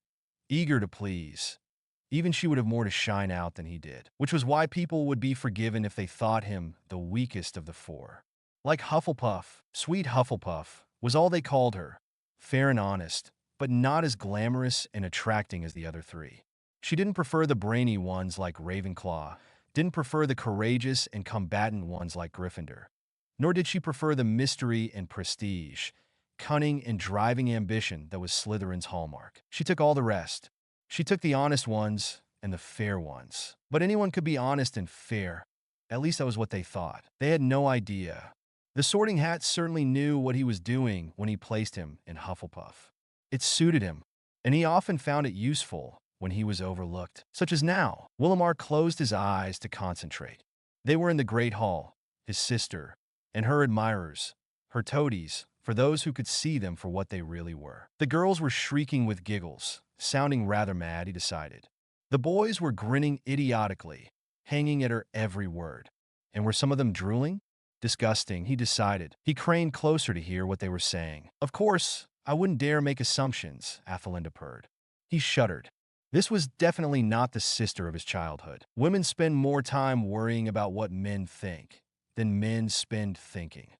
S1: eager to please, Even she would have more to shine out than he did, which was why people would be forgiven if they thought him the weakest of the four. Like Hufflepuff, sweet Hufflepuff, was all they called her, fair and honest, but not as glamorous and attracting as the other three. She didn't prefer the brainy ones like Ravenclaw, didn't prefer the courageous and combatant ones like Gryffindor, nor did she prefer the mystery and prestige, cunning and driving ambition that was Slytherin's hallmark. She took all the rest. She took the honest ones and the fair ones. But anyone could be honest and fair. At least that was what they thought. They had no idea. The Sorting Hat certainly knew what he was doing when he placed him in Hufflepuff. It suited him, and he often found it useful when he was overlooked, such as now. Willamar closed his eyes to concentrate. They were in the Great Hall, his sister, and her admirers, her toadies, for those who could see them for what they really were. The girls were shrieking with giggles, sounding rather mad, he decided. The boys were grinning idiotically, hanging at her every word. And were some of them drooling? Disgusting, he decided. He craned closer to hear what they were saying. Of course, I wouldn't dare make assumptions, Athelinda purred. He shuddered. This was definitely not the sister of his childhood. Women spend more time worrying about what men think than men spend thinking.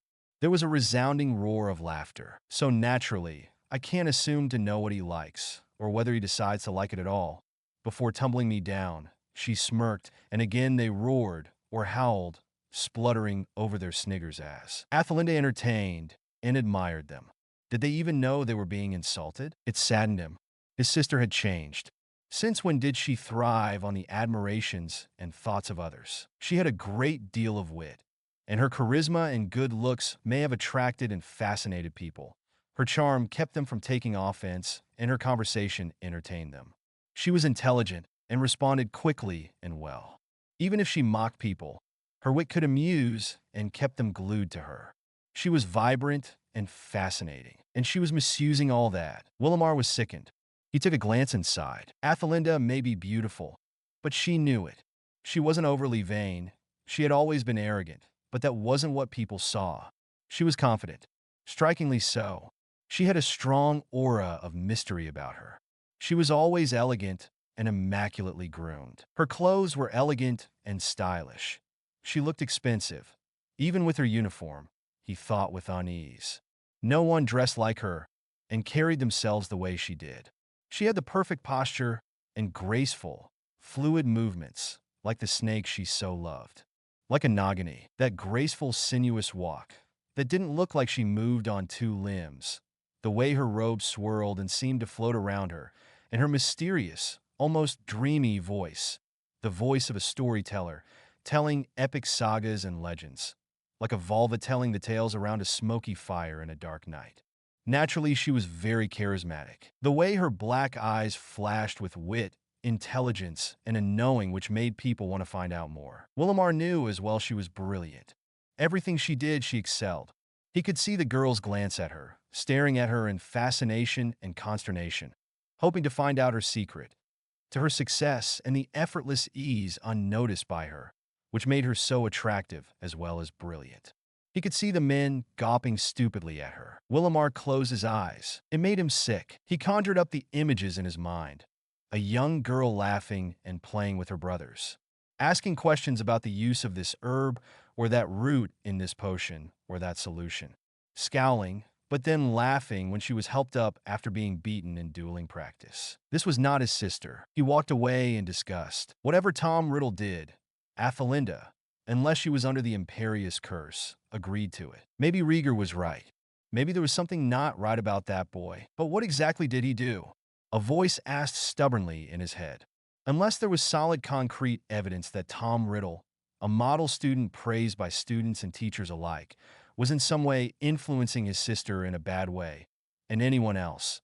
S1: There was a resounding roar of laughter. So naturally, I can't assume to know what he likes, or whether he decides to like it at all. Before tumbling me down, she smirked, and again they roared, or howled, spluttering over their sniggers ass. Athelinda entertained and admired them. Did they even know they were being insulted? It saddened him. His sister had changed. Since when did she thrive on the admirations and thoughts of others? She had a great deal of wit, and her charisma and good looks may have attracted and fascinated people. Her charm kept them from taking offense, and her conversation entertained them. She was intelligent and responded quickly and well. Even if she mocked people, her wit could amuse and kept them glued to her. She was vibrant and fascinating, and she was misusing all that. Willamar was sickened. He took a glance inside. Athelinda may be beautiful, but she knew it. She wasn't overly vain. She had always been arrogant, but that wasn't what people saw. She was confident, strikingly so. She had a strong aura of mystery about her. She was always elegant and immaculately groomed. Her clothes were elegant and stylish. She looked expensive. Even with her uniform, he thought with unease. No one dressed like her and carried themselves the way she did. She had the perfect posture and graceful, fluid movements, like the snake she so loved. Like a Nagini, that graceful, sinuous walk that didn't look like she moved on two limbs. The way her robe swirled and seemed to float around her, and her mysterious, almost dreamy voice, the voice of a storyteller, telling epic sagas and legends, like a vulva telling the tales around a smoky fire in a dark night. Naturally, she was very charismatic. The way her black eyes flashed with wit, intelligence, and a knowing which made people want to find out more. Willamar knew as well she was brilliant. Everything she did, she excelled. He could see the girls glance at her, staring at her in fascination and consternation, hoping to find out her secret, to her success and the effortless ease unnoticed by her, which made her so attractive as well as brilliant. He could see the men gawping stupidly at her. Willamar closed his eyes. It made him sick. He conjured up the images in his mind. A young girl laughing and playing with her brothers, asking questions about the use of this herb or that root in this potion or that solution, scowling, but then laughing when she was helped up after being beaten in dueling practice. This was not his sister. He walked away in disgust. Whatever Tom Riddle did, Athelinda, unless she was under the imperious curse, agreed to it. Maybe Rieger was right. Maybe there was something not right about that boy. But what exactly did he do? A voice asked stubbornly in his head. Unless there was solid concrete evidence that Tom Riddle, a model student praised by students and teachers alike, was in some way influencing his sister in a bad way, and anyone else,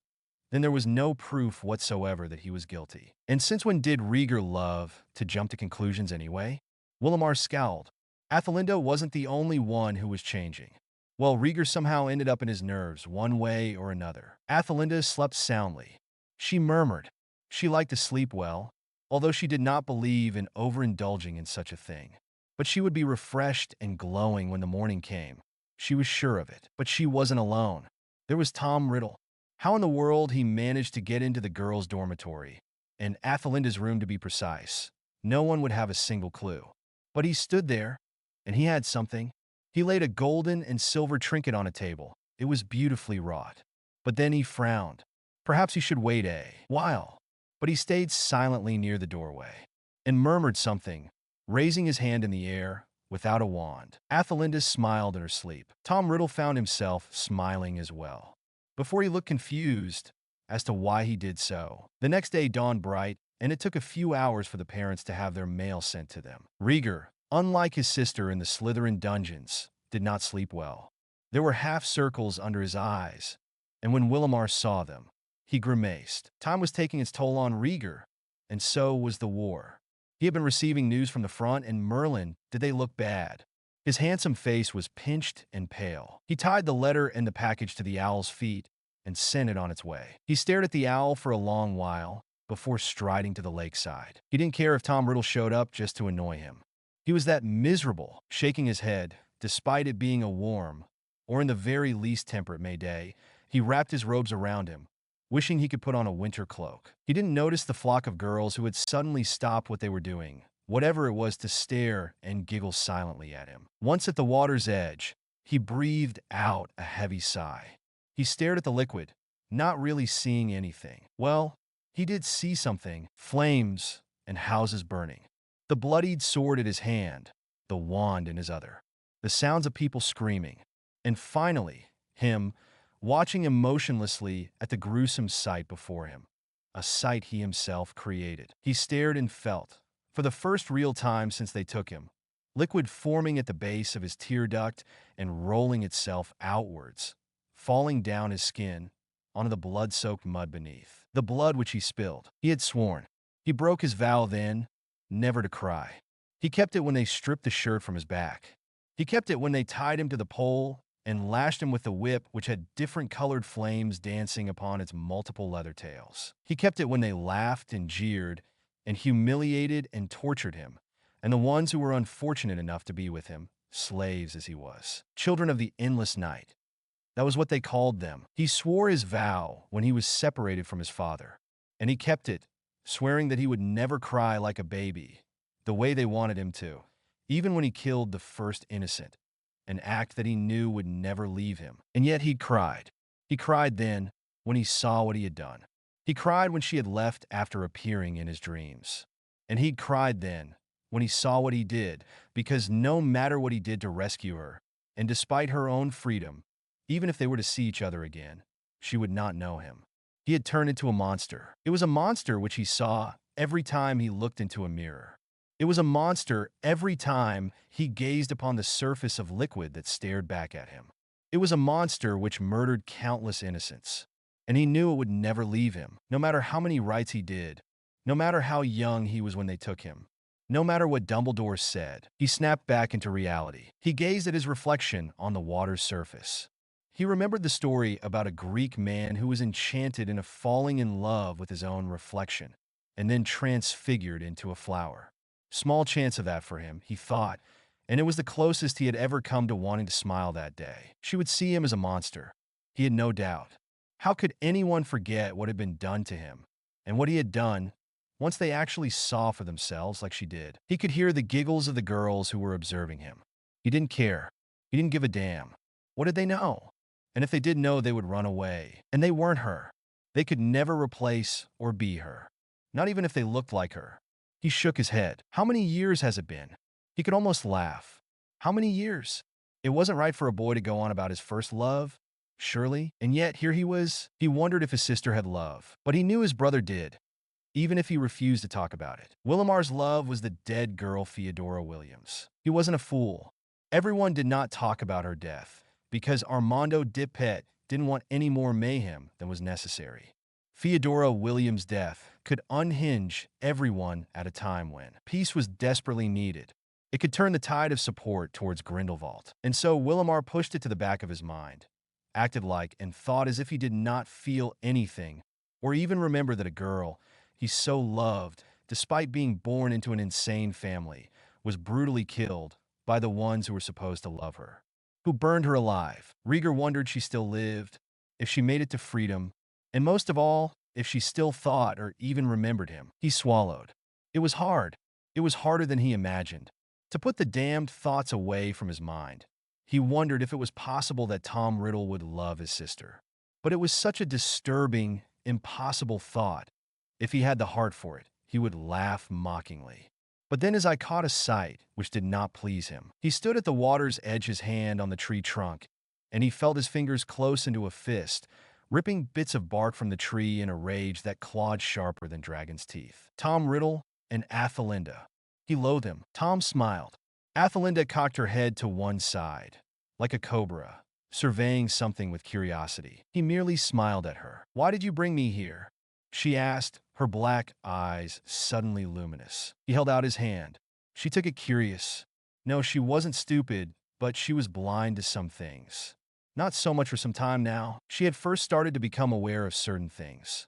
S1: then there was no proof whatsoever that he was guilty. And since when did Rieger love to jump to conclusions anyway? Willamar scowled. Athelinda wasn't the only one who was changing. Well, Rieger somehow ended up in his nerves one way or another. Athelinda slept soundly. She murmured. She liked to sleep well, although she did not believe in overindulging in such a thing. But she would be refreshed and glowing when the morning came. She was sure of it. But she wasn't alone. There was Tom Riddle. How in the world he managed to get into the girls' dormitory, in Athelinda's room to be precise. No one would have a single clue. But he stood there, and he had something. He laid a golden and silver trinket on a table. It was beautifully wrought. But then he frowned. Perhaps he should wait a while. But he stayed silently near the doorway and murmured something, raising his hand in the air without a wand. Athelinda smiled in her sleep. Tom Riddle found himself smiling as well, before he looked confused as to why he did so. The next day dawned bright, and it took a few hours for the parents to have their mail sent to them. Rieger, unlike his sister in the Slytherin dungeons, did not sleep well. There were half circles under his eyes, and when Willamar saw them, he grimaced. Time was taking its toll on Rieger, and so was the war. He had been receiving news from the front, and Merlin, did they look bad? His handsome face was pinched and pale. He tied the letter and the package to the owl's feet and sent it on its way. He stared at the owl for a long while before striding to the lakeside. He didn't care if Tom Riddle showed up just to annoy him. He was that miserable, shaking his head, despite it being a warm, or in the very least temperate May day. He wrapped his robes around him, wishing he could put on a winter cloak. He didn't notice the flock of girls who had suddenly stopped what they were doing, whatever it was, to stare and giggle silently at him. Once at the water's edge, he breathed out a heavy sigh. He stared at the liquid, not really seeing anything. Well, he did see something: flames and houses burning. The bloodied sword at his hand, the wand in his other, the sounds of people screaming, and finally, him, watching emotionlessly at the gruesome sight before him, a sight he himself created. He stared and felt, for the first real time since they took him, liquid forming at the base of his tear duct and rolling itself outwards, falling down his skin onto the blood-soaked mud beneath. The blood which he spilled. He had sworn. He broke his vow then, never to cry. He kept it when they stripped the shirt from his back. He kept it when they tied him to the pole and lashed him with the whip which had different colored flames dancing upon its multiple leather tails. He kept it when they laughed and jeered and humiliated and tortured him, and the ones who were unfortunate enough to be with him, slaves as he was, children of the endless night. That was what they called them. He swore his vow when he was separated from his father, and he kept it, swearing that he would never cry like a baby, the way they wanted him to, even when he killed the first innocent, an act that he knew would never leave him. And yet he cried. He cried then, when he saw what he had done. He cried when she had left after appearing in his dreams. And he cried then, when he saw what he did, because no matter what he did to rescue her, and despite her own freedom, even if they were to see each other again, she would not know him. He had turned into a monster. It was a monster which he saw every time he looked into a mirror. It was a monster every time he gazed upon the surface of liquid that stared back at him. It was a monster which murdered countless innocents, and he knew it would never leave him, no matter how many rites he did, no matter how young he was when they took him, no matter what Dumbledore said. He snapped back into reality. He gazed at his reflection on the water's surface. He remembered the story about a Greek man who was enchanted into falling in love with his own reflection, and then transfigured into a flower. Small chance of that for him, he thought, and it was the closest he had ever come to wanting to smile that day. She would see him as a monster. He had no doubt. How could anyone forget what had been done to him, and what he had done, once they actually saw for themselves like she did? He could hear the giggles of the girls who were observing him. He didn't care. He didn't give a damn. What did they know? And if they did know, they would run away. And they weren't her. They could never replace or be her. Not even if they looked like her. He shook his head. How many years has it been? He could almost laugh. How many years? It wasn't right for a boy to go on about his first love, surely. And yet here he was. He wondered if his sister had love. But he knew his brother did, even if he refused to talk about it. Willamar's love was the dead girl Theodora Williams. He wasn't a fool. Everyone did not talk about her death, because Armando Dipet didn't want any more mayhem than was necessary. Theodora Williams' death could unhinge everyone at a time when peace was desperately needed. It could turn the tide of support towards Grindelwald. And so Willamar pushed it to the back of his mind, acted like and thought as if he did not feel anything, or even remember that a girl he so loved, despite being born into an insane family, was brutally killed by the ones who were supposed to love her, who burned her alive. Rieger wondered she still lived, if she made it to freedom, and most of all, if she still thought or even remembered him. He swallowed. It was hard. It was harder than he imagined. To put the damned thoughts away from his mind. He wondered if it was possible that Tom Riddle would love his sister. But it was such a disturbing, impossible thought. If he had the heart for it, he would laugh mockingly. But then his eye caught a sight which did not please him. He stood at the water's edge, his hand on the tree trunk, and he felt his fingers close into a fist, ripping bits of bark from the tree in a rage that clawed sharper than dragon's teeth. Tom Riddle and Athelinda. He loathed him. Tom smiled. Athelinda cocked her head to one side, like a cobra, surveying something with curiosity. He merely smiled at her. "Why did you bring me here?" she asked, her black eyes suddenly luminous. He held out his hand. She took it curious. No, she wasn't stupid, but she was blind to some things. Not so much for some time now. She had first started to become aware of certain things.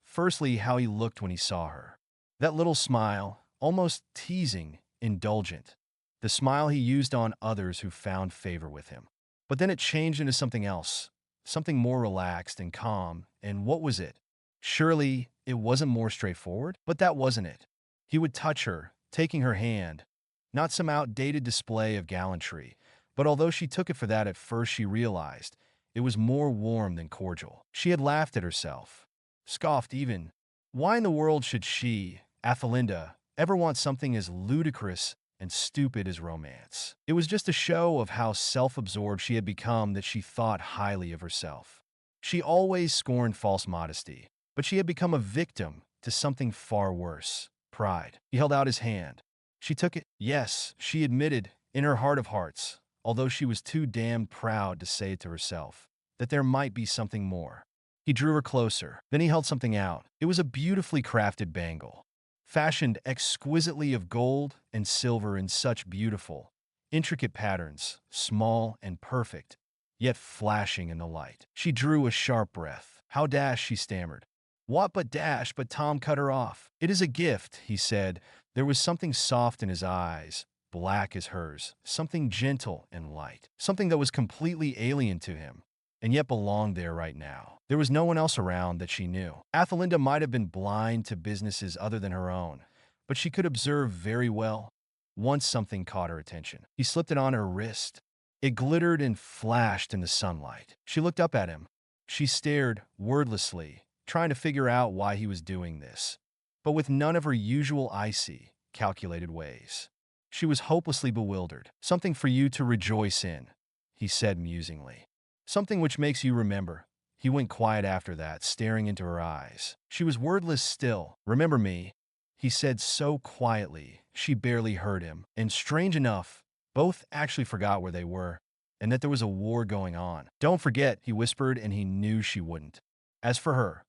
S1: Firstly, how he looked when he saw her. That little smile, almost teasing, indulgent. The smile he used on others who found favor with him. But then it changed into something else, something more relaxed and calm, and what was it? Surely it wasn't more straightforward? But that wasn't it. He would touch her, taking her hand, not some outdated display of gallantry, but although she took it for that at first, she realized it was more warm than cordial. She had laughed at herself, scoffed even. Why in the world should she, Athelinda, ever want something as ludicrous and stupid as romance? It was just a show of how self-absorbed she had become that she thought highly of herself. She always scorned false modesty, but she had become a victim to something far worse, pride. He held out his hand. She took it. Yes, she admitted, in her heart of hearts, although she was too damned proud to say it to herself, that there might be something more. He drew her closer. Then he held something out. It was a beautifully crafted bangle, fashioned exquisitely of gold and silver in such beautiful, intricate patterns, small and perfect, yet flashing in the light. She drew a sharp breath. "How dash," she stammered. "What but dash?" But Tom cut her off. "It is a gift," he said. There was something soft in his eyes, black as hers, something gentle and light, something that was completely alien to him, and yet belonged there right now. There was no one else around that she knew. Athelinda might have been blind to businesses other than her own, but she could observe very well. Once something caught her attention. He slipped it on her wrist. It glittered and flashed in the sunlight. She looked up at him. She stared wordlessly, trying to figure out why he was doing this, but with none of her usual icy, calculated ways. She was hopelessly bewildered. "Something for you to rejoice in," he said musingly. "Something which makes you remember." He went quiet after that, staring into her eyes. She was wordless still. "Remember me," he said so quietly she barely heard him. And strange enough, both actually forgot where they were, and that there was a war going on. "Don't forget," he whispered, and he knew she wouldn't. As for her,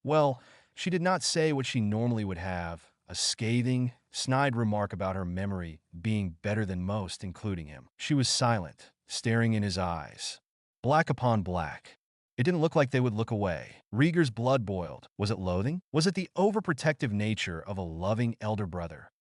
S1: well, she did not say what she normally would have, a scathing, snide remark about her memory being better than most, including him. She was silent, staring in his eyes. Black upon black. It didn't look like they would look away. Rieger's blood boiled. Was it loathing? Was it the overprotective nature of a loving elder brother,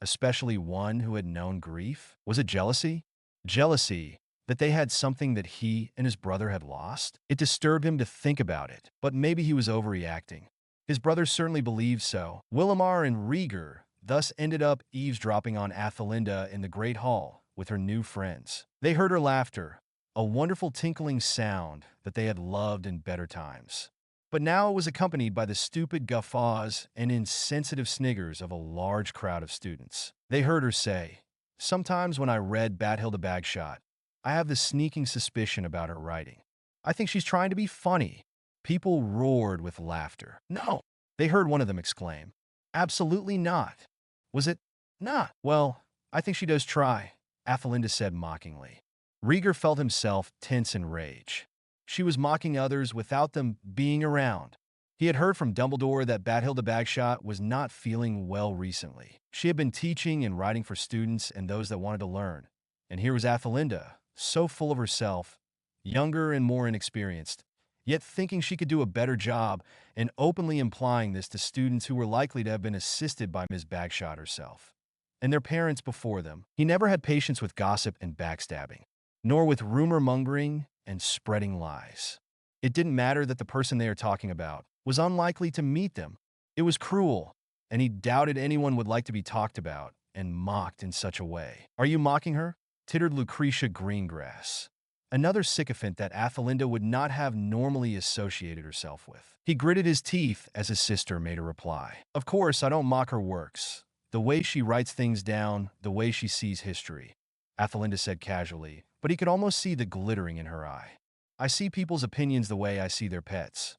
S1: especially one who had known grief? Was it jealousy? Jealousy that they had something that he and his brother had lost? It disturbed him to think about it, but maybe he was overreacting. His brother certainly believed so. Willamar and Rieger thus ended up eavesdropping on Athelinda in the great hall with her new friends. They heard her laughter, a wonderful tinkling sound that they had loved in better times. But now it was accompanied by the stupid guffaws and insensitive sniggers of a large crowd of students. They heard her say, "Sometimes when I read Bathilda Bagshot, I have this sneaking suspicion about her writing. I think she's trying to be funny." People roared with laughter. "No!" they heard one of them exclaim. "Absolutely not." "Was it not?" "Well, I think she does try," Athelinda said mockingly. Rieger felt himself tense in rage. She was mocking others without them being around. He had heard from Dumbledore that Bathilda Bagshot was not feeling well recently. She had been teaching and writing for students and those that wanted to learn. And here was Athelinda, so full of herself, younger and more inexperienced, yet thinking she could do a better job and openly implying this to students who were likely to have been assisted by Ms. Bagshot herself and their parents before them. He never had patience with gossip and backstabbing, nor with rumor-mongering and spreading lies. It didn't matter that the person they are talking about was unlikely to meet them. It was cruel, and he doubted anyone would like to be talked about and mocked in such a way. "Are you mocking her?" tittered Lucretia Greengrass, another sycophant that Athelinda would not have normally associated herself with. He gritted his teeth as his sister made a reply. "Of course, I don't mock her works. The way she writes things down, the way she sees history," Athelinda said casually, but he could almost see the glittering in her eye. "I see people's opinions the way I see their pets.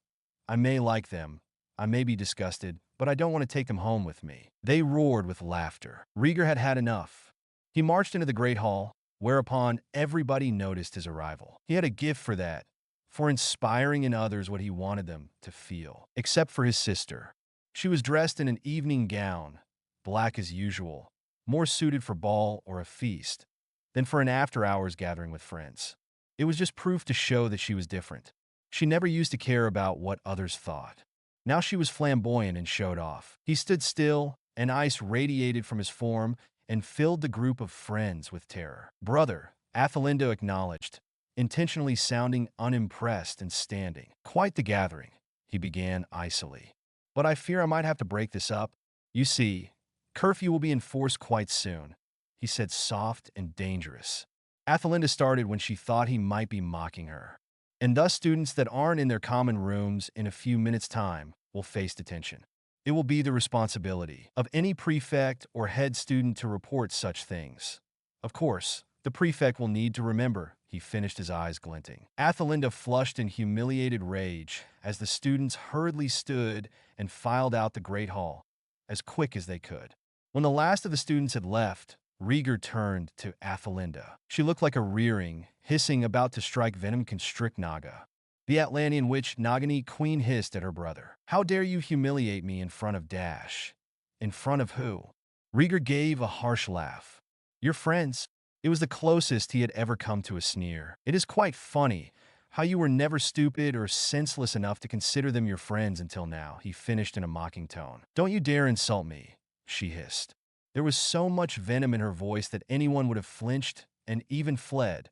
S1: I may like them, I may be disgusted, but I don't want to take them home with me." They roared with laughter. Rieger had had enough. He marched into the Great Hall, whereupon everybody noticed his arrival. He had a gift for that, for inspiring in others what he wanted them to feel. Except for his sister. She was dressed in an evening gown, black as usual, more suited for ball or a feast than for an after-hours gathering with friends. It was just proof to show that she was different. She never used to care about what others thought. Now she was flamboyant and showed off. He stood still, and ice radiated from his form and filled the group of friends with terror. "Brother," Athelinda acknowledged, intentionally sounding unimpressed and standing. "Quite the gathering," he began icily. "But I fear I might have to break this up. You see, curfew will be enforced quite soon," he said, soft and dangerous. Athelinda started when she thought he might be mocking her. "And thus students that aren't in their common rooms in a few minutes' time will face detention. It will be the responsibility of any prefect or head student to report such things. Of course, the prefect will need to remember," he finished, his eyes glinting. Athelinda flushed in humiliated rage as the students hurriedly stood and filed out the Great Hall, as quick as they could. When the last of the students had left, Rieger turned to Athelinda. She looked like a rearing, hissing, about to strike venom constrict Naga. The Atlantean witch Nagini Queen hissed at her brother. "How dare you humiliate me in front of Dash?" "In front of who?" Rieger gave a harsh laugh. "Your friends." It was the closest he had ever come to a sneer. "It is quite funny how you were never stupid or senseless enough to consider them your friends until now," he finished in a mocking tone. "Don't you dare insult me," she hissed. There was so much venom in her voice that anyone would have flinched and even fled,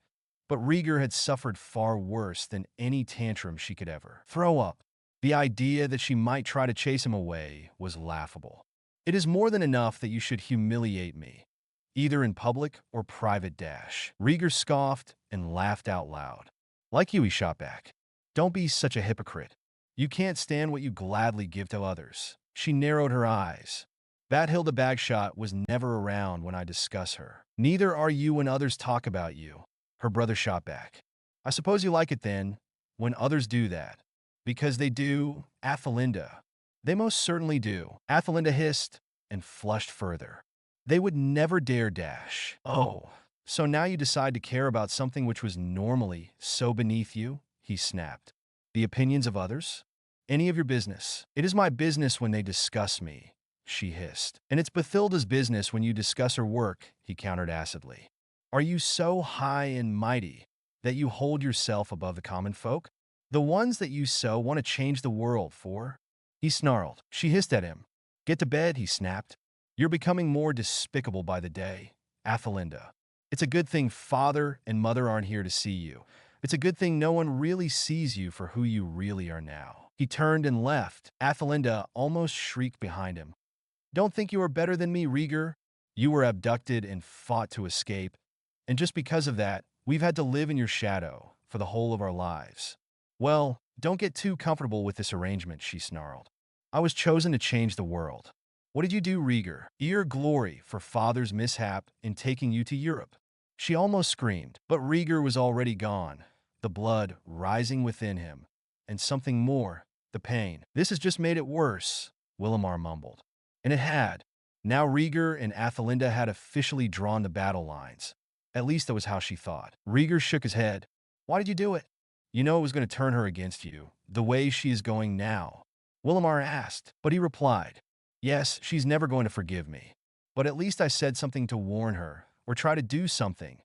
S1: but Rieger had suffered far worse than any tantrum she could ever throw up. The idea that she might try to chase him away was laughable. "It is more than enough that you should humiliate me, either in public or private." Dash. Rieger scoffed and laughed out loud. "Like you," he shot back. "Don't be such a hypocrite. You can't stand what you gladly give to others." She narrowed her eyes. "Bathilda Bagshot was never around when I discuss her." "Neither are you when others talk about you," her brother shot back. "I suppose you like it then, when others do that." "Because they do, Athelinda." "They most certainly do," Athelinda hissed and flushed further. "They would never dare." Dash. "Oh, so now you decide to care about something which was normally so beneath you?" he snapped. "The opinions of others? Any of your business." "It is my business when they discuss me," she hissed. "And it's Bathilda's business when you discuss her work," he countered acidly. "Are you so high and mighty that you hold yourself above the common folk? The ones that you so want to change the world for?" He snarled. She hissed at him. "Get to bed," he snapped. "You're becoming more despicable by the day, Athelinda. It's a good thing father and mother aren't here to see you. It's a good thing no one really sees you for who you really are now." He turned and left. Athelinda almost shrieked behind him. "Don't think you are better than me, Rieger. You were abducted and fought to escape, and just because of that, we've had to live in your shadow for the whole of our lives." "Well, don't get too comfortable with this arrangement," she snarled. "I was chosen to change the world. What did you do, Rieger? Ear glory for father's mishap in taking you to Europe." She almost screamed, but Rieger was already gone, the blood rising within him, and something more, the pain. "This has just made it worse," Willamar mumbled. And it had. Now Rieger and Athelinda had officially drawn the battle lines. At least that was how she thought. Rieger shook his head. "Why did you do it?" "You know it was going to turn her against you, the way she is going now," Willamar asked. But he replied, "Yes, she's never going to forgive me. But at least I said something to warn her, or try to do something.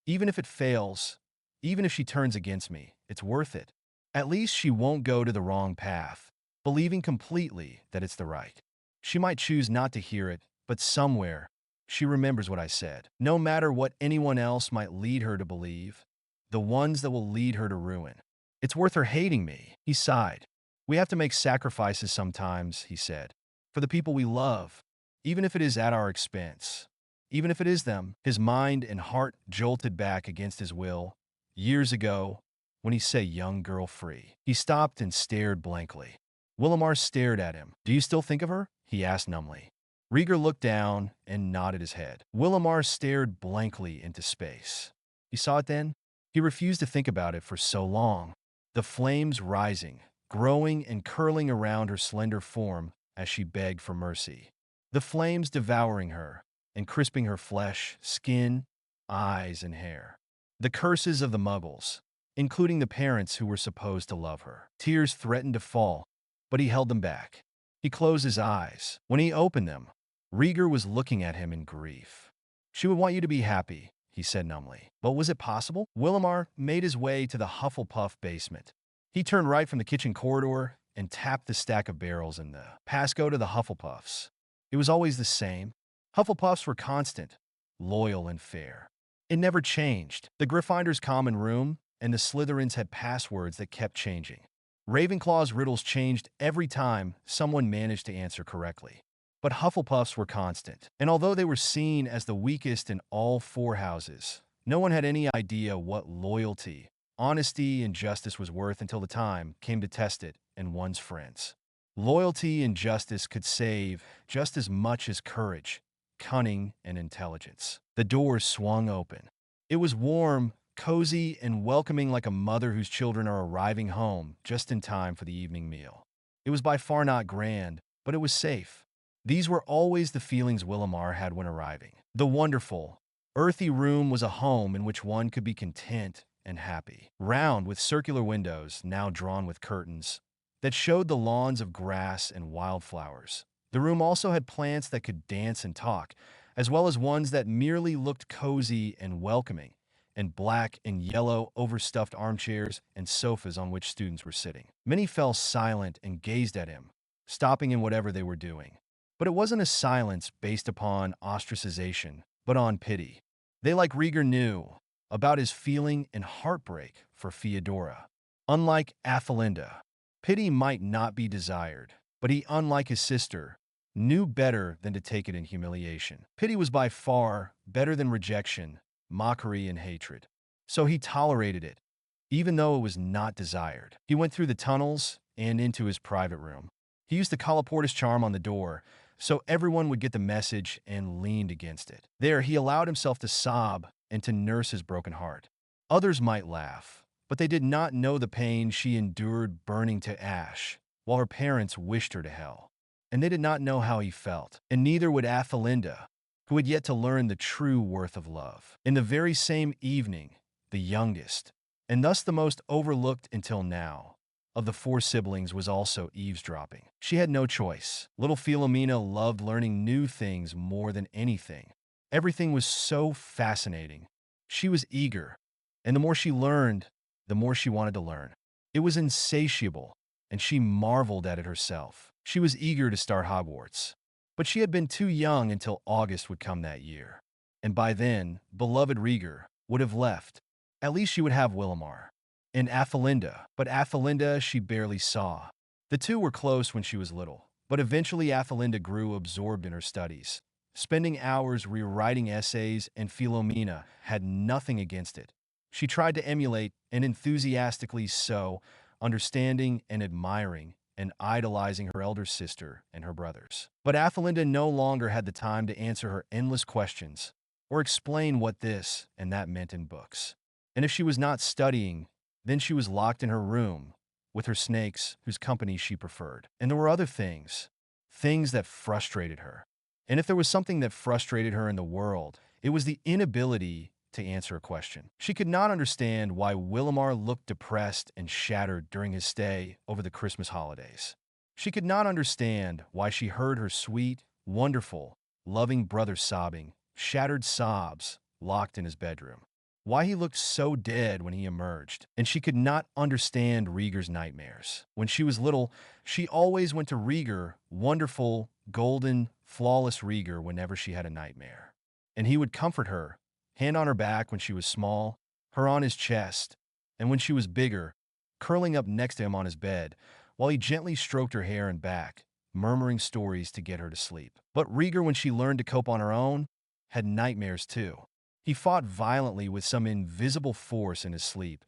S1: Even if it fails, even if she turns against me, it's worth it. At least she won't go to the wrong path, believing completely that it's the right. She might choose not to hear it, but somewhere, she remembers what I said. No matter what anyone else might lead her to believe, the ones that will lead her to ruin. It's worth her hating me." He sighed. We have to make sacrifices sometimes, he said, for the people we love, even if it is at our expense. Even if it is them, his mind and heart jolted back against his will. Years ago, when he set a young girl free, he stopped and stared blankly. Willamar stared at him. Do you still think of her? He asked numbly. Rieger looked down and nodded his head. Willamar stared blankly into space. He saw it then? He refused to think about it for so long. The flames rising, growing and curling around her slender form as she begged for mercy. The flames devouring her and crisping her flesh, skin, eyes, and hair. The curses of the Muggles, including the parents who were supposed to love her. Tears threatened to fall, but he held them back. He closed his eyes. When he opened them, Rieger was looking at him in grief. She would want you to be happy, he said numbly. But was it possible? Willamar made his way to the Hufflepuff basement. He turned right from the kitchen corridor and tapped the stack of barrels in the passcode to the Hufflepuffs. It was always the same. Hufflepuffs were constant, loyal, and fair. It never changed. The Gryffindors' common room and the Slytherins had passwords that kept changing. Ravenclaw's riddles changed every time someone managed to answer correctly. But Hufflepuffs were constant, and although they were seen as the weakest in all four houses, no one had any idea what loyalty, honesty, and justice was worth until the time came to test it in one's friends. Loyalty and justice could save just as much as courage, cunning, and intelligence. The doors swung open. It was warm, cozy, and welcoming like a mother whose children are arriving home just in time for the evening meal. It was by far not grand, but it was safe. These were always the feelings Willamar had when arriving. The wonderful, earthy room was a home in which one could be content and happy. Round with circular windows, now drawn with curtains, that showed the lawns of grass and wildflowers. The room also had plants that could dance and talk, as well as ones that merely looked cozy and welcoming, and black and yellow overstuffed armchairs and sofas on which students were sitting. Many fell silent and gazed at him, stopping in whatever they were doing. But it wasn't a silence based upon ostracization, but on pity. They, like Rieger, knew about his feeling and heartbreak for Theodora. Unlike Athelinda, pity might not be desired, but he, unlike his sister, knew better than to take it in humiliation. Pity was by far better than rejection, mockery, and hatred. So he tolerated it, even though it was not desired. He went through the tunnels and into his private room. He used the colloportus charm on the door, so everyone would get the message and leaned against it. There, he allowed himself to sob and to nurse his broken heart. Others might laugh, but they did not know the pain she endured burning to ash, while her parents wished her to hell. And they did not know how he felt, and neither would Athelinda, who had yet to learn the true worth of love. In the very same evening, the youngest, and thus the most overlooked until now, of the four siblings was also eavesdropping. She had no choice. Little Philomena loved learning new things more than anything. Everything was so fascinating. She was eager, and the more she learned, the more she wanted to learn. It was insatiable, and she marveled at it herself. She was eager to start Hogwarts, but she had been too young until August would come that year. And by then, beloved Rieger would have left. At least she would have Willamar and Athelinda, but Athelinda she barely saw. The two were close when she was little, but eventually Athelinda grew absorbed in her studies, spending hours rewriting essays, and Philomena had nothing against it. She tried to emulate, and enthusiastically so, understanding and admiring and idolizing her elder sister and her brothers. But Athelinda no longer had the time to answer her endless questions or explain what this and that meant in books. And if she was not studying, then she was locked in her room with her snakes, whose company she preferred. And there were other things that frustrated her. And if there was something that frustrated her in the world, it was the inability to answer a question. She could not understand why Willamar looked depressed and shattered during his stay over the Christmas holidays. She could not understand why she heard her sweet, wonderful, loving brother sobbing, shattered sobs, locked in his bedroom. Why he looked so dead when he emerged, and she could not understand Rieger's nightmares. When she was little, she always went to Rieger, wonderful, golden, flawless Rieger, whenever she had a nightmare. And he would comfort her, hand on her back when she was small, her on his chest, and when she was bigger, curling up next to him on his bed, while he gently stroked her hair and back, murmuring stories to get her to sleep. But Rieger, when she learned to cope on her own, had nightmares too. He fought violently with some invisible force in his sleep,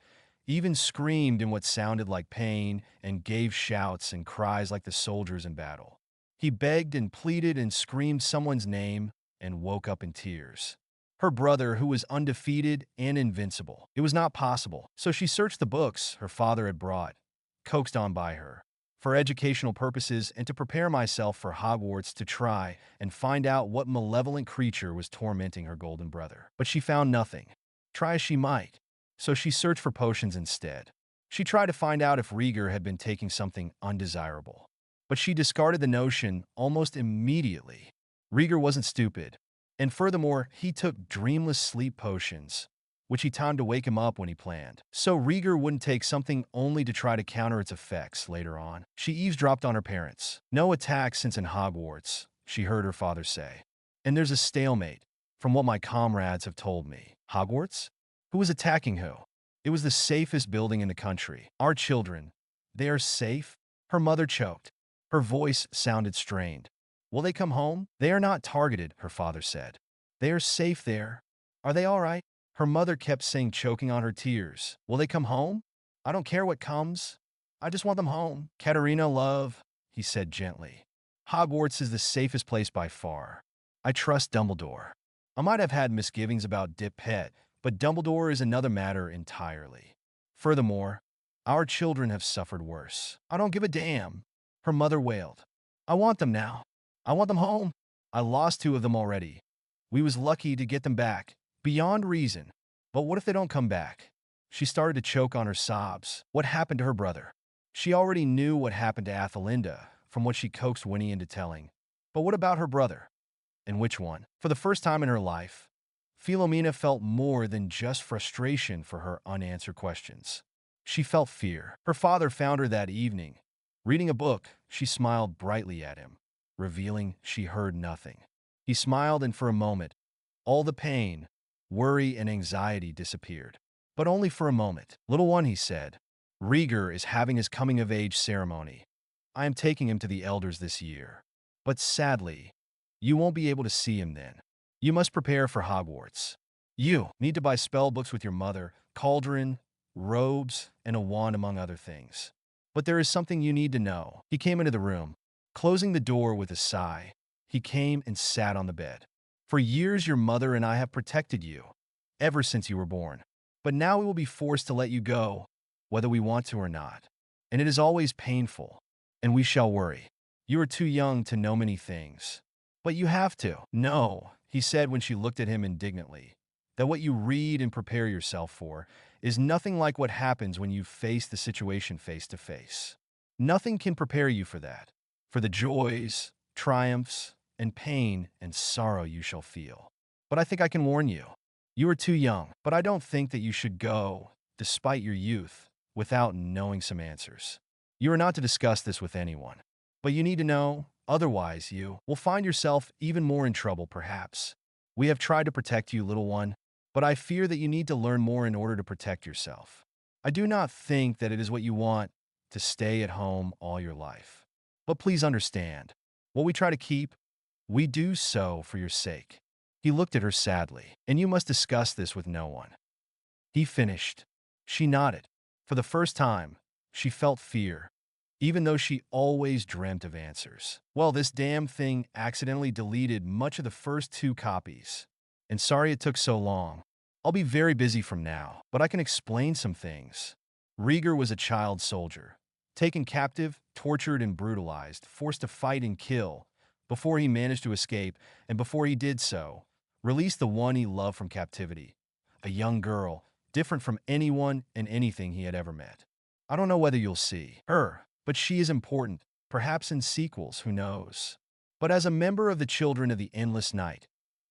S1: even screamed in what sounded like pain and gave shouts and cries like the soldiers in battle. He begged and pleaded and screamed someone's name and woke up in tears. Her brother, who was undefeated and invincible. It was not possible, so she searched the books her father had brought, coaxed on by her, for educational purposes and to prepare myself for Hogwarts to try and find out what malevolent creature was tormenting her golden brother. But she found nothing, try as she might, so she searched for potions instead. She tried to find out if Rieger had been taking something undesirable, but she discarded the notion almost immediately. Rieger wasn't stupid, and furthermore, he took dreamless sleep potions, which he timed to wake him up when he planned. So Rieger wouldn't take something only to try to counter its effects later on. She eavesdropped on her parents. No attacks since in Hogwarts, she heard her father say. And there's a stalemate, from what my comrades have told me. Hogwarts? Who was attacking who? It was the safest building in the country. Our children, they are safe? Her mother choked. Her voice sounded strained. Will they come home? They are not targeted, her father said. They are safe there. Are they all right? Her mother kept saying, choking on her tears. Will they come home? I don't care what comes. I just want them home. Katerina, love, he said gently. Hogwarts is the safest place by far. I trust Dumbledore. I might have had misgivings about Dip Pet, but Dumbledore is another matter entirely. Furthermore, our children have suffered worse. I don't give a damn, her mother wailed. I want them now. I want them home. I lost 2 of them already. We was lucky to get them back, beyond reason. But what if they don't come back? She started to choke on her sobs. What happened to her brother? She already knew what happened to Athelinda, from what she coaxed Winnie into telling. But what about her brother? And which one? For the first time in her life, Philomena felt more than just frustration for her unanswered questions. She felt fear. Her father found her that evening. Reading a book, she smiled brightly at him, revealing she heard nothing. He smiled, and for a moment, all the pain, worry, and anxiety disappeared. But only for a moment. Little one, he said, Rieger is having his coming-of-age ceremony. I am taking him to the elders this year. But sadly, you won't be able to see him then. You must prepare for Hogwarts. You need to buy spell books with your mother, cauldron, robes, and a wand, among other things. But there is something you need to know. He came into the room, closing the door with a sigh. He came and sat on the bed. For years your mother and I have protected you, ever since you were born. But now we will be forced to let you go, whether we want to or not. And it is always painful, and we shall worry. You are too young to know many things. But you have to. No, he said when she looked at him indignantly, that what you read and prepare yourself for is nothing like what happens when you face the situation face to face. Nothing can prepare you for that, for the joys, triumphs, and pain and sorrow you shall feel. But I think I can warn you. You are too young, but I don't think that you should go, despite your youth, without knowing some answers. You are not to discuss this with anyone, but you need to know, otherwise you will find yourself even more in trouble perhaps. We have tried to protect you, little one, but I fear that you need to learn more in order to protect yourself. I do not think that it is what you want to stay at home all your life. But please understand, what we try to keep, we do so for your sake. He looked at her sadly. And you must discuss this with no one. He finished. She nodded. For the first time, she felt fear, even though she always dreamt of answers. Well, this damn thing accidentally deleted much of the first 2 copies. And sorry it took so long. I'll be very busy from now, but I can explain some things. Rieger was a child soldier, taken captive, tortured and brutalized, forced to fight and kill, before he managed to escape, and before he did so, released the one he loved from captivity, a young girl, different from anyone and anything he had ever met. I don't know whether you'll see her, but she is important, perhaps in sequels, who knows. But as a member of the Children of the Endless Night,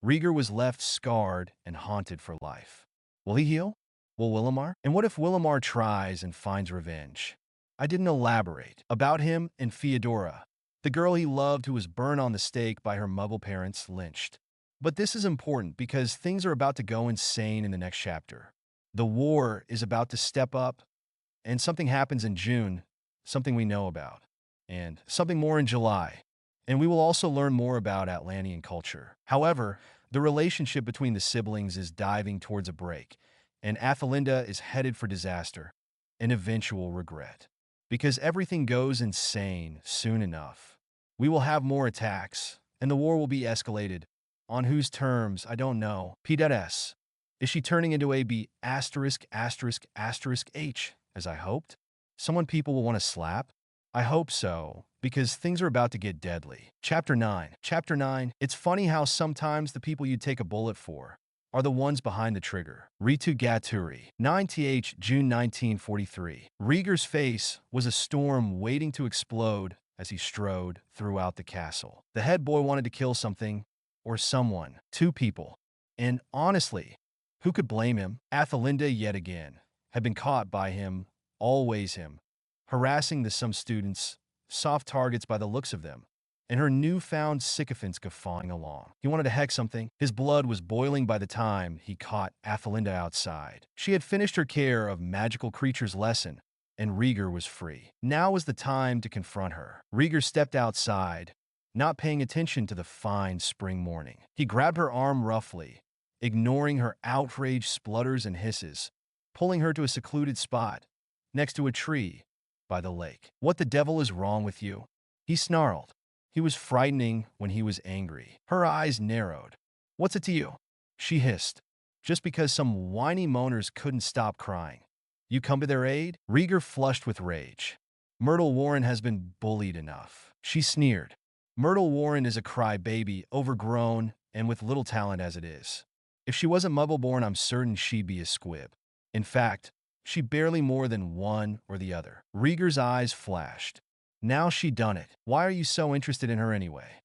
S1: Rieger was left scarred and haunted for life. Will he heal? Will Willamar? And what if Willamar tries and finds revenge? I didn't elaborate about him and Theodora, the girl he loved who was burned on the stake by her Muggle parents, lynched. But this is important because things are about to go insane in the next chapter. The war is about to step up, and something happens in June, something we know about, and something more in July. And we will also learn more about Atlantean culture. However, the relationship between the siblings is diving towards a break, and Athelinda is headed for disaster, an eventual regret. Because everything goes insane soon enough. We will have more attacks, and the war will be escalated. On whose terms, I don't know. P.S. Is she turning into a B asterisk asterisk asterisk H, as I hoped? Someone people will want to slap? I hope so, because things are about to get deadly. Chapter 9. Chapter 9. It's funny how sometimes the people you take a bullet for are the ones behind the trigger. Ritu Gaturi. 9th June 1943. Rieger's face was a storm waiting to explode as he strode throughout the castle. The head boy wanted to kill something, or someone, two people. And honestly, who could blame him? Athelinda, yet again, had been caught by him, always him, harassing the some students, soft targets by the looks of them, and her newfound sycophants guffawing along. He wanted to heck something. His blood was boiling by the time he caught Athelinda outside. She had finished her care of magical creatures lesson, and Rieger was free. Now was the time to confront her. Rieger stepped outside, not paying attention to the fine spring morning. He grabbed her arm roughly, ignoring her outraged splutters and hisses, pulling her to a secluded spot, next to a tree, by the lake. "What the devil is wrong with you?" he snarled. He was frightening when he was angry. Her eyes narrowed. "What's it to you?" she hissed. "Just because some whiny moaners couldn't stop crying, you come to their aid?" Rieger flushed with rage. "Myrtle Warren has been bullied enough," she sneered. "Myrtle Warren is a crybaby, overgrown, and with little talent as it is. If she wasn't muggle-born, I'm certain she'd be a squib. In fact, she barely more than one or the other." Rieger's eyes flashed. Now she done it. "Why are you so interested in her anyway?"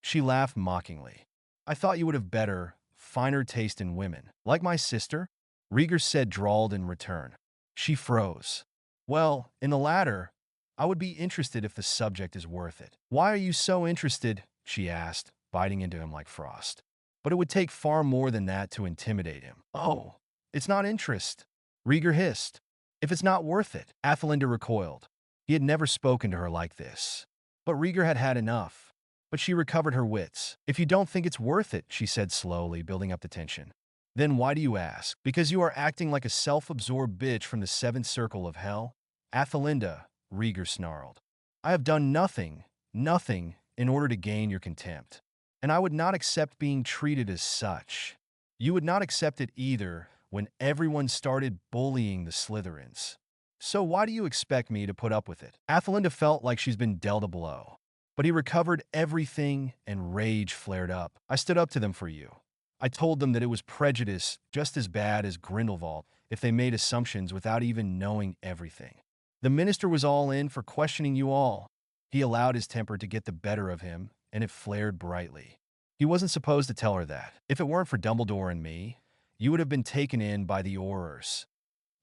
S1: She laughed mockingly. "I thought you would have better, finer taste in women. Like my sister?" Rieger said, drawled in return. She froze. "Well, in the latter, I would be interested if the subject is worth it." "Why are you so interested?" she asked, biting into him like frost. "But it would take far more than that to intimidate him." "Oh, it's not interest," Rieger hissed. "If it's not worth it." Athelinda recoiled. He had never spoken to her like this. But Rieger had had enough. But she recovered her wits. "If you don't think it's worth it," she said slowly, building up the tension, "then why do you ask? Because you are acting like a self-absorbed bitch from the seventh circle of hell?" "Athelinda," Rieger snarled, "I have done nothing, in order to gain your contempt. And I would not accept being treated as such. You would not accept it either when everyone started bullying the Slytherins. So why do you expect me to put up with it?" Athelinda felt like she's been dealt a blow. But he recovered everything, and rage flared up. "I stood up to them for you. I told them that it was prejudice just as bad as Grindelwald if they made assumptions without even knowing everything. The minister was all in for questioning you all." He allowed his temper to get the better of him, and it flared brightly. "He wasn't supposed to tell her that. If it weren't for Dumbledore and me, you would have been taken in by the Aurors.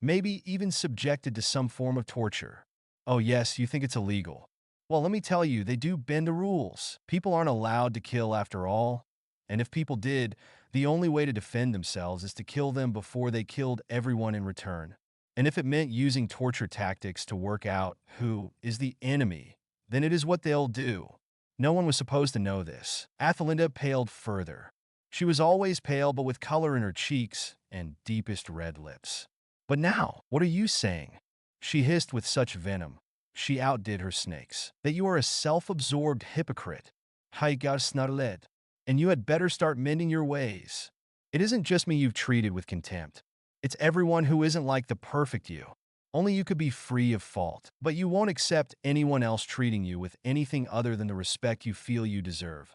S1: Maybe even subjected to some form of torture. Oh yes, you think it's illegal. Well, let me tell you, they do bend the rules. People aren't allowed to kill after all. And if people did, the only way to defend themselves is to kill them before they killed everyone in return. And if it meant using torture tactics to work out who is the enemy, then it is what they'll do. No one was supposed to know this." Athelinda paled further. She was always pale, but with color in her cheeks and deepest red lips. "But now, what are you saying?" she hissed with such venom. She outdid her snakes. "That you are a self-absorbed hypocrite. Snarlet. And you had better start mending your ways. It isn't just me you've treated with contempt. It's everyone who isn't like the perfect you. Only you could be free of fault. But you won't accept anyone else treating you with anything other than the respect you feel you deserve.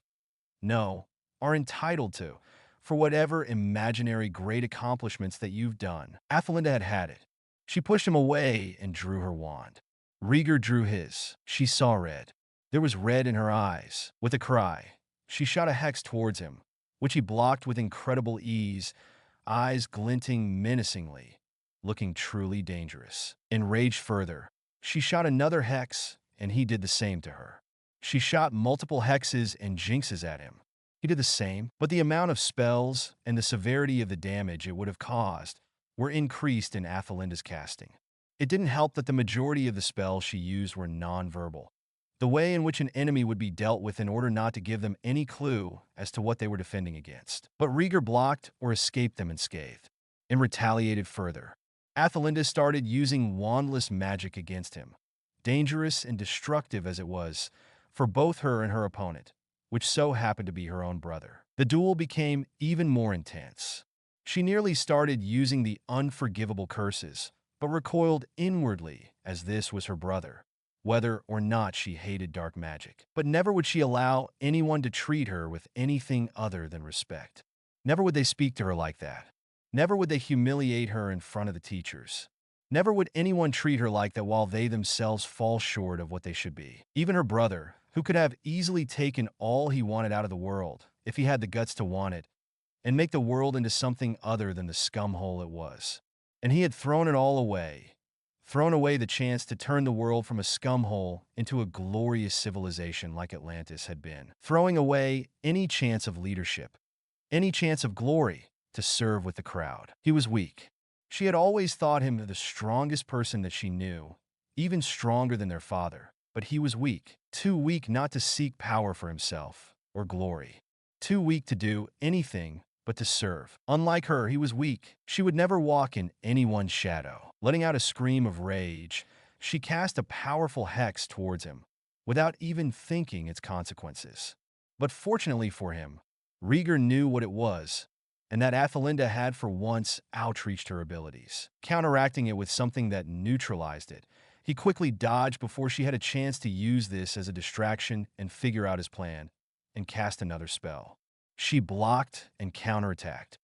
S1: No, are entitled to, for whatever imaginary great accomplishments that you've done." Athelinda had had it. She pushed him away and drew her wand. Rieger drew his. She saw red. There was red in her eyes. With a cry, she shot a hex towards him, which he blocked with incredible ease, eyes glinting menacingly, looking truly dangerous. Enraged further, she shot another hex, and he did the same to her. She shot multiple hexes and jinxes at him. He did the same, but the amount of spells and the severity of the damage it would have caused were increased in Athelinda's casting. It didn't help that the majority of the spells she used were non-verbal, the way in which an enemy would be dealt with in order not to give them any clue as to what they were defending against. But Rieger blocked or escaped them unscathed, and retaliated further. Athelinda started using wandless magic against him, dangerous and destructive as it was for both her and her opponent, which so happened to be her own brother. The duel became even more intense. She nearly started using the unforgivable curses, but recoiled inwardly as this was her brother, whether or not she hated dark magic. But never would she allow anyone to treat her with anything other than respect. Never would they speak to her like that. Never would they humiliate her in front of the teachers. Never would anyone treat her like that while they themselves fall short of what they should be. Even her brother, who could have easily taken all he wanted out of the world, if he had the guts to want it, and make the world into something other than the scumhole it was. And he had thrown it all away, thrown away the chance to turn the world from a scumhole into a glorious civilization like Atlantis had been, throwing away any chance of leadership, any chance of glory to serve with the crowd. He was weak. She had always thought him the strongest person that she knew, even stronger than their father, but he was weak, too weak not to seek power for himself or glory, too weak to do anything but to serve. Unlike her, he was weak. She would never walk in anyone's shadow. Letting out a scream of rage, she cast a powerful hex towards him, without even thinking its consequences. But fortunately for him, Rieger knew what it was, and that Athelinda had for once outreached her abilities. Counteracting it with something that neutralized it, he quickly dodged before she had a chance to use this as a distraction and figure out his plan, and cast another spell. She blocked and counterattacked,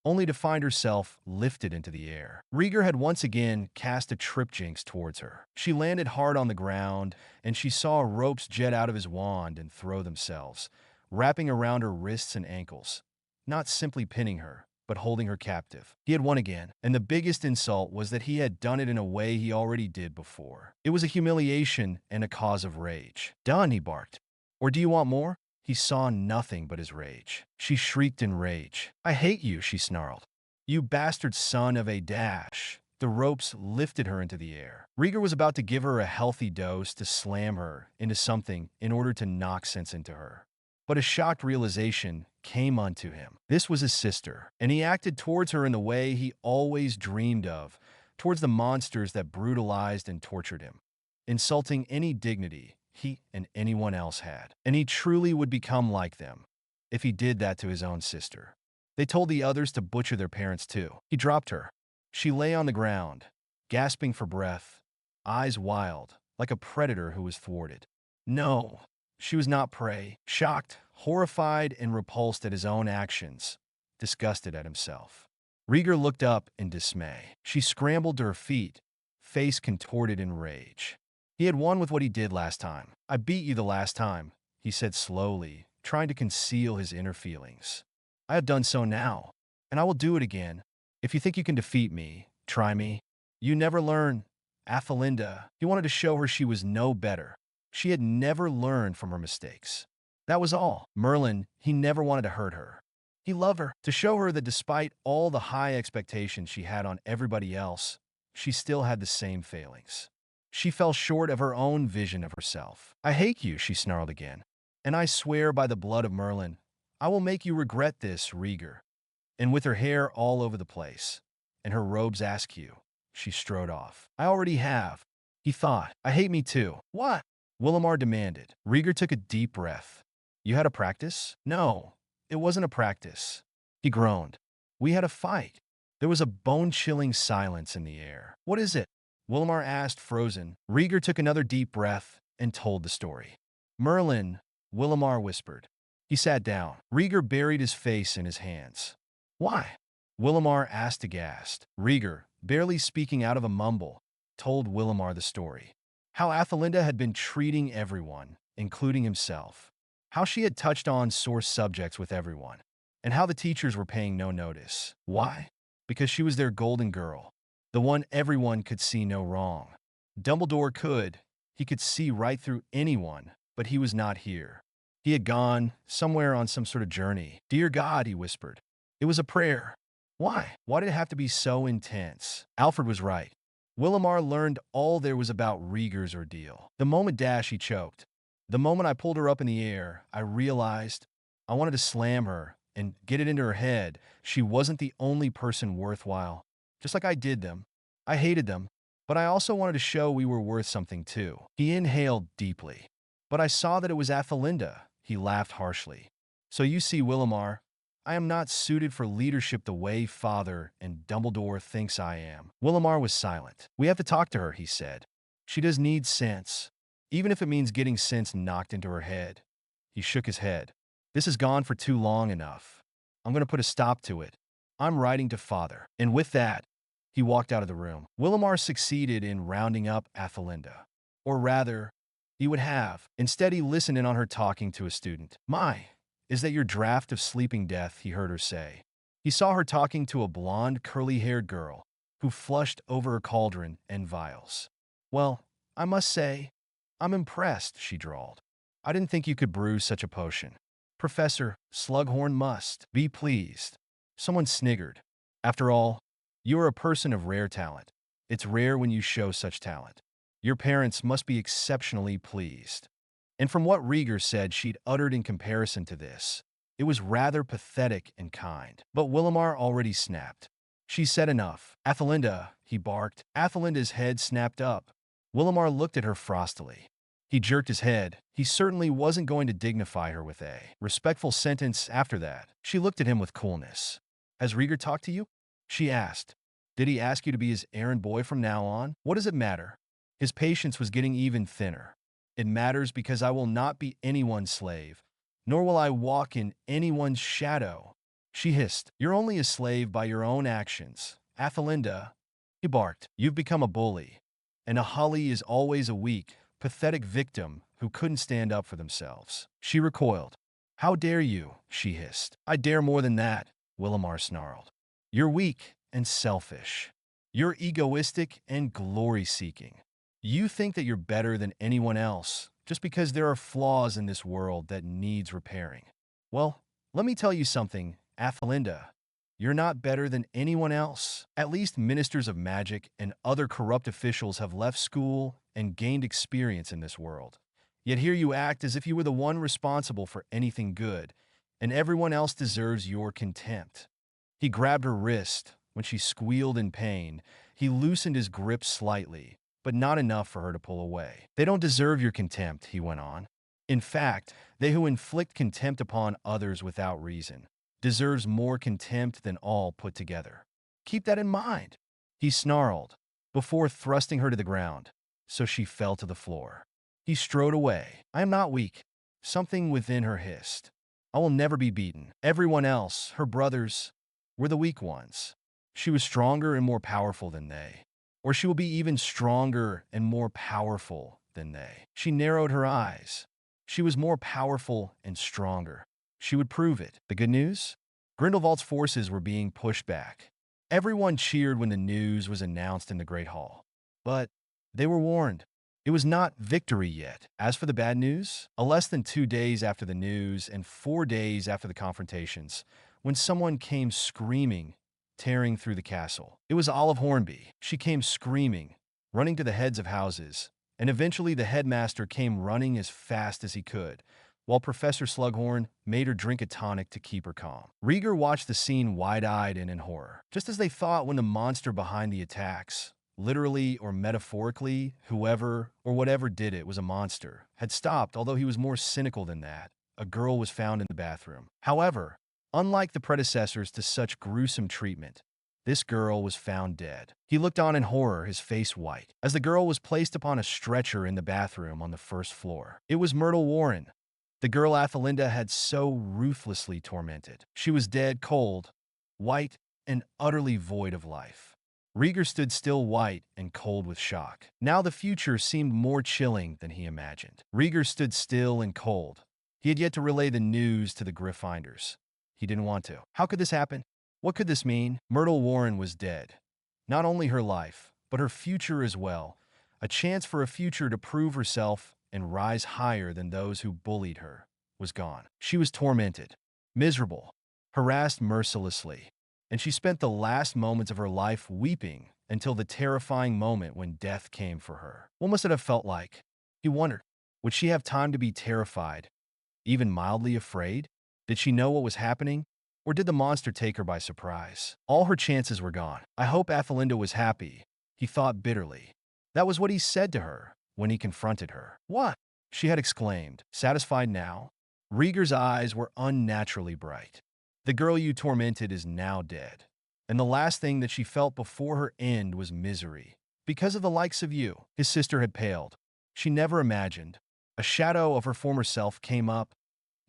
S1: only to find herself lifted into the air. Rieger had once again cast a trip jinx towards her. She landed hard on the ground, and she saw ropes jet out of his wand and throw themselves, wrapping around her wrists and ankles, not simply pinning her, but holding her captive. He had won again, and the biggest insult was that he had done it in a way he already did before. It was a humiliation and a cause of rage. "Done," he barked. "Or do you want more?" He saw nothing but his rage. She shrieked in rage. "I hate you," she snarled. "You bastard son of a dash." The ropes lifted her into the air. Rieger was about to give her a healthy dose to slam her into something in order to knock sense into her. But a shocked realization came unto him. This was his sister, and he acted towards her in the way he always dreamed of, towards the monsters that brutalized and tortured him, insulting any dignity he and anyone else had. And he truly would become like them if he did that to his own sister. They told the others to butcher their parents too. He dropped her. She lay on the ground, gasping for breath, eyes wild, like a predator who was thwarted. No, she was not prey. Shocked, horrified, and repulsed at his own actions, disgusted at himself, Rieger looked up in dismay. She scrambled to her feet, face contorted in rage. He had won with what he did last time. "I beat you the last time," he said slowly, trying to conceal his inner feelings. "I have done so now, and I will do it again. If you think you can defeat me, try me. You never learn." Athelinda, he wanted to show her she was no better. She had never learned from her mistakes. That was all. Merlin, he never wanted to hurt her. He loved her, to show her that despite all the high expectations she had on everybody else, she still had the same failings. She fell short of her own vision of herself. "I hate you," she snarled again. "And I swear by the blood of Merlin, I will make you regret this, Rieger." And with her hair all over the place, and her robes askew, she strode off. "I already have," he thought. "I hate me too." "What?" Willamar demanded. Rieger took a deep breath. "You had a practice?" "No, it wasn't a practice," he groaned. "We had a fight." There was a bone-chilling silence in the air. "What is it?" Willamar asked, frozen. Rieger took another deep breath and told the story. "Merlin," Willamar whispered. He sat down. Rieger buried his face in his hands. "Why?" Willamar asked aghast. Rieger, barely speaking out of a mumble, told Willamar the story. How Athelinda had been treating everyone, including himself. How she had touched on sore subjects with everyone. And how the teachers were paying no notice. Why? Because she was their golden girl. The one everyone could see no wrong. Dumbledore could. He could see right through anyone, but he was not here. He had gone somewhere on some sort of journey. "Dear God," he whispered. It was a prayer. Why? Why did it have to be so intense? Alfred was right. Willamar learned all there was about Rieger's ordeal. The moment he choked. The moment I pulled her up in the air, I realized I wanted to slam her and get it into her head. She wasn't the only person worthwhile. Just like I did them. I hated them, but I also wanted to show we were worth something too. He inhaled deeply. But I saw that it was Athelinda. He laughed harshly. So you see, Willamar, I am not suited for leadership the way Father and Dumbledore thinks I am. Willamar was silent. We have to talk to her, he said. She does need sense, even if it means getting sense knocked into her head. He shook his head. This has gone for too long enough. I'm going to put a stop to it. I'm writing to Father. And with that, he walked out of the room. Willamar succeeded in rounding up Athelinda. Or rather, he would have. Instead, he listened in on her talking to a student. Is that your draft of sleeping death, he heard her say. He saw her talking to a blonde, curly-haired girl who flushed over her cauldron and vials. Well, I must say, I'm impressed, she drawled. I didn't think you could brew such a potion. Professor Slughorn must be pleased. Someone sniggered. After all, you are a person of rare talent. It's rare when you show such talent. Your parents must be exceptionally pleased. And from what Rieger said she'd uttered in comparison to this, it was rather pathetic and kind. But Willamar already snapped. She said enough. Athelinda, he barked. Athelinda's head snapped up. Willamar looked at her frostily. He jerked his head. He certainly wasn't going to dignify her with a respectful sentence after that. She looked at him with coolness. Has Rieger talked to you? She asked. Did he ask you to be his errand boy from now on? What does it matter? His patience was getting even thinner. It matters because I will not be anyone's slave, nor will I walk in anyone's shadow. She hissed. You're only a slave by your own actions. Athelinda, he barked. You've become a bully. And a Holly is always a weak, pathetic victim who couldn't stand up for themselves. She recoiled. How dare you, she hissed. I dare more than that, Willamar snarled. You're weak and selfish. You're egoistic and glory-seeking. You think that you're better than anyone else just because there are flaws in this world that needs repairing. Well, let me tell you something, Athelinda. You're not better than anyone else. At least ministers of magic and other corrupt officials have left school and gained experience in this world. Yet here you act as if you were the one responsible for anything good, and everyone else deserves your contempt. He grabbed her wrist. When she squealed in pain, he loosened his grip slightly, but not enough for her to pull away. They don't deserve your contempt, he went on. In fact, they who inflict contempt upon others without reason deserves more contempt than all put together. Keep that in mind, he snarled, before thrusting her to the ground, so she fell to the floor. He strode away. I am not weak. Something within her hissed. I will never be beaten. Everyone else, her brothers, were the weak ones. She was stronger and more powerful than they. Or she will be even stronger and more powerful than they. She narrowed her eyes. She was more powerful and stronger. She would prove it. The good news? Grindelwald's forces were being pushed back. Everyone cheered when the news was announced in the Great Hall. But they were warned. It was not victory yet. As for the bad news, less than 2 days after the news and 4 days after the confrontations, when someone came screaming, tearing through the castle. It was Olive Hornby. She came screaming, running to the heads of houses, and eventually the headmaster came running as fast as he could, while Professor Slughorn made her drink a tonic to keep her calm. Rieger watched the scene wide-eyed and in horror. Just as they thought when the monster behind the attacks, literally or metaphorically, whoever or whatever did it was a monster, had stopped, although he was more cynical than that. A girl was found in the bathroom. However, unlike the predecessors to such gruesome treatment, this girl was found dead. He looked on in horror, his face white, as the girl was placed upon a stretcher in the bathroom on the first floor. It was Myrtle Warren, the girl Athelinda had so ruthlessly tormented. She was dead, cold, white, and utterly void of life. Rieger stood still, white and cold with shock. Now the future seemed more chilling than he imagined. Rieger stood still and cold. He had yet to relay the news to the Gryffindors. He didn't want to. How could this happen? What could this mean? Myrtle Warren was dead. Not only her life, but her future as well. A chance for a future to prove herself and rise higher than those who bullied her was gone. She was tormented, miserable, harassed mercilessly, and she spent the last moments of her life weeping until the terrifying moment when death came for her. What must it have felt like? He wondered. Would she have time to be terrified, even mildly afraid? Did she know what was happening? Or did the monster take her by surprise? All her chances were gone. I hope Athelinda was happy, he thought bitterly. That was what he said to her when he confronted her. What? She had exclaimed, satisfied now. Rieger's eyes were unnaturally bright. The girl you tormented is now dead. And the last thing that she felt before her end was misery. Because of the likes of you, his sister had paled. She never imagined. A shadow of her former self came up,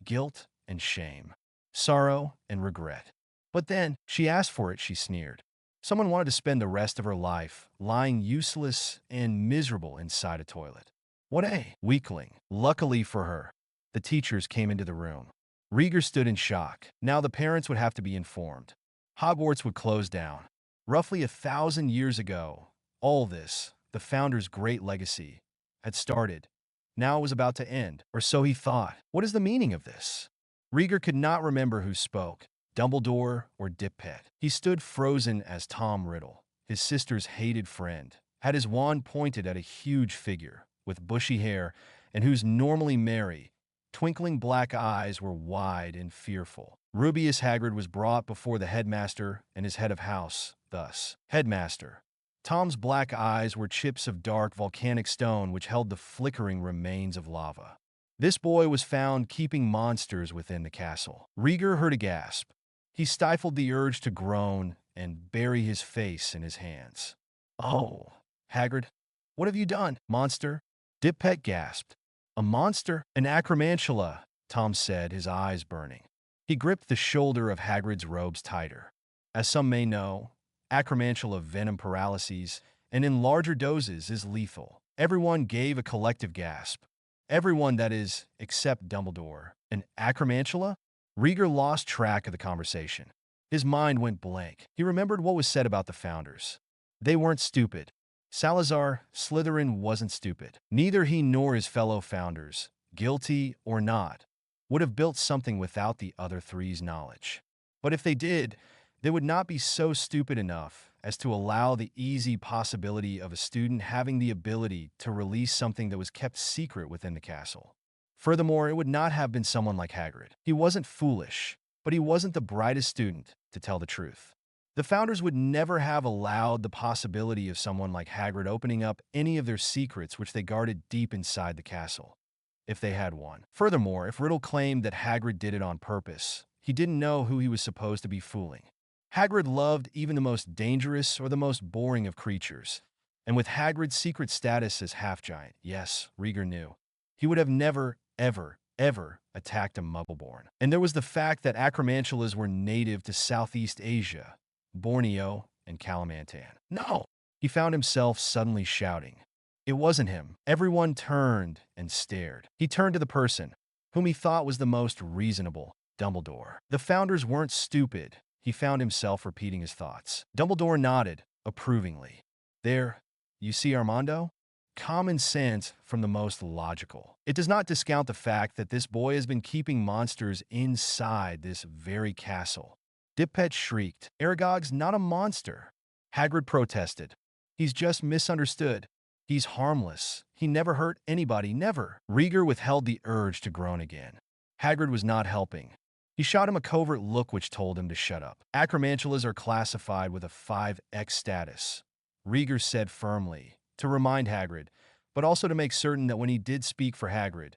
S1: guilt and shame, sorrow and regret. But then, she asked for it, she sneered. Someone wanted to spend the rest of her life lying useless and miserable inside a toilet. What a weakling. Luckily for her, the teachers came into the room. Rieger stood in shock. Now the parents would have to be informed. Hogwarts would close down. Roughly 1,000 years ago, all this, the founder's great legacy, had started. Now it was about to end, or so he thought. What is the meaning of this? Rieger could not remember who spoke, Dumbledore or Dippet. He stood frozen as Tom Riddle, his sister's hated friend, had his wand pointed at a huge figure with bushy hair and whose normally merry, twinkling black eyes were wide and fearful. Rubeus Hagrid was brought before the headmaster and his head of house, thus, Headmaster. Tom's black eyes were chips of dark volcanic stone which held the flickering remains of lava. This boy was found keeping monsters within the castle. Rieger heard a gasp. He stifled the urge to groan and bury his face in his hands. Oh, Hagrid, what have you done, monster? Dippet gasped. A monster? An acromantula, Tom said, his eyes burning. He gripped the shoulder of Hagrid's robes tighter. As some may know, acromantula venom paralyses, and in larger doses is lethal. Everyone gave a collective gasp. Everyone, that is, except Dumbledore. An acromantula? Rieger lost track of the conversation. His mind went blank. He remembered what was said about the founders. They weren't stupid. Salazar Slytherin wasn't stupid. Neither he nor his fellow founders, guilty or not, would have built something without the other three's knowledge. But if they did, they would not be so stupid enough as to allow the easy possibility of a student having the ability to release something that was kept secret within the castle. Furthermore, it would not have been someone like Hagrid. He wasn't foolish, but he wasn't the brightest student, to tell the truth. The founders would never have allowed the possibility of someone like Hagrid opening up any of their secrets which they guarded deep inside the castle, if they had one. Furthermore, if Riddle claimed that Hagrid did it on purpose, he didn't know who he was supposed to be fooling. Hagrid loved even the most dangerous or the most boring of creatures, and with Hagrid's secret status as half-giant, yes, Rieger knew, he would have never, ever attacked a Muggleborn. And there was the fact that acromantulas were native to Southeast Asia, Borneo, and Kalimantan. No! He found himself suddenly shouting. It wasn't him. Everyone turned and stared. He turned to the person whom he thought was the most reasonable, Dumbledore. The founders weren't stupid. He found himself repeating his thoughts. Dumbledore nodded approvingly. There, you see Armando? Common sense from the most logical. It does not discount the fact that this boy has been keeping monsters inside this very castle. Dippet shrieked. Aragog's not a monster. Hagrid protested. He's just misunderstood. He's harmless. He never hurt anybody, never. Rieger withheld the urge to groan again. Hagrid was not helping. He shot him a covert look which told him to shut up. Acromantulas are classified with a 5X status, Rieger said firmly, to remind Hagrid, but also to make certain that when he did speak for Hagrid,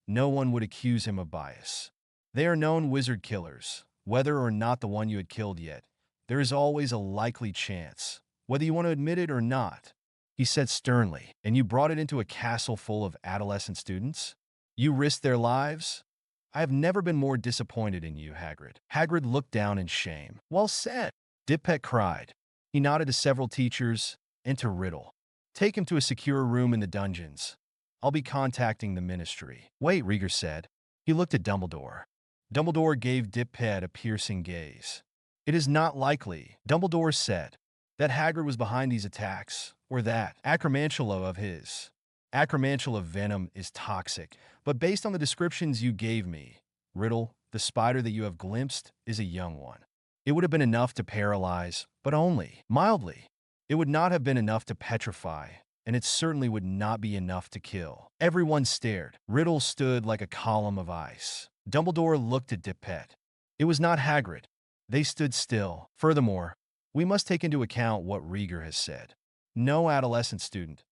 S1: no one would accuse him of bias. They are known wizard killers. Whether or not the one you had killed yet, there is always a likely chance, whether you want to admit it or not, he said sternly. And you brought it into a castle full of adolescent students? You risked their lives? I have never been more disappointed in you, Hagrid. Hagrid looked down in shame. Well said, Dippet cried. He nodded to several teachers and to Riddle. Take him to a secure room in the dungeons. I'll be contacting the ministry. Wait, Rieger said. He looked at Dumbledore. Dumbledore gave Dippet a piercing gaze. It is not likely, Dumbledore said, that Hagrid was behind these attacks, or that acromantula of his. Acromantula venom is toxic, but based on the descriptions you gave me, Riddle, the spider that you have glimpsed is a young one. It would have been enough to paralyze, but only mildly. It would not have been enough to petrify, and it certainly would not be enough to kill. Everyone stared. Riddle stood like a column of ice. Dumbledore looked at Dippet. It was not Hagrid. They stood still. Furthermore, we must take into account what Rieger has said. No adolescent student,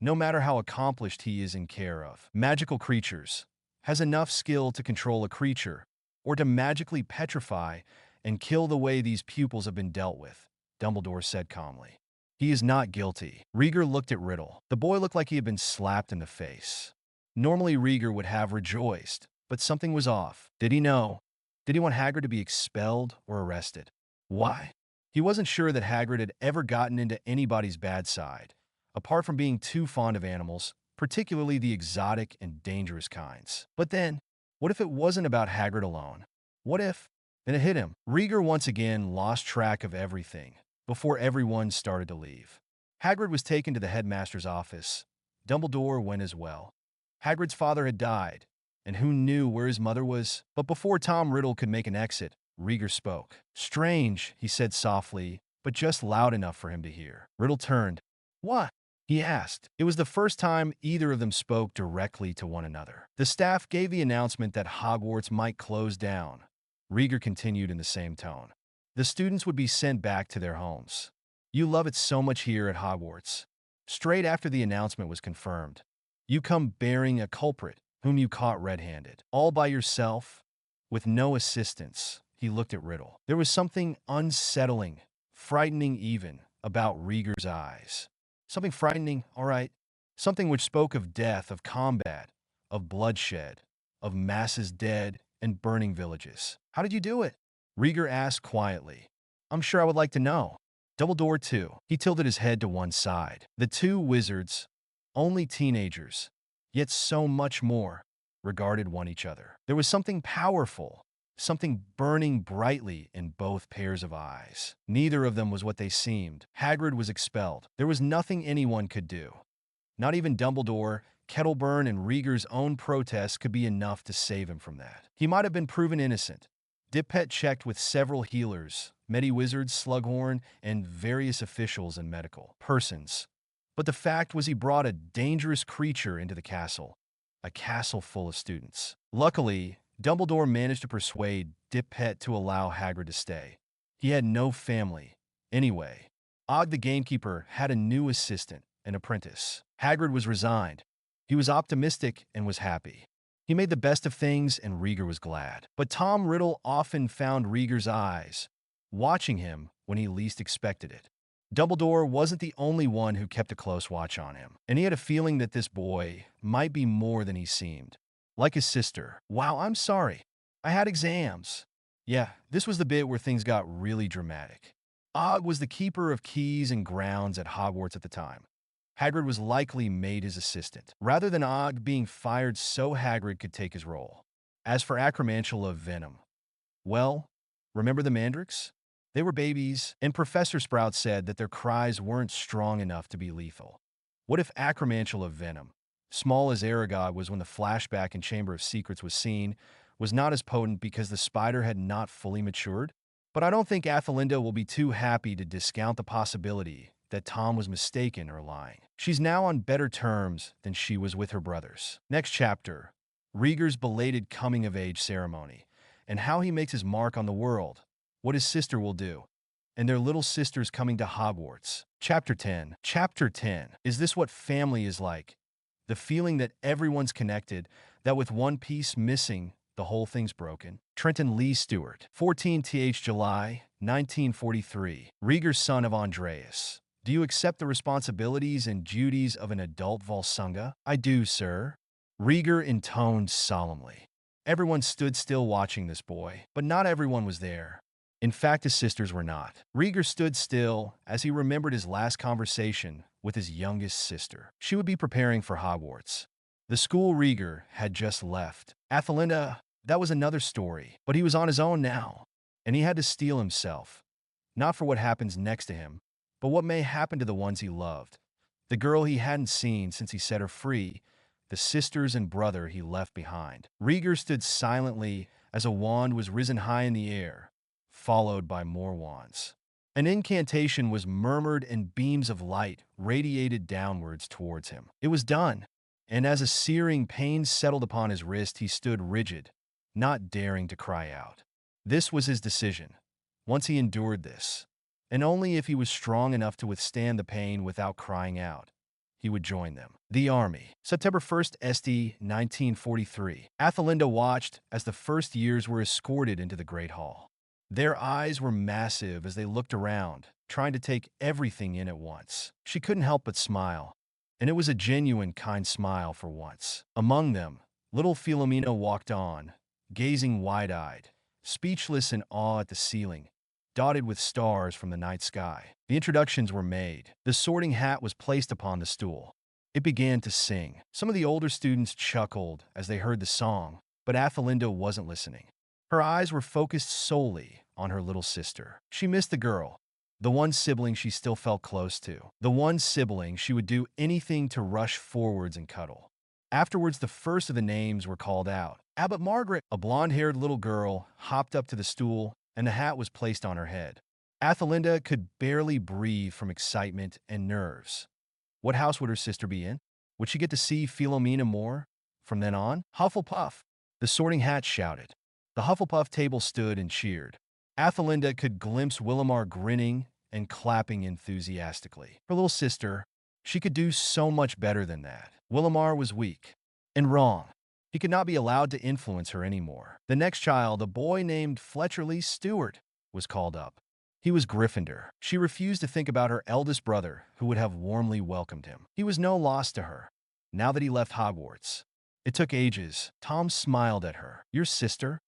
S1: no matter how accomplished he is in care of magical creatures, has enough skill to control a creature or to magically petrify and kill the way these pupils have been dealt with, Dumbledore said calmly. He is not guilty. Rieger looked at Riddle. The boy looked like he had been slapped in the face. Normally Rieger would have rejoiced, but something was off. Did he know? Did he want Hagrid to be expelled or arrested? Why? He wasn't sure that Hagrid had ever gotten into anybody's bad side, apart from being too fond of animals, particularly the exotic and dangerous kinds. But then, what if it wasn't about Hagrid alone? What if? Then it hit him. Rieger once again lost track of everything before everyone started to leave. Hagrid was taken to the headmaster's office. Dumbledore went as well. Hagrid's father had died, and who knew where his mother was? But before Tom Riddle could make an exit, Rieger spoke. Strange, he said softly, but just loud enough for him to hear. Riddle turned. What? He asked. It was the first time either of them spoke directly to one another. The staff gave the announcement that Hogwarts might close down. Rieger continued in the same tone. The students would be sent back to their homes. You love it so much here at Hogwarts. Straight after the announcement was confirmed, you come bearing a culprit whom you caught red-handed, all by yourself, with no assistance. He looked at Riddle. There was something unsettling, frightening even, about Rieger's eyes. Something frightening, all right. Something which spoke of death, of combat, of bloodshed, of masses dead and burning villages. How did you do it? Rieger asked quietly. I'm sure I would like to know. Dumbledore, too. He tilted his head to one side. The two wizards, only teenagers, yet so much more, regarded one each other. There was something powerful, something burning brightly in both pairs of eyes. Neither of them was what they seemed. Hagrid was expelled. There was nothing anyone could do. Not even Dumbledore, Kettleburn, and Rieger's own protests could be enough to save him from that. He might have been proven innocent. Dippet checked with several healers, Medi-Wizards, Slughorn, and various officials and medical persons. But the fact was he brought a dangerous creature into the castle, a castle full of students. Luckily, Dumbledore managed to persuade Dippet to allow Hagrid to stay. He had no family. Anyway, Og the gamekeeper had a new assistant, an apprentice. Hagrid was resigned. He was optimistic and was happy. He made the best of things, and Rieger was glad. But Tom Riddle often found Rieger's eyes, watching him when he least expected it. Dumbledore wasn't the only one who kept a close watch on him, and he had a feeling that this boy might be more than he seemed. Like his sister. Wow, I'm sorry. I had exams. Yeah, this was the bit where things got really dramatic. Og was the keeper of keys and grounds at Hogwarts at the time. Hagrid was likely made his assistant, rather than Og being fired so Hagrid could take his role. As for Acromantula Venom, well, remember the Mandrakes? They were babies, and Professor Sprout said that their cries weren't strong enough to be lethal. What if Acromantula Venom, small as Aragog was when the flashback in Chamber of Secrets was seen, was not as potent because the spider had not fully matured? But I don't think Athelinda will be too happy to discount the possibility that Tom was mistaken or lying. She's now on better terms than she was with her brothers. Next chapter, Rieger's belated coming-of-age ceremony, and how he makes his mark on the world, what his sister will do, and their little sisters coming to Hogwarts. Chapter 10. Chapter 10. Is this what family is like? The feeling that everyone's connected, that with one piece missing, the whole thing's broken. Trenton Lee Stewart, 14th July, 1943. Rieger's son of Andreas. Do you accept the responsibilities and duties of an adult Volsunga? I do, sir. Rieger intoned solemnly. Everyone stood still watching this boy, but not everyone was there. In fact, his sisters were not. Rieger stood still as he remembered his last conversation with his youngest sister. She would be preparing for Hogwarts. The school Rieger had just left. Athelinda, that was another story, but he was on his own now, and he had to steel himself, not for what happens next to him, but what may happen to the ones he loved, the girl he hadn't seen since he set her free, the sisters and brother he left behind. Rieger stood silently as a wand was risen high in the air, followed by more wands. An incantation was murmured and beams of light radiated downwards towards him. It was done, and as a searing pain settled upon his wrist, he stood rigid, not daring to cry out. This was his decision. Once he endured this, and only if he was strong enough to withstand the pain without crying out, he would join them. The Army. September 1st, SD 1943. Athelinda watched as the first years were escorted into the Great Hall. Their eyes were massive as they looked around, trying to take everything in at once. She couldn't help but smile, and it was a genuine, kind smile for once. Among them, little Philomena walked on, gazing wide-eyed, speechless in awe at the ceiling, dotted with stars from the night sky. The introductions were made. The sorting hat was placed upon the stool. It began to sing. Some of the older students chuckled as they heard the song, but Athelinda wasn't listening. Her eyes were focused solely on her little sister. She missed the girl, the one sibling she still felt close to, the one sibling she would do anything to rush forwards and cuddle. Afterwards, the first of the names were called out. Abbot Margaret, a blonde-haired little girl, hopped up to the stool, and the hat was placed on her head. Athelinda could barely breathe from excitement and nerves. What house would her sister be in? Would she get to see Philomena more? From then on, Hufflepuff, the sorting hat shouted. The Hufflepuff table stood and cheered. Athelinda could glimpse Willimar grinning and clapping enthusiastically. Her little sister, she could do so much better than that. Willimar was weak and wrong. He could not be allowed to influence her anymore. The next child, a boy named Fletcherly Stewart, was called up. He was Gryffindor. She refused to think about her eldest brother, who would have warmly welcomed him. He was no loss to her, now that he left Hogwarts. It took ages. Tom smiled at her. Your sister?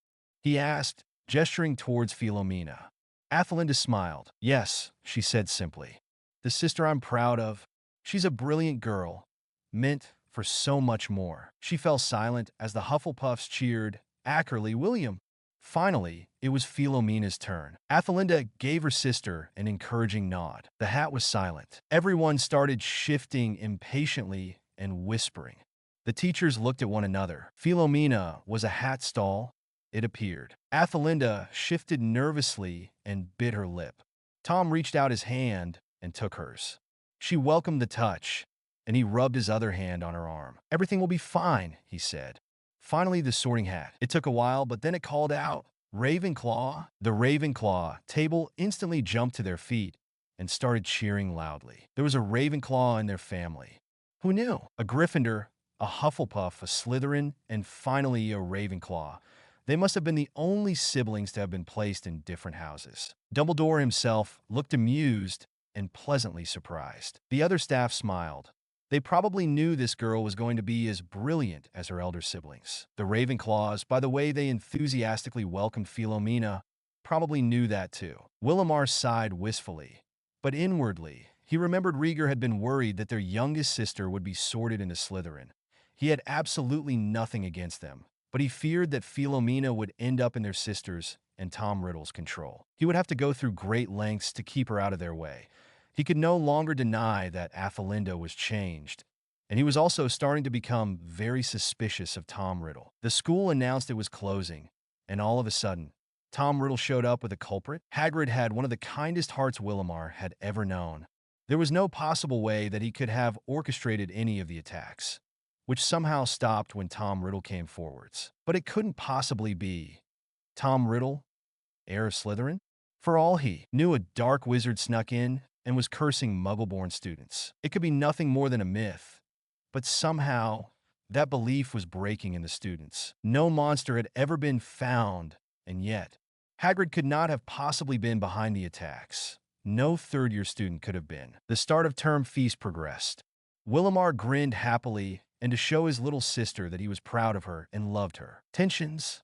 S1: He asked, gesturing towards Philomena. Athelinda smiled. Yes, she said simply. The sister I'm proud of. She's a brilliant girl, meant for so much more. She fell silent as the Hufflepuffs cheered, Ackerley William. Finally, it was Philomena's turn. Athelinda gave her sister an encouraging nod. The hat was silent. Everyone started shifting impatiently and whispering. The teachers looked at one another. Philomena was a hat stall. It appeared. Athelinda shifted nervously and bit her lip. Tom reached out his hand and took hers. She welcomed the touch, and he rubbed his other hand on her arm. Everything will be fine, he said. Finally, the sorting hat. It took a while, but then it called out, Ravenclaw. The Ravenclaw table instantly jumped to their feet and started cheering loudly. There was a Ravenclaw in their family. Who knew? A Gryffindor, a Hufflepuff, a Slytherin, and finally a Ravenclaw. They must have been the only siblings to have been placed in different houses. Dumbledore himself looked amused and pleasantly surprised. The other staff smiled. They probably knew this girl was going to be as brilliant as her elder siblings. The Ravenclaws, by the way they enthusiastically welcomed Philomena, probably knew that too. Willimar sighed wistfully, but inwardly, he remembered Rieger had been worried that their youngest sister would be sorted into Slytherin. He had absolutely nothing against them, but he feared that Philomena would end up in their sister's and Tom Riddle's control. He would have to go through great lengths to keep her out of their way. He could no longer deny that Athelinda was changed, and he was also starting to become very suspicious of Tom Riddle. The school announced it was closing, and all of a sudden, Tom Riddle showed up with a culprit. Hagrid had one of the kindest hearts Willimar had ever known. There was no possible way that he could have orchestrated any of the attacks, which somehow stopped when Tom Riddle came forwards. But it couldn't possibly be Tom Riddle, heir of Slytherin? For all he knew, a dark wizard snuck in and was cursing Muggle-born students. It could be nothing more than a myth, but somehow that belief was breaking in the students. No monster had ever been found, and yet Hagrid could not have possibly been behind the attacks. No third-year student could have been. The start-of-term feast progressed. Willimar grinned happily, and to show his little sister that he was proud of her and loved her. Tensions?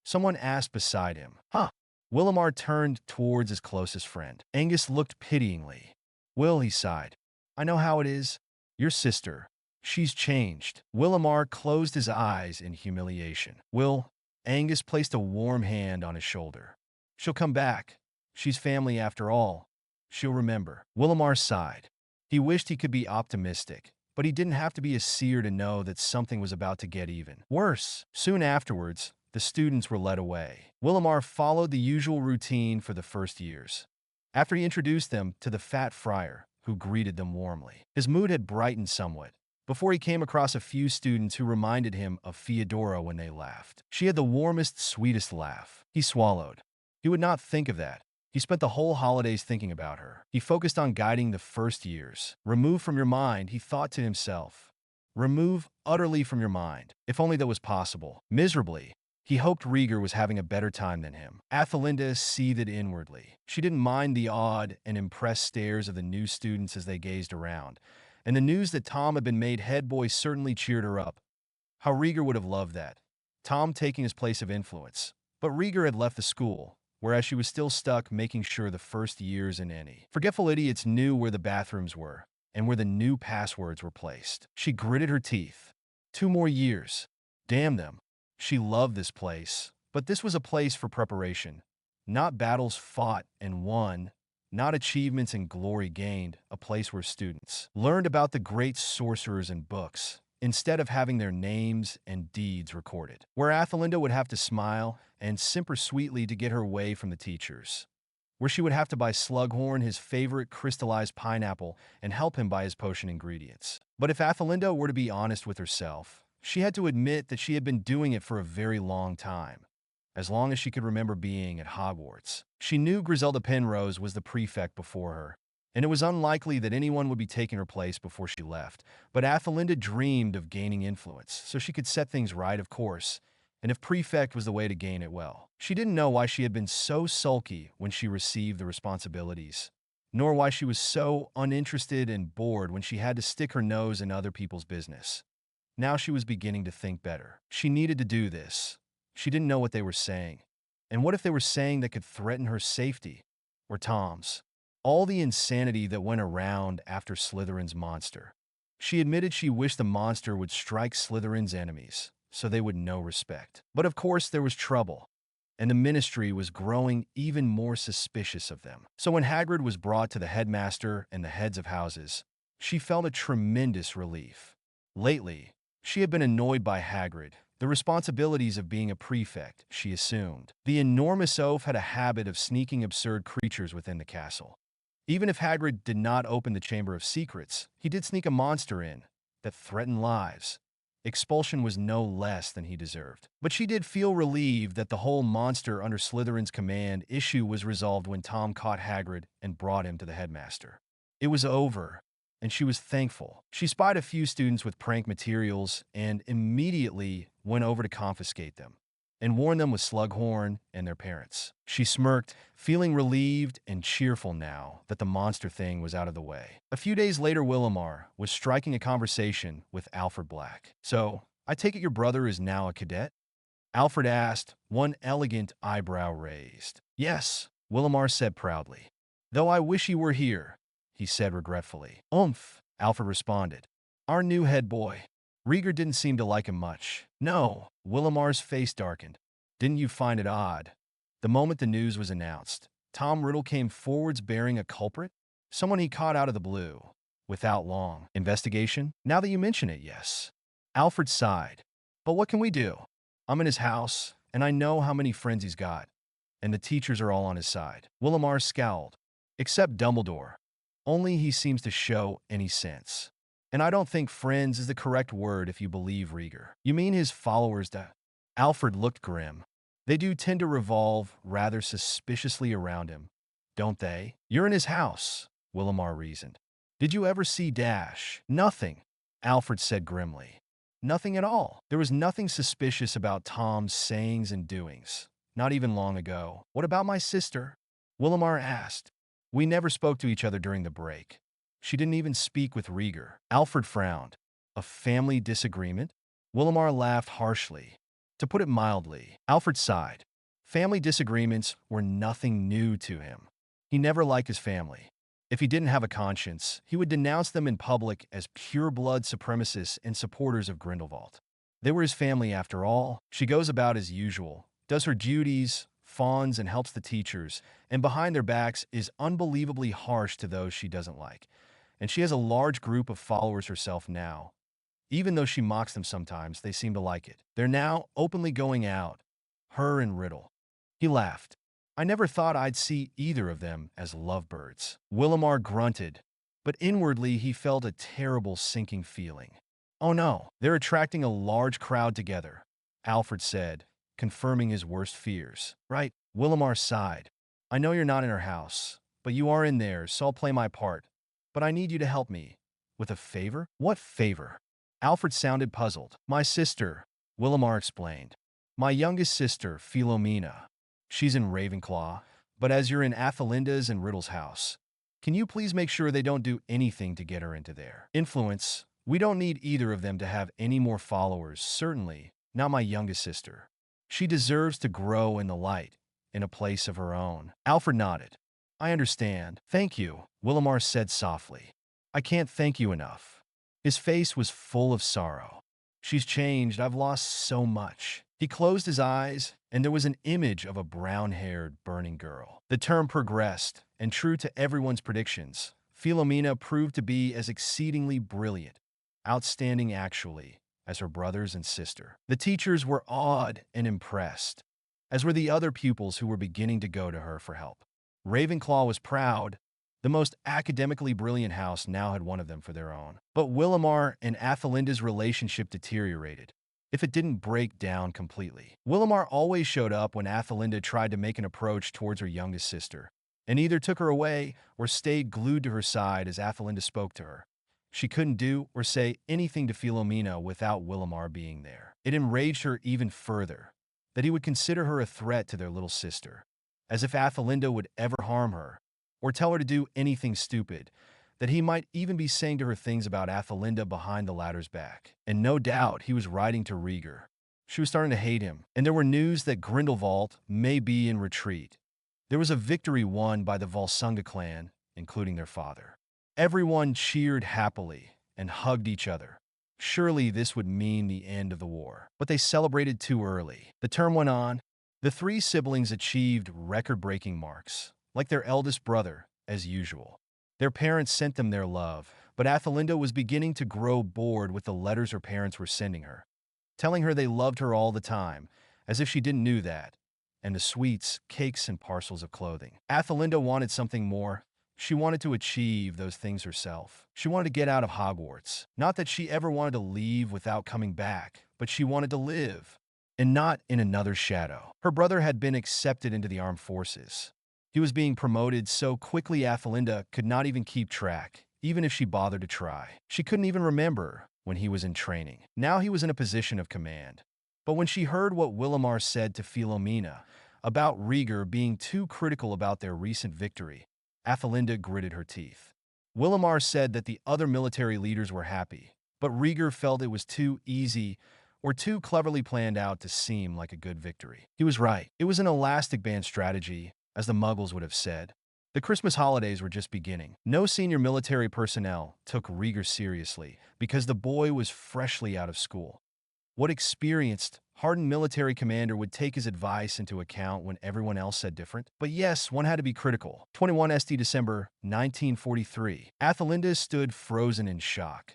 S1: Someone asked beside him. Huh? Willimar turned towards his closest friend. Angus looked pityingly. Will, he sighed. I know how it is. Your sister. She's changed. Willimar closed his eyes in humiliation. Will, Angus placed a warm hand on his shoulder. She'll come back. She's family after all. She'll remember. Willimar sighed. He wished he could be optimistic, but he didn't have to be a seer to know that something was about to get even. Worse, soon afterwards, the students were led away. Willimar followed the usual routine for the first years. after he introduced them to the fat friar, who greeted them warmly. His mood had brightened somewhat before he came across a few students who reminded him of Theodora when they laughed. She had the warmest, sweetest laugh. He swallowed. He would not think of that. He spent the whole holidays thinking about her. He focused on guiding the first years. Remove from your mind, he thought to himself. Remove utterly from your mind. If only that was possible. Miserably, he hoped Rieger was having a better time than him. Athelinda seethed inwardly. She didn't mind the awed and impressed stares of the new students as they gazed around, and the news that Tom had been made head boy certainly cheered her up. How Rieger would have loved that. Tom taking his place of influence. But Rieger had left the school, whereas she was still stuck making sure the first years in any. Forgetful idiots knew where the bathrooms were, and where the new passwords were placed. She gritted her teeth. 2 more years. Damn them. She loved this place, but this was a place for preparation. Not battles fought and won, not achievements and glory gained, a place where students learned about the great sorcerers in books, instead of having their names and deeds recorded, where Athelinda would have to smile and simper sweetly to get her way from the teachers, where she would have to buy Slughorn his favorite crystallized pineapple and help him buy his potion ingredients. But if Athelinda were to be honest with herself, she had to admit that she had been doing it for a very long time, as long as she could remember being at Hogwarts. She knew Griselda Penrose was the prefect before her, and it was unlikely that anyone would be taking her place before she left. But Athelinda dreamed of gaining influence, so she could set things right, of course, and if prefect was the way to gain it, well. She didn't know why she had been so sulky when she received the responsibilities, nor why she was so uninterested and bored when she had to stick her nose in other people's business. Now she was beginning to think better. She needed to do this. She didn't know what they were saying. And what if they were saying that could threaten her safety? Or Tom's? All the insanity that went around after Slytherin's monster. She admitted she wished the monster would strike Slytherin's enemies, so they would know respect. But of course there was trouble, and the ministry was growing even more suspicious of them. So when Hagrid was brought to the headmaster and the heads of houses, she felt a tremendous relief. Lately, she had been annoyed by Hagrid, the responsibilities of being a prefect, she assumed. The enormous oaf had a habit of sneaking absurd creatures within the castle. Even if Hagrid did not open the Chamber of Secrets, he did sneak a monster in that threatened lives. Expulsion was no less than he deserved. But she did feel relieved that the whole monster under Slytherin's command issue was resolved when Tom caught Hagrid and brought him to the headmaster. It was over, and she was thankful. She spied a few students with prank materials and immediately went over to confiscate them and warn them with Slughorn and their parents. She smirked, feeling relieved and cheerful now that the monster thing was out of the way. A few days later, Willamar was striking a conversation with Alfred Black. "So, I take it your brother is now a cadet?" Alfred asked, one elegant eyebrow raised. "Yes," Willamar said proudly. "Though I wish he were here," he said regretfully. "Umph," Alfred responded. "Our new head boy." Rieger didn't seem to like him much. "No," Willamar's face darkened. "Didn't you find it odd?" The moment the news was announced, Tom Riddle came forwards bearing a culprit, someone he caught out of the blue. Without long investigation? "Now that you mention it, yes." Alfred sighed. "But what can we do? I'm in his house, and I know how many friends he's got, and the teachers are all on his side." Willamar scowled. "Except Dumbledore. Only he seems to show any sense. And I don't think friends is the correct word if you believe Rieger." "You mean his followers da—" Alfred looked grim. "They do tend to revolve rather suspiciously around him, don't they?" "You're in his house," Willamar reasoned. "Did you ever see Dash?" "Nothing," Alfred said grimly. "Nothing at all. There was nothing suspicious about Tom's sayings and doings, not even long ago." "What about my sister?" Willamar asked. "We never spoke to each other during the break. She didn't even speak with Rieger." Alfred frowned. "A family disagreement?" Willamar laughed harshly. To put it mildly, Alfred sighed. Family disagreements were nothing new to him. He never liked his family. If he didn't have a conscience, he would denounce them in public as pure-blood supremacists and supporters of Grindelwald. They were his family after all. She goes about as usual, does her duties, fawns and helps the teachers, and behind their backs is unbelievably harsh to those she doesn't like. And she has a large group of followers herself now. Even though she mocks them sometimes, they seem to like it. They're now openly going out, her and Riddle. He laughed. I never thought I'd see either of them as lovebirds. Willamar grunted, but inwardly he felt a terrible sinking feeling. Oh no, they're attracting a large crowd together, Alfred said, confirming his worst fears. Right, Willamar sighed. I know you're not in her house, but you are in theirs, so I'll play my part. But I need you to help me. With a favor? What favor? Alfred sounded puzzled. My sister, Willamar explained. My youngest sister, Philomena. She's in Ravenclaw, but as you're in Athelinda's and Riddle's house, can you please make sure they don't do anything to get her into their influence? We don't need either of them to have any more followers, certainly, not my youngest sister. She deserves to grow in the light, in a place of her own. Alfred nodded. I understand. Thank you, Willamar said softly. I can't thank you enough. His face was full of sorrow. She's changed. I've lost so much. He closed his eyes, and there was an image of a brown-haired, burning girl. The term progressed, and true to everyone's predictions, Philomena proved to be as exceedingly brilliant, outstanding actually, as her brothers and sister. The teachers were awed and impressed, as were the other pupils who were beginning to go to her for help. Ravenclaw was proud. The most academically brilliant house now had one of them for their own. But Willamar and Athelinda's relationship deteriorated, if it didn't break down completely. Willamar always showed up when Athelinda tried to make an approach towards her youngest sister, and either took her away or stayed glued to her side as Athelinda spoke to her. She couldn't do or say anything to Philomena without Willamar being there. It enraged her even further that he would consider her a threat to their little sister, as if Athelinda would ever harm her or tell her to do anything stupid, that he might even be saying to her things about Athelinda behind the latter's back. And no doubt he was writing to Rieger. She was starting to hate him, and there were news that Grindelwald may be in retreat. There was a victory won by the Volsunga clan, including their father. Everyone cheered happily and hugged each other. Surely this would mean the end of the war. But they celebrated too early. The term went on. The three siblings achieved record-breaking marks, like their eldest brother, as usual. Their parents sent them their love, but Athelinda was beginning to grow bored with the letters her parents were sending her, telling her they loved her all the time, as if she didn't know that, and the sweets, cakes, and parcels of clothing. Athelinda wanted something more. She wanted to achieve those things herself. She wanted to get out of Hogwarts. Not that she ever wanted to leave without coming back, but she wanted to live, and not in another shadow. Her brother had been accepted into the armed forces. He was being promoted so quickly Athelinda could not even keep track, even if she bothered to try. She couldn't even remember when he was in training. Now he was in a position of command. But when she heard what Willamar said to Philomena about Rieger being too critical about their recent victory, Athelinda gritted her teeth. Willamar said that the other military leaders were happy, but Rieger felt it was too easy or too cleverly planned out to seem like a good victory. He was right. It was an elastic band strategy, as the Muggles would have said. The Christmas holidays were just beginning. No senior military personnel took Rieger seriously because the boy was freshly out of school. What experienced, hardened military commander would take his advice into account when everyone else said different? But yes, one had to be critical. 21 December 1943. Athelinda stood frozen in shock.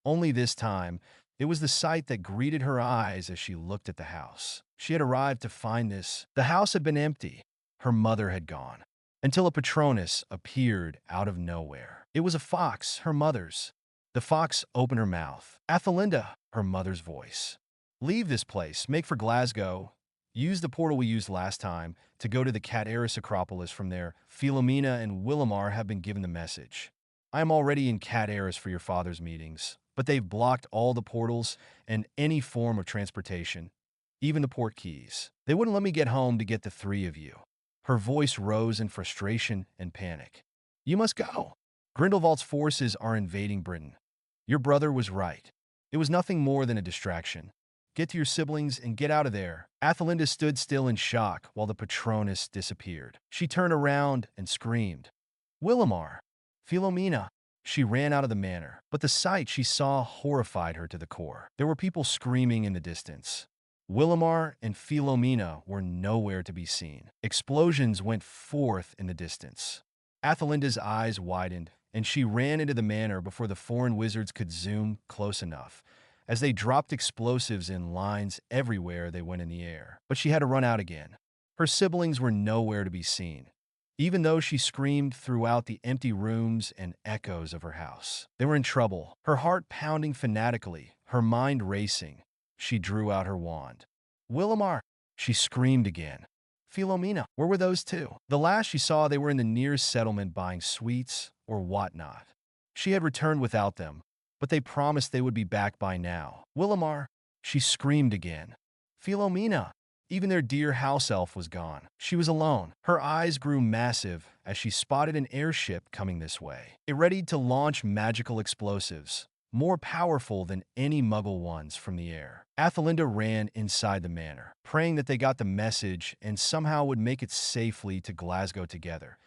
S1: Only this time, it was the sight that greeted her eyes as she looked at the house. She had arrived to find this. The house had been empty. Her mother had gone, until a Patronus appeared out of nowhere. It was a fox, her mother's. The fox opened her mouth. Athelinda, her mother's voice. Leave this place, make for Glasgow. Use the portal we used last time to go to the Cat Heiress Acropolis from there. Philomena and Willamar have been given the message. I am already in Cat Heiress for your father's meetings, but they've blocked all the portals and any form of transportation, even the port keys. They wouldn't let me get home to get the three of you. Her voice rose in frustration and panic. You must go. Grindelwald's forces are invading Britain. Your brother was right. It was nothing more than a distraction. Get to your siblings and get out of there. Athelinda stood still in shock while the Patronus disappeared. She turned around and screamed. Willamar! Philomena! She ran out of the manor, but the sight she saw horrified her to the core. There were people screaming in the distance. Willamar and Philomena were nowhere to be seen. Explosions went forth in the distance. Athelinda's eyes widened, and she ran into the manor before the foreign wizards could zoom close enough, as they dropped explosives in lines everywhere they went in the air. But she had to run out again. Her siblings were nowhere to be seen, even though she screamed throughout the empty rooms and echoes of her house. They were in trouble, her heart pounding fanatically, her mind racing. She drew out her wand. Willamar! She screamed again. Philomena, where were those two? The last she saw, they were in the nearest settlement buying sweets or whatnot. She had returned without them, but they promised they would be back by now. Willamar! She screamed again. Philomena! Even their dear house elf was gone. She was alone. Her eyes grew massive as she spotted an airship coming this way. It readied to launch magical explosives, more powerful than any muggle ones from the air. Athelinda ran inside the manor, praying that they got the message and somehow would make it safely to Glasgow together,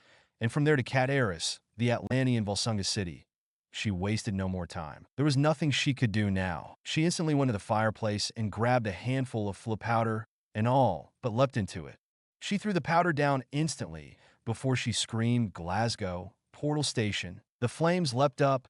S1: and from there to Cat Eris, the Atlantean Volsunga city. She wasted no more time. There was nothing she could do now. She instantly went to the fireplace and grabbed a handful of flip powder and all, but leapt into it. She threw the powder down instantly before she screamed Glasgow, portal station. The flames leapt up,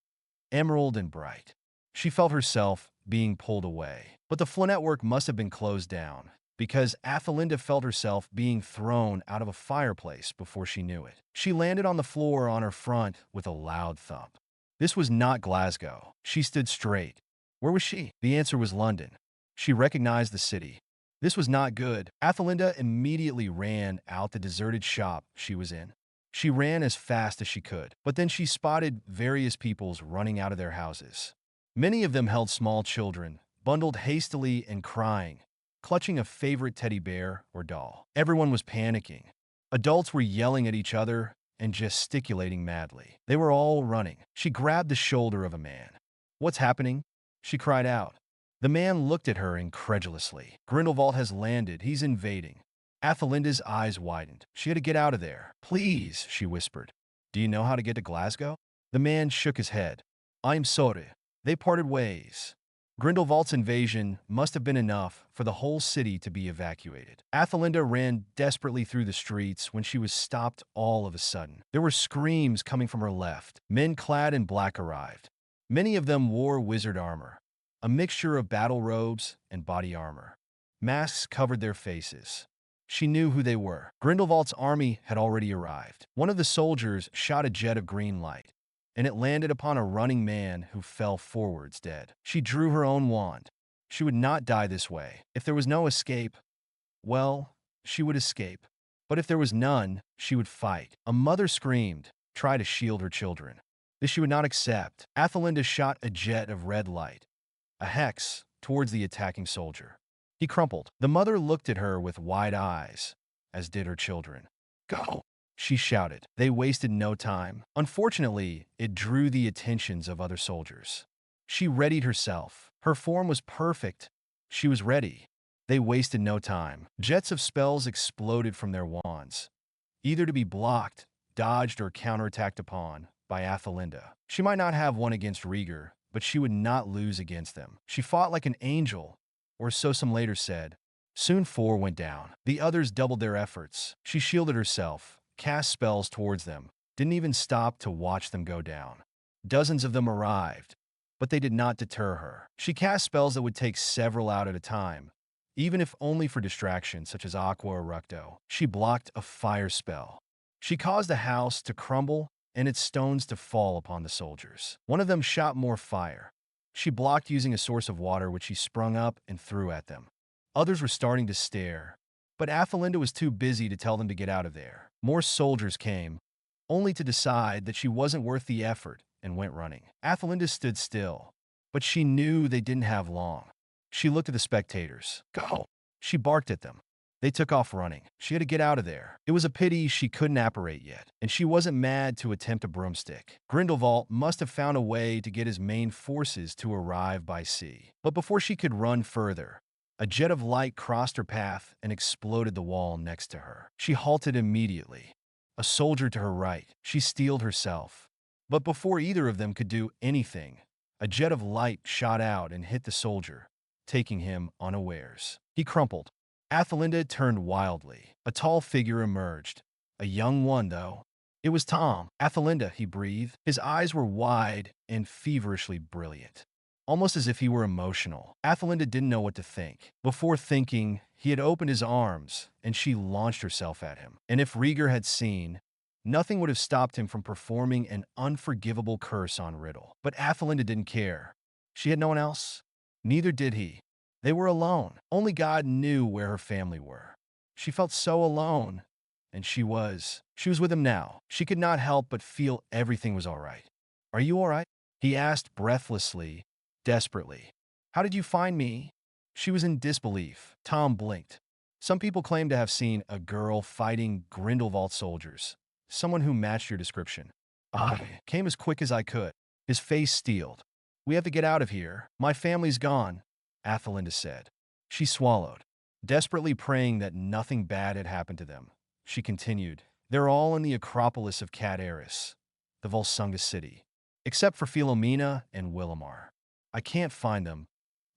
S1: emerald and bright. She felt herself being pulled away. But the flow network must have been closed down, because Athelinda felt herself being thrown out of a fireplace before she knew it. She landed on the floor on her front with a loud thump. This was not Glasgow. She stood straight. Where was she? The answer was London. She recognized the city. This was not good. Athelinda immediately ran out the deserted shop she was in. She ran as fast as she could, but then she spotted various peoples running out of their houses. Many of them held small children, bundled hastily and crying, clutching a favorite teddy bear or doll. Everyone was panicking. Adults were yelling at each other and gesticulating madly. They were all running. She grabbed the shoulder of a man. What's happening? She cried out. The man looked at her incredulously. Grindelwald has landed. He's invading. Athelinda's eyes widened. She had to get out of there. Please, she whispered. Do you know how to get to Glasgow? The man shook his head. I'm sorry. They parted ways. Grindelwald's invasion must have been enough for the whole city to be evacuated. Athelinda ran desperately through the streets when she was stopped all of a sudden. There were screams coming from her left. Men clad in black arrived. Many of them wore wizard armor, a mixture of battle robes and body armor. Masks covered their faces. She knew who they were. Grindelwald's army had already arrived. One of the soldiers shot a jet of green light, and it landed upon a running man who fell forwards dead. She drew her own wand. She would not die this way. If there was no escape, well, she would escape. But if there was none, she would fight. A mother screamed, try to shield her children. This she would not accept. Athelinda shot a jet of red light, a hex, towards the attacking soldier. He crumpled. The mother looked at her with wide eyes, as did her children. Go! She shouted. They wasted no time. Unfortunately, it drew the attentions of other soldiers. She readied herself. Her form was perfect. She was ready. They wasted no time. Jets of spells exploded from their wands, either to be blocked, dodged, or counterattacked upon by Athelinda. She might not have won against Rieger, but she would not lose against them. She fought like an angel, or so some later said. Soon 4 went down. The others doubled their efforts. She shielded herself, cast spells towards them, didn't even stop to watch them go down. Dozens of them arrived, but they did not deter her. She cast spells that would take several out at a time, even if only for distraction, such as Aqua or Ructo. She blocked a fire spell. She caused the house to crumble and its stones to fall upon the soldiers. One of them shot more fire. She blocked using a source of water which she sprung up and threw at them. Others were starting to stare, but Athelinda was too busy to tell them to get out of there. More soldiers came, only to decide that she wasn't worth the effort and went running. Athelinda stood still, but she knew they didn't have long. She looked at the spectators. Go! She barked at them. They took off running. She had to get out of there. It was a pity she couldn't apparate yet, and she wasn't mad to attempt a broomstick. Grindelwald must have found a way to get his main forces to arrive by sea. But before she could run further, a jet of light crossed her path and exploded the wall next to her. She halted immediately. A soldier to her right. She steeled herself. But before either of them could do anything, a jet of light shot out and hit the soldier, taking him unawares. He crumpled. Athelinda turned wildly. A tall figure emerged. A young one, though. It was Tom. Athelinda, he breathed. His eyes were wide and feverishly brilliant. almost as if he were emotional. Athelinda didn't know what to think. Before thinking, he had opened his arms, and she launched herself at him. And if Rieger had seen, nothing would have stopped him from performing an unforgivable curse on Riddle. But Athelinda didn't care. She had no one else. Neither did he. They were alone. Only God knew where her family were. She felt so alone, and she was with him now. She could not help but feel everything was all right. "Are you all right?" he asked breathlessly, desperately. "How did you find me?" She was in disbelief. Tom blinked. Some people claim to have seen a girl fighting Grindelwald soldiers, someone who matched your description. I came as quick as I could. His face steeled. "We have to get out of here. My family's gone," Athelinda said. She swallowed, desperately praying that nothing bad had happened to them. She continued, "They're all in the Acropolis of Cat Eris, the Volsunga city, except for Philomena and Willamar. I can't find them.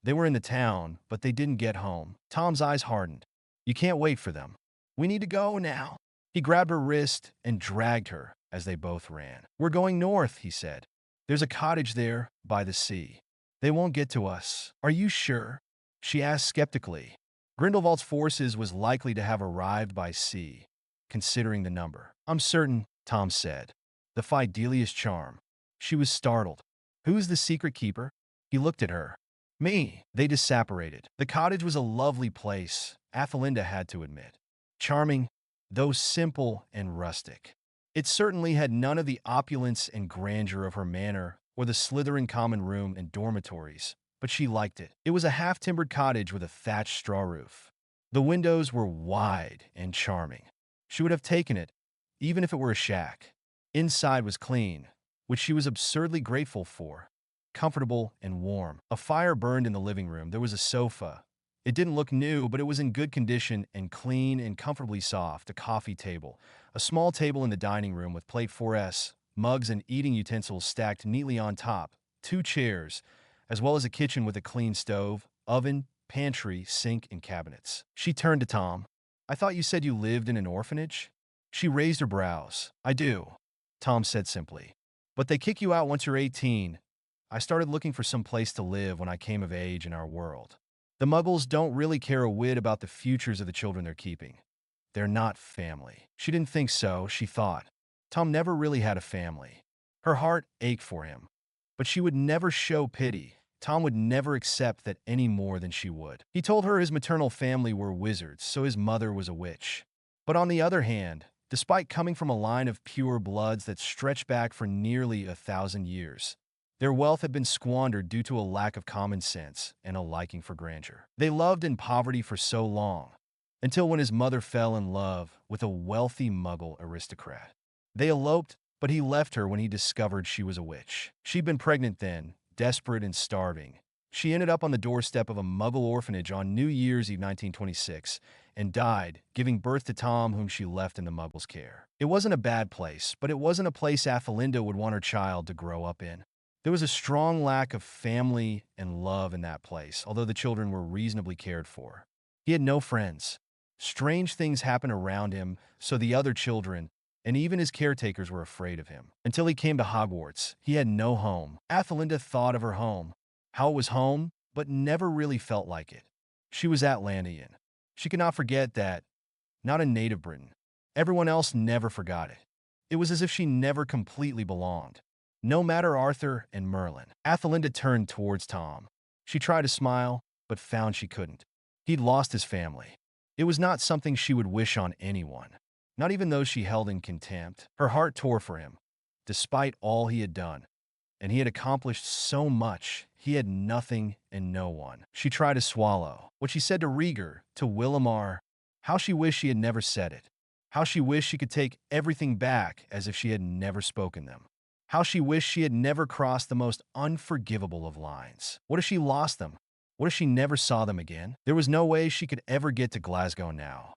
S1: They were in the town, but they didn't get home." Tom's eyes hardened. "You can't wait for them. We need to go now." He grabbed her wrist and dragged her as they both ran. "We're going north," he said. "There's a cottage there by the sea. They won't get to us." "Are you sure?" she asked skeptically. Grindelwald's forces was likely to have arrived by sea, considering the number. "I'm certain," Tom said. "The Fidelius charm." She was startled. "Who's the secret keeper?" He looked at her. "Me." They disapparated. The cottage was a lovely place, Athelinda had to admit. Charming, though simple and rustic. It certainly had none of the opulence and grandeur of her manor or the Slytherin common room and dormitories, but she liked it. It was a half-timbered cottage with a thatched straw roof. The windows were wide and charming. She would have taken it, even if it were a shack. Inside was clean, which she was absurdly grateful for. Comfortable and warm. A fire burned in the living room. There was a sofa. It didn't look new, but it was in good condition and clean and comfortably soft. A coffee table. A small table in the dining room with plate 4S, mugs and eating utensils stacked neatly on top. 2 chairs, as well as a kitchen with a clean stove, oven, pantry, sink, and cabinets. She turned to Tom. "I thought you said you lived in an orphanage?" She raised her brows. "I do," Tom said simply. "But they kick you out once you're 18. I started looking for some place to live when I came of age in our world. The Muggles don't really care a whit about the futures of the children they're keeping. They're not family." She didn't think so, she thought. Tom never really had a family. Her heart ached for him. But she would never show pity. Tom would never accept that any more than she would. He told her his maternal family were wizards, so his mother was a witch. But on the other hand, despite coming from a line of pure bloods that stretched back for nearly 1,000 years, their wealth had been squandered due to a lack of common sense and a liking for grandeur. They loved in poverty for so long, until when his mother fell in love with a wealthy Muggle aristocrat. They eloped, but he left her when he discovered she was a witch. She'd been pregnant then, desperate and starving. She ended up on the doorstep of a Muggle orphanage on New Year's Eve 1926 and died, giving birth to Tom, whom she left in the Muggles' care. It wasn't a bad place, but it wasn't a place Athelinda would want her child to grow up in. There was a strong lack of family and love in that place, although the children were reasonably cared for. He had no friends. Strange things happened around him, so the other children, and even his caretakers, were afraid of him. Until he came to Hogwarts, he had no home. Athelinda thought of her home, how it was home, but never really felt like it. She was Atlantean. She could not forget that, not a native Briton. Everyone else never forgot it. It was as if she never completely belonged. No matter Arthur and Merlin. Athelinda turned towards Tom. She tried to smile, but found she couldn't. He'd lost his family. It was not something she would wish on anyone, not even those she held in contempt. Her heart tore for him, despite all he had done. And he had accomplished so much. He had nothing and no one. She tried to swallow. What she said to Rieger, to Willamar, how she wished she had never said it. How she wished she could take everything back as if she had never spoken them. How she wished she had never crossed the most unforgivable of lines. What if she lost them? What if she never saw them again? There was no way she could ever get to Glasgow now.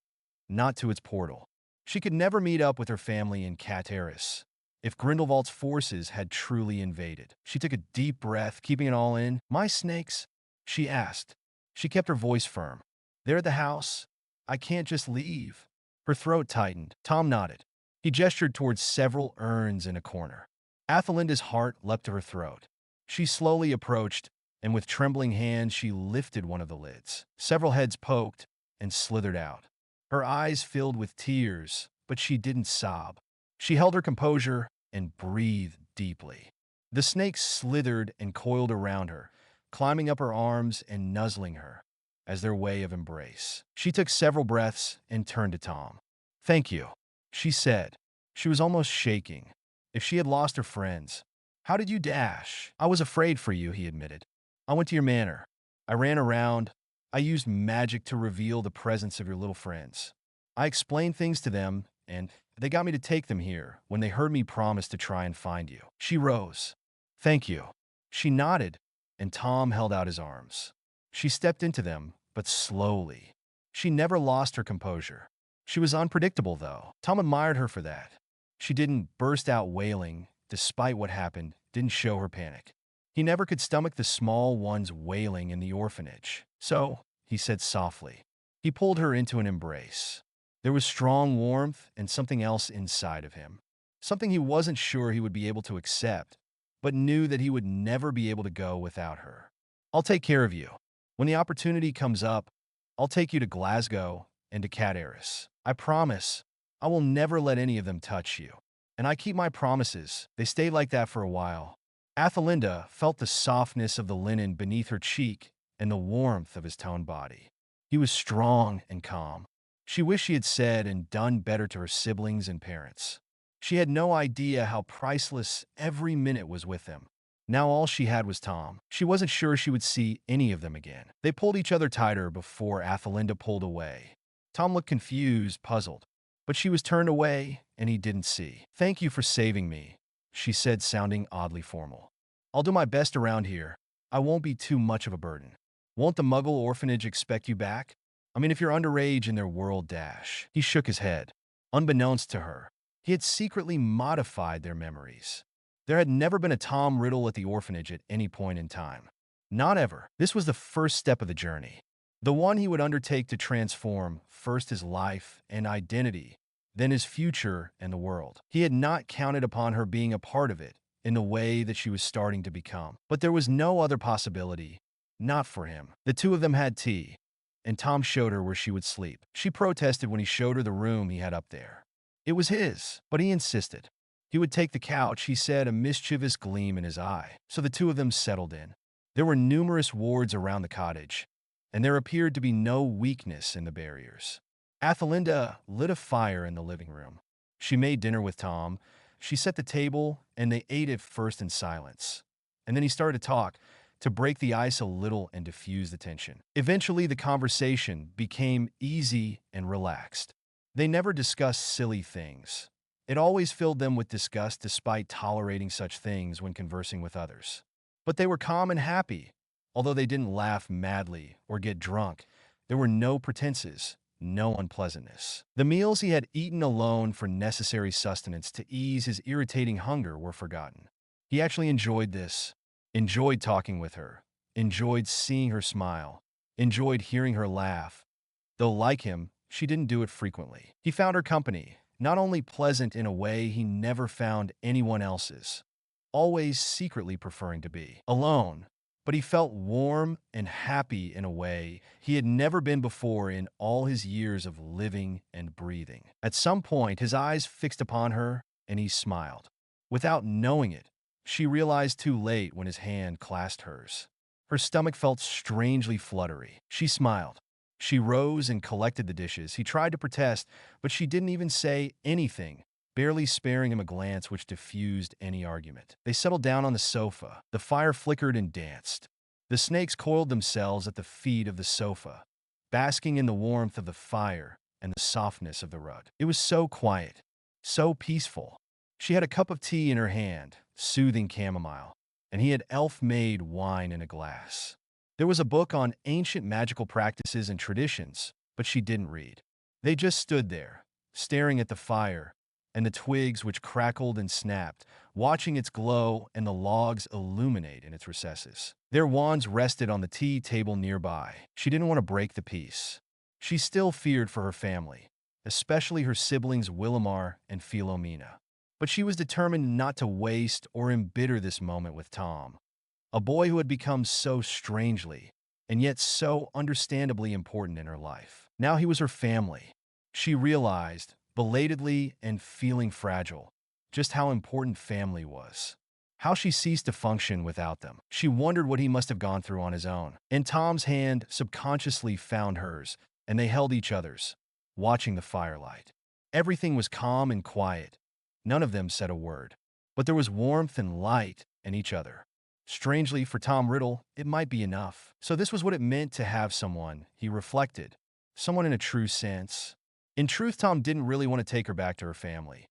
S1: Not to its portal. She could never meet up with her family in Cat Eris. If Grindelwald's forces had truly invaded. She took a deep breath, keeping it all in. "My snakes?" she asked. She kept her voice firm. "They're at the house. I can't just leave." Her throat tightened. Tom nodded. He gestured towards several urns in a corner. Athelinda's heart leapt to her throat. She slowly approached, and with trembling hands she lifted one of the lids. Several heads poked and slithered out. Her eyes filled with tears, but she didn't sob. She held her composure and breathed deeply. The snakes slithered and coiled around her, climbing up her arms and nuzzling her as their way of embrace. She took several breaths and turned to Tom. "Thank you," she said. She was almost shaking. If she had lost her friends. "How did you dash?" "I was afraid for you," he admitted. "I went to your manor. I ran around. I used magic to reveal the presence of your little friends. I explained things to them, and they got me to take them here when they heard me promise to try and find you." She rose. "Thank you." She nodded, and Tom held out his arms. She stepped into them, but slowly. She never lost her composure. She was unpredictable, though. Tom admired her for that. She didn't burst out wailing, despite what happened, didn't show her panic. He never could stomach the small ones wailing in the orphanage. "So," he said softly. He pulled her into an embrace. There was strong warmth and something else inside of him. Something he wasn't sure he would be able to accept, but knew that he would never be able to go without her. "I'll take care of you. When the opportunity comes up, I'll take you to Glasgow and to Cadaris. I promise. I will never let any of them touch you. And I keep my promises." They stayed like that for a while. Athelinda felt the softness of the linen beneath her cheek and the warmth of his toned body. He was strong and calm. She wished she had said and done better to her siblings and parents. She had no idea how priceless every minute was with them. Now all she had was Tom. She wasn't sure she would see any of them again. They pulled each other tighter before Athelinda pulled away. Tom looked confused, puzzled. But she was turned away, and he didn't see. "Thank you for saving me," she said, sounding oddly formal. "I'll do my best around here. I won't be too much of a burden. Won't the Muggle orphanage expect you back? I mean, if you're underage in their world dash." He shook his head. Unbeknownst to her, he had secretly modified their memories. There had never been a Tom Riddle at the orphanage at any point in time. Not ever. This was the first step of the journey. The one he would undertake to transform first his life and identity, then his future and the world. He had not counted upon her being a part of it in the way that she was starting to become. But there was no other possibility. Not for him. The two of them had tea, and Tom showed her where she would sleep. She protested when he showed her the room he had up there. It was his, but he insisted. He would take the couch, he said, a mischievous gleam in his eye. So the two of them settled in. There were numerous wards around the cottage, and there appeared to be no weakness in the barriers. Athelinda lit a fire in the living room. She made dinner with Tom. She set the table, and they ate it first in silence. And then he started to talk, to break the ice a little and diffuse the tension. Eventually, the conversation became easy and relaxed. They never discussed silly things. It always filled them with disgust despite tolerating such things when conversing with others. But they were calm and happy. Although they didn't laugh madly or get drunk, there were no pretenses, no unpleasantness. The meals he had eaten alone for necessary sustenance to ease his irritating hunger were forgotten. He actually enjoyed this, enjoyed talking with her, enjoyed seeing her smile, enjoyed hearing her laugh. Though like him, she didn't do it frequently. He found her company, not only pleasant in a way he never found anyone else's, always secretly preferring to be alone, but he felt warm and happy in a way he had never been before in all his years of living and breathing. At some point, his eyes fixed upon her, and he smiled. Without knowing it, she realized too late when his hand clasped hers. Her stomach felt strangely fluttery. She smiled. She rose and collected the dishes. He tried to protest, but she didn't even say anything, barely sparing him a glance which diffused any argument. They settled down on the sofa. The fire flickered and danced. The snakes coiled themselves at the feet of the sofa, basking in the warmth of the fire and the softness of the rug. It was so quiet, so peaceful. She had a cup of tea in her hand, soothing chamomile, and he had elf-made wine in a glass. There was a book on ancient magical practices and traditions, but she didn't read. They just stood there, staring at the fire, and the twigs which crackled and snapped, watching its glow and the logs illuminate in its recesses. Their wands rested on the tea table nearby. She didn't want to break the peace. She still feared for her family, especially her siblings Willamar and Philomena. But she was determined not to waste or embitter this moment with Tom. a boy who had become so strangely and yet so understandably important in her life. Now he was her family. She realized, belatedly and feeling fragile, just how important family was. How she ceased to function without them. She wondered what he must have gone through on his own. And Tom's hand subconsciously found hers, and they held each other's, watching the firelight. Everything was calm and quiet. None of them said a word. But there was warmth and light in each other. Strangely, for Tom Riddle, it might be enough. So this was what it meant to have someone, he reflected. Someone in a true sense. In truth, Tom didn't really want to take her back to her family.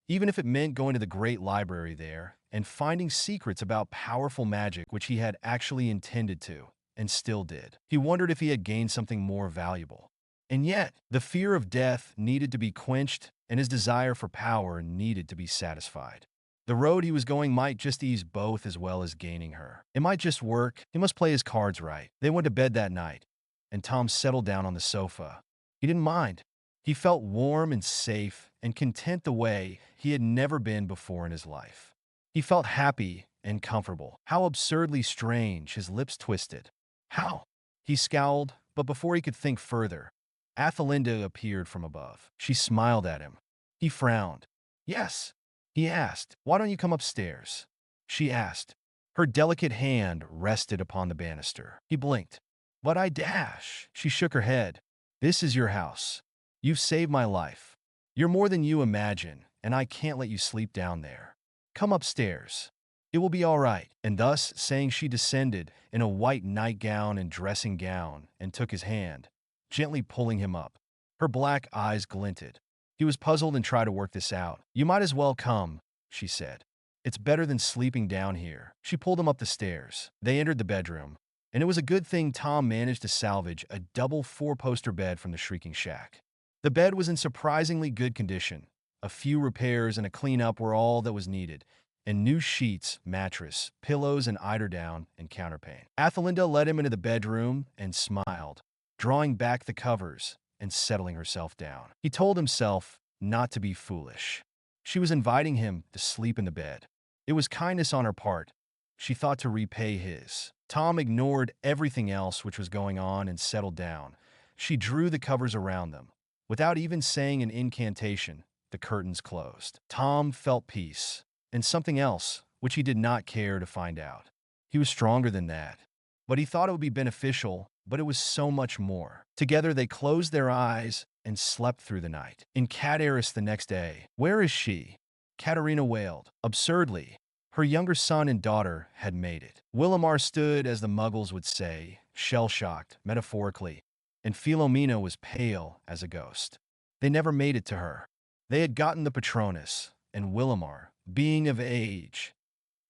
S1: Even if it meant going to the great library there and finding secrets about powerful magic which he had actually intended to, and still did. He wondered if he had gained something more valuable. And yet, the fear of death needed to be quenched and his desire for power needed to be satisfied. The road he was going might just ease both as well as gaining her. It might just work. He must play his cards right. They went to bed that night, and Tom settled down on the sofa. He didn't mind. He felt warm and safe and content the way he had never been before in his life. He felt happy and comfortable. How absurdly strange, his lips twisted. How? He scowled, but before he could think further, Athelinda appeared from above. She smiled at him. He frowned. Yes. He asked, "Why don't you come upstairs?" She asked. Her delicate hand rested upon the banister. He blinked. "But I dash." She shook her head. "This is your house. You've saved my life. You're more than you imagine, and I can't let you sleep down there. Come upstairs. It will be all right." And thus saying, she descended in a white nightgown and dressing gown and took his hand, gently pulling him up. Her black eyes glinted. He was puzzled and tried to work this out. "You might as well come," she said. "It's better than sleeping down here." She pulled him up the stairs. They entered the bedroom, and it was a good thing Tom managed to salvage a double four-poster bed from the Shrieking Shack. The bed was in surprisingly good condition. A few repairs and a cleanup were all that was needed, and new sheets, mattress, pillows, and eiderdown and counterpane. Athelinda led him into the bedroom and smiled, drawing back the covers and settling herself down. He told himself not to be foolish. She was inviting him to sleep in the bed. It was kindness on her part. She thought to repay his. Tom ignored everything else which was going on and settled down. She drew the covers around them. Without even saying an incantation, the curtains closed. Tom felt peace, and something else, which he did not care to find out. He was stronger than that. But he thought it would be beneficial, but it was so much more. Together they closed their eyes and slept through the night. In Cadaris the next day, "Where is she?" Katerina wailed. Absurdly, her younger son and daughter had made it. Willamar stood, as the Muggles would say, shell-shocked, metaphorically, and Philomena was pale as a ghost. They never made it to her. They had gotten the Patronus, and Willamar, being of age,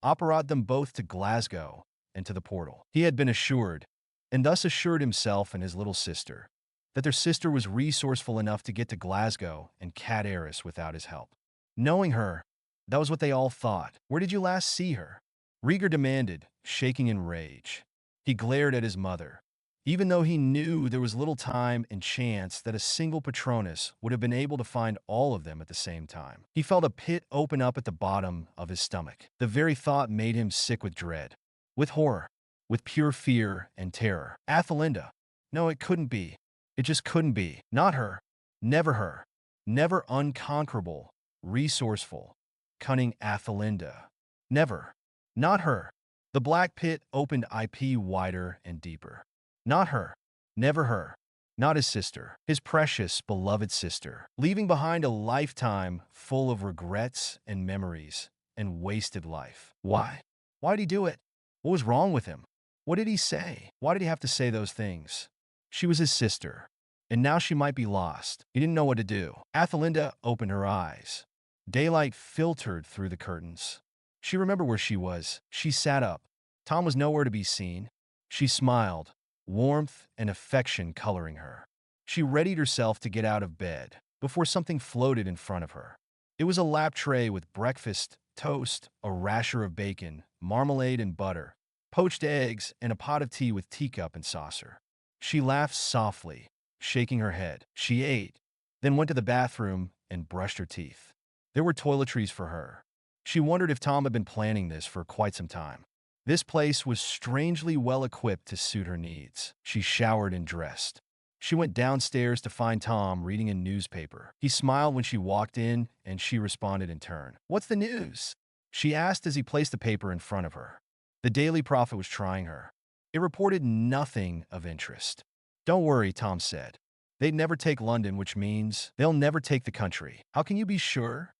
S1: operated them both to Glasgow and to the portal. He had been assured, and thus assured himself and his little sister, that their sister was resourceful enough to get to Glasgow and Cadaris without his help. Knowing her, that was what they all thought. "Where did you last see her?" Rieger demanded, shaking in rage. He glared at his mother. Even though he knew there was little time and chance that a single Patronus would have been able to find all of them at the same time, he felt a pit open up at the bottom of his stomach. The very thought made him sick with dread, with horror, with pure fear and terror. Athelinda. No, it couldn't be. It just couldn't be. Not her. Never her. Never unconquerable, resourceful, cunning Athelinda. Never. Not her. The black pit opened IP wider and deeper. Not her. Never her. Not his sister. His precious, beloved sister. Leaving behind a lifetime full of regrets and memories and wasted life. Why? Why'd he do it? What was wrong with him? What did he say? Why did he have to say those things? She was his sister, and now she might be lost. He didn't know what to do. Athelinda opened her eyes. Daylight filtered through the curtains. She remembered where she was. She sat up. Tom was nowhere to be seen. She smiled, warmth and affection coloring her. She readied herself to get out of bed before something floated in front of her. It was a lap tray with breakfast, toast, a rasher of bacon, marmalade and butter, poached eggs, and a pot of tea with teacup and saucer. She laughed softly, shaking her head. She ate, then went to the bathroom and brushed her teeth. There were toiletries for her. She wondered if Tom had been planning this for quite some time. This place was strangely well equipped to suit her needs. She showered and dressed. She went downstairs to find Tom reading a newspaper. He smiled when she walked in, and she responded in turn. "What's the news?" she asked as he placed the paper in front of her. The Daily Prophet was trying her. It reported nothing of interest. "Don't worry," Tom said. "They'd never take London, which means they'll never take the country." "How can you be sure?"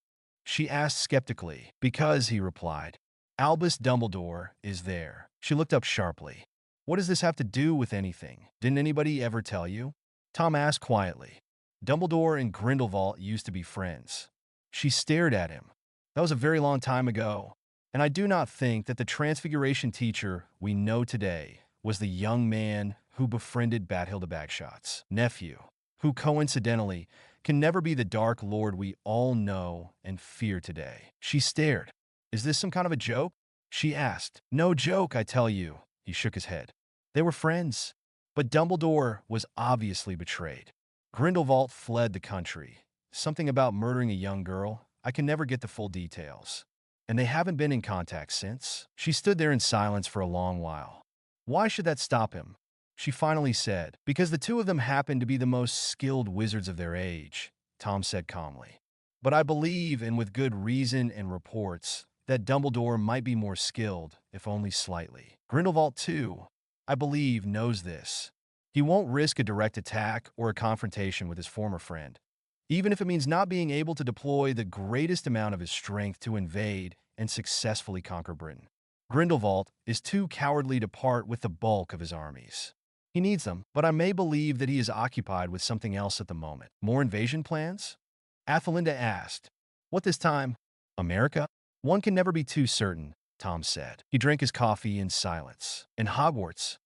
S1: she asked skeptically. "Because," he replied, "Albus Dumbledore is there." She looked up sharply. "What does this have to do with anything? Didn't anybody ever tell you?" Tom asked quietly. "Dumbledore and Grindelwald used to be friends." She stared at him. "That was a very long time ago, and I do not think that the Transfiguration teacher we know today was the young man who befriended Bathilda Bagshot's nephew, who coincidentally can never be the Dark Lord we all know and fear today." She stared. "Is this some kind of a joke?" she asked. "No joke, I tell you." He shook his head. "They were friends." But Dumbledore was obviously betrayed. Grindelwald fled the country. Something about murdering a young girl. I can never get the full details. And they haven't been in contact since. She stood there in silence for a long while. "Why should that stop him?" she finally said. "Because the two of them happen to be the most skilled wizards of their age," Tom said calmly. "But I believe, and with good reason and reports, that Dumbledore might be more skilled, if only slightly. Grindelwald, too, I believe, knows this. He won't risk a direct attack or a confrontation with his former friend, even if it means not being able to deploy the greatest amount of his strength to invade and successfully conquer Britain. Grindelwald is too cowardly to part with the bulk of his armies. He needs them, but I may believe that he is occupied with something else at the moment." "More invasion plans?" Athelinda asked. "What this time? America?" "One can never be too certain," Tom said. He drank his coffee in silence. "And Hogwarts?"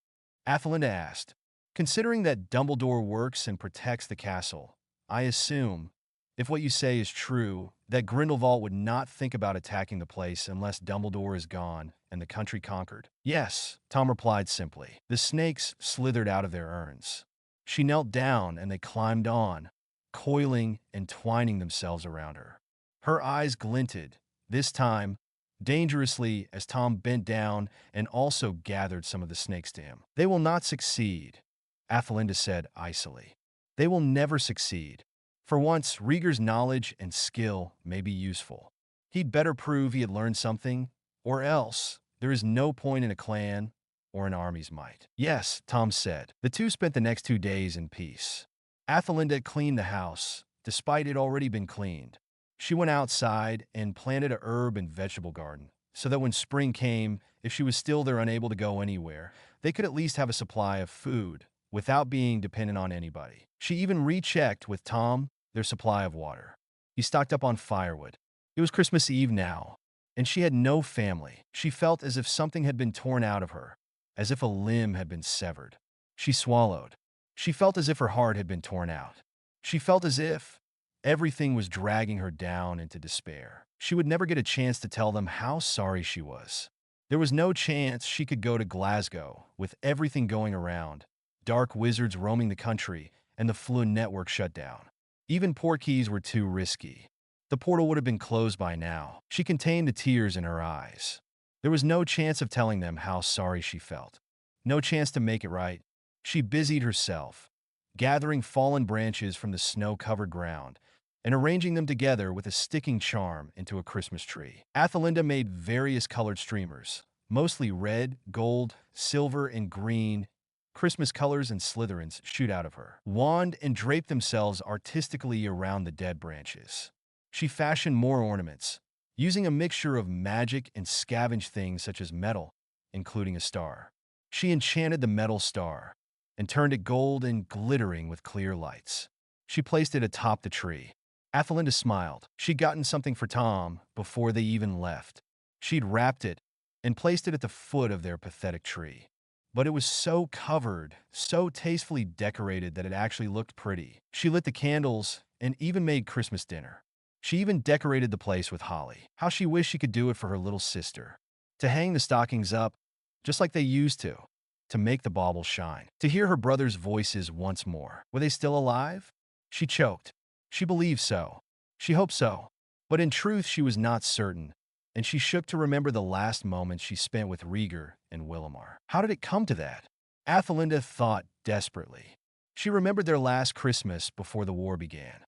S1: Athelinda asked. "Considering that Dumbledore works and protects the castle, I assume, if what you say is true, that Grindelwald would not think about attacking the place unless Dumbledore is gone and the country conquered." "Yes," Tom replied simply. The snakes slithered out of their urns. She knelt down and they climbed on, coiling and twining themselves around her. Her eyes glinted, this time dangerously, as Tom bent down and also gathered some of the snakes to him. "They will not succeed," Athelinda said icily. "They will never succeed. For once, Rieger's knowledge and skill may be useful. He'd better prove he had learned something, or else there is no point in a clan or an army's might." "Yes," Tom said. The two spent the next 2 days in peace. Athelinda cleaned the house, despite it already been cleaned. She went outside and planted a herb and vegetable garden, so that when spring came, if she was still there unable to go anywhere, they could at least have a supply of food without being dependent on anybody. She even rechecked with Tom their supply of water. He stocked up on firewood. It was Christmas Eve now, and she had no family. She felt as if something had been torn out of her, as if a limb had been severed. She swallowed. She felt as if her heart had been torn out. She felt as if everything was dragging her down into despair. She would never get a chance to tell them how sorry she was. There was no chance she could go to Glasgow with everything going around, dark wizards roaming the country, and the Flynn network shut down. Even portkeys were too risky. The portal would have been closed by now. She contained the tears in her eyes. There was no chance of telling them how sorry she felt. No chance to make it right. She busied herself, gathering fallen branches from the snow-covered ground and arranging them together with a sticking charm into a Christmas tree. Athelinda made various colored streamers, mostly red, gold, silver, and green. Christmas colors and Slytherins shoot out of her, wand and drape themselves artistically around the dead branches. She fashioned more ornaments, using a mixture of magic and scavenged things such as metal, including a star. She enchanted the metal star and turned it gold and glittering with clear lights. She placed it atop the tree. Athelinda smiled. She'd gotten something for Tom before they even left. She'd wrapped it and placed it at the foot of their pathetic tree. But it was so covered, so tastefully decorated that it actually looked pretty. She lit the candles and even made Christmas dinner. She even decorated the place with holly. How she wished she could do it for her little sister. To hang the stockings up, just like they used to make the baubles shine. To hear her brothers' voices once more. Were they still alive? She choked. She believed so. She hoped so. But in truth, she was not certain, and she shook to remember the last moments she spent with Rieger and Willamar. How did it come to that? Athelinda thought desperately. She remembered their last Christmas before the war began.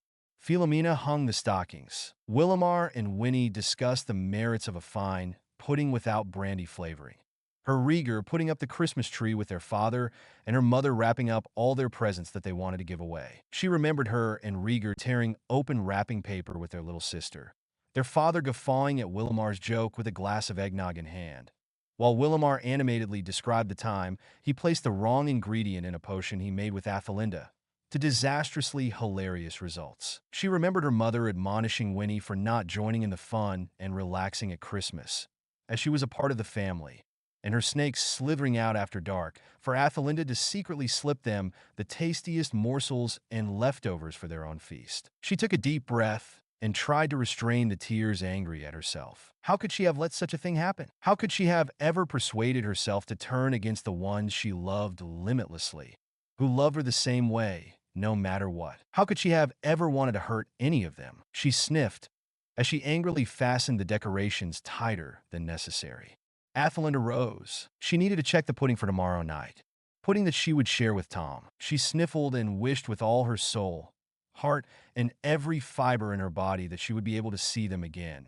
S1: Philomena hung the stockings. Willamar and Winnie discussed the merits of a fine pudding without brandy flavoring. Her Rieger putting up the Christmas tree with their father, and her mother wrapping up all their presents that they wanted to give away. She remembered her and Rieger tearing open wrapping paper with their little sister, their father guffawing at Willamar's joke with a glass of eggnog in hand. While Willamar animatedly described the time he placed the wrong ingredient in a potion he made with Athelinda, to disastrously hilarious results. She remembered her mother admonishing Winnie for not joining in the fun and relaxing at Christmas, as she was a part of the family, and her snakes slithering out after dark for Athelinda to secretly slip them the tastiest morsels and leftovers for their own feast. She took a deep breath and tried to restrain the tears, angry at herself. How could she have let such a thing happen? How could she have ever persuaded herself to turn against the ones she loved limitlessly, who loved her the same way, no matter what? How could she have ever wanted to hurt any of them? She sniffed as she angrily fastened the decorations tighter than necessary. Athelinda rose. She needed to check the pudding for tomorrow night, pudding that she would share with Tom. She sniffled and wished with all her soul, heart, and every fiber in her body that she would be able to see them again,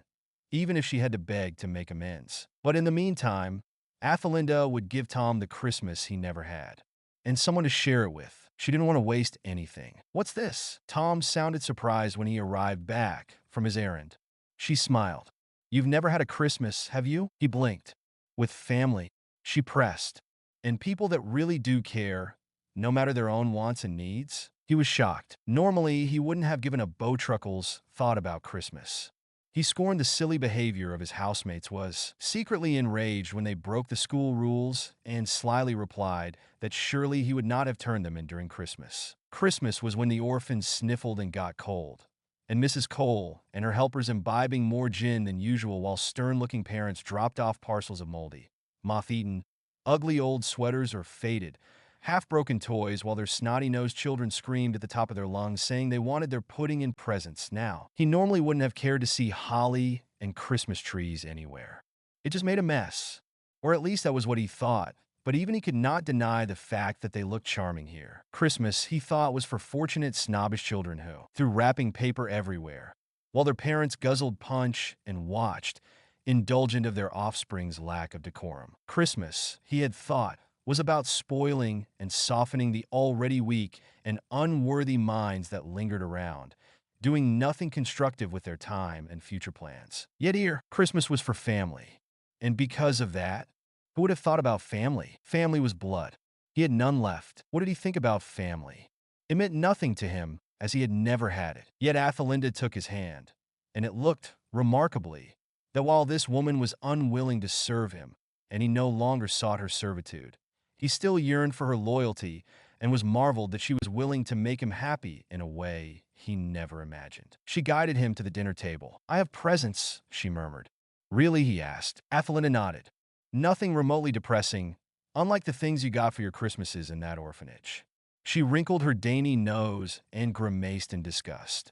S1: even if she had to beg to make amends. But in the meantime, Athelinda would give Tom the Christmas he never had, and someone to share it with. She didn't want to waste anything. "What's this?" Tom sounded surprised when he arrived back from his errand. She smiled. "You've never had a Christmas, have you?" He blinked. "With family," she pressed, "and people that really do care, no matter their own wants and needs." He was shocked. Normally, he wouldn't have given a Bowtruckle's thought about Christmas. He scorned the silly behavior of his housemates, was secretly enraged when they broke the school rules, and slyly replied that surely he would not have turned them in during Christmas. Christmas was when the orphans sniffled and got cold, and Mrs. Cole and her helpers imbibing more gin than usual while stern-looking parents dropped off parcels of moldy, moth-eaten, ugly old sweaters or faded, half-broken toys while their snotty-nosed children screamed at the top of their lungs, saying they wanted their pudding and presents now. He normally wouldn't have cared to see holly and Christmas trees anywhere. It just made a mess. Or at least that was what he thought. But even he could not deny the fact that they looked charming here. Christmas, he thought, was for fortunate, snobbish children who threw wrapping paper everywhere, while their parents guzzled punch and watched, indulgent of their offspring's lack of decorum. Christmas, he had thought, was about spoiling and softening the already weak and unworthy minds that lingered around, doing nothing constructive with their time and future plans. Yet here, Christmas was for family. And because of that, who would have thought about family? Family was blood. He had none left. What did he think about family? It meant nothing to him, as he had never had it. Yet Athelinda took his hand, and it looked, remarkably, that while this woman was unwilling to serve him, and he no longer sought her servitude, he still yearned for her loyalty and was marveled that she was willing to make him happy in a way he never imagined. She guided him to the dinner table. "I have presents," she murmured. "Really?" he asked. Athelinda nodded. "Nothing remotely depressing, unlike the things you got for your Christmases in that orphanage." She wrinkled her dainty nose and grimaced in disgust.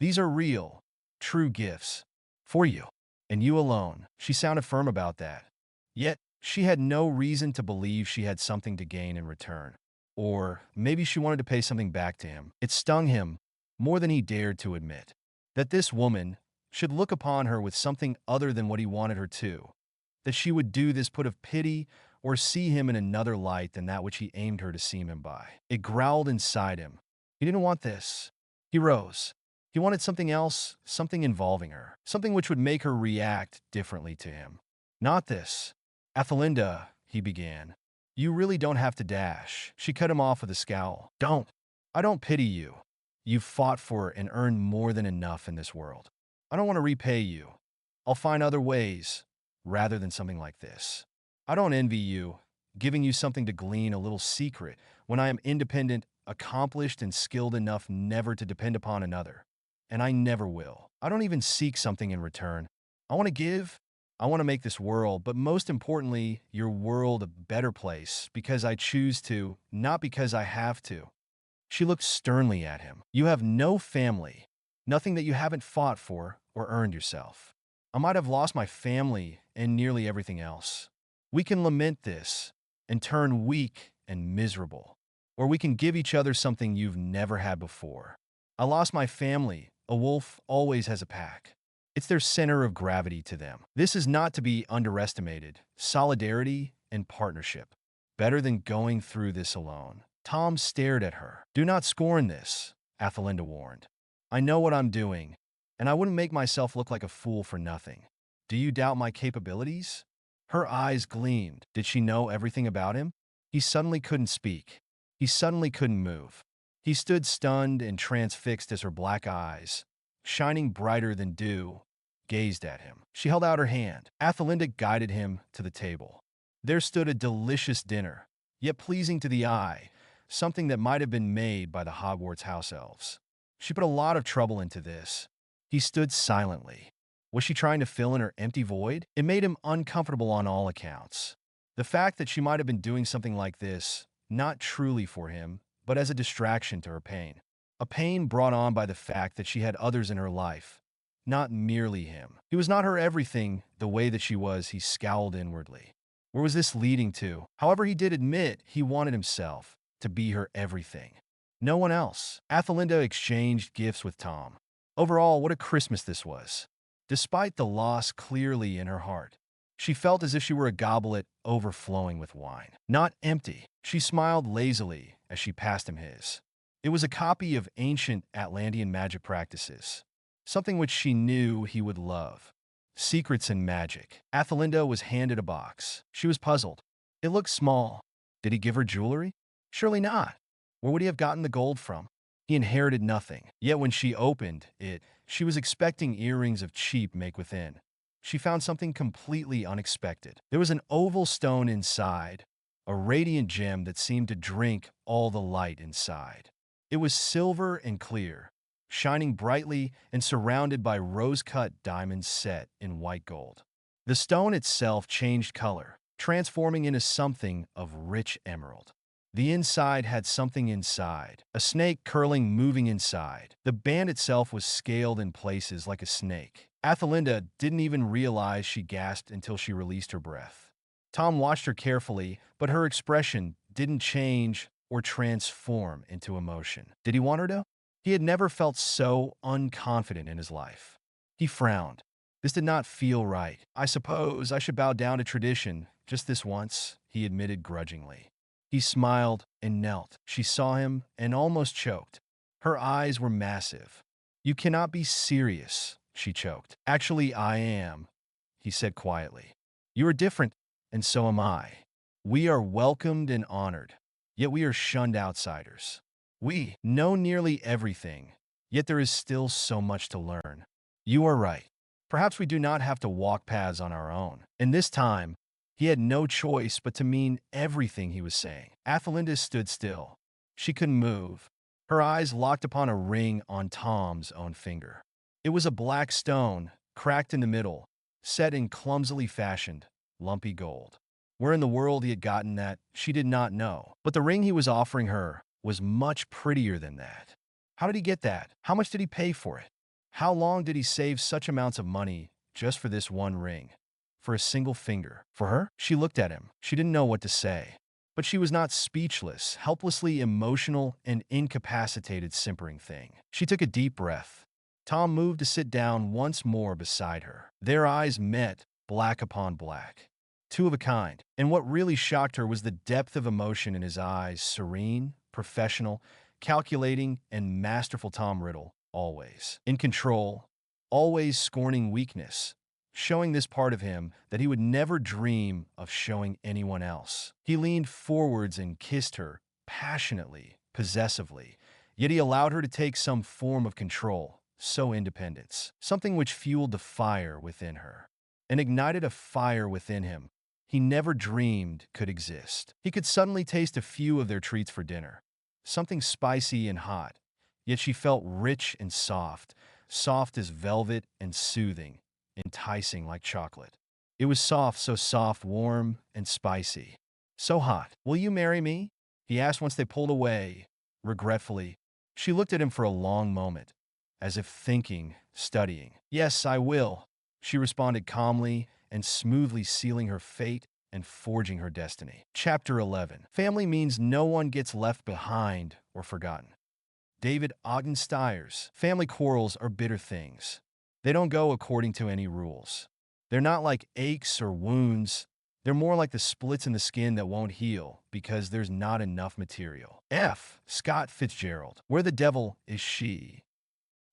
S1: "These are real, true gifts. For you. And you alone." She sounded firm about that. Yet, she had no reason to believe she had something to gain in return. Or maybe she wanted to pay something back to him. It stung him, more than he dared to admit, that this woman should look upon her with something other than what he wanted her to. That she would do this put of pity or see him in another light than that which he aimed her to see him by. It growled inside him. He didn't want this. He rose. He wanted something else, something involving her, something which would make her react differently to him. "Not this." "Athelinda," he began. "You really don't have to dash." She cut him off with a scowl. "Don't. I don't pity you. You've fought for and earned more than enough in this world. I don't want to repay you. I'll find other ways, rather than something like this. I don't envy you, giving you something to glean a little secret when I am independent, accomplished, and skilled enough never to depend upon another. And I never will. I don't even seek something in return. I want to give. I want to make this world, but most importantly, your world a better place because I choose to, not because I have to." She looked sternly at him. "You have no family, nothing that you haven't fought for or earned yourself. I might have lost my family and nearly everything else. We can lament this and turn weak and miserable, or we can give each other something you've never had before. I lost my family. A wolf always has a pack. It's their center of gravity to them. This is not to be underestimated. Solidarity and partnership. Better than going through this alone. Tom stared at her. Do not scorn this, Athelinda warned. I know what I'm doing, and I wouldn't make myself look like a fool for nothing. Do you doubt my capabilities? Her eyes gleamed. Did she know everything about him? He suddenly couldn't speak. He suddenly couldn't move. He stood stunned and transfixed as her black eyes, shining brighter than dew, gazed at him. She held out her hand. Athelinda guided him to the table. There stood a delicious dinner, yet pleasing to the eye, something that might have been made by the Hogwarts house elves. She put a lot of trouble into this. He stood silently. Was she trying to fill in her empty void? It made him uncomfortable on all accounts. The fact that she might have been doing something like this, not truly for him, but as a distraction to her pain. A pain brought on by the fact that she had others in her life, not merely him. He was not her everything the way that she was. He scowled inwardly. Where was this leading to? However, he did admit he wanted himself to be her everything. No one else. Athelinda exchanged gifts with Tom. Overall, what a Christmas this was. Despite the loss clearly in her heart, she felt as if she were a goblet overflowing with wine. Not empty. She smiled lazily as she passed him his. It was a copy of ancient Atlantean magic practices, something which she knew he would love. Secrets in magic. Athelinda was handed a box. She was puzzled. It looked small. Did he give her jewelry? Surely not. Where would he have gotten the gold from? He inherited nothing. Yet when she opened it, she was expecting earrings of cheap make within. She found something completely unexpected. There was an oval stone inside, a radiant gem that seemed to drink all the light inside. It was silver and clear, shining brightly and surrounded by rose-cut diamonds set in white gold. The stone itself changed color, transforming into something of rich emerald. The inside had something inside, a snake curling moving inside. The band itself was scaled in places like a snake. Athelinda didn't even realize she gasped until she released her breath. Tom watched her carefully, but her expression didn't change or transform into emotion. Did he want her to? He had never felt so unconfident in his life. He frowned. This did not feel right. I suppose I should bow down to tradition, just this once, he admitted grudgingly. He smiled and knelt. She saw him and almost choked. Her eyes were massive. You cannot be serious, she choked. Actually, I am, he said quietly. You are different, and so am I. We are welcomed and honored, yet we are shunned outsiders. We know nearly everything, yet there is still so much to learn. You are right. Perhaps we do not have to walk paths on our own. And this time, he had no choice but to mean everything he was saying. Athelinda stood still. She couldn't move. Her eyes locked upon a ring on Tom's own finger. It was a black stone, cracked in the middle, set in clumsily fashioned, lumpy gold. Where in the world he had gotten that, she did not know. But the ring he was offering her was much prettier than that. How did he get that? How much did he pay for it? How long did he save such amounts of money just for this one ring? For a single finger. For her? She looked at him. She didn't know what to say. But she was not speechless, helplessly emotional and incapacitated simpering thing. She took a deep breath. Tom moved to sit down once more beside her. Their eyes met, black upon black. Two of a kind. And what really shocked her was the depth of emotion in his eyes, serene, professional, calculating, and masterful Tom Riddle, always. In control, always scorning weakness, showing this part of him that he would never dream of showing anyone else. He leaned forwards and kissed her, passionately, possessively, yet he allowed her to take some form of control, so independence, something which fueled the fire within her, and ignited a fire within him he never dreamed could exist. He could suddenly taste a few of their treats for dinner, something spicy and hot, yet she felt rich and soft, soft as velvet and soothing, enticing like chocolate. It was soft, so soft, warm, and spicy. So hot. Will you marry me? He asked once they pulled away, regretfully. She looked at him for a long moment, as if thinking, studying. Yes, I will. she responded calmly and smoothly, sealing her fate and forging her destiny. Chapter 11. Family means no one gets left behind or forgotten. David Ogden Stiers. Family quarrels are bitter things. They don't go according to any rules. They're not like aches or wounds. They're more like the splits in the skin that won't heal because there's not enough material. F. Scott Fitzgerald. Where the devil is she?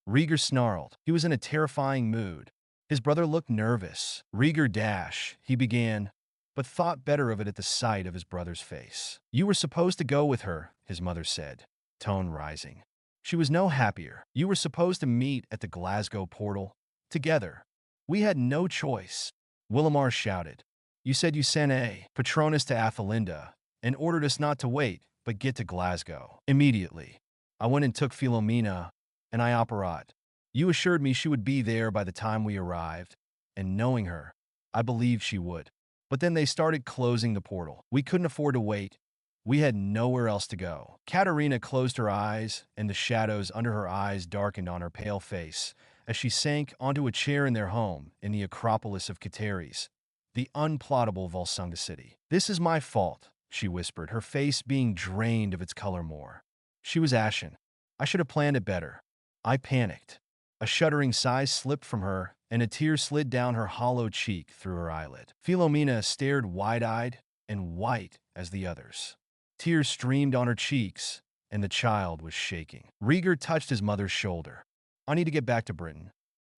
S1: Rieger snarled. He was in a terrifying mood. His brother looked nervous. Rieger he began, but thought better of it at the sight of his brother's face. You were supposed to go with her, his mother said, tone rising. She was no happier. You were supposed to meet at the Glasgow portal. Together. We had no choice. Willamar shouted. You said you sent a Patronus to Athelinda and ordered us not to wait, but get to Glasgow. Immediately. I went and took Philomena and I operat. You assured me she would be there by the time we arrived, and knowing her, I believed she would. But then they started closing the portal. We couldn't afford to wait. We had nowhere else to go. Katerina closed her eyes, and the shadows under her eyes darkened on her pale face as she sank onto a chair in their home in the Acropolis of Cateris, the unplottable Volsunga city. This is my fault, she whispered, her face being drained of its color more. She was ashen. I should have planned it better. I panicked. A shuddering sigh slipped from her, and a tear slid down her hollow cheek through her eyelid. Philomena stared wide-eyed and white as the others. Tears streamed on her cheeks, and the child was shaking. Rieger touched his mother's shoulder. I need to get back to Britain.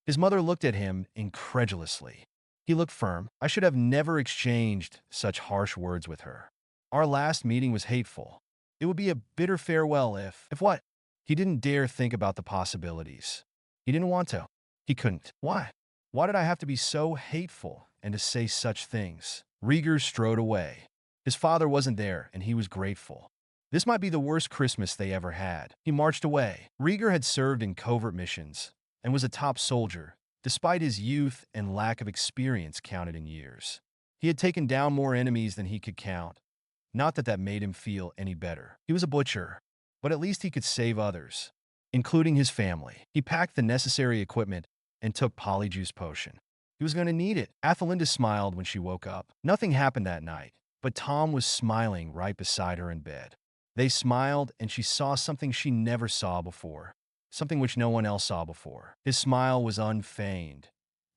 S1: His mother looked at him incredulously. He looked firm. I should have never exchanged such harsh words with her. Our last meeting was hateful. It would be a bitter farewell if what? He didn't dare think about the possibilities. He didn't want to. He couldn't. Why? Why did I have to be so hateful and to say such things? Rieger strode away. His father wasn't there, and he was grateful. This might be the worst Christmas they ever had. He marched away. Rieger had served in covert missions and was a top soldier, despite his youth and lack of experience counted in years. He had taken down more enemies than he could count. Not that that made him feel any better. He was a butcher, but at least he could save others, including his family. He packed the necessary equipment and took Polyjuice potion. He was going to need it. Athelinda smiled when she woke up. Nothing happened that night, but Tom was smiling right beside her in bed. They smiled, and she saw something she never saw before, something which no one else saw before. His smile was unfeigned,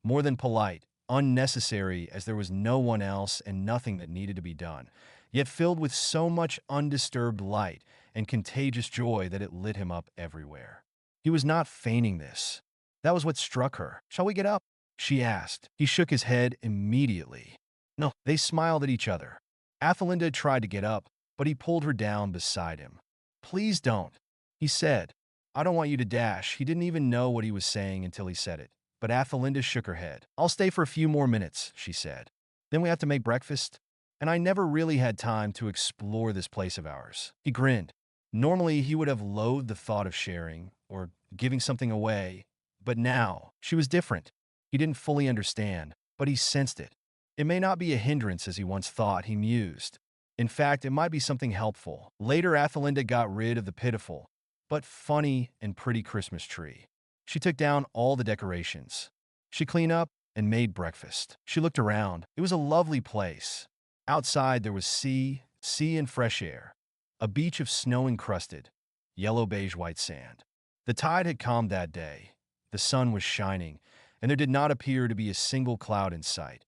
S1: more than polite, unnecessary, as there was no one else and nothing that needed to be done, yet filled with so much undisturbed light and contagious joy that it lit him up everywhere. He was not feigning this. That was what struck her. Shall we get up? She asked. He shook his head immediately. No. They smiled at each other. Athelinda tried to get up, but he pulled her down beside him. Please don't, he said. I don't want you to dash. He didn't even know what he was saying until he said it. But Athelinda shook her head. I'll stay for a few more minutes, she said. Then we have to make breakfast. And I never really had time to explore this place of ours. He grinned. Normally, he would have loathed the thought of sharing or giving something away. But now, she was different. He didn't fully understand, but he sensed it. It may not be a hindrance as he once thought, he mused. In fact, it might be something helpful. Later, Athelinda got rid of the pitiful, but funny and pretty Christmas tree. She took down all the decorations. She cleaned up and made breakfast. She looked around. It was a lovely place. Outside, there was sea and fresh air. A beach of snow-encrusted, yellow-beige white sand. The tide had calmed that day. The sun was shining, and there did not appear to be a single cloud in sight.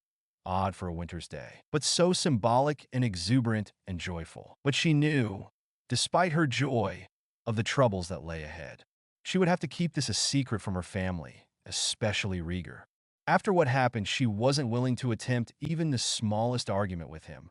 S1: Odd for a winter's day, but so symbolic and exuberant and joyful. But she knew, despite her joy, of the troubles that lay ahead. She would have to keep this a secret from her family, especially Rieger. After what happened, she wasn't willing to attempt even the smallest argument with him,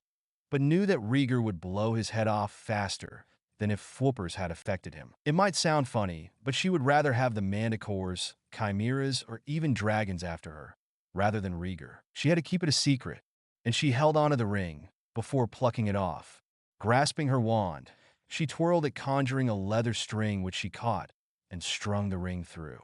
S1: but knew that Rieger would blow his head off faster than if Fwhoopers had affected him. It might sound funny, but she would rather have the manticores, chimeras, or even dragons after her, rather than Rieger. She had to keep it a secret, and she held onto the ring before plucking it off. Grasping her wand, she twirled it, conjuring a leather string which she caught and strung the ring through.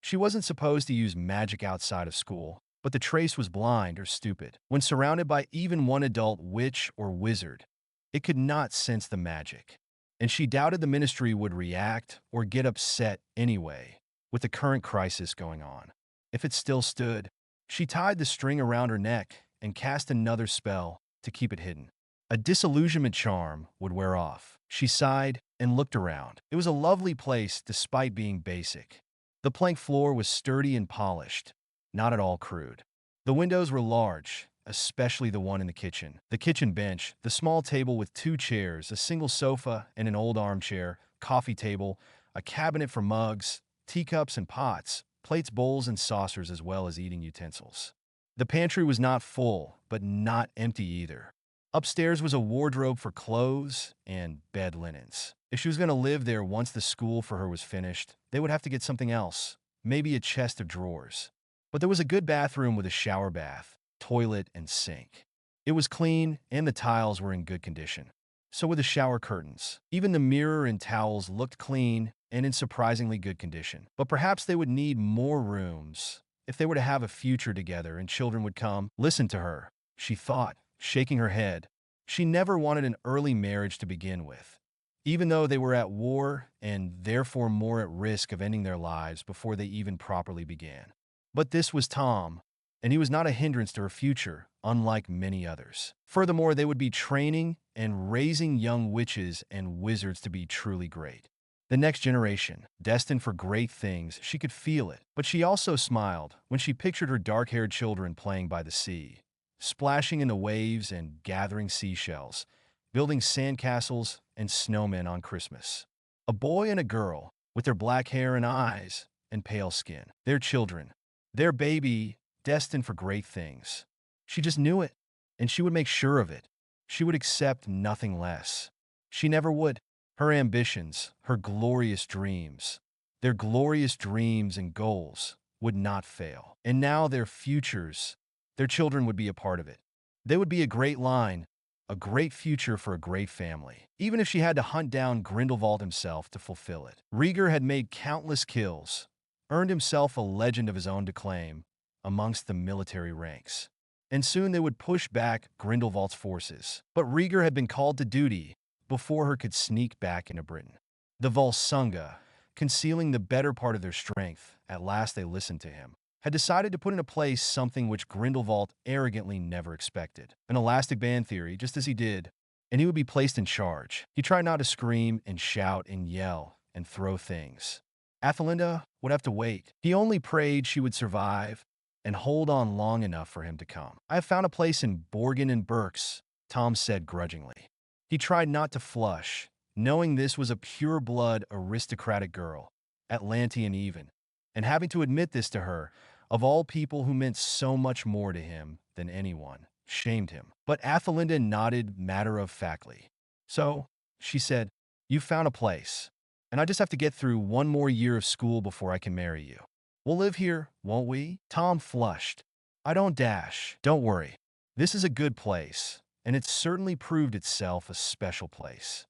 S1: She wasn't supposed to use magic outside of school, but the trace was blind or stupid. When surrounded by even one adult witch or wizard, it could not sense the magic. And she doubted the ministry would react or get upset anyway, with the current crisis going on. If it still stood, She tied the string around her neck and cast another spell to keep it hidden. A disillusionment charm would wear off. She sighed and looked around. It was a lovely place despite being basic. The plank floor was sturdy and polished, not at all crude. The windows were large, especially the one in the kitchen. The kitchen bench, the small table with 2 chairs, a single sofa and an old armchair, coffee table, a cabinet for mugs, teacups and pots, plates, bowls, and saucers, as well as eating utensils. The pantry was not full, but not empty either. Upstairs was a wardrobe for clothes and bed linens. If she was going to live there once the school for her was finished, they would have to get something else, maybe a chest of drawers. But there was a good bathroom with a shower bath, toilet, and sink. It was clean, and the tiles were in good condition. So were the shower curtains. Even the mirror and towels looked clean and in surprisingly good condition. But perhaps they would need more rooms if they were to have a future together and children would come. Listen to her, she thought, shaking her head. She never wanted an early marriage to begin with, even though they were at war and therefore more at risk of ending their lives before they even properly began. But this was Tom, and he was not a hindrance to her future, unlike many others. Furthermore, they would be training and raising young witches and wizards to be truly great. The next generation, destined for great things, she could feel it. But she also smiled when she pictured her dark-haired children playing by the sea, splashing in the waves and gathering seashells, building sandcastles and snowmen on Christmas. A boy and a girl, with their black hair and eyes and pale skin. Their children, their baby, destined for great things. She just knew it, and she would make sure of it. She would accept nothing less. She never would. Her ambitions, her glorious dreams, their glorious dreams and goals would not fail. And now their futures, their children would be a part of it. They would be a great line, a great future for a great family, even if she had to hunt down Grindelwald himself to fulfill it. Rieger had made countless kills, earned himself a legend of his own to claim amongst the military ranks. And soon they would push back Grindelwald's forces. But Rieger had been called to duty before her could sneak back into Britain. The Volsunga, concealing the better part of their strength, at last they listened to him, had decided to put into place something which Grindelwald arrogantly never expected. An elastic band theory, just as he did, and he would be placed in charge. He tried not to scream and shout and yell and throw things. Athelinda would have to wait. He only prayed she would survive and hold on long enough for him to come. "I have found a place in Borgin and Berks," Tom said grudgingly. He tried not to flush, knowing this was a pure-blood aristocratic girl, Atlantean even, and having to admit this to her, of all people who meant so much more to him than anyone, shamed him. But Athelinda nodded matter-of-factly. "So," she said, "you found a place, and I just have to get through one more year of school before I can marry you. We'll live here, won't we?" Tom flushed. "I don't dash. Don't worry. This is a good place, and it certainly proved itself a special place."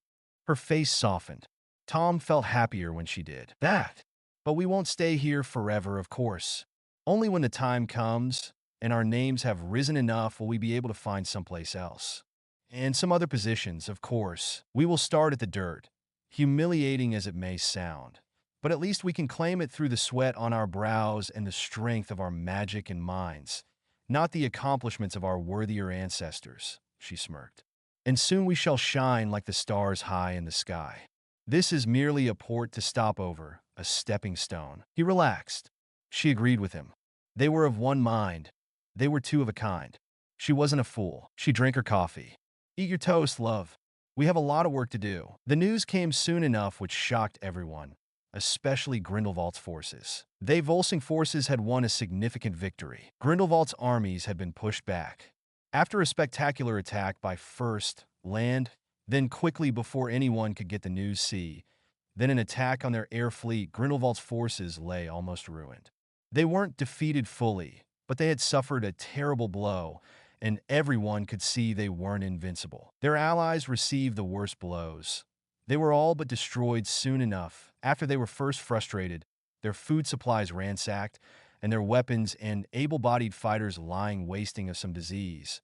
S1: Her face softened. Tom felt happier when she did that. "But we won't stay here forever, of course. Only when the time comes and our names have risen enough will we be able to find someplace else. And some other positions, of course. We will start at the dirt, humiliating as it may sound. But at least we can claim it through the sweat on our brows and the strength of our magic and minds, not the accomplishments of our worthier ancestors," she smirked. "And soon we shall shine like the stars high in the sky. This is merely a port to stop over, a stepping stone." He relaxed. She agreed with him. They were of one mind. They were two of a kind. She wasn't a fool. She drank her coffee. "Eat your toast, love. We have a lot of work to do." The news came soon enough, which shocked everyone, especially Grindelwald's forces. They Volsung forces had won a significant victory. Grindelwald's armies had been pushed back. After a spectacular attack by first land, then quickly before anyone could get the news sea, then an attack on their air fleet, Grindelwald's forces lay almost ruined. They weren't defeated fully, but they had suffered a terrible blow, and everyone could see they weren't invincible. Their allies received the worst blows. They were all but destroyed soon enough. After they were first frustrated, their food supplies ransacked, and their weapons and able-bodied fighters lying wasting of some disease,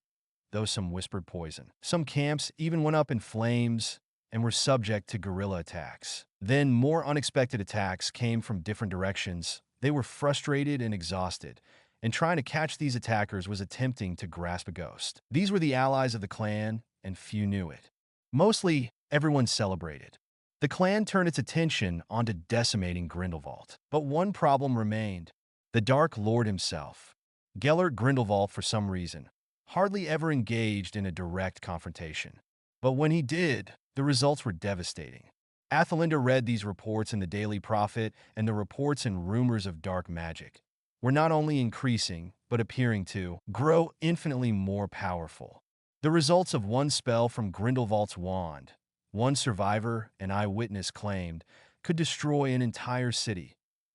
S1: though some whispered poison. Some camps even went up in flames and were subject to guerrilla attacks. Then more unexpected attacks came from different directions. They were frustrated and exhausted, and trying to catch these attackers was attempting to grasp a ghost. These were the allies of the clan, and few knew it. Mostly, everyone celebrated. The clan turned its attention onto decimating Grindelwald. But one problem remained. The Dark Lord himself, Gellert Grindelwald, for some reason, hardly ever engaged in a direct confrontation. But when he did, the results were devastating. Athelinda read these reports in the Daily Prophet, and the reports and rumors of dark magic were not only increasing, but appearing to grow infinitely more powerful. The results of one spell from Grindelwald's wand, one survivor, an eyewitness claimed, could destroy an entire city,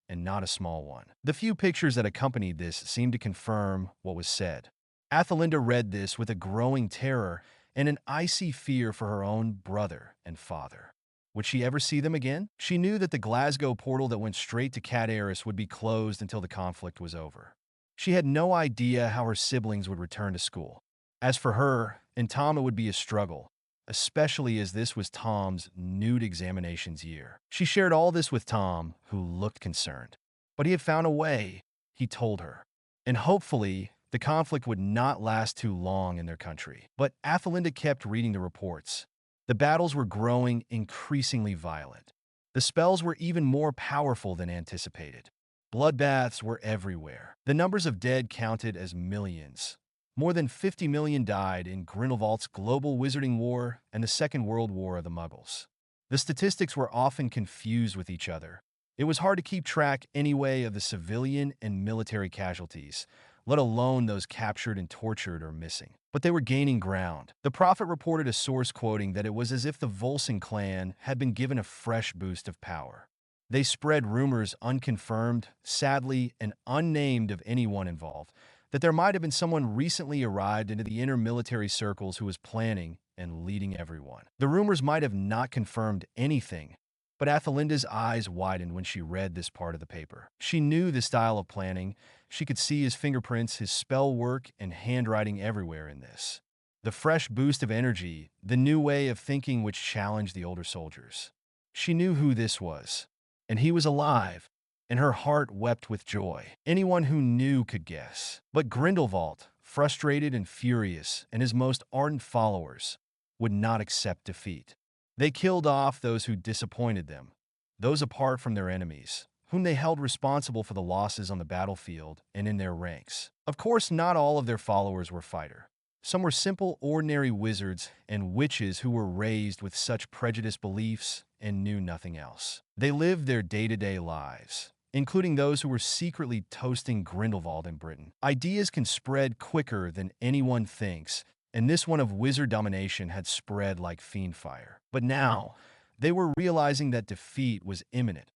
S1: and not a small one. The few pictures that accompanied this seemed to confirm what was said. Athelinda read this with a growing terror and an icy fear for her own brother and father. Would she ever see them again? She knew that the Glasgow portal that went straight to Cadaris would be closed until the conflict was over. She had no idea how her siblings would return to school. As for her and Tom, it would be a struggle, especially as this was Tom's nude examinations year. She shared all this with Tom, who looked concerned. But he had found a way, he told her. And hopefully, the conflict would not last too long in their country. But Athelinda kept reading the reports. The battles were growing increasingly violent. The spells were even more powerful than anticipated. Bloodbaths were everywhere. The numbers of dead counted as millions. More than 50 million died in Grindelwald's global wizarding war and the Second World War of the Muggles. The statistics were often confused with each other. It was hard to keep track anyway of the civilian and military casualties, let alone those captured and tortured or missing. But they were gaining ground. The Prophet reported a source quoting that it was as if the Volsung clan had been given a fresh boost of power. They spread rumors unconfirmed, sadly, and unnamed of anyone involved, that there might have been someone recently arrived into the inner military circles who was planning and leading everyone. The rumors might have not confirmed anything, but Athelinda's eyes widened when she read this part of the paper. She knew the style of planning. She could see his fingerprints, his spell work, and handwriting everywhere in this. The fresh boost of energy, the new way of thinking which challenged the older soldiers. She knew who this was, and he was alive, and her heart wept with joy. Anyone who knew could guess. But Grindelwald, frustrated and furious, and his most ardent followers, would not accept defeat. They killed off those who disappointed them, those apart from their enemies, whom they held responsible for the losses on the battlefield and in their ranks. Of course, not all of their followers were fighter. Some were simple, ordinary wizards and witches who were raised with such prejudiced beliefs and knew nothing else. They lived their day-to-day lives, including those who were secretly toasting Grindelwald in Britain. Ideas can spread quicker than anyone thinks, and this one of wizard domination had spread like fiend fire. But now, they were realizing that defeat was imminent.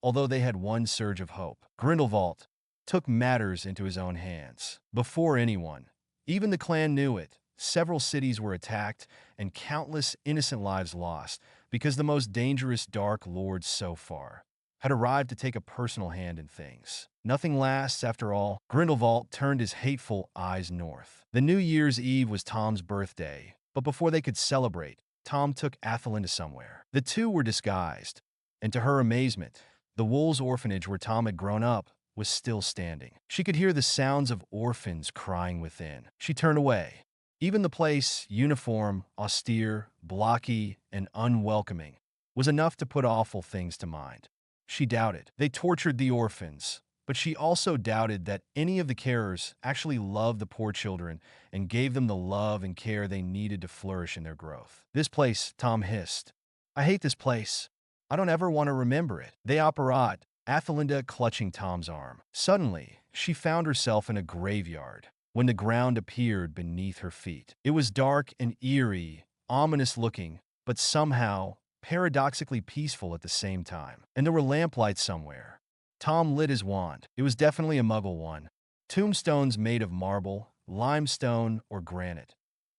S1: Although they had one surge of hope, Grindelwald took matters into his own hands. Before anyone, even the clan knew it, several cities were attacked and countless innocent lives lost because the most dangerous Dark Lords so far had arrived to take a personal hand in things. Nothing lasts, after all. Grindelwald turned his hateful eyes north. The New Year's Eve was Tom's birthday, but before they could celebrate, Tom took Athelinda somewhere. The two were disguised, and to her amazement, the Wolves' orphanage where Tom had grown up was still standing. She could hear the sounds of orphans crying within. She turned away. Even the place, uniform, austere, blocky, and unwelcoming, was enough to put awful things to mind. She doubted they tortured the orphans, but she also doubted that any of the carers actually loved the poor children and gave them the love and care they needed to flourish in their growth. This place, Tom hissed. I hate this place. I don't ever want to remember it. They apparat, Athelinda clutching Tom's arm. Suddenly, she found herself in a graveyard when the ground appeared beneath her feet. It was dark and eerie, ominous-looking, but somehow paradoxically peaceful at the same time. And there were lamplights somewhere. Tom lit his wand. It was definitely a Muggle one. Tombstones made of marble, limestone, or granite,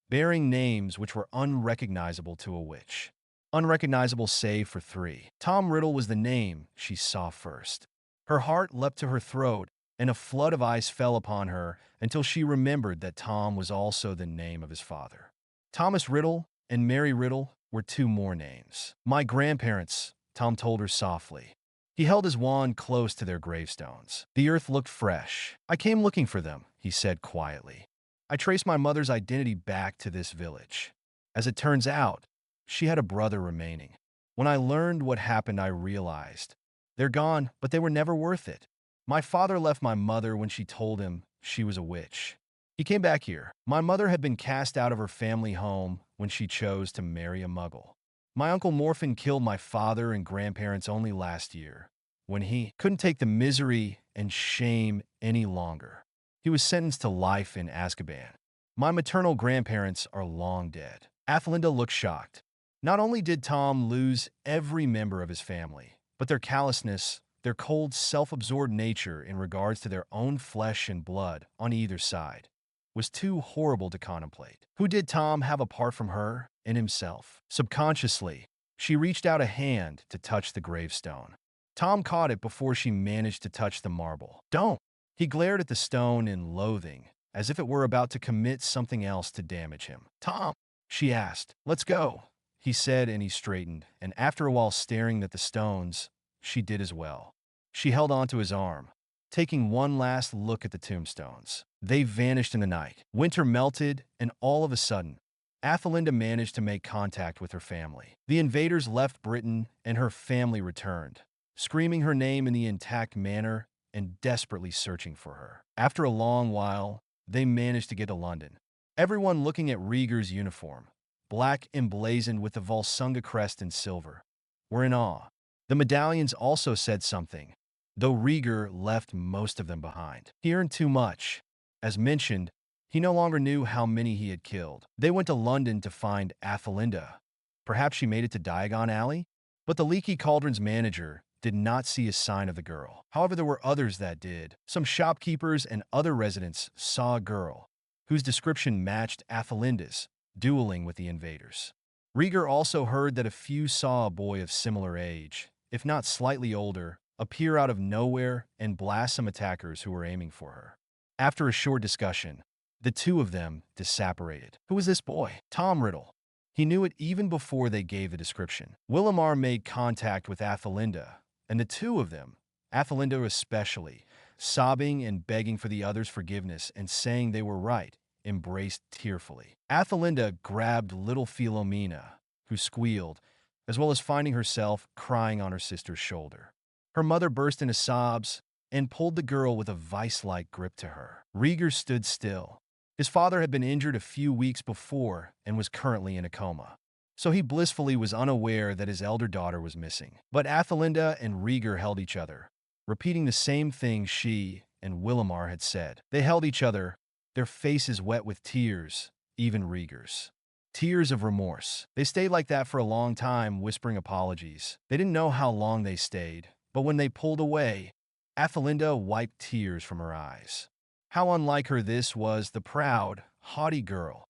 S1: bearing names which were unrecognizable to a witch. Unrecognizable save for 3. Tom Riddle was the name she saw first. Her heart leapt to her throat, and a flood of ice fell upon her until she remembered that Tom was also the name of his father. Thomas Riddle and Mary Riddle were 2 more names. My grandparents, Tom told her softly. He held his wand close to their gravestones. The earth looked fresh. "I came looking for them," he said quietly. "I traced my mother's identity back to this village. As it turns out, she had a brother remaining. When I learned what happened, I realized they're gone, but they were never worth it. My father left my mother when she told him she was a witch. He came back here. My mother had been cast out of her family home when she chose to marry a muggle. My uncle Morphin killed my father and grandparents only last year, when he couldn't take the misery and shame any longer. He was sentenced to life in Azkaban. My maternal grandparents are long dead." Athelinda looked shocked. Not only did Tom lose every member of his family, but their callousness, their cold, self-absorbed nature in regards to their own flesh and blood on either side, was too horrible to contemplate. Who did Tom have apart from her and himself? Subconsciously, she reached out a hand to touch the gravestone. Tom caught it before she managed to touch the marble. "Don't!" He glared at the stone in loathing, as if it were about to commit something else to damage him. "Tom," she asked. "Let's go," he said, and he straightened, and after a while staring at the stones, she did as well. She held onto his arm, taking one last look at the tombstones. They vanished in the night. Winter melted, and all of a sudden, Athelinda managed to make contact with her family. The invaders left Britain, and her family returned, screaming her name in the intact manner and desperately searching for her. After a long while, they managed to get to London. Everyone looking at Rieger's uniform, black emblazoned with the Volsunga crest in silver, were in awe. The medallions also said something, though Rieger left most of them behind. He earned too much. As mentioned, he no longer knew how many he had killed. They went to London to find Athelinda. Perhaps she made it to Diagon Alley? But the Leaky Cauldron's manager did not see a sign of the girl. However, there were others that did. Some shopkeepers and other residents saw a girl, whose description matched Athelinda's, dueling with the invaders. Rieger also heard that a few saw a boy of similar age, if not slightly older, appear out of nowhere and blast some attackers who were aiming for her. After a short discussion, the two of them disapparated. Who was this boy? Tom Riddle. He knew it even before they gave the description. Willamar made contact with Athelinda, and the two of them, Athelinda especially, sobbing and begging for the others' forgiveness and saying they were right, embraced tearfully. Athelinda grabbed little Philomena, who squealed, as well as finding herself crying on her sister's shoulder. Her mother burst into sobs and pulled the girl with a vice-like grip to her. Rieger stood still. His father had been injured a few weeks before and was currently in a coma, so he blissfully was unaware that his elder daughter was missing. But Athelinda and Rieger held each other, repeating the same thing she and Willamar had said. They held each other, their faces wet with tears, even Rieger's. Tears of remorse. They stayed like that for a long time, whispering apologies. They didn't know how long they stayed, but when they pulled away, Athelinda wiped tears from her eyes. How unlike her this was, the proud, haughty girl.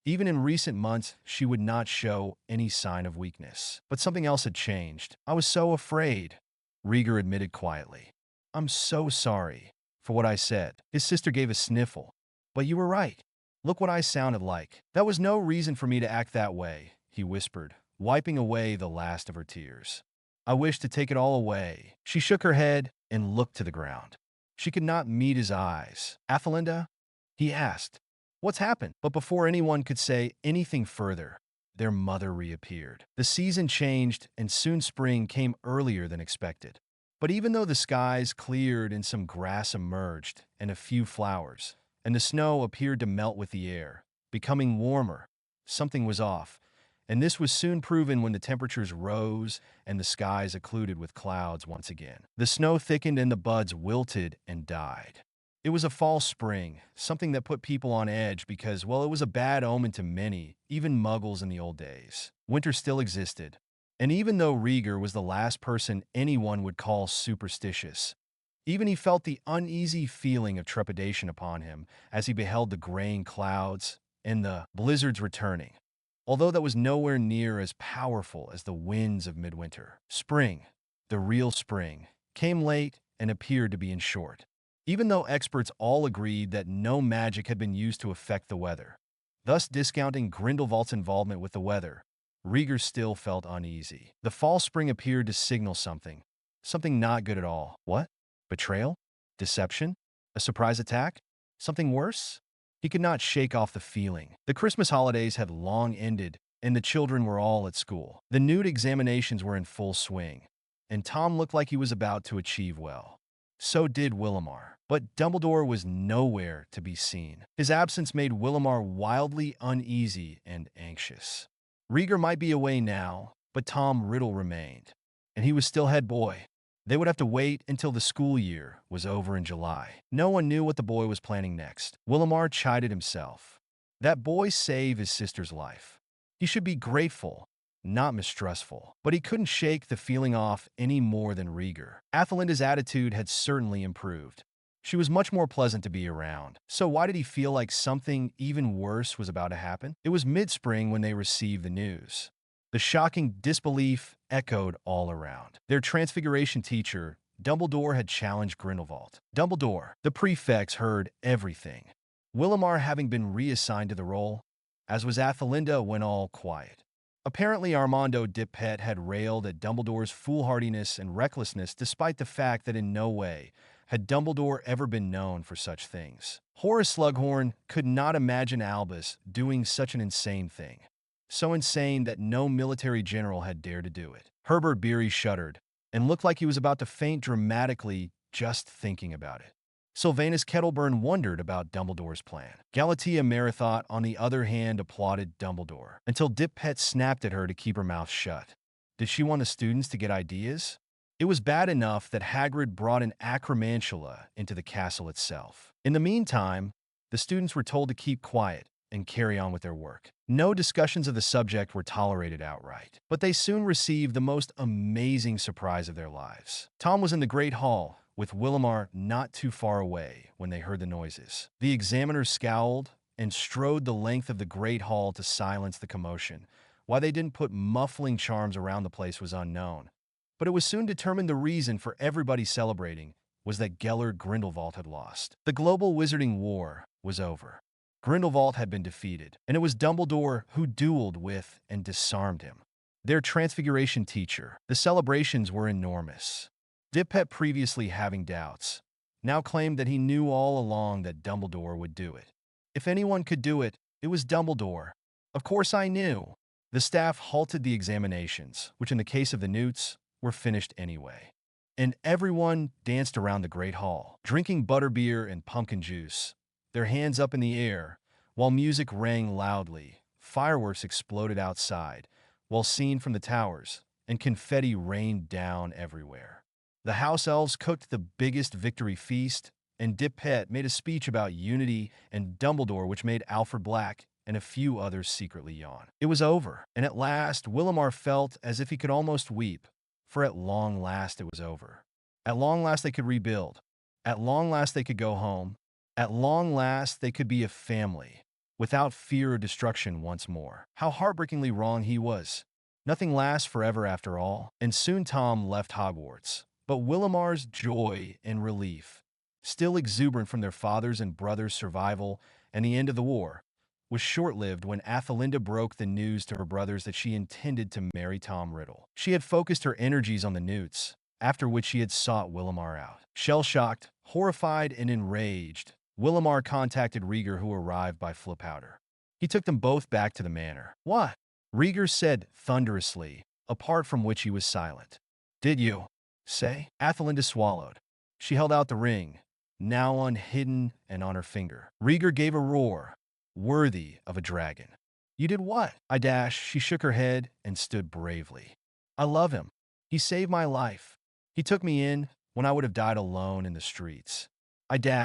S1: Even in recent months, she would not show any sign of weakness. But something else had changed. "I was so afraid," Rieger admitted quietly. "I'm so sorry for what I said." His sister gave a sniffle. "But you were right. Look what I sounded like." "That was no reason for me to act that way," he whispered, wiping away the last of her tears. "I wish to take it all away." She shook her head and looked to the ground. She could not meet his eyes. "Athelinda?" he asked. "What's happened?" But before anyone could say anything further, their mother reappeared. The season changed, and soon spring came earlier than expected. But even though the skies cleared and some grass emerged, and a few flowers, and the snow appeared to melt with the air, becoming warmer, something was off, and this was soon proven when the temperatures rose and the skies occluded with clouds once again. The snow thickened and the buds wilted and died. It was a false spring, something that put people on edge because, well, it was a bad omen to many, even muggles in the old days. Winter still existed, and even though Rieger was the last person anyone would call superstitious, even he felt the uneasy feeling of trepidation upon him as he beheld the graying clouds and the blizzards returning, although that was nowhere near as powerful as the winds of midwinter. Spring, the real spring, came late and appeared to be in short. Even though experts all agreed that no magic had been used to affect the weather, thus discounting Grindelwald's involvement with the weather, Rieger still felt uneasy. The fall spring appeared to signal something, Something not good at all. What? Betrayal? Deception? A surprise attack? Something worse? He could not shake off the feeling. The Christmas holidays had long ended, and the children were all at school. The nude examinations were in full swing, and Tom looked like he was about to achieve well. So did Willamar. But Dumbledore was nowhere to be seen. His absence made Willamar wildly uneasy and anxious. Rieger might be away now, but Tom Riddle remained, and he was still head boy. They would have to wait until the school year was over in July. No one knew what the boy was planning next. Willamar chided himself. That boy saved his sister's life. He should be grateful, not mistrustful. But he couldn't shake the feeling off any more than Rieger. Athelinda's attitude had certainly improved. She was much more pleasant to be around. So why did he feel like something even worse was about to happen? It was mid-spring when they received the news. The shocking disbelief echoed all around. Their transfiguration teacher, Dumbledore, had challenged Grindelwald. Dumbledore, the prefects, heard everything. Willamar having been reassigned to the role, as was Athelinda, when all quiet. Apparently Armando Dippet had railed at Dumbledore's foolhardiness and recklessness, despite the fact that in no way had Dumbledore ever been known for such things. Horace Slughorn could not imagine Albus doing such an insane thing. So insane that no military general had dared to do it. Herbert Beery shuddered and looked like he was about to faint dramatically just thinking about it. Sylvanus Kettleburn wondered about Dumbledore's plan. Galatea Merithot, on the other hand, applauded Dumbledore, until Dippet snapped at her to keep her mouth shut. Did she want the students to get ideas? It was bad enough that Hagrid brought an acromantula into the castle itself. In the meantime, the students were told to keep quiet and carry on with their work. No discussions of the subject were tolerated outright. But they soon received the most amazing surprise of their lives. Tom was in the Great Hall, with Willamar not too far away when they heard the noises. The examiners scowled and strode the length of the Great Hall to silence the commotion. Why they didn't put muffling charms around the place was unknown. But it was soon determined the reason for everybody celebrating was that Gellert Grindelwald had lost. The global wizarding war was over. Grindelwald had been defeated, and it was Dumbledore who dueled with and disarmed him. Their transfiguration teacher. The celebrations were enormous. Dippet, previously having doubts, now claimed that he knew all along that Dumbledore would do it. If anyone could do it, it was Dumbledore. Of course I knew. The staff halted the examinations, which in the case of the Newts, were finished anyway. And everyone danced around the Great Hall, drinking butterbeer and pumpkin juice, their hands up in the air, while music rang loudly. Fireworks exploded outside, while seen from the towers, and confetti rained down everywhere. The house elves cooked the biggest victory feast, and Dippet made a speech about unity and Dumbledore, which made Alfred Black and a few others secretly yawn. It was over, and at last Willamar felt as if he could almost weep, for at long last it was over. At long last they could rebuild. At long last they could go home. At long last they could be a family, without fear of destruction once more. How heartbreakingly wrong he was. Nothing lasts forever after all, and soon Tom left Hogwarts. But Willamar's joy and relief, still exuberant from their father's and brother's survival and the end of the war, was short-lived when Athelinda broke the news to her brothers that she intended to marry Tom Riddle. She had focused her energies on the Newts, after which she had sought Willamar out. Shell-shocked, horrified, and enraged, Willamar contacted Rieger, who arrived by Flipouter. He took them both back to the manor. "What?" Rieger said thunderously, apart from which he was silent. "Did you say?" Athelinda swallowed. She held out the ring, now unhidden and on her finger. Rieger gave a roar, worthy of a dragon. "You did what?" She shook her head and stood bravely. "I love him. He saved my life. He took me in when I would have died alone in the streets."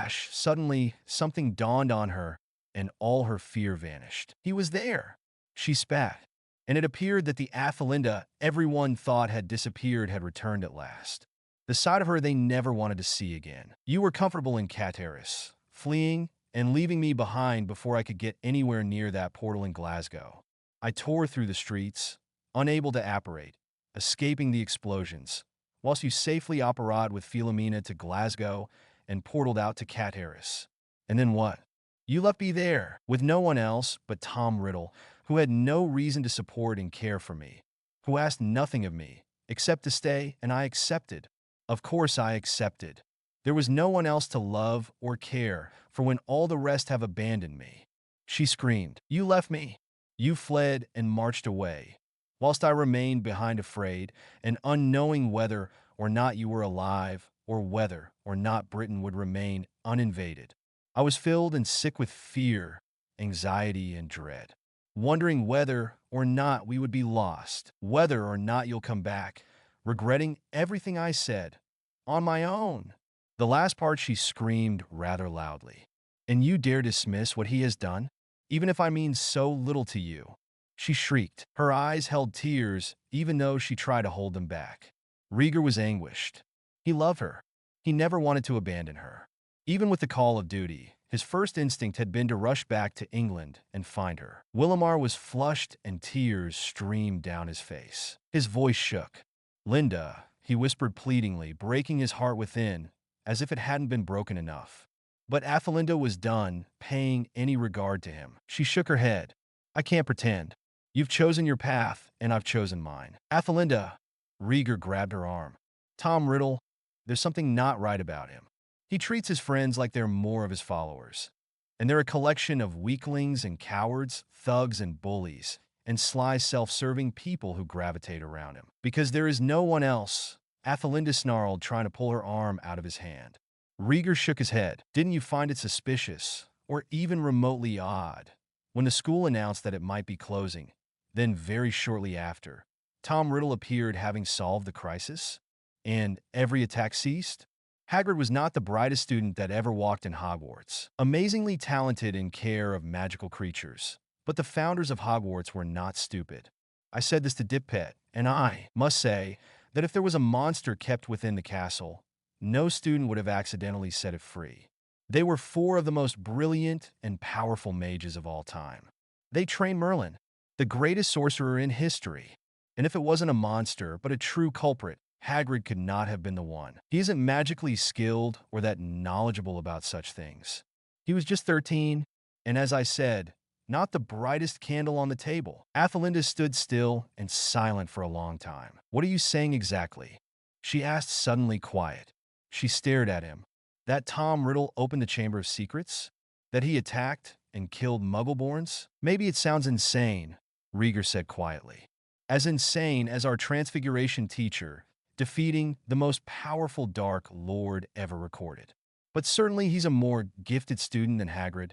S1: Suddenly something dawned on her, and all her fear vanished. He was there. She spat, and it appeared that the Athelinda everyone thought had disappeared had returned at last. The side of her they never wanted to see again. "You were comfortable in Cateris, fleeing and leaving me behind before I could get anywhere near that portal in Glasgow. I tore through the streets, unable to apparate, escaping the explosions, whilst you safely apparat with Philomena to Glasgow and portaled out to Cateris. And then what? You left me there, with no one else but Tom Riddle, who had no reason to support and care for me, who asked nothing of me, except to stay, and I accepted. Of course I accepted. There was no one else to love or care for when all the rest have abandoned me. She screamed, "You left me. You fled and marched away." Whilst I remained behind afraid and unknowing whether or not you were alive or whether or not Britain would remain uninvaded. I was filled and sick with fear, anxiety, and dread, wondering whether or not we would be lost, whether or not you'll come back, regretting everything I said, on my own. The last part she screamed rather loudly. "And you dare dismiss what he has done, even if I mean so little to you?" She shrieked. Her eyes held tears, even though she tried to hold them back. Rieger was anguished. He loved her. He never wanted to abandon her. Even with the call of duty, his first instinct had been to rush back to England and find her. Willamar was flushed and tears streamed down his face. His voice shook. "Linda," he whispered pleadingly, breaking his heart within, as if it hadn't been broken enough. But Athelinda was done paying any regard to him. She shook her head. "I can't pretend. You've chosen your path, and I've chosen mine." "Athelinda!" Rieger grabbed her arm. "Tom Riddle, there's something not right about him. He treats his friends like they're more of his followers. And they're a collection of weaklings and cowards, thugs and bullies, and sly self-serving people who gravitate around him. Because there is no one else." Athelinda snarled, trying to pull her arm out of his hand. Rieger shook his head. "Didn't you find it suspicious, or even remotely odd, when the school announced that it might be closing? Then very shortly after, Tom Riddle appeared having solved the crisis, and every attack ceased?" Hagrid was not the brightest student that ever walked in Hogwarts, amazingly talented in care of magical creatures. But the founders of Hogwarts were not stupid. I said this to Dippet, and I must say that if there was a monster kept within the castle, no student would have accidentally set it free. They were four of the most brilliant and powerful mages of all time. They trained Merlin, the greatest sorcerer in history. And if it wasn't a monster, but a true culprit, Hagrid could not have been the one. He isn't magically skilled or that knowledgeable about such things. He was just 13, and as I said, not the brightest candle on the table. Athelinda stood still and silent for a long time. "What are you saying exactly?" she asked, suddenly quiet. She stared at him. "That Tom Riddle opened the Chamber of Secrets? That he attacked and killed Muggleborns? Maybe it sounds insane," Rieger said quietly. "As insane as our Transfiguration teacher defeating the most powerful Dark Lord ever recorded. But certainly he's a more gifted student than Hagrid,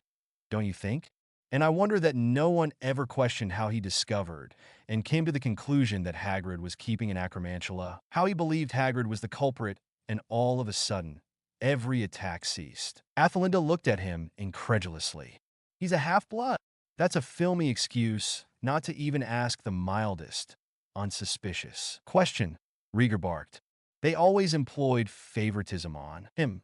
S1: don't you think? And I wonder that no one ever questioned how he discovered and came to the conclusion that Hagrid was keeping an acromantula, how he believed Hagrid was the culprit, and all of a sudden, every attack ceased." Athelinda looked at him incredulously. "He's a half-blood." That's a filmy excuse not to even ask the mildest, unsuspicious question, Rieger barked. They always employed favoritism on him,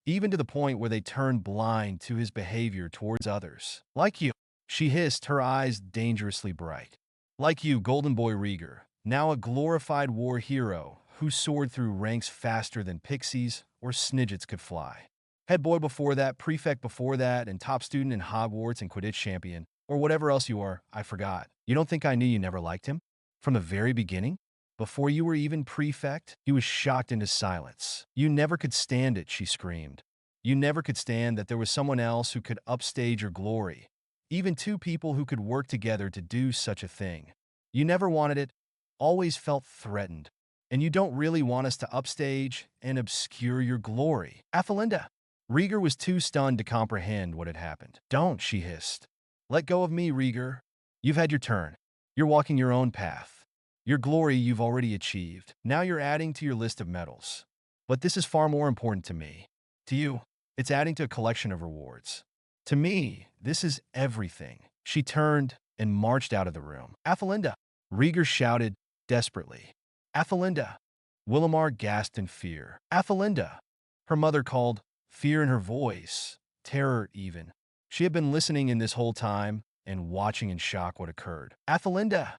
S1: even to the point where they turned blind to his behavior towards others. "Like you," she hissed, her eyes dangerously bright. "Like you, Golden Boy Rieger, now a glorified war hero who soared through ranks faster than pixies or snidgets could fly. Head boy before that, prefect before that, and top student in Hogwarts and Quidditch champion, or whatever else you are, I forgot. You don't think I knew you never liked him? From the very beginning? Before you were even prefect?" He was shocked into silence. "You never could stand it," she screamed. "You never could stand that there was someone else who could upstage your glory. Even two people who could work together to do such a thing. You never wanted it, always felt threatened. And you don't really want us to upstage and obscure your glory." "Athelinda!" Rieger was too stunned to comprehend what had happened. "Don't," she hissed. "Let go of me, Rieger. You've had your turn. You're walking your own path. Your glory you've already achieved. Now you're adding to your list of medals. But this is far more important to me. To you, it's adding to a collection of rewards. To me, this is everything." She turned and marched out of the room. "Athelinda!" Rieger shouted desperately. "Athelinda!" Willamar gasped in fear. "Athelinda!" Her mother called, fear in her voice, terror even. She had been listening in this whole time and watching in shock what occurred. "Athelinda!"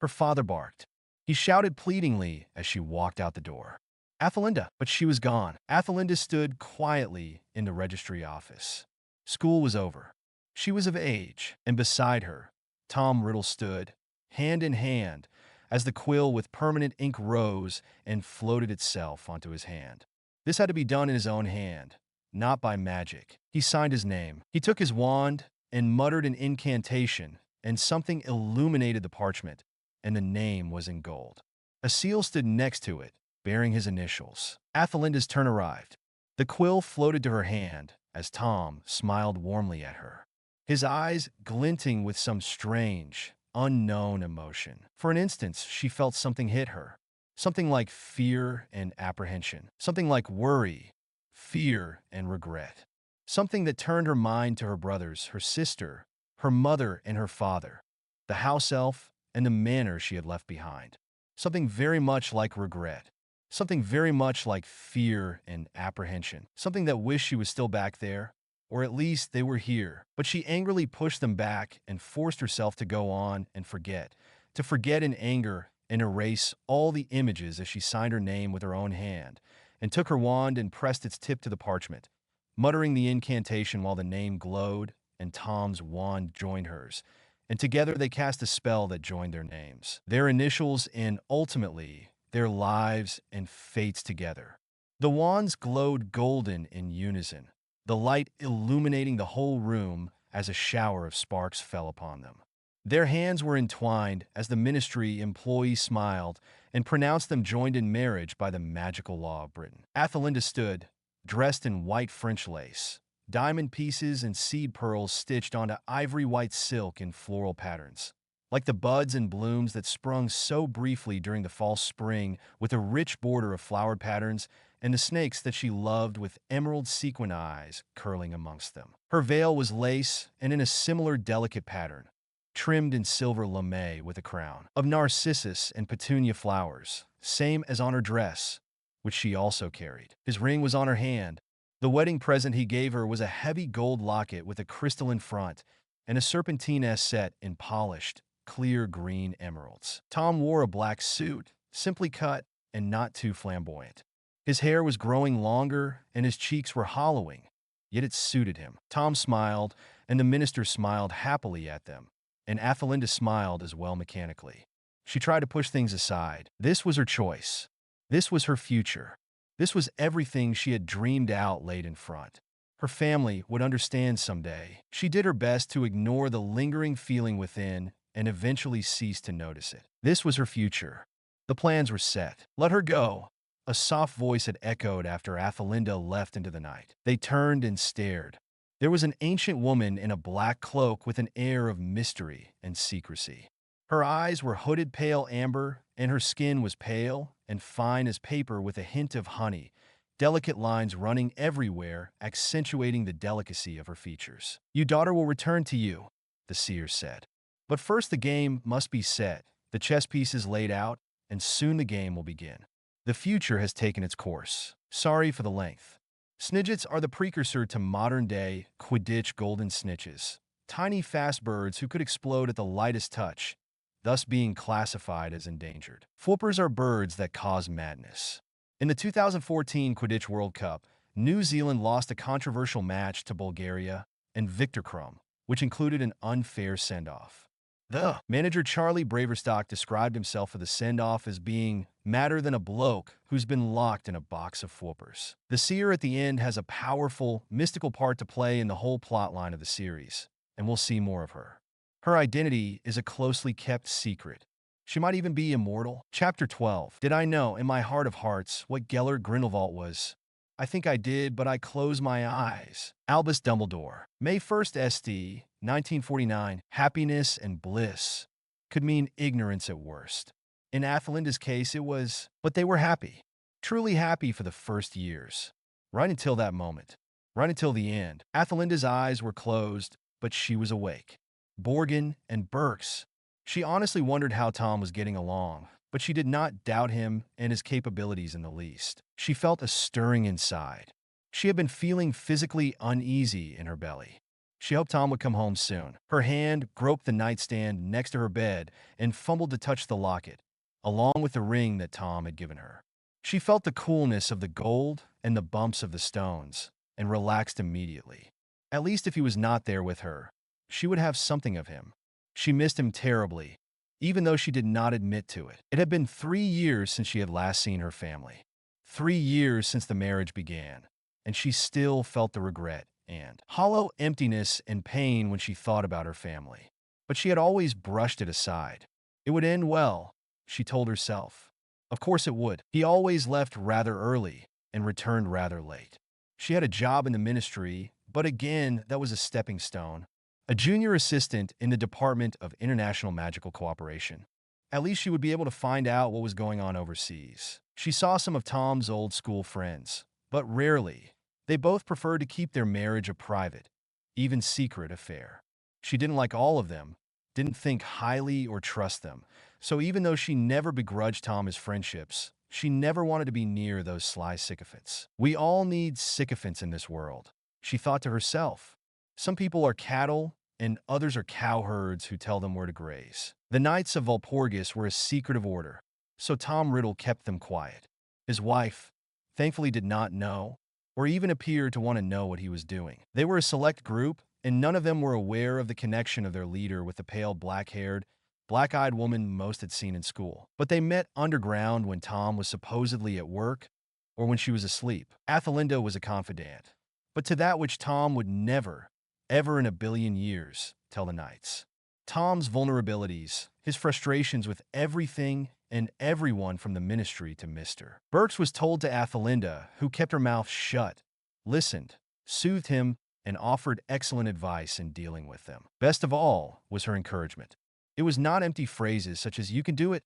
S1: Her father barked. He shouted pleadingly as she walked out the door. "Athelinda!" But she was gone. Athelinda stood quietly in the registry office. School was over. She was of age, and beside her, Tom Riddle stood, hand in hand, as the quill with permanent ink rose and floated itself onto his hand. This had to be done in his own hand, not by magic. He signed his name. He took his wand and muttered an incantation, and something illuminated the parchment, and the name was in gold. A seal stood next to it, bearing his initials. Athelinda's turn arrived. The quill floated to her hand as Tom smiled warmly at her, his eyes glinting with some strange, unknown emotion. For an instant, she felt something hit her. Something like fear and apprehension. Something like worry, fear, and regret. Something that turned her mind to her brothers, her sister, her mother, and her father, the house elf, and the manor she had left behind. Something very much like regret. Something very much like fear and apprehension. Something that wished she was still back there, or at least they were here. But she angrily pushed them back and forced herself to go on and forget. To forget in anger and erase all the images as she signed her name with her own hand and took her wand and pressed its tip to the parchment, muttering the incantation while the name glowed and Tom's wand joined hers. And together they cast a spell that joined their names, their initials, and ultimately their lives and fates together. The wands glowed golden in unison, the light illuminating the whole room as a shower of sparks fell upon them. Their hands were entwined as the ministry employee smiled and pronounced them joined in marriage by the magical law of Britain. Athelinda stood, dressed in white French lace, diamond pieces and seed pearls stitched onto ivory white silk in floral patterns, like the buds and blooms that sprung so briefly during the false spring, with a rich border of flowered patterns and the snakes that she loved with emerald sequin eyes curling amongst them. Her veil was lace and in a similar delicate pattern, trimmed in silver lame with a crown of narcissus and petunia flowers, same as on her dress, which she also carried. His ring was on her hand. The wedding present he gave her was a heavy gold locket with a crystalline front and a serpentine set in polished, clear green emeralds. Tom wore a black suit, simply cut and not too flamboyant. His hair was growing longer and his cheeks were hollowing, yet it suited him. Tom smiled, and the minister smiled happily at them, and Athelinda smiled as well mechanically. She tried to push things aside. This was her choice. This was her future. This was everything she had dreamed out laid in front. Her family would understand someday. She did her best to ignore the lingering feeling within and eventually cease to notice it. This was her future. The plans were set. Let her go. A soft voice had echoed after Athelinda left into the night. They turned and stared. There was an ancient woman in a black cloak with an air of mystery and secrecy. Her eyes were hooded pale amber, and her skin was pale and fine as paper with a hint of honey, delicate lines running everywhere, accentuating the delicacy of her features. "Your daughter will return to you," the seer said. "But first the game must be set, the chess pieces laid out, and soon the game will begin. The future has taken its course. Sorry for the length. Snidgets are the precursor to modern-day Quidditch golden snitches, tiny fast birds who could explode at the lightest touch, thus being classified as endangered. Flippers are birds that cause madness. In the 2014 Quidditch World Cup, New Zealand lost a controversial match to Bulgaria and Victor Krum, which included an unfair send-off. The manager Charlie Braverstock described himself for the send-off as being madder than a bloke who's been locked in a box of flippers. The seer at the end has a powerful, mystical part to play in the whole plotline of the series, and we'll see more of her. Her identity is a closely kept secret. She might even be immortal. Chapter 12. Did I know, in my heart of hearts, what Gellert Grindelwald was? I think I did, but I closed my eyes. Albus Dumbledore. May 1st, SD, 1949. Happiness and bliss could mean ignorance at worst. In Athelinda's case, it was, but they were happy. Truly happy for the first years. Right until that moment. Right until the end. Athelinda's eyes were closed, but she was awake. Borgin and Burks. She honestly wondered how Tom was getting along, but she did not doubt him and his capabilities in the least. She felt a stirring inside. She had been feeling physically uneasy in her belly. She hoped Tom would come home soon. Her hand groped the nightstand next to her bed and fumbled to touch the locket, along with the ring that Tom had given her. She felt the coolness of the gold and the bumps of the stones, and relaxed immediately. At least if he was not there with her, she would have something of him. She missed him terribly, even though she did not admit to it. It had been 3 years since she had last seen her family. 3 years since the marriage began, and she still felt the regret and hollow emptiness and pain when she thought about her family. But she had always brushed it aside. It would end well, she told herself. Of course it would. He always left rather early and returned rather late. She had a job in the ministry, but again, that was a stepping stone. A junior assistant in the Department of International Magical Cooperation. At least she would be able to find out what was going on overseas. She saw some of Tom's old school friends, but rarely. They both preferred to keep their marriage a private, even secret affair. She didn't like all of them, didn't think highly or trust them. So even though she never begrudged Tom his friendships, she never wanted to be near those sly sycophants. We all need sycophants in this world, she thought to herself. Some people are cattle, and others are cowherds who tell them where to graze. The Knights of Walpurgis were a secretive order, so Tom Riddle kept them quiet. His wife, thankfully, did not know, or even appear to want to know what he was doing. They were a select group, and none of them were aware of the connection of their leader with the pale black-haired, black-eyed woman most had seen in school. But they met underground when Tom was supposedly at work or when she was asleep. Athelinda was a confidant, but to that which Tom would never, ever in a billion years, tell the Knights. Tom's vulnerabilities, his frustrations with everything and everyone from the ministry to Mr. Burks was told to Athelinda, who kept her mouth shut, listened, soothed him, and offered excellent advice in dealing with them. Best of all was her encouragement. It was not empty phrases such as, "You can do it,"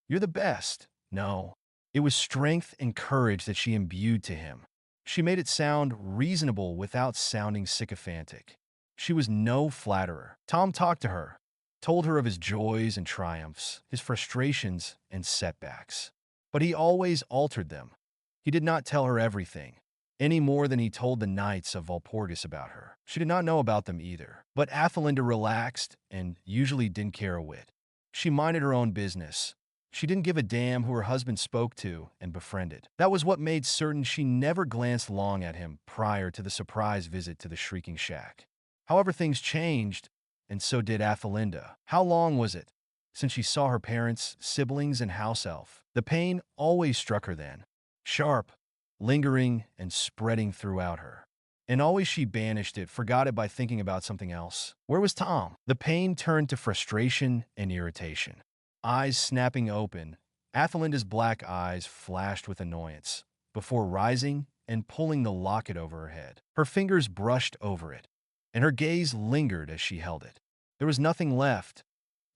S1: "You're the best." No, it was strength and courage that she imbued to him. She made it sound reasonable without sounding sycophantic. She was no flatterer. Tom talked to her, told her of his joys and triumphs, his frustrations and setbacks. But he always altered them. He did not tell her everything, any more than he told the Knights of Walpurgis about her. She did not know about them either. But Athelinda relaxed and usually didn't care a whit. She minded her own business. She didn't give a damn who her husband spoke to and befriended. That was what made certain she never glanced long at him prior to the surprise visit to the Shrieking Shack. However, things changed, and so did Athelinda. How long was it since she saw her parents, siblings, and house elf? The pain always struck her then, sharp, lingering, and spreading throughout her. And always she banished it, forgot it by thinking about something else. Where was Tom? The pain turned to frustration and irritation. Eyes snapping open, Athelinda's black eyes flashed with annoyance, before rising and pulling the locket over her head. Her fingers brushed over it, and her gaze lingered as she held it. There was nothing left.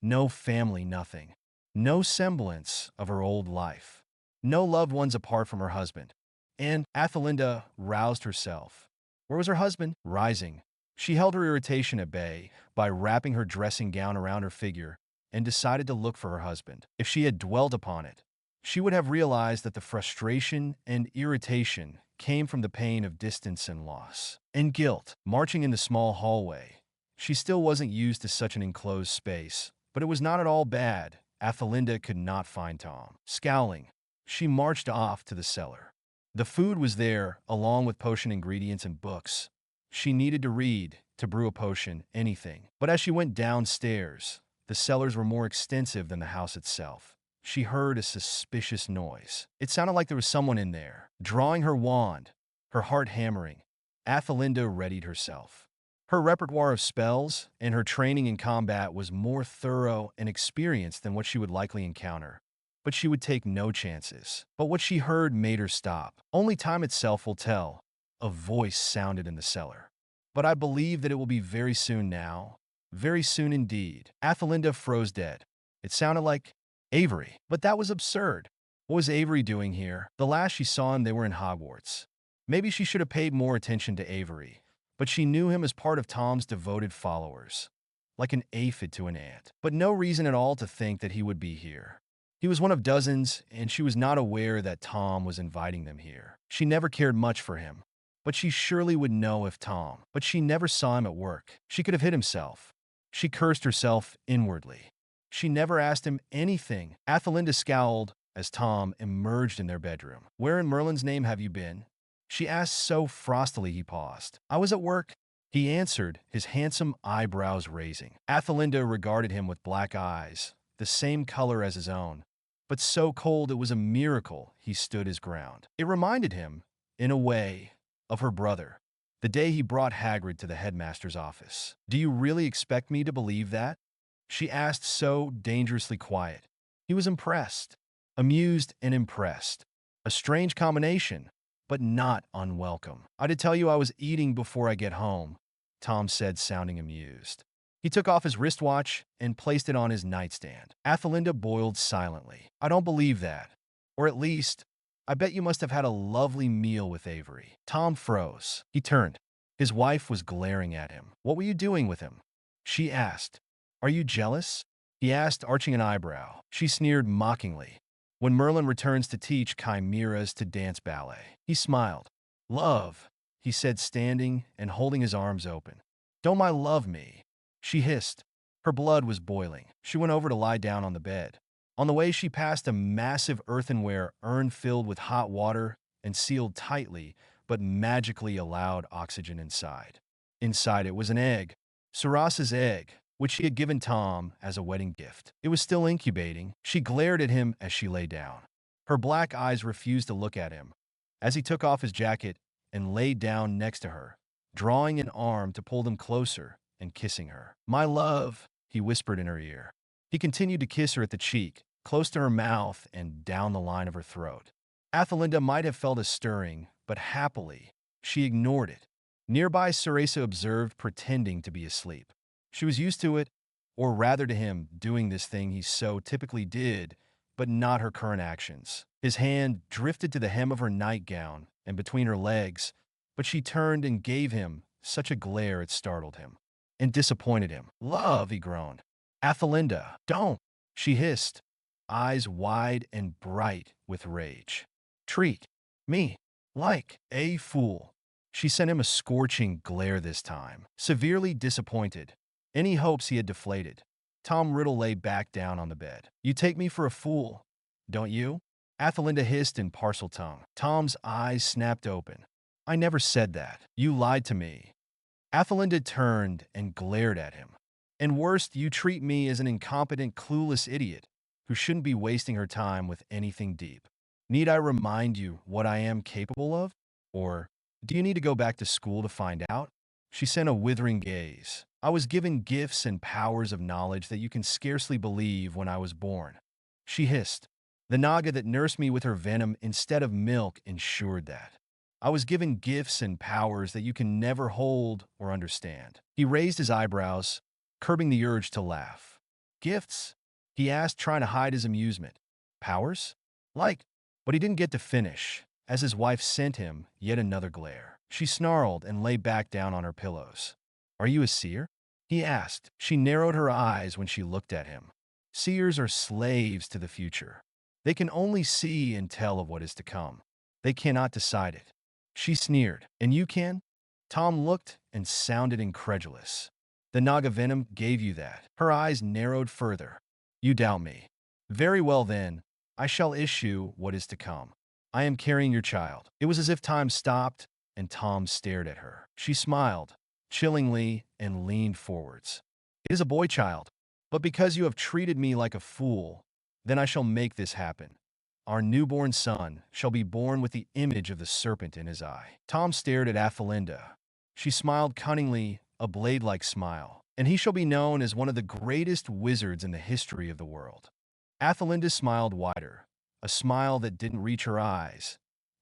S1: No family, nothing. No semblance of her old life. No loved ones apart from her husband. And Athelinda roused herself. Where was her husband? Rising, she held her irritation at bay by wrapping her dressing gown around her figure and decided to look for her husband. If she had dwelt upon it, she would have realized that the frustration and irritation came from the pain of distance and loss. And guilt. Marching in the small hallway, she still wasn't used to such an enclosed space, but it was not at all bad. Athelinda could not find Tom. Scowling, she marched off to the cellar. The food was there, along with potion ingredients and books. She needed to read, to brew a potion, anything. But as she went downstairs, the cellars were more extensive than the house itself. She heard a suspicious noise. It sounded like there was someone in there. Drawing her wand, her heart hammering, Athelinda readied herself. Her repertoire of spells and her training in combat was more thorough and experienced than what she would likely encounter. But she would take no chances. But what she heard made her stop. Only time itself will tell. A voice sounded in the cellar. But I believe that it will be very soon now. Very soon indeed. Athelinda froze dead. It sounded like Avery. But that was absurd. What was Avery doing here? The last she saw him, they were in Hogwarts. Maybe she should have paid more attention to Avery. But she knew him as part of Tom's devoted followers. Like an aphid to an ant. But no reason at all to think that he would be here. He was one of dozens, and she was not aware that Tom was inviting them here. She never cared much for him, but she surely would know if Tom. But she never saw him at work. She could have hid himself. She cursed herself inwardly. She never asked him anything. Athelinda scowled as Tom emerged in their bedroom. "Where in Merlin's name have you been?" she asked so frostily he paused. "I was at work," he answered, his handsome eyebrows raising. Athelinda regarded him with black eyes, the same color as his own, but so cold it was a miracle he stood his ground. It reminded him, in a way, of her brother, the day he brought Hagrid to the headmaster's office. "Do you really expect me to believe that?" she asked, so dangerously quiet. He was impressed, amused and impressed. A strange combination, but not unwelcome. "I did tell you I was eating before I get home," Tom said, sounding amused. He took off his wristwatch and placed it on his nightstand. Athelinda boiled silently. "I don't believe that. Or at least, I bet you must have had a lovely meal with Avery." Tom froze. He turned. His wife was glaring at him. "What were you doing with him?" she asked. "Are you jealous?" he asked, arching an eyebrow. She sneered mockingly. "When Merlin returns to teach chimeras to dance ballet." He smiled. "Love," he said, standing and holding his arms open. "Don't my love me?" she hissed. Her blood was boiling. She went over to lie down on the bed. On the way, she passed a massive earthenware urn filled with hot water and sealed tightly, but magically allowed oxygen inside. Inside it was an egg, Saras's egg, which she had given Tom as a wedding gift. It was still incubating. She glared at him as she lay down. Her black eyes refused to look at him. As he took off his jacket and laid down next to her, drawing an arm to pull them closer and kissing her. "My love," he whispered in her ear. He continued to kiss her at the cheek, close to her mouth and down the line of her throat. Athelinda might have felt a stirring, but happily, she ignored it. Nearby, Ceresa observed, pretending to be asleep. She was used to it, or rather to him doing this thing he so typically did, but not her current actions. His hand drifted to the hem of her nightgown and between her legs, but she turned and gave him such a glare it startled him and disappointed him. "Love," he groaned. "Athelinda, don't," she hissed, eyes wide and bright with rage. "Treat me like a fool." She sent him a scorching glare this time. Severely disappointed, any hopes he had deflated, Tom Riddle lay back down on the bed. "You take me for a fool, don't you?" Athelinda hissed in parcel tongue. Tom's eyes snapped open. "I never said that. You lied to me." Athelinda turned and glared at him. "And worst, you treat me as an incompetent, clueless idiot who shouldn't be wasting her time with anything deep. Need I remind you what I am capable of? Or do you need to go back to school to find out?" She sent a withering gaze. "I was given gifts and powers of knowledge that you can scarcely believe when I was born," she hissed. "The Naga that nursed me with her venom instead of milk ensured that. I was given gifts and powers that you can never hold or understand." He raised his eyebrows, curbing the urge to laugh. "Gifts?" he asked, trying to hide his amusement. "Powers? Like?" But he didn't get to finish, as his wife sent him yet another glare. She snarled and lay back down on her pillows. "Are you a seer?" he asked. She narrowed her eyes when she looked at him. "Seers are slaves to the future. They can only see and tell of what is to come. They cannot decide it." She sneered. "And you can?" Tom looked and sounded incredulous. "The Naga venom gave you that." Her eyes narrowed further. "You doubt me. Very well then, I shall issue what is to come. I am carrying your child." It was as if time stopped and Tom stared at her. She smiled, chillingly, and leaned forwards. "It is a boy child, but because you have treated me like a fool, then I shall make this happen. Our newborn son shall be born with the image of the serpent in his eye." Tom stared at Athelinda. She smiled cunningly, a blade-like smile. "And he shall be known as one of the greatest wizards in the history of the world." Athelinda smiled wider, a smile that didn't reach her eyes,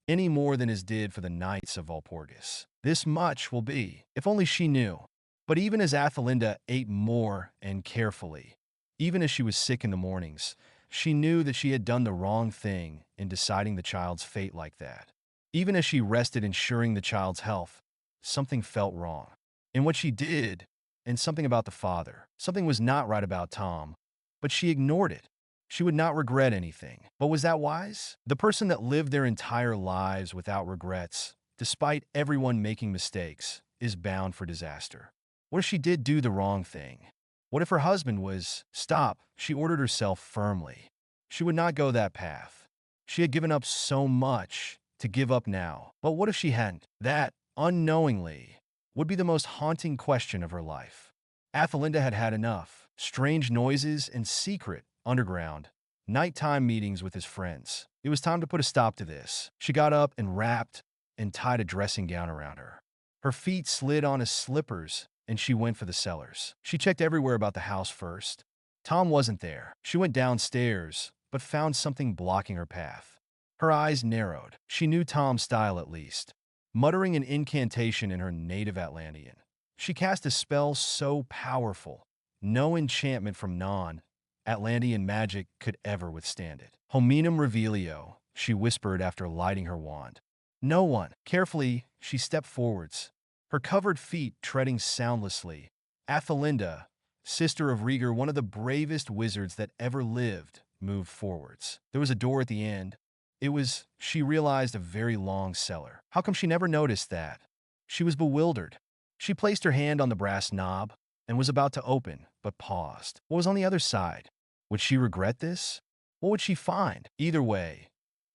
S1: any more than his did for the Knights of Walpurgis. This much will be, if only she knew. But even as Athelinda ate more and carefully, even as she was sick in the mornings, she knew that she had done the wrong thing in deciding the child's fate like that. Even as she rested ensuring the child's health, something felt wrong. In what she did, and something about the father. Something was not right about Tom, but she ignored it. She would not regret anything. But was that wise? The person that lived their entire lives without regrets, despite everyone making mistakes, is bound for disaster. What if she did do the wrong thing? What if her husband was— Stop, she ordered herself firmly. She would not go that path. She had given up so much to give up now. But what if she hadn't? That, unknowingly, would be the most haunting question of her life. Athelinda had had enough. Strange noises and secret, underground, nighttime meetings with his friends. It was time to put a stop to this. She got up and wrapped and tied a dressing gown around her. Her feet slid on his slippers, and she went for the cellars. She checked everywhere about the house first. Tom wasn't there. She went downstairs, but found something blocking her path. Her eyes narrowed. She knew Tom's style at least. Muttering an incantation in her native Atlantean, she cast a spell so powerful, no enchantment from non-Atlantean magic could ever withstand it. Hominum revelio, she whispered after lighting her wand. No one. Carefully, she stepped forwards, her covered feet treading soundlessly. Athelinda, sister of Rieger, one of the bravest wizards that ever lived, moved forwards. There was a door at the end. It was, she realized, a very long cellar. How come she never noticed that? She was bewildered. She placed her hand on the brass knob and was about to open, but paused. What was on the other side? Would she regret this? What would she find? Either way,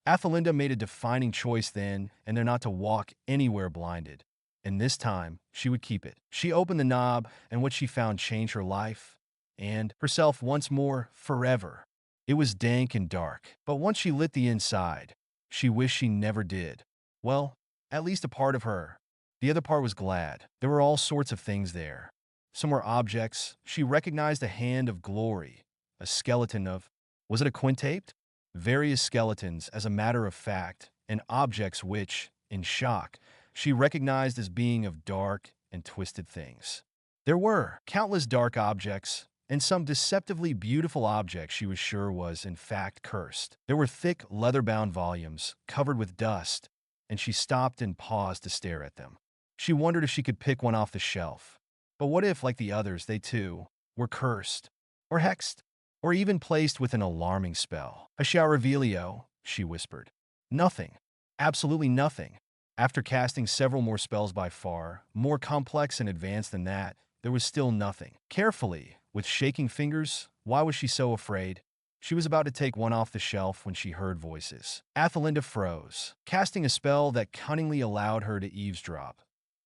S1: Athelinda made a defining choice then and there not to walk anywhere blinded. And this time, she would keep it. She opened the knob, and what she found changed her life and herself once more, forever. It was dank and dark, but once she lit the inside, she wished she never did. Well, at least a part of her. The other part was glad. There were all sorts of things there. Some were objects. She recognized a hand of glory, a skeleton of, was it a quintaped? Various skeletons, as a matter of fact, and objects which, in shock, she recognized as being of dark and twisted things. There were countless dark objects, and some deceptively beautiful objects she was sure was, in fact, cursed. There were thick, leather-bound volumes, covered with dust, and she stopped and paused to stare at them. She wondered if she could pick one off the shelf. But what if, like the others, they too were cursed, or hexed, or even placed with an alarming spell? Asha Revelio, she whispered. Nothing. Absolutely nothing. After casting several more spells by far, more complex and advanced than that, there was still nothing. Carefully, with shaking fingers, why was she so afraid? She was about to take one off the shelf when she heard voices. Athelinda froze, casting a spell that cunningly allowed her to eavesdrop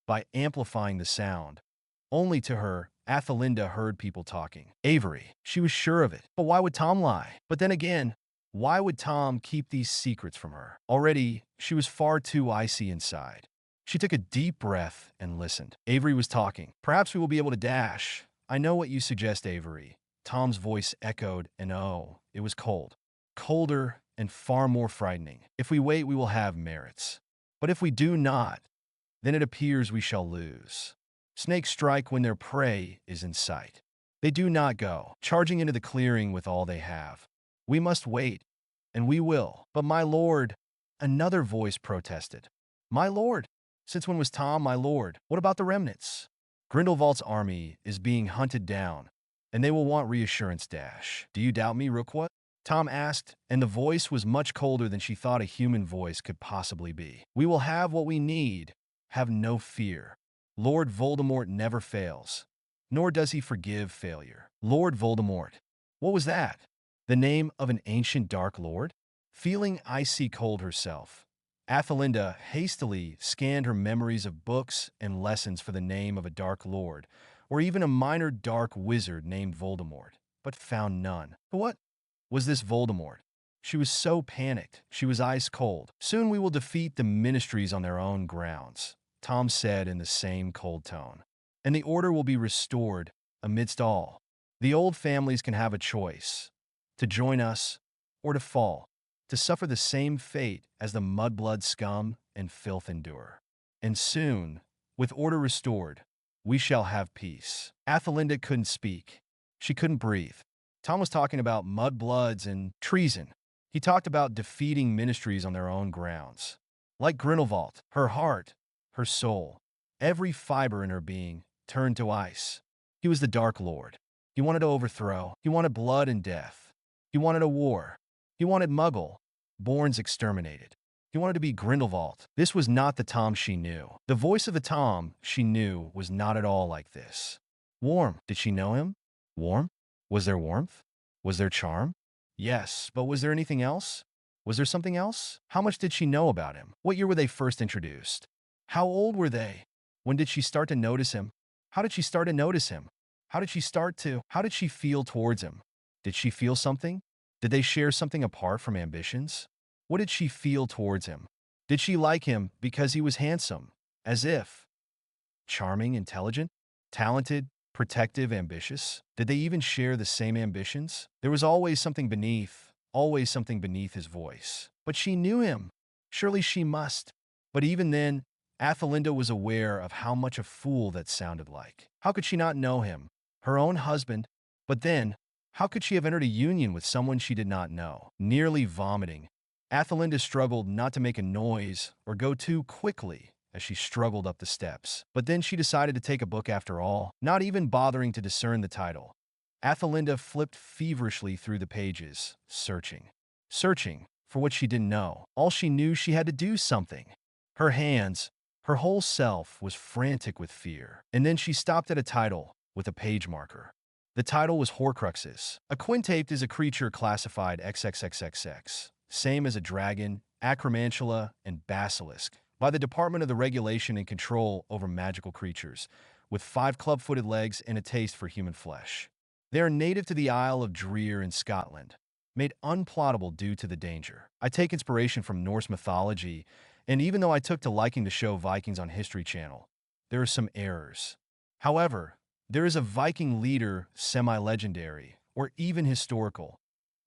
S1: by amplifying the sound. Only to her, Athelinda heard people talking. Avery. She was sure of it. But why would Tom lie? But then again, why would Tom keep these secrets from her? Already, she was far too icy inside. She took a deep breath and listened. Avery was talking. Perhaps we will be able to dash. I know what you suggest, Avery. Tom's voice echoed, and oh, it was cold. Colder and far more frightening. If we wait, we will have merits. But if we do not, then it appears we shall lose. Snakes strike when their prey is in sight. They do not go, charging into the clearing with all they have. We must wait, and we will. But my lord, another voice protested. My lord? Since when was Tom my lord? What about the remnants? Grindelwald's army is being hunted down, and they will want reassurance dash. Do you doubt me, Rookwood? Tom asked, and the voice was much colder than she thought a human voice could possibly be. We will have what we need. Have no fear. Lord Voldemort never fails, nor does he forgive failure. Lord Voldemort. What was that? The name of an ancient Dark Lord? Feeling icy cold herself, Athelinda hastily scanned her memories of books and lessons for the name of a Dark Lord, or even a minor dark wizard named Voldemort, but found none. But what was this Voldemort? She was so panicked, she was ice cold. Soon we will defeat the ministries on their own grounds, Tom said in the same cold tone. And the order will be restored amidst all. The old families can have a choice, to join us or to fall, to suffer the same fate as the mudblood scum and filth endure. And soon, with order restored, we shall have peace. Athelinda couldn't speak. She couldn't breathe. Tom was talking about mudbloods and treason. He talked about defeating ministries on their own grounds. Like Grindelwald, her heart, her soul, every fiber in her being turned to ice. He was the Dark Lord. He wanted to overthrow. He wanted blood and death. He wanted a war. He wanted Muggle-borns exterminated. He wanted to be Grindelwald. This was not the Tom she knew. The voice of the Tom she knew was not at all like this. Warm. Did she know him? Warm? Was there warmth? Was there charm? Yes, but was there anything else? Was there something else? How much did she know about him? What year were they first introduced? How old were they? When did she start to notice him? How did she start to notice him? How did she feel towards him? Did she feel something? Did they share something apart from ambitions? What did she feel towards him? Did she like him because he was handsome? As if. Charming, intelligent, talented, protective, ambitious? Did they even share the same ambitions? There was always something beneath his voice. But she knew him. Surely she must. But even then, Athelinda was aware of how much a fool that sounded like. How could she not know him? Her own husband. But then, how could she have entered a union with someone she did not know? Nearly vomiting, Athelinda struggled not to make a noise or go too quickly as she struggled up the steps. But then she decided to take a book after all, not even bothering to discern the title. Athelinda flipped feverishly through the pages, searching for what she didn't know. All she knew, she had to do something. Her hands, her whole self was frantic with fear. And then she stopped at a title with a page marker. The title was Horcruxes. A quintape is a creature classified XXXXX, same as a dragon, acromantula, and basilisk, by the Department of the Regulation and Control over Magical Creatures, with 5 club-footed legs and a taste for human flesh. They are native to the Isle of Dreer in Scotland, made unplottable due to the danger. I take inspiration from Norse mythology, and even though I took to liking the show Vikings on History Channel, there are some errors. However, there is a Viking leader, semi-legendary, or even historical,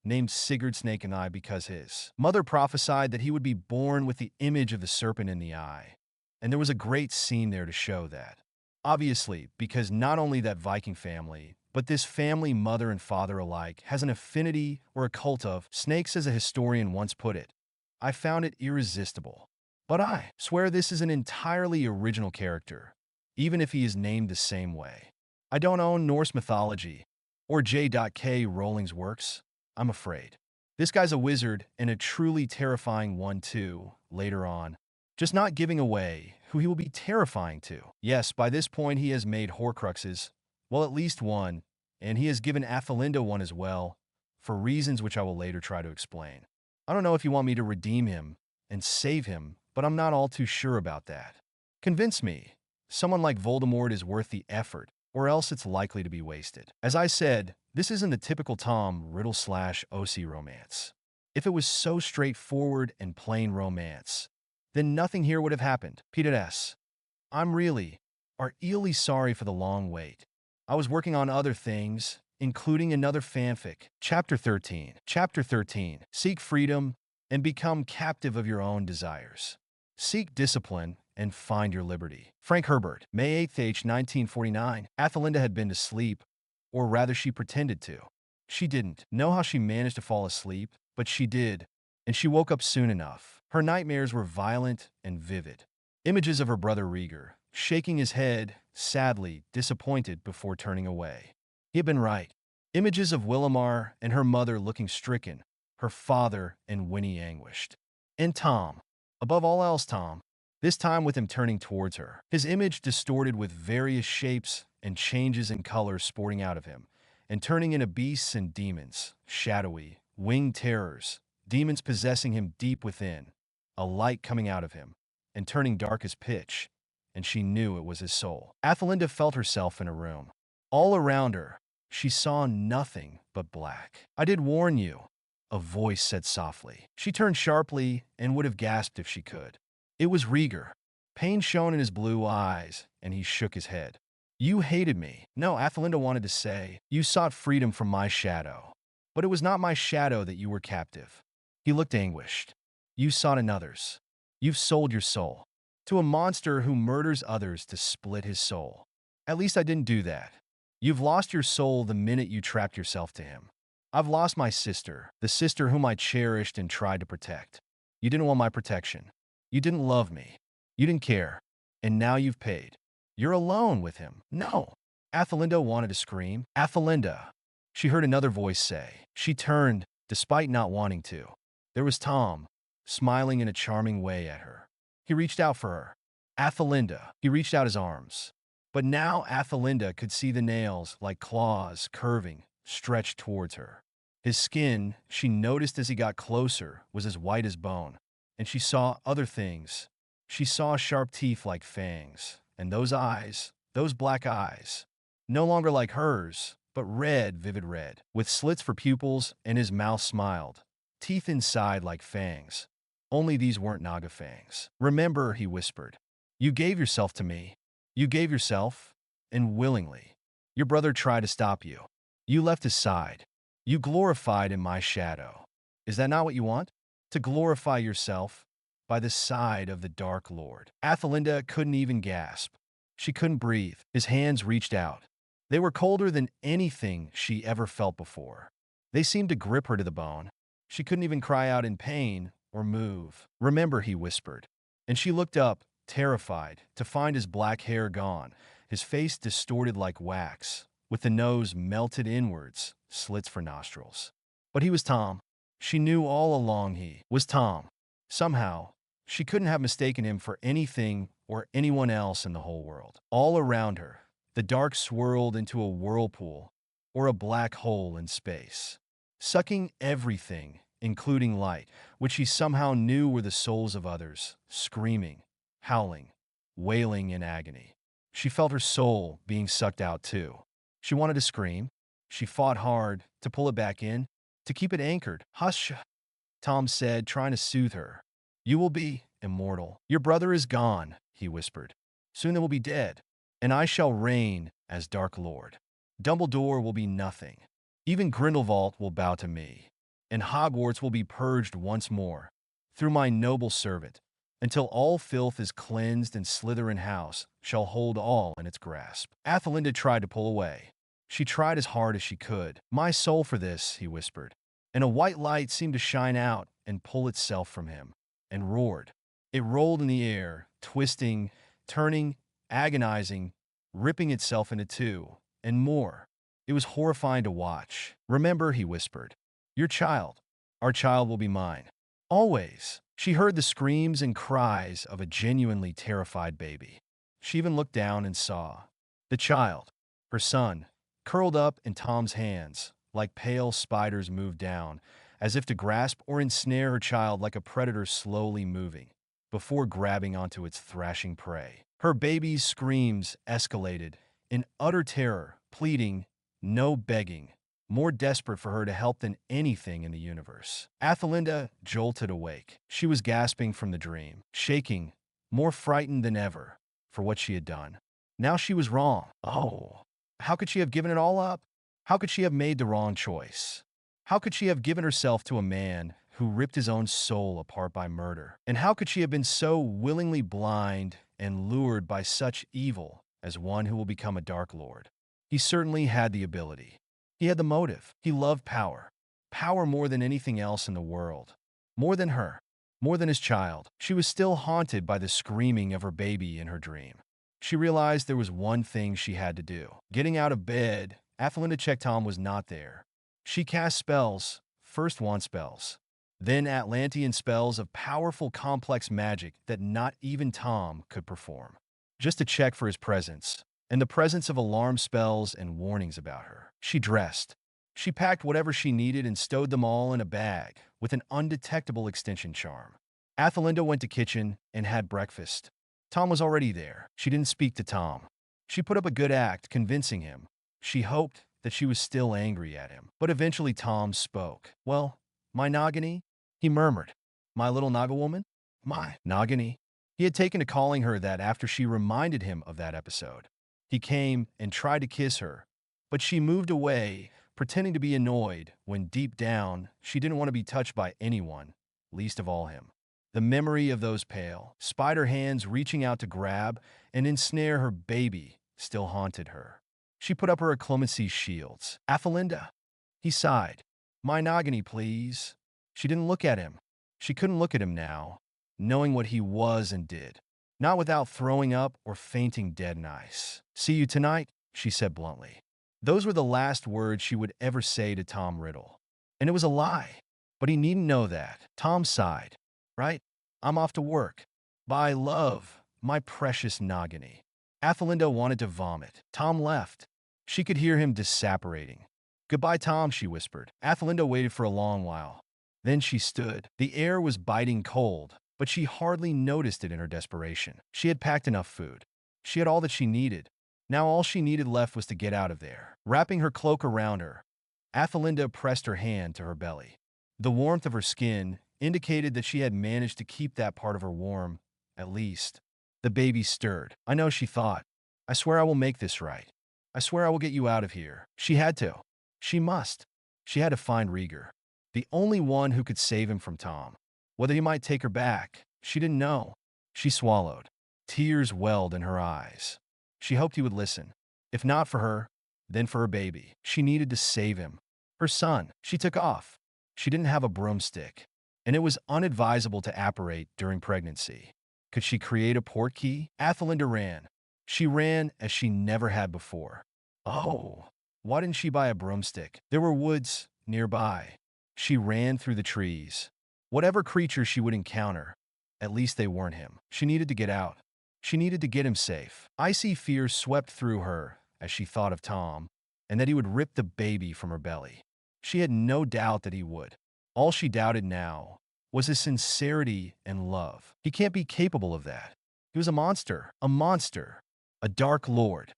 S1: named Sigurd Snake and Eye because his mother prophesied that he would be born with the image of the serpent in the eye. And there was a great scene there to show that. Obviously, because not only that Viking family, but this family, mother and father alike, has an affinity or a cult of snakes, as a historian once put it. I found it irresistible. But I swear this is an entirely original character, even if he is named the same way. I don't own Norse mythology or J.K. Rowling's works, I'm afraid. This guy's a wizard, and a truly terrifying one too, later on. Just not giving away who he will be terrifying to. Yes, by this point he has made Horcruxes, well, at least one, and he has given Athelinda one as well, for reasons which I will later try to explain. I don't know if you want me to redeem him and save him, but I'm not all too sure about that. Convince me. Someone like Voldemort is worth the effort, or else it's likely to be wasted. As I said, this isn't the typical Tom Riddle / OC romance. If it was so straightforward and plain romance, then nothing here would have happened. P.S. I'm really sorry for the long wait. I was working on other things, including another fanfic. Chapter 13. Chapter 13. Seek freedom and become captive of your own desires. Seek discipline and find your liberty. Frank Herbert. May 8th, 1949. Athelinda had been to sleep, or rather she pretended to. She didn't know how she managed to fall asleep, but she did, and she woke up soon enough. Her nightmares were violent and vivid. Images of her brother Rieger, shaking his head, sadly disappointed before turning away. He had been right. Images of Willamar and her mother looking stricken, her father and Winnie anguished. And Tom. Above all else, Tom. This time with him turning towards her. His image distorted with various shapes and changes in color sporting out of him, and turning into beasts and demons, shadowy, winged terrors, demons possessing him deep within, a light coming out of him, and turning dark as pitch, and she knew it was his soul. Athelinda felt herself in a room. All around her, she saw nothing but black. I did warn you, a voice said softly. She turned sharply and would have gasped if she could. It was Rieger. Pain shone in his blue eyes, and he shook his head. You hated me. No, Athelinda wanted to say. You sought freedom from my shadow. But it was not my shadow that you were captive. He looked anguished. You sought another's. You've sold your soul to a monster who murders others to split his soul. At least I didn't do that. You've lost your soul the minute you trapped yourself to him. I've lost my sister, the sister whom I cherished and tried to protect. You didn't want my protection. You didn't love me. You didn't care. And now you've paid. You're alone with him. No. Athelinda wanted to scream. Athelinda. She heard another voice say. She turned, despite not wanting to. There was Tom, smiling in a charming way at her. He reached out for her. Athelinda. He reached out his arms. But now Athelinda could see the nails, like claws, curving, stretched towards her. His skin, she noticed as he got closer, was as white as bone. And she saw other things. She saw sharp teeth like fangs, and those eyes, those black eyes, no longer like hers, but red, vivid red, with slits for pupils, and his mouth smiled, teeth inside like fangs. Only these weren't Naga fangs. "Remember," he whispered, "you gave yourself to me. You gave yourself, and willingly. Your brother tried to stop you. You left his side. You glorified in my shadow. Is that not what you want? To glorify yourself by the side of the Dark Lord?" Athelinda couldn't even gasp. She couldn't breathe. His hands reached out. They were colder than anything she ever felt before. They seemed to grip her to the bone. She couldn't even cry out in pain or move. "Remember," he whispered. And she looked up, terrified, to find his black hair gone, his face distorted like wax, with the nose melted inwards, slits for nostrils. But he was Tom. She knew all along he was Tom. Somehow, she couldn't have mistaken him for anything or anyone else in the whole world. All around her, the dark swirled into a whirlpool or a black hole in space, sucking everything, including light, which she somehow knew were the souls of others, screaming, howling, wailing in agony. She felt her soul being sucked out too. She wanted to scream. She fought hard to pull it back in, to keep it anchored. "Hush," Tom said, trying to soothe her. "You will be immortal. Your brother is gone," he whispered. "Soon they will be dead, and I shall reign as Dark Lord. Dumbledore will be nothing. Even Grindelwald will bow to me, and Hogwarts will be purged once more through my noble servant, until all filth is cleansed and Slytherin House shall hold all in its grasp." Athelinda tried to pull away. She tried as hard as she could. "My soul for this," he whispered, and a white light seemed to shine out and pull itself from him, and roared. It rolled in the air, twisting, turning, agonizing, ripping itself into two, and more. It was horrifying to watch. "Remember," he whispered, "your child, our child will be mine. Always." She heard the screams and cries of a genuinely terrified baby. She even looked down and saw the child, her son, curled up in Tom's hands, like pale spiders moved down, as if to grasp or ensnare her child like a predator slowly moving, before grabbing onto its thrashing prey. Her baby's screams escalated in utter terror, pleading, no begging, more desperate for her to help than anything in the universe. Athelinda jolted awake. She was gasping from the dream, shaking, more frightened than ever for what she had done. Now she was wrong. Oh, how could she have given it all up? How could she have made the wrong choice? How could she have given herself to a man who ripped his own soul apart by murder? And how could she have been so willingly blind and lured by such evil as one who will become a Dark Lord? He certainly had the ability. He had the motive. He loved power. Power more than anything else in the world. More than her. More than his child. She was still haunted by the screaming of her baby in her dream. She realized there was one thing she had to do. Getting out of bed, Athelinda checked Tom was not there. She cast spells, first wand spells, then Atlantean spells of powerful, complex magic that not even Tom could perform, just to check for his presence, and the presence of alarm spells and warnings about her. She dressed. She packed whatever she needed and stowed them all in a bag with an undetectable extension charm. Athelinda went to kitchen and had breakfast. Tom was already there. She didn't speak to Tom. She put up a good act, convincing him. She hoped that she was still angry at him. But eventually Tom spoke. "Well, my Nagini?" he murmured. "My little Naga woman? My Nagini." He had taken to calling her that after she reminded him of that episode. He came and tried to kiss her, but she moved away, pretending to be annoyed when deep down she didn't want to be touched by anyone, least of all him. The memory of those pale, spider hands reaching out to grab and ensnare her baby still haunted her. She put up her acclimacy shields. "Athelinda," he sighed. "My Nagini, please." She didn't look at him. She couldn't look at him now, knowing what he was and did. Not without throwing up or fainting dead in ice. "See you tonight," she said bluntly. Those were the last words she would ever say to Tom Riddle. And it was a lie. But he needn't know that. Tom sighed. "Right? I'm off to work. Bye, love, my precious Nagini." Athelinda wanted to vomit. Tom left. She could hear him disapparating. "Goodbye, Tom," she whispered. Athelinda waited for a long while. Then she stood. The air was biting cold, but she hardly noticed it in her desperation. She had packed enough food. She had all that she needed. Now all she needed left was to get out of there. Wrapping her cloak around her, Athelinda pressed her hand to her belly. The warmth of her skin indicated that she had managed to keep that part of her warm, at least. The baby stirred. I know, she thought. I swear I will make this right. I swear I will get you out of here. She had to. She must. She had to find Rieger, the only one who could save him from Tom. Whether he might take her back, she didn't know. She swallowed. Tears welled in her eyes. She hoped he would listen. If not for her, then for her baby. She needed to save him. Her son. She took off. She didn't have a broomstick, and it was unadvisable to apparate during pregnancy. Could she create a portkey? Athelinda ran. She ran as she never had before. Oh, why didn't she buy a broomstick? There were woods nearby. She ran through the trees. Whatever creature she would encounter, at least they weren't him. She needed to get out. She needed to get him safe. Icy fear swept through her as she thought of Tom, and that he would rip the baby from her belly. She had no doubt that he would. All she doubted now was his sincerity and love. He can't be capable of that. He was a monster, a dark lord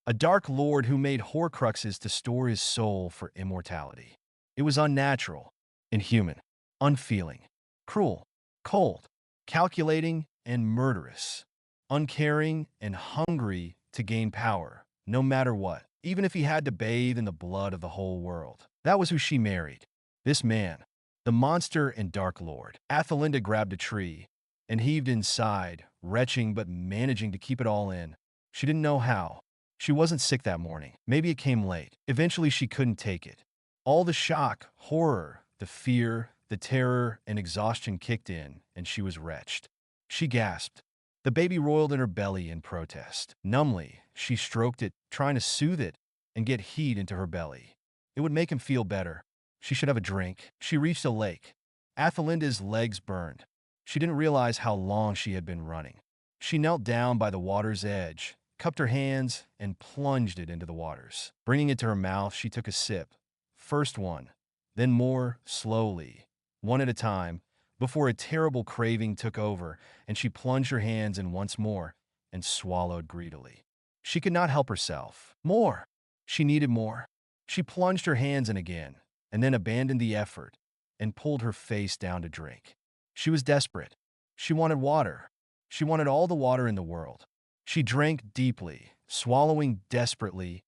S1: who made Horcruxes to store his soul for immortality. It was unnatural, inhuman, unfeeling, cruel, cold, calculating, and murderous, uncaring and hungry to gain power, no matter what, even if he had to bathe in the blood of the whole world. That was who she married. This man, the monster and dark lord. Athelinda grabbed a tree and heaved inside, retching but managing to keep it all in. She didn't know how. She wasn't sick that morning. Maybe it came late. Eventually she couldn't take it. All the shock, horror, the fear, the terror, and exhaustion kicked in, and she was wretched. She gasped. The baby roiled in her belly in protest. Numbly, she stroked it, trying to soothe it and get heat into her belly. It would make him feel better. She should have a drink. She reached a lake. Athelinda's legs burned. She didn't realize how long she had been running. She knelt down by the water's edge, cupped her hands, and plunged it into the waters. Bringing it to her mouth, she took a sip. First one, then more, slowly, one at a time, before a terrible craving took over, and she plunged her hands in once more and swallowed greedily. She could not help herself. More! She needed more. She plunged her hands in again, and then abandoned the effort and pulled her face down to drink. She was desperate. She wanted water. She wanted all the water in the world. She drank deeply, swallowing desperately,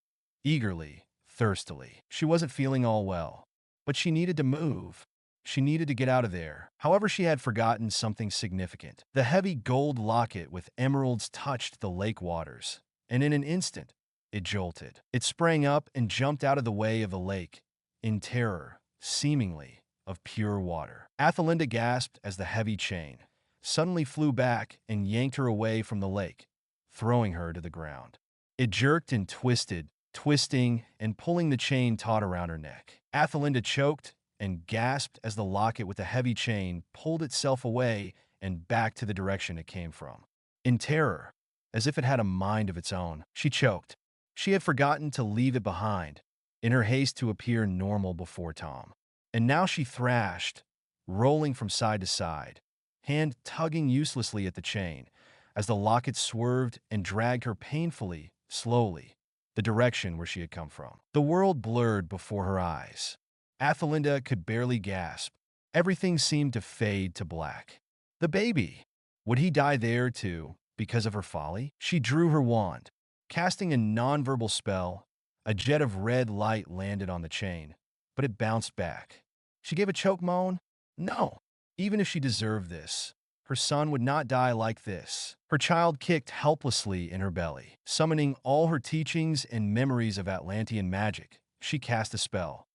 S1: eagerly, thirstily. She wasn't feeling all well, but she needed to move. She needed to get out of there. However, she had forgotten something significant. The heavy gold locket with emeralds touched the lake waters, and in an instant, it jolted. It sprang up and jumped out of the way of the lake, in terror, seemingly, of pure water. Athelinda gasped as the heavy chain suddenly flew back and yanked her away from the lake, throwing her to the ground. It jerked and twisted, twisting and pulling the chain taut around her neck. Athelinda choked and gasped as the locket with the heavy chain pulled itself away and back to the direction it came from. In terror, as if it had a mind of its own, she choked. She had forgotten to leave it behind, in her haste to appear normal before Tom. And now she thrashed, rolling from side to side, hand tugging uselessly at the chain, as the locket swerved and dragged her painfully, slowly, the direction where she had come from. The world blurred before her eyes. Athelinda could barely gasp. Everything seemed to fade to black. The baby! Would he die there, too, because of her folly? She drew her wand. Casting a nonverbal spell, a jet of red light landed on the chain, but it bounced back. She gave a choke moan. No! Even if she deserved this, her son would not die like this. Her child kicked helplessly in her belly. Summoning all her teachings and memories of Atlantean magic, she cast a spell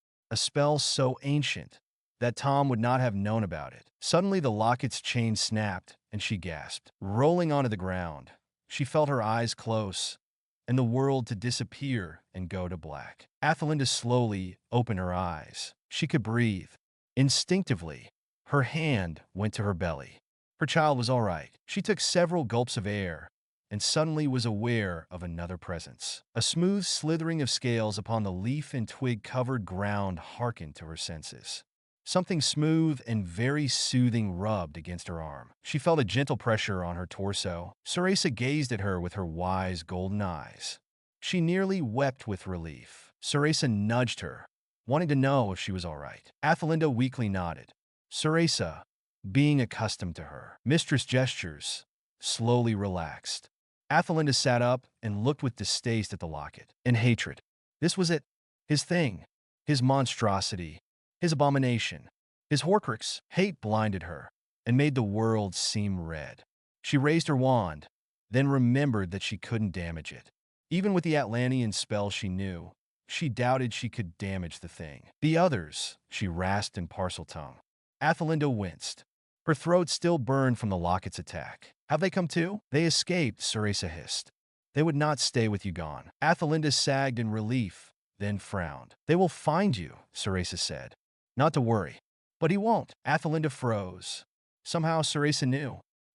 S1: so ancient that Tom would not have known about it. Suddenly the locket's chain snapped, and she gasped. Rolling onto the ground, she felt her eyes close, and the world to disappear and go to black. Athelinda slowly opened her eyes. She could breathe. Instinctively, her hand went to her belly. Her child was all right. She took several gulps of air and suddenly was aware of another presence. A smooth slithering of scales upon the leaf and twig-covered ground hearkened to her senses. Something smooth and very soothing rubbed against her arm. She felt a gentle pressure on her torso. Ceresa gazed at her with her wise golden eyes. She nearly wept with relief. Ceresa nudged her, wanting to know if she was all right. Athelinda weakly nodded. Ceresa, being accustomed to her mistress' gestures, slowly relaxed. Athelinda sat up and looked with distaste at the locket. And hatred. This was it. His thing. His monstrosity. His abomination. His Horcrux. Hate blinded her and made the world seem red. She raised her wand, then remembered that she couldn't damage it. Even with the Atlantean spell she knew, she doubted she could damage the thing. The others, she rasped in parcel tongue. Athelinda winced. Her throat still burned from the locket's attack. Have they come too? They escaped, Ceresa hissed. They would not stay with you gone. Athelinda sagged in relief, then frowned. They will find you, Ceresa said. Not to worry. But he won't. Athelinda froze. Somehow Ceresa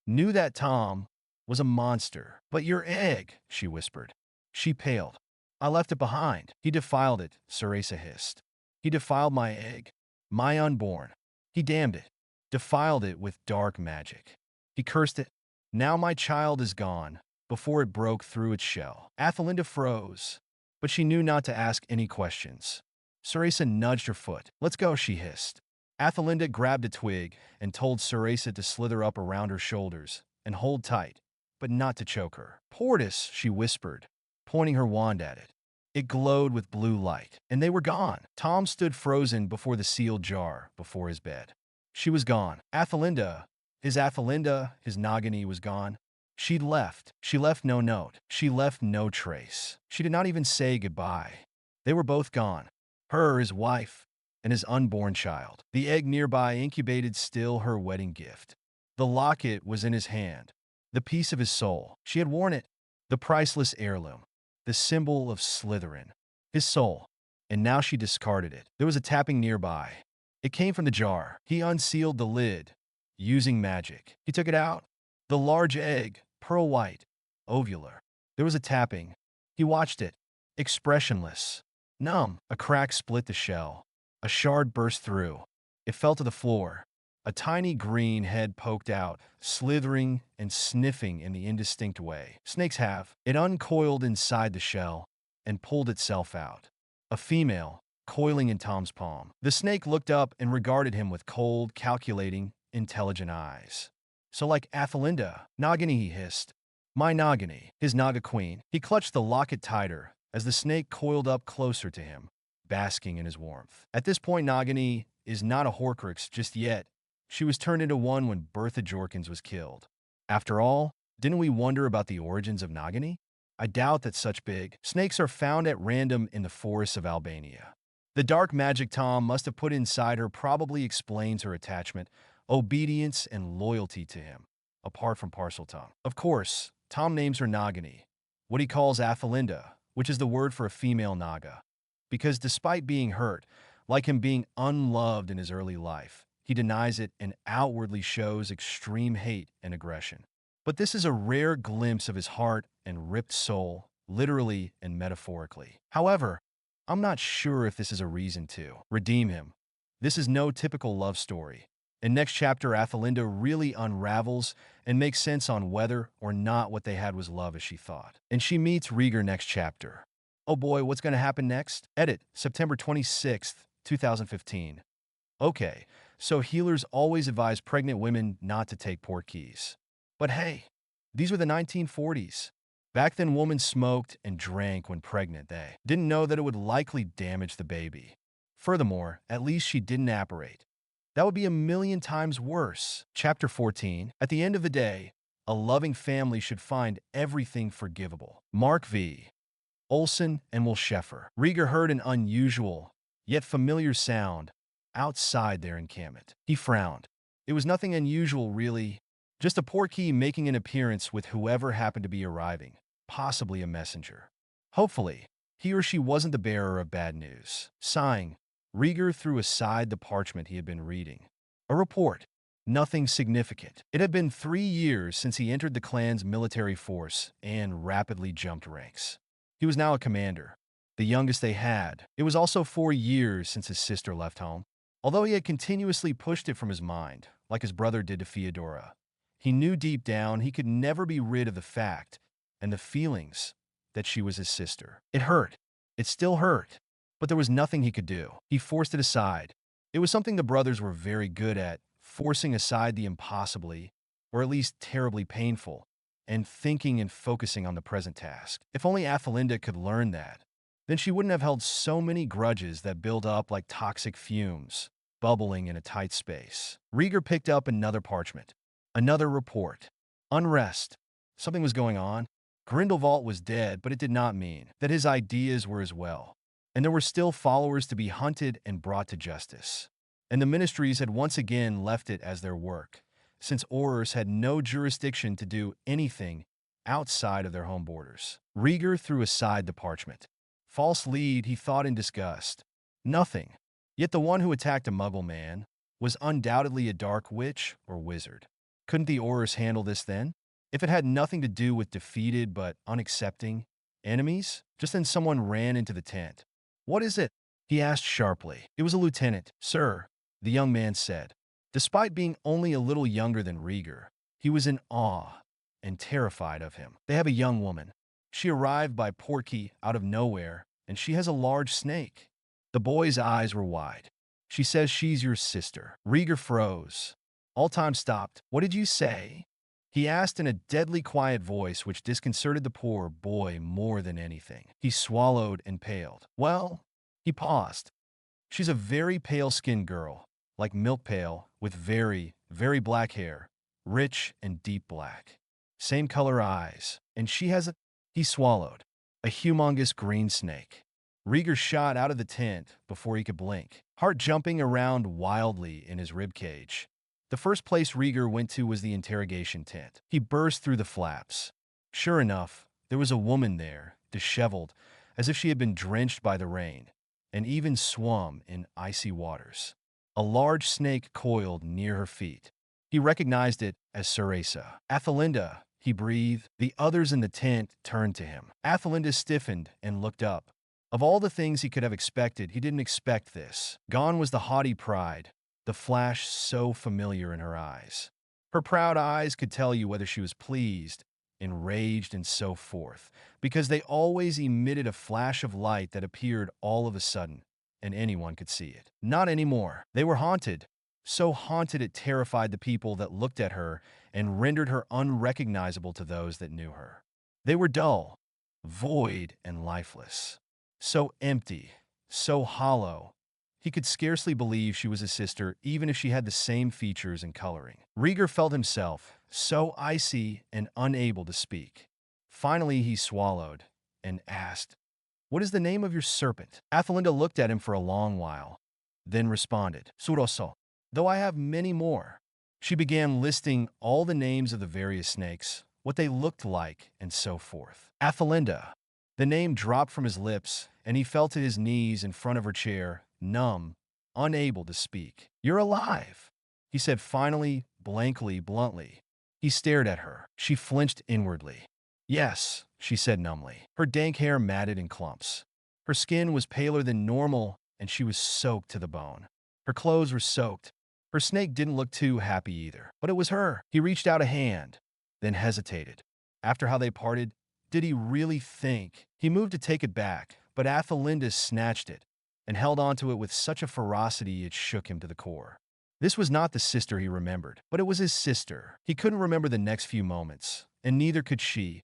S1: knew that Tom was a monster. But your egg, she whispered. She paled. I left it behind. He defiled it, Ceresa hissed. He defiled my egg. My unborn. He damned it. Defiled it with dark magic. He cursed it. Now my child is gone, before it broke through its shell. Athelinda froze, but she knew not to ask any questions. Ceresa nudged her foot. Let's go, she hissed. Athelinda grabbed a twig and told Ceresa to slither up around her shoulders and hold tight, but not to choke her. Portus, she whispered, pointing her wand at it. It glowed with blue light, and they were gone. Tom stood frozen before the sealed jar before his bed. She was gone. Athelinda, his Nagini was gone. She'd left. She left no note. She left no trace. She did not even say goodbye. They were both gone. Her, his wife, and his unborn child. The egg nearby incubated still her wedding gift. The locket was in his hand, the piece of his soul. She had worn it, the priceless heirloom, the symbol of Slytherin, his soul, and now she discarded it. There was a tapping nearby. It came from the jar. He unsealed the lid, using magic. He took it out. The large egg, pearl white, ovular. There was a tapping. He watched it, expressionless, numb. A crack split the shell. A shard burst through. It fell to the floor. A tiny green head poked out, slithering and sniffing in the indistinct way snakes have. It uncoiled inside the shell and pulled itself out. A female, coiling in Tom's palm. The snake looked up and regarded him with cold, calculating, intelligent eyes. So like Athelinda, Nagini, he hissed. My Nagini, his Naga queen. He clutched the locket tighter as the snake coiled up closer to him, basking in his warmth. At this point, Nagini is not a Horcrux just yet. She was turned into one when Bertha Jorkins was killed. After all, didn't we wonder about the origins of Nagini? I doubt that such big snakes are found at random in the forests of Albania. The dark magic Tom must have put inside her probably explains her attachment, obedience, and loyalty to him, apart from Parseltongue. Of course, Tom names her Nagini, what he calls Athelinda, which is the word for a female Naga. Because despite being hurt, like him being unloved in his early life, he denies it and outwardly shows extreme hate and aggression. But this is a rare glimpse of his heart and ripped soul, literally and metaphorically. However, I'm not sure if this is a reason to redeem him. This is no typical love story. In next chapter, Athelinda really unravels and makes sense on whether or not what they had was love as she thought. And she meets Rieger next chapter. Oh boy, what's going to happen next? Edit, September 26th, 2015. Okay, so healers always advise pregnant women not to take port keys. But hey, these were the 1940s. Back then, women smoked and drank when pregnant. They didn't know that it would likely damage the baby. Furthermore, at least she didn't apparate. That would be 1,000,000 times worse. Chapter 14. At the end of the day, a loving family should find everything forgivable. Mark V. Olson and Will Sheffer. Rieger heard an unusual, yet familiar sound outside their encampment. He frowned. It was nothing unusual, really. Just a portkey making an appearance with whoever happened to be arriving, possibly a messenger. Hopefully, he or she wasn't the bearer of bad news. Sighing, Rieger threw aside the parchment he had been reading. A report. Nothing significant. It had been 3 years since he entered the clan's military force and rapidly jumped ranks. He was now a commander, the youngest they had. It was also 4 years since his sister left home. Although he had continuously pushed it from his mind, like his brother did to Theodora, he knew deep down he could never be rid of the fact and the feelings that she was his sister. It hurt. It still hurt. But there was nothing he could do. He forced it aside. It was something the brothers were very good at, forcing aside the impossibly, or at least terribly painful, and thinking and focusing on the present task. If only Athelinda could learn that, then she wouldn't have held so many grudges that build up like toxic fumes, bubbling in a tight space. Rieger picked up another parchment. Another report. Unrest. Something was going on. Grindelwald was dead, but it did not mean that his ideas were as well. And there were still followers to be hunted and brought to justice. And the ministries had once again left it as their work, since Aurors had no jurisdiction to do anything outside of their home borders. Rieger threw aside the parchment. False lead, he thought in disgust. Nothing. Yet the one who attacked a Muggle man was undoubtedly a dark witch or wizard. Couldn't the Aurors handle this then? If it had nothing to do with defeated but unaccepting enemies? Just then someone ran into the tent. "What is it?" he asked sharply. It was a lieutenant. "Sir," the young man said. Despite being only a little younger than Rieger, he was in awe and terrified of him. "They have a young woman. She arrived by Portkey out of nowhere, and she has a large snake." The boy's eyes were wide. "She says she's your sister." Rieger froze. All time stopped. "What did you say?" he asked in a deadly quiet voice which disconcerted the poor boy more than anything. He swallowed and paled. "Well," he paused. "She's a very pale-skinned girl, like milk pale, with very, very black hair, rich and deep black. Same color eyes, and she has a—" He swallowed. "A humongous green snake." Rieger shot out of the tent before he could blink, heart jumping around wildly in his ribcage. The first place Rieger went to was the interrogation tent. He burst through the flaps. Sure enough, there was a woman there, disheveled, as if she had been drenched by the rain, and even swum in icy waters. A large snake coiled near her feet. He recognized it as Ceresa. "Athelinda," he breathed. The others in the tent turned to him. Athelinda stiffened and looked up. Of all the things he could have expected, he didn't expect this. Gone was the haughty pride, the flash so familiar in her eyes. Her proud eyes could tell you whether she was pleased, enraged, and so forth, because they always emitted a flash of light that appeared all of a sudden, and anyone could see it. Not anymore. They were haunted. So haunted it terrified the people that looked at her and rendered her unrecognizable to those that knew her. They were dull, void, and lifeless. So empty, so hollow. He could scarcely believe she was his sister, even if she had the same features and coloring. Rieger felt himself so icy and unable to speak. Finally, he swallowed and asked, "What is the name of your serpent?" Athelinda looked at him for a long while, then responded, "Suroso, though I have many more." She began listing all the names of the various snakes, what they looked like, and so forth. Athelinda. The name dropped from his lips, and he fell to his knees in front of her chair, numb, unable to speak. "You're alive," he said finally, blankly, bluntly. He stared at her. She flinched inwardly. "Yes," she said numbly. Her dank hair matted in clumps. Her skin was paler than normal, and she was soaked to the bone. Her clothes were soaked. Her snake didn't look too happy either. But it was her. He reached out a hand, then hesitated. After how they parted, did he really think? He moved to take it back, but Athelinda snatched it and held onto it with such a ferocity it shook him to the core. This was not the sister he remembered, but it was his sister. He couldn't remember the next few moments, and neither could she,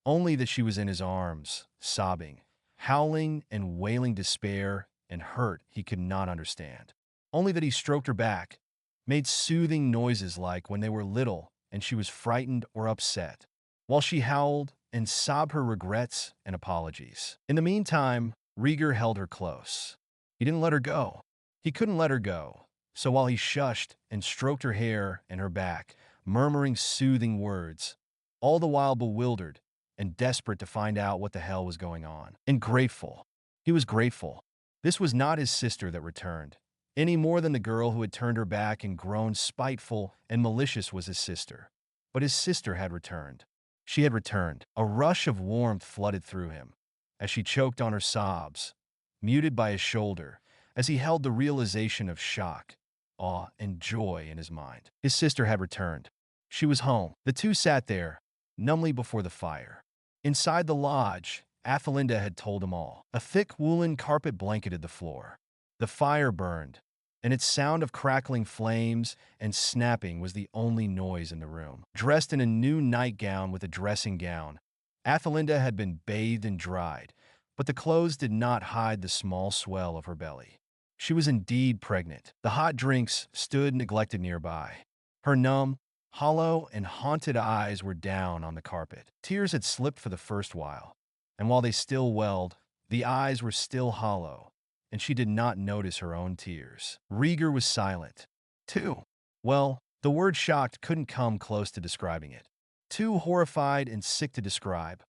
S1: only that she was in his arms, sobbing, howling and wailing despair and hurt he could not understand. Only that he stroked her back, made soothing noises like when they were little and she was frightened or upset, while she howled and sobbed her regrets and apologies. In the meantime, Rieger held her close. He didn't let her go. He couldn't let her go. So while he shushed and stroked her hair and her back, murmuring soothing words, all the while bewildered and desperate to find out what the hell was going on. And grateful. He was grateful. This was not his sister that returned, any more than the girl who had turned her back and grown spiteful and malicious was his sister. But his sister had returned. She had returned. A rush of warmth flooded through him as she choked on her sobs, muted by his shoulder, as he held the realization of shock, awe, and joy in his mind. His sister had returned. She was home. The two sat there, numbly before the fire. Inside the lodge, Athelinda had told him all. A thick woolen carpet blanketed the floor. The fire burned, and its sound of crackling flames and snapping was the only noise in the room. Dressed in a new nightgown with a dressing gown, Athelinda had been bathed and dried, but the clothes did not hide the small swell of her belly. She was indeed pregnant. The hot drinks stood neglected nearby. Her numb, hollow, and haunted eyes were down on the carpet. Tears had slipped for the first while, and while they still welled, the eyes were still hollow, and she did not notice her own tears. Rieger was silent, too. Well, the word shocked couldn't come close to describing it. Too horrified and sick to describe,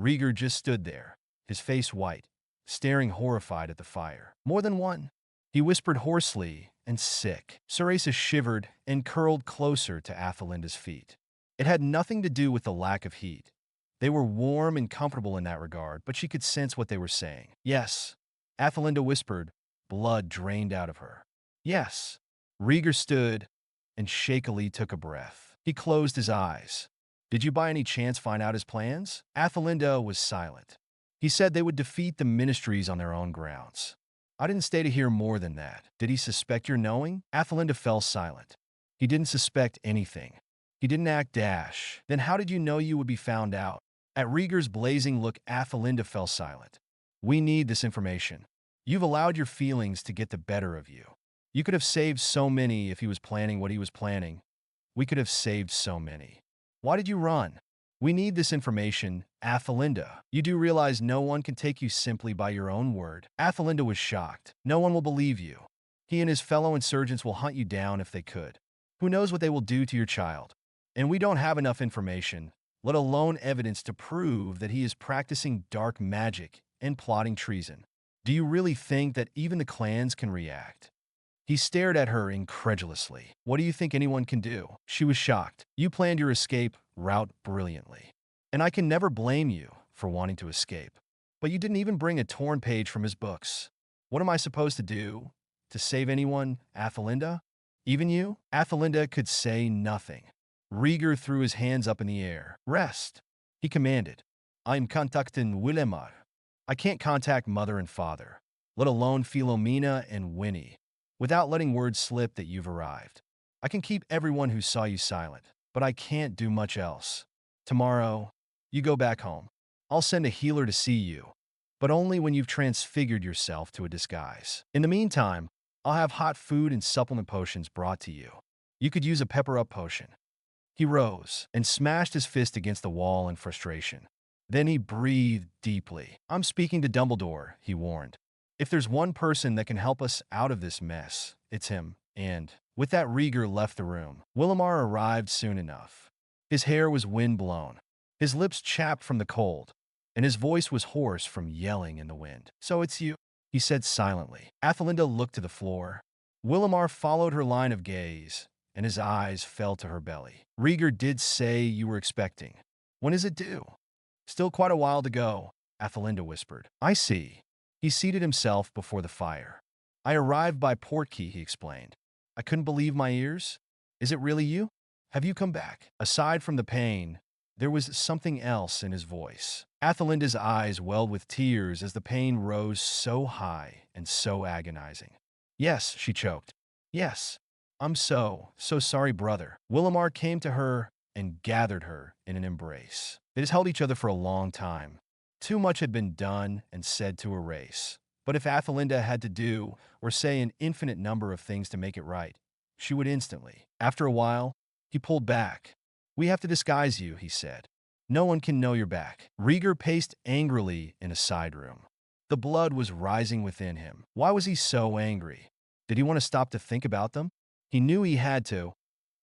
S1: Rieger just stood there, his face white, staring horrified at the fire. More than one, he whispered hoarsely and sick. Ceresa shivered and curled closer to Athelinda's feet. It had nothing to do with the lack of heat. They were warm and comfortable in that regard, but she could sense what they were saying. Yes, Athelinda whispered, blood drained out of her. Yes. Rieger stood and shakily took a breath. He closed his eyes. Did you by any chance find out his plans? Athelinda was silent. He said they would defeat the ministries on their own grounds. I didn't stay to hear more than that. Did he suspect your knowing? Athelinda fell silent. He didn't suspect anything. He didn't act dash. Then how did you know you would be found out? At Rieger's blazing look, Athelinda fell silent. We need this information. You've allowed your feelings to get the better of you. You could have saved so many if he was planning what he was planning. We could have saved so many. Why did you run? We need this information, Athelinda. You do realize no one can take you simply by your own word. Athelinda was shocked. No one will believe you. He and his fellow insurgents will hunt you down if they could. Who knows what they will do to your child? And we don't have enough information, let alone evidence to prove that he is practicing dark magic and plotting treason. Do you really think that even the clans can react? He stared at her incredulously. What do you think anyone can do? She was shocked. You planned your escape route brilliantly. And I can never blame you for wanting to escape. But you didn't even bring a torn page from his books. What am I supposed to do? To save anyone, Athelinda? Even you? Athelinda could say nothing. Rieger threw his hands up in the air. Rest, he commanded. I'm contacting Willemar. I can't contact mother and father, let alone Philomena and Winnie, without letting word slip that you've arrived. I can keep everyone who saw you silent, but I can't do much else. Tomorrow, you go back home. I'll send a healer to see you, but only when you've transfigured yourself to a disguise. In the meantime, I'll have hot food and supplement potions brought to you. You could use a pepper-up potion. He rose and smashed his fist against the wall in frustration. Then he breathed deeply. I'm speaking to Dumbledore, he warned. If there's one person that can help us out of this mess, it's him. And with that, Rieger left the room. Willemar arrived soon enough. His hair was wind-blown. His lips chapped from the cold, and his voice was hoarse from yelling in the wind. So it's you, he said silently. Athelinda looked to the floor. Willemar followed her line of gaze, and his eyes fell to her belly. Rieger did say you were expecting. When is it due? Still quite a while to go, Athelinda whispered. I see. He seated himself before the fire. I arrived by portkey, he explained. I couldn't believe my ears. Is it really you? Have you come back? Aside from the pain, there was something else in his voice. Athelinda's eyes welled with tears as the pain rose so high and so agonizing. Yes, she choked. Yes. I'm so sorry, brother. Willemar came to her and gathered her in an embrace. They just held each other for a long time. Too much had been done and said to erase. But if Athelinda had to do or say an infinite number of things to make it right, she would instantly. After a while, he pulled back. We have to disguise you, he said. No one can know you're back. Rieger paced angrily in a side room. The blood was rising within him. Why was he so angry? Did he want to stop to think about them? He knew he had to.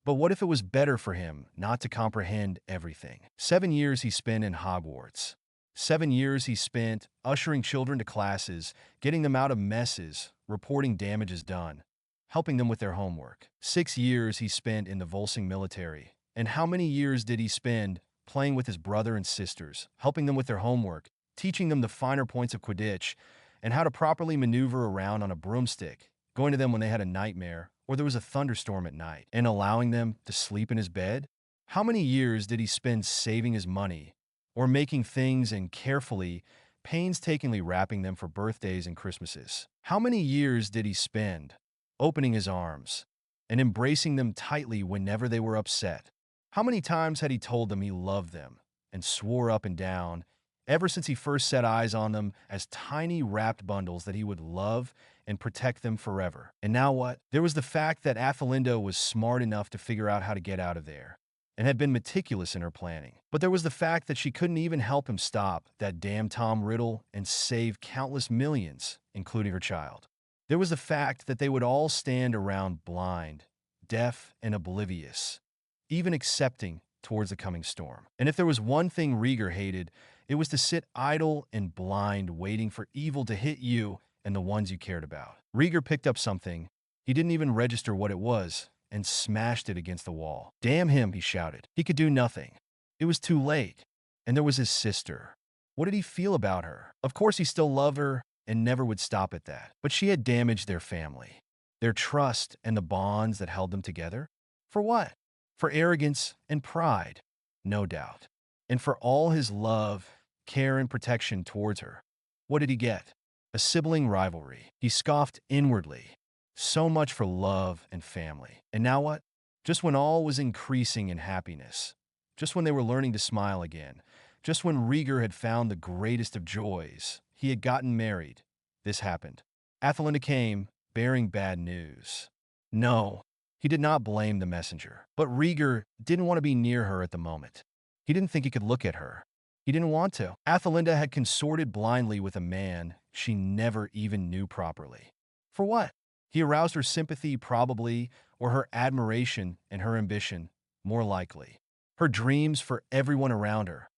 S1: But what if it was better for him not to comprehend everything? 7 years he spent in Hogwarts. 7 years he spent ushering children to classes, getting them out of messes, reporting damages done, helping them with their homework. 6 years he spent in the Volsing military. And how many years did he spend playing with his brother and sisters, helping them with their homework, teaching them the finer points of Quidditch, and how to properly maneuver around on a broomstick, going to them when they had a nightmare or there was a thunderstorm at night, and allowing them to sleep in his bed? How many years did he spend saving his money, or making things and carefully, painstakingly wrapping them for birthdays and Christmases. How many years did he spend opening his arms and embracing them tightly whenever they were upset? How many times had he told them he loved them and swore up and down, ever since he first set eyes on them, as tiny wrapped bundles that he would love and protect them forever? And now what? There was the fact that Athelinda was smart enough to figure out how to get out of there and had been meticulous in her planning. But there was the fact that she couldn't even help him stop that damn Tom Riddle and save countless millions, including her child. There was the fact that they would all stand around blind, deaf, and oblivious, even accepting towards the coming storm. And if there was one thing Rieger hated, it was to sit idle and blind, waiting for evil to hit you and the ones you cared about. Rieger picked up something. He didn't even register what it was, and smashed it against the wall. Damn him, he shouted. He could do nothing. It was too late. And there was his sister. What did he feel about her? Of course he still loved her and never would stop at that. But she had damaged their family, their trust, and the bonds that held them together. For what? For arrogance and pride, no doubt. And for all his love, care, and protection towards her, what did he get? A sibling rivalry. He scoffed inwardly. So much for love and family. And now what? Just when all was increasing in happiness, just when they were learning to smile again, just when Rieger had found the greatest of joys, he had gotten married, this happened. Athelinda came, bearing bad news. No, he did not blame the messenger. But Rieger didn't want to be near her at the moment. He didn't think he could look at her. He didn't want to. Athelinda had consorted blindly with a man she never even knew properly. For what? He aroused her sympathy, probably, or her admiration and her ambition, more likely. Her dreams for everyone around her,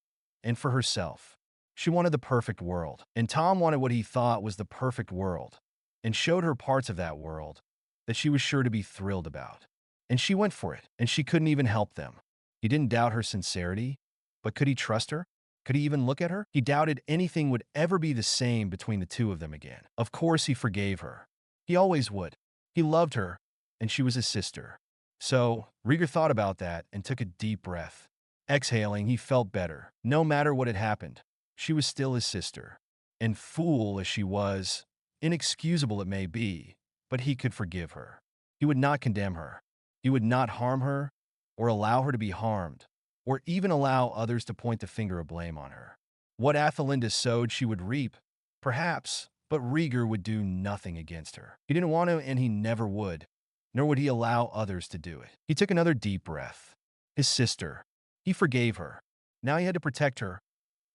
S1: and for herself. She wanted the perfect world, and Tom wanted what he thought was the perfect world, and showed her parts of that world that she was sure to be thrilled about. And she went for it, and she couldn't even help them. He didn't doubt her sincerity, but could he trust her? Could he even look at her? He doubted anything would ever be the same between the two of them again. Of course he forgave her. He always would. He loved her, and she was his sister. So, Rieger thought about that and took a deep breath. Exhaling, he felt better. No matter what had happened, she was still his sister. And fool as she was, inexcusable it may be, but he could forgive her. He would not condemn her. He would not harm her, or allow her to be harmed, or even allow others to point the finger of blame on her. What Athelinda sowed she would reap, perhaps, but Rieger would do nothing against her. He didn't want to, and he never would, nor would he allow others to do it. He took another deep breath. His sister. He forgave her. Now he had to protect her,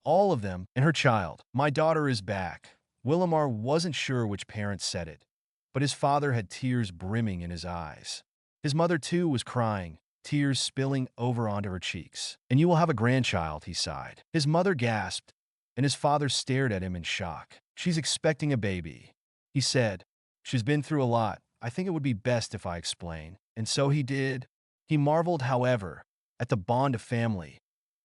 S1: all of them, and her child. My daughter is back. Willamar wasn't sure which parent said it, but his father had tears brimming in his eyes. His mother, too, was crying, tears spilling over onto her cheeks. And you will have a grandchild, he sighed. His mother gasped, and his father stared at him in shock. She's expecting a baby, he said. She's been through a lot. I think it would be best if I explain. And so he did. He marveled, however, at the bond of family,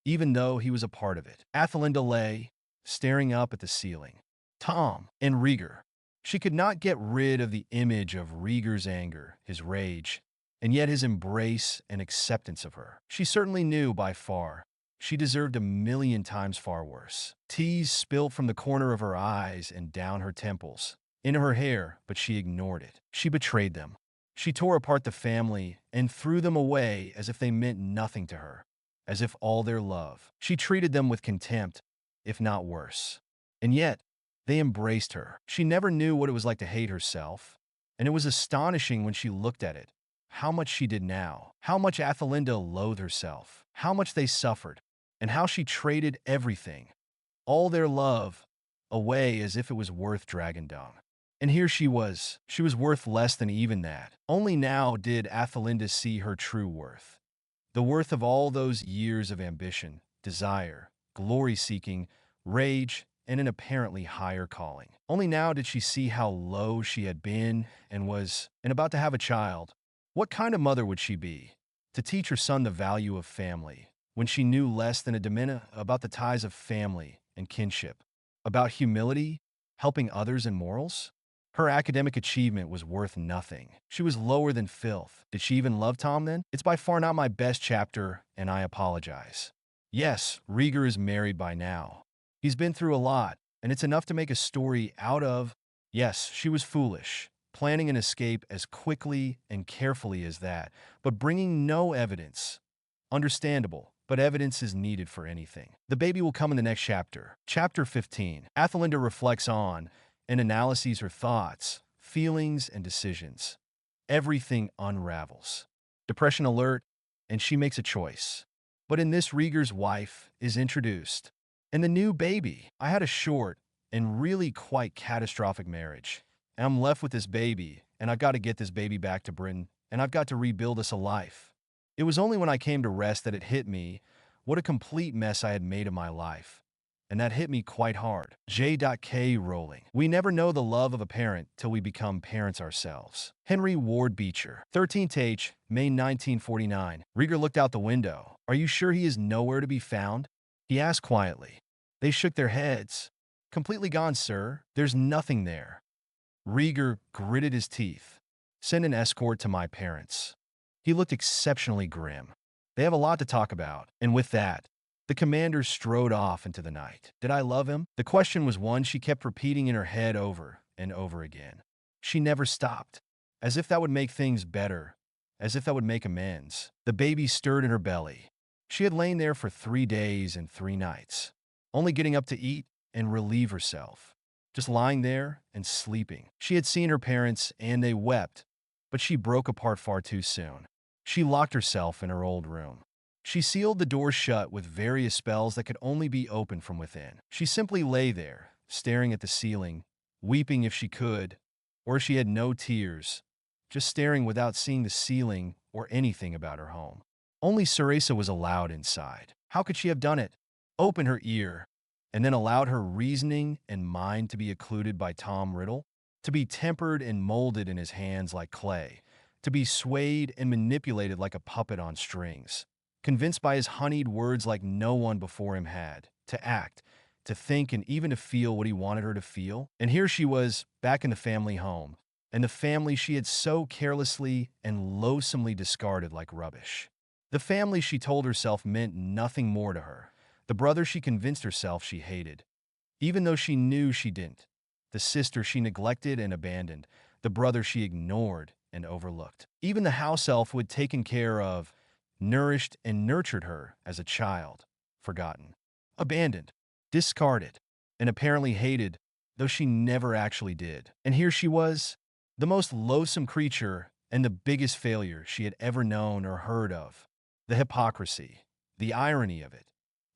S1: even though he was a part of it. Athelinda lay, staring up at the ceiling. Tom and Rieger. She could not get rid of the image of Rieger's anger, his rage, and yet his embrace and acceptance of her. She certainly knew, by far, she deserved a million times far worse. Tears spilled from the corner of her eyes and down her temples, into her hair, but she ignored it. She betrayed them. She tore apart the family and threw them away as if they meant nothing to her, as if all their love. She treated them with contempt, if not worse. And yet, they embraced her. She never knew what it was like to hate herself, and it was astonishing when she looked at it, how much she did now, how much Athelinda loathed herself, how much they suffered, and how she traded everything, all their love, away as if it was worth dragon dung. And here she was worth less than even that. Only now did Athelinda see her true worth. The worth of all those years of ambition, desire, glory-seeking, rage, and an apparently higher calling. Only now did she see how low she had been and was, and about to have a child. What kind of mother would she be? To teach her son the value of family, when she knew less than a demina about the ties of family and kinship, about humility, helping others, and morals? Her academic achievement was worth nothing. She was lower than filth. Did she even love Tom then? It's by far not my best chapter, and I apologize. Yes, Rieger is married by now. He's been through a lot, and it's enough to make a story out of. Yes, she was foolish, planning an escape as quickly and carefully as that, but bringing no evidence. Understandable, but evidence is needed for anything. The baby will come in the next chapter. Chapter 15. Athelinda reflects on and analyses her thoughts, feelings, and decisions. Everything unravels. Depression alert, and she makes a choice. But in this, Rieger's wife is introduced. And the new baby. I had a short and really quite catastrophic marriage. And I'm left with this baby, and I've got to get this baby back to Britain, and I've got to rebuild us a life. It was only when I came to rest that it hit me what a complete mess I had made of my life. And that hit me quite hard. J.K. Rowling. We never know the love of a parent till we become parents ourselves. Henry Ward Beecher. 13th H, May 1949. Rieger looked out the window. Are you sure he is nowhere to be found? He asked quietly. They shook their heads. Completely gone, sir. There's nothing there. Rieger gritted his teeth. Send an escort to my parents. He looked exceptionally grim. They have a lot to talk about, and with that, the commander strode off into the night. Did I love him? The question was one she kept repeating in her head over and over again. She never stopped, as if that would make things better, as if that would make amends. The baby stirred in her belly. She had lain there for 3 days and 3 nights, only getting up to eat and relieve herself, just lying there and sleeping. She had seen her parents, and they wept, but she broke apart far too soon. She locked herself in her old room. She sealed the door shut with various spells that could only be opened from within. She simply lay there, staring at the ceiling, weeping if she could, or if she had no tears, just staring without seeing the ceiling or anything about her home. Only Ceresa was allowed inside. How could she have done it? Open her ear, and then allowed her reasoning and mind to be occluded by Tom Riddle, to be tempered and molded in his hands like clay, to be swayed and manipulated like a puppet on strings, convinced by his honeyed words like no one before him had, to act, to think, and even to feel what he wanted her to feel. And here she was, back in the family home, and the family she had so carelessly and loathsomely discarded like rubbish. The family she told herself meant nothing more to her, the brother she convinced herself she hated, even though she knew she didn't, the sister she neglected and abandoned, the brother she ignored and overlooked, even the house elf who had taken care of, nourished and nurtured her as a child, forgotten, abandoned, discarded, and apparently hated, though she never actually did. And here she was, the most loathsome creature and the biggest failure she had ever known or heard of. The hypocrisy, the irony of it,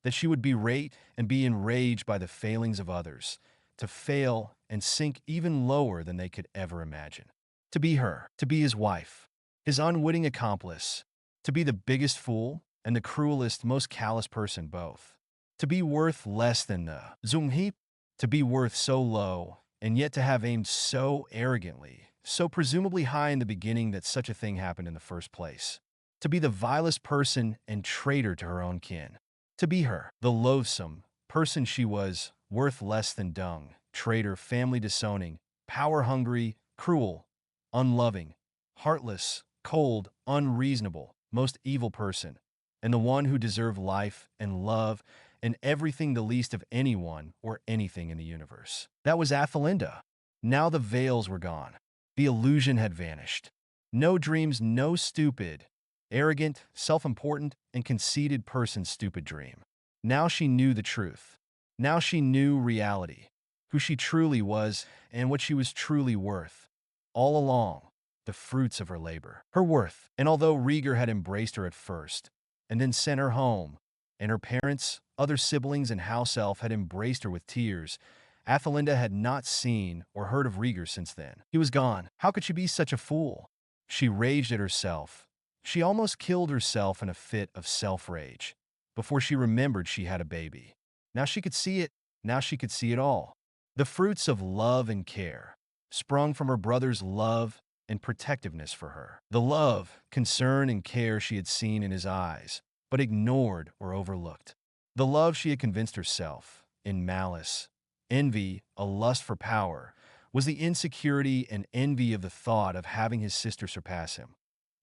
S1: that she would berate and be enraged by the failings of others, to fail and sink even lower than they could ever imagine. To be her, to be his wife, his unwitting accomplice, to be the biggest fool and the cruelest, most callous person both. To be worth less than the Zumheap, to be worth so low, and yet to have aimed so arrogantly, so presumably high in the beginning that such a thing happened in the first place. To be the vilest person and traitor to her own kin. To be her, the loathsome person she was, worth less than dung, traitor, family disowning, power-hungry, cruel, unloving, heartless, cold, unreasonable, most evil person, and the one who deserved life and love and everything the least of anyone or anything in the universe. That was Athelinda. Now the veils were gone. The illusion had vanished. No dreams, no stupid, arrogant, self-important, and conceited person's stupid dream. Now she knew the truth. Now she knew reality, who she truly was and what she was truly worth. All along, the fruits of her labor, her worth. And although Rieger had embraced her at first, and then sent her home, and her parents, other siblings, and house elf had embraced her with tears, Athelinda had not seen or heard of Rieger since then. He was gone. How could she be such a fool? She raged at herself. She almost killed herself in a fit of self-rage, before she remembered she had a baby. Now she could see it. Now she could see it all. The fruits of love and care, sprung from her brother's love and protectiveness for her. The love, concern, and care she had seen in his eyes, but ignored or overlooked. The love she had convinced herself, in malice, envy, a lust for power, was the insecurity and envy of the thought of having his sister surpass him,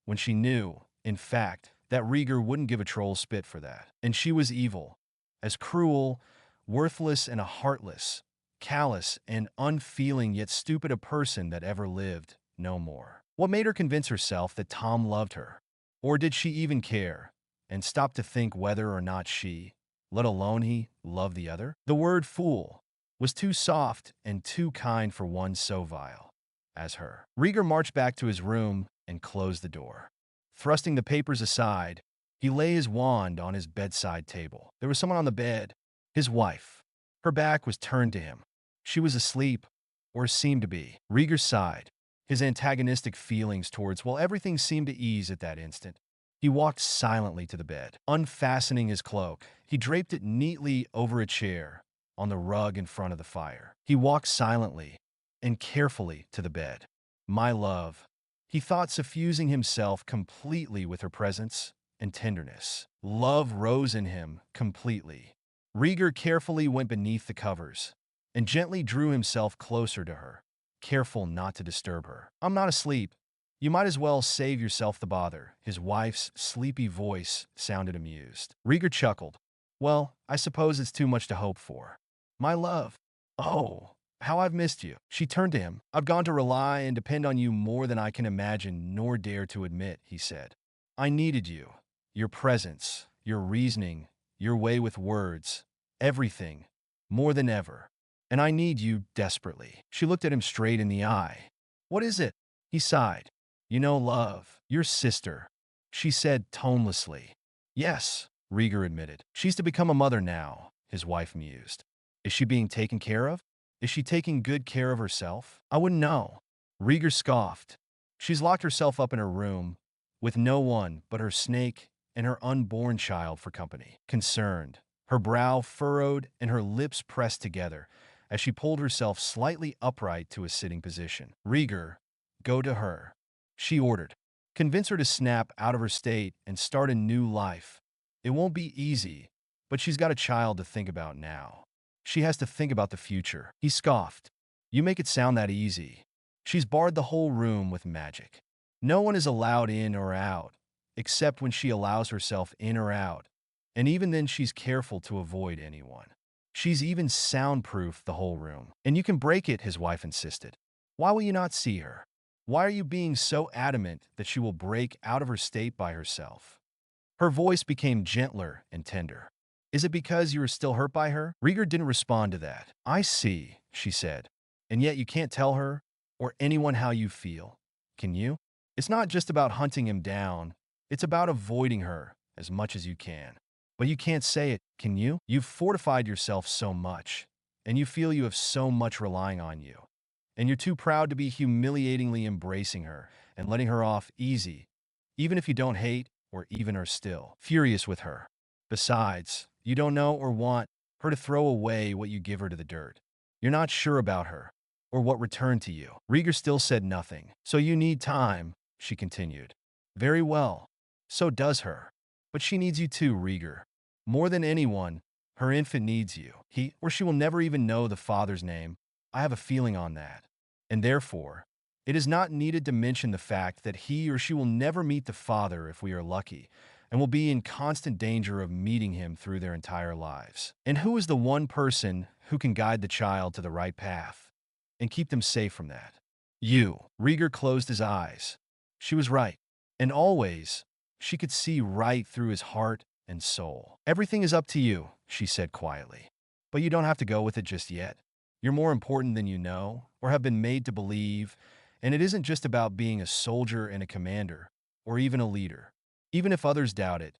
S1: when she knew, in fact, that Rieger wouldn't give a troll's spit for that. And she was evil, as cruel, worthless, and a heartless, callous and unfeeling yet stupid a person that ever lived, no more. What made her convince herself that Tom loved her? Or did she even care, and stop to think whether or not she, let alone he, loved the other? The word fool was too soft and too kind for one so vile as her. Rieger marched back to his room and closed the door. Thrusting the papers aside, he lay his wand on his bedside table. There was someone on the bed, his wife. Her back was turned to him. She was asleep, or seemed to be. Rieger sighed, his antagonistic feelings towards, well, everything seemed to ease at that instant. He walked silently to the bed. Unfastening his cloak, he draped it neatly over a chair on the rug in front of the fire. He walked silently and carefully to the bed. My love, he thought, suffusing himself completely with her presence and tenderness. Love rose in him completely. Rieger carefully went beneath the covers and gently drew himself closer to her, careful not to disturb her. I'm not asleep. You might as well save yourself the bother. His wife's sleepy voice sounded amused. Rieger chuckled. Well, I suppose it's too much to hope for. My love. Oh, how I've missed you. She turned to him. I've gone to rely and depend on you more than I can imagine nor dare to admit, he said. I needed you. Your presence, your reasoning, your way with words, everything, more than ever. And I need you desperately. She looked at him straight in the eye. What is it? He sighed. You know, love, your sister, she said tonelessly. Yes, Rieger admitted. She's to become a mother now, his wife mused. Is she being taken care of? Is she taking good care of herself? I wouldn't know. Rieger scoffed. She's locked herself up in her room, with no one but her snake and her unborn child for company. Concerned, her brow furrowed and her lips pressed together as she pulled herself slightly upright to a sitting position. Rieger, go to her, she ordered. Convince her to snap out of her state and start a new life. It won't be easy, but she's got a child to think about now. She has to think about the future. He scoffed. You make it sound that easy. She's barred the whole room with magic. No one is allowed in or out, except when she allows herself in or out, and even then she's careful to avoid anyone. She's even soundproofed the whole room. And you can break it, his wife insisted. Why will you not see her? Why are you being so adamant that she will break out of her state by herself? Her voice became gentler and tender. Is it because you are still hurt by her? Rieger didn't respond to that. I see, she said. And yet you can't tell her or anyone how you feel. Can you? It's not just about hunting him down. It's about avoiding her as much as you can. But you can't say it, can you? You've fortified yourself so much, and you feel you have so much relying on you. And you're too proud to be humiliatingly embracing her and letting her off easy, even if you don't hate or even are still furious with her. Besides, you don't know or want her to throw away what you give her to the dirt. You're not sure about her or what returned to you. Rieger still said nothing. So you need time, she continued. Very well. So does her. But she needs you too, Rieger. More than anyone, her infant needs you. He or she will never even know the father's name. I have a feeling on that. And therefore, it is not needed to mention the fact that he or she will never meet the father if we are lucky, and will be in constant danger of meeting him through their entire lives. And who is the one person who can guide the child to the right path and keep them safe from that? You. Rieger closed his eyes. She was right. And always, she could see right through his heart and soul. Everything is up to you, she said quietly. But you don't have to go with it just yet. You're more important than you know or have been made to believe, and it isn't just about being a soldier and a commander, or even a leader. Even if others doubt it,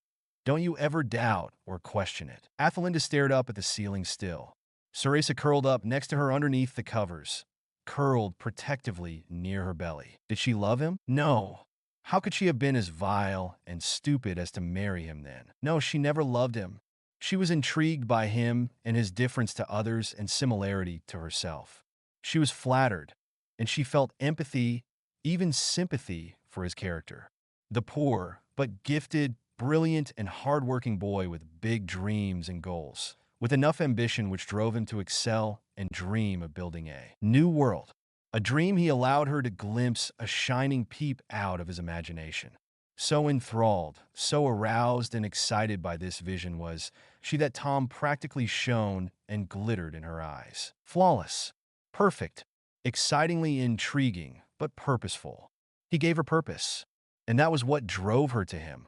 S1: don't you ever doubt or question it. Athelinda stared up at the ceiling still. Ceresa curled up next to her underneath the covers, curled protectively near her belly. Did she love him? No. How could she have been as vile and stupid as to marry him then? No, she never loved him. She was intrigued by him and his difference to others and similarity to herself. She was flattered, and she felt empathy, even sympathy, for his character. The poor, but gifted, brilliant, and hardworking boy with big dreams and goals, with enough ambition which drove him to excel and dream of building a new world. A dream he allowed her to glimpse a shining peep out of his imagination. So enthralled, so aroused and excited by this vision was she that Tom practically shone and glittered in her eyes. Flawless, perfect, excitingly intriguing, but purposeful. He gave her purpose, and that was what drove her to him.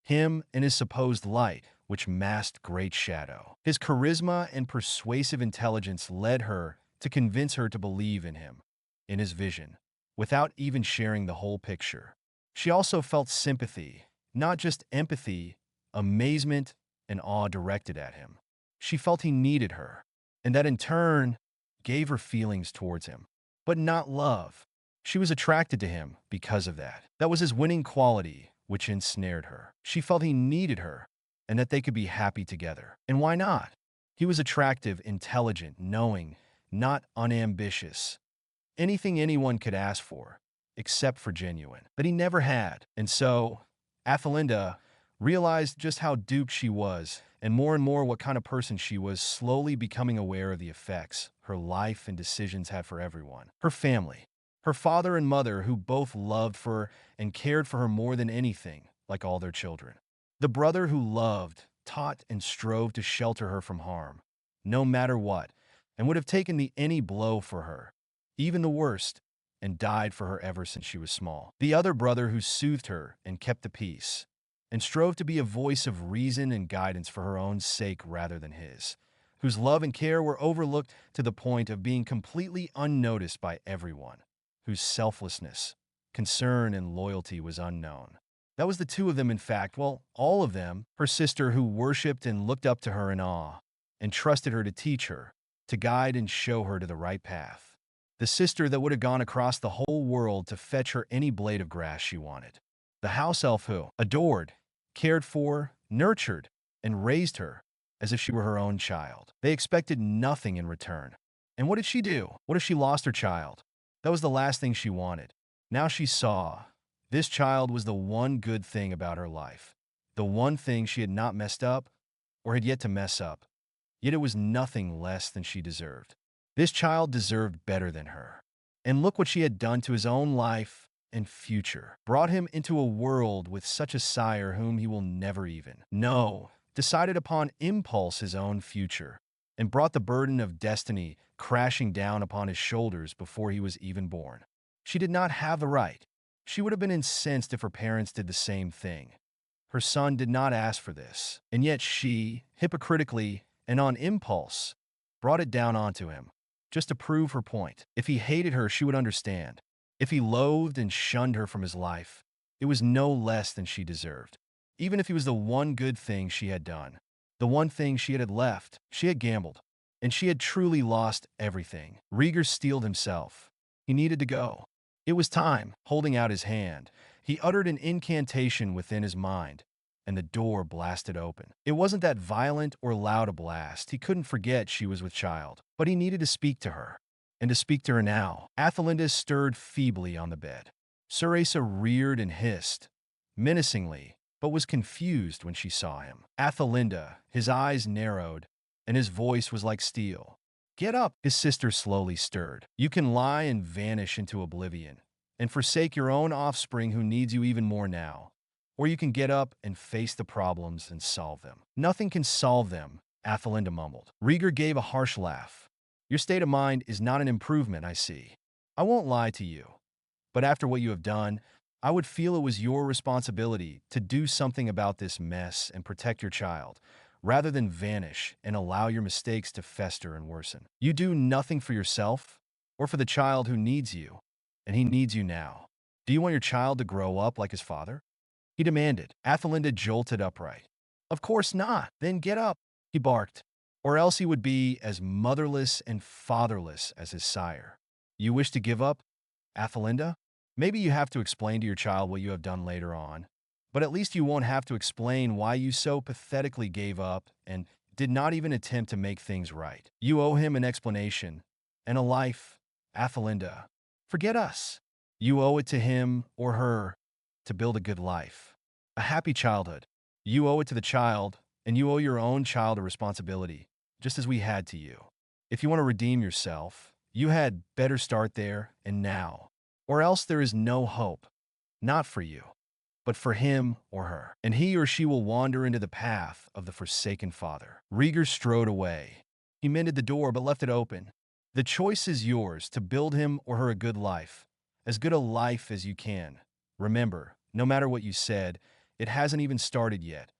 S1: Him and his supposed light, which masked great shadow. His charisma and persuasive intelligence led her to convince her to believe in him, in his vision, without even sharing the whole picture. She also felt sympathy, not just empathy, amazement, and awe directed at him. She felt he needed her, and that in turn gave her feelings towards him, but not love. She was attracted to him because of that. That was his winning quality, which ensnared her. She felt he needed her, and that they could be happy together. And why not? He was attractive, intelligent, knowing, not unambitious. Anything anyone could ask for, except for genuine. But he never had. And so, Athelinda realized just how duped she was, and more what kind of person she was, slowly becoming aware of the effects her life and decisions had for everyone. Her family. Her father and mother, who both loved for and cared for her more than anything, like all their children. The brother who loved, taught, and strove to shelter her from harm, no matter what, and would have taken any blow for her, even the worst, and died for her ever since she was small. The other brother who soothed her and kept the peace, and strove to be a voice of reason and guidance for her own sake rather than his, whose love and care were overlooked to the point of being completely unnoticed by everyone, whose selflessness, concern, and loyalty was unknown. That was the two of them, in fact, well, all of them, her sister who worshipped and looked up to her in awe, and trusted her to teach her, to guide and show her to the right path. The sister that would have gone across the whole world to fetch her any blade of grass she wanted. The house elf who adored, cared for, nurtured, and raised her as if she were her own child. They expected nothing in return. And what did she do? What if she lost her child? That was the last thing she wanted. Now she saw this child was the one good thing about her life, the one thing she had not messed up or had yet to mess up. Yet it was nothing less than she deserved. This child deserved better than her. And look what she had done to his own life and future. Brought him into a world with such a sire whom he will never even know. Decided upon impulse his own future, and brought the burden of destiny crashing down upon his shoulders before he was even born. She did not have the right. She would have been incensed if her parents did the same thing. Her son did not ask for this, and yet she, hypocritically and on impulse, brought it down onto him, just to prove her point. If he hated her, she would understand. If he loathed and shunned her from his life, it was no less than she deserved. Even if he was the one good thing she had done, the one thing she had left, she had gambled, and she had truly lost everything. Rieger steeled himself. He needed to go. It was time. Holding out his hand, he uttered an incantation within his mind, and the door blasted open. It wasn't that violent or loud a blast. He couldn't forget she was with child, but he needed to speak to her, and to speak to her now. Athelinda stirred feebly on the bed. Ceresa reared and hissed, menacingly, but was confused when she saw him. Athelinda, his eyes narrowed, and his voice was like steel. "Get up," his sister slowly stirred. "You can lie and vanish into oblivion, and forsake your own offspring who needs you even more now. Or you can get up and face the problems and solve them." "Nothing can solve them," Athelinda mumbled. Rieger gave a harsh laugh. "Your state of mind is not an improvement, I see. I won't lie to you. But after what you have done, I would feel it was your responsibility to do something about this mess and protect your child, rather than vanish and allow your mistakes to fester and worsen. You do nothing for yourself or for the child who needs you, and he needs you now. Do you want your child to grow up like his father?" he demanded. Athelinda jolted upright. "Of course not." "Then get up," he barked, "or else he would be as motherless and fatherless as his sire." "You wish to give up, Athelinda? Maybe you have to explain to your child what you have done later on, but at least you won't have to explain why you so pathetically gave up and did not even attempt to make things right. You owe him an explanation and a life, Athelinda. Forget us. You owe it to him or her to build a good life, a happy childhood. You owe it to the child, and you owe your own child a responsibility, just as we had to you. If you want to redeem yourself, you had better start there and now, or else there is no hope. Not for you." but for him or her. And he or she will wander into the path of the forsaken father. Rieger strode away. He mended the door but left it open. The choice is yours to build him or her a good life. As good a life as you can. Remember, no matter what you said, it hasn't even started yet.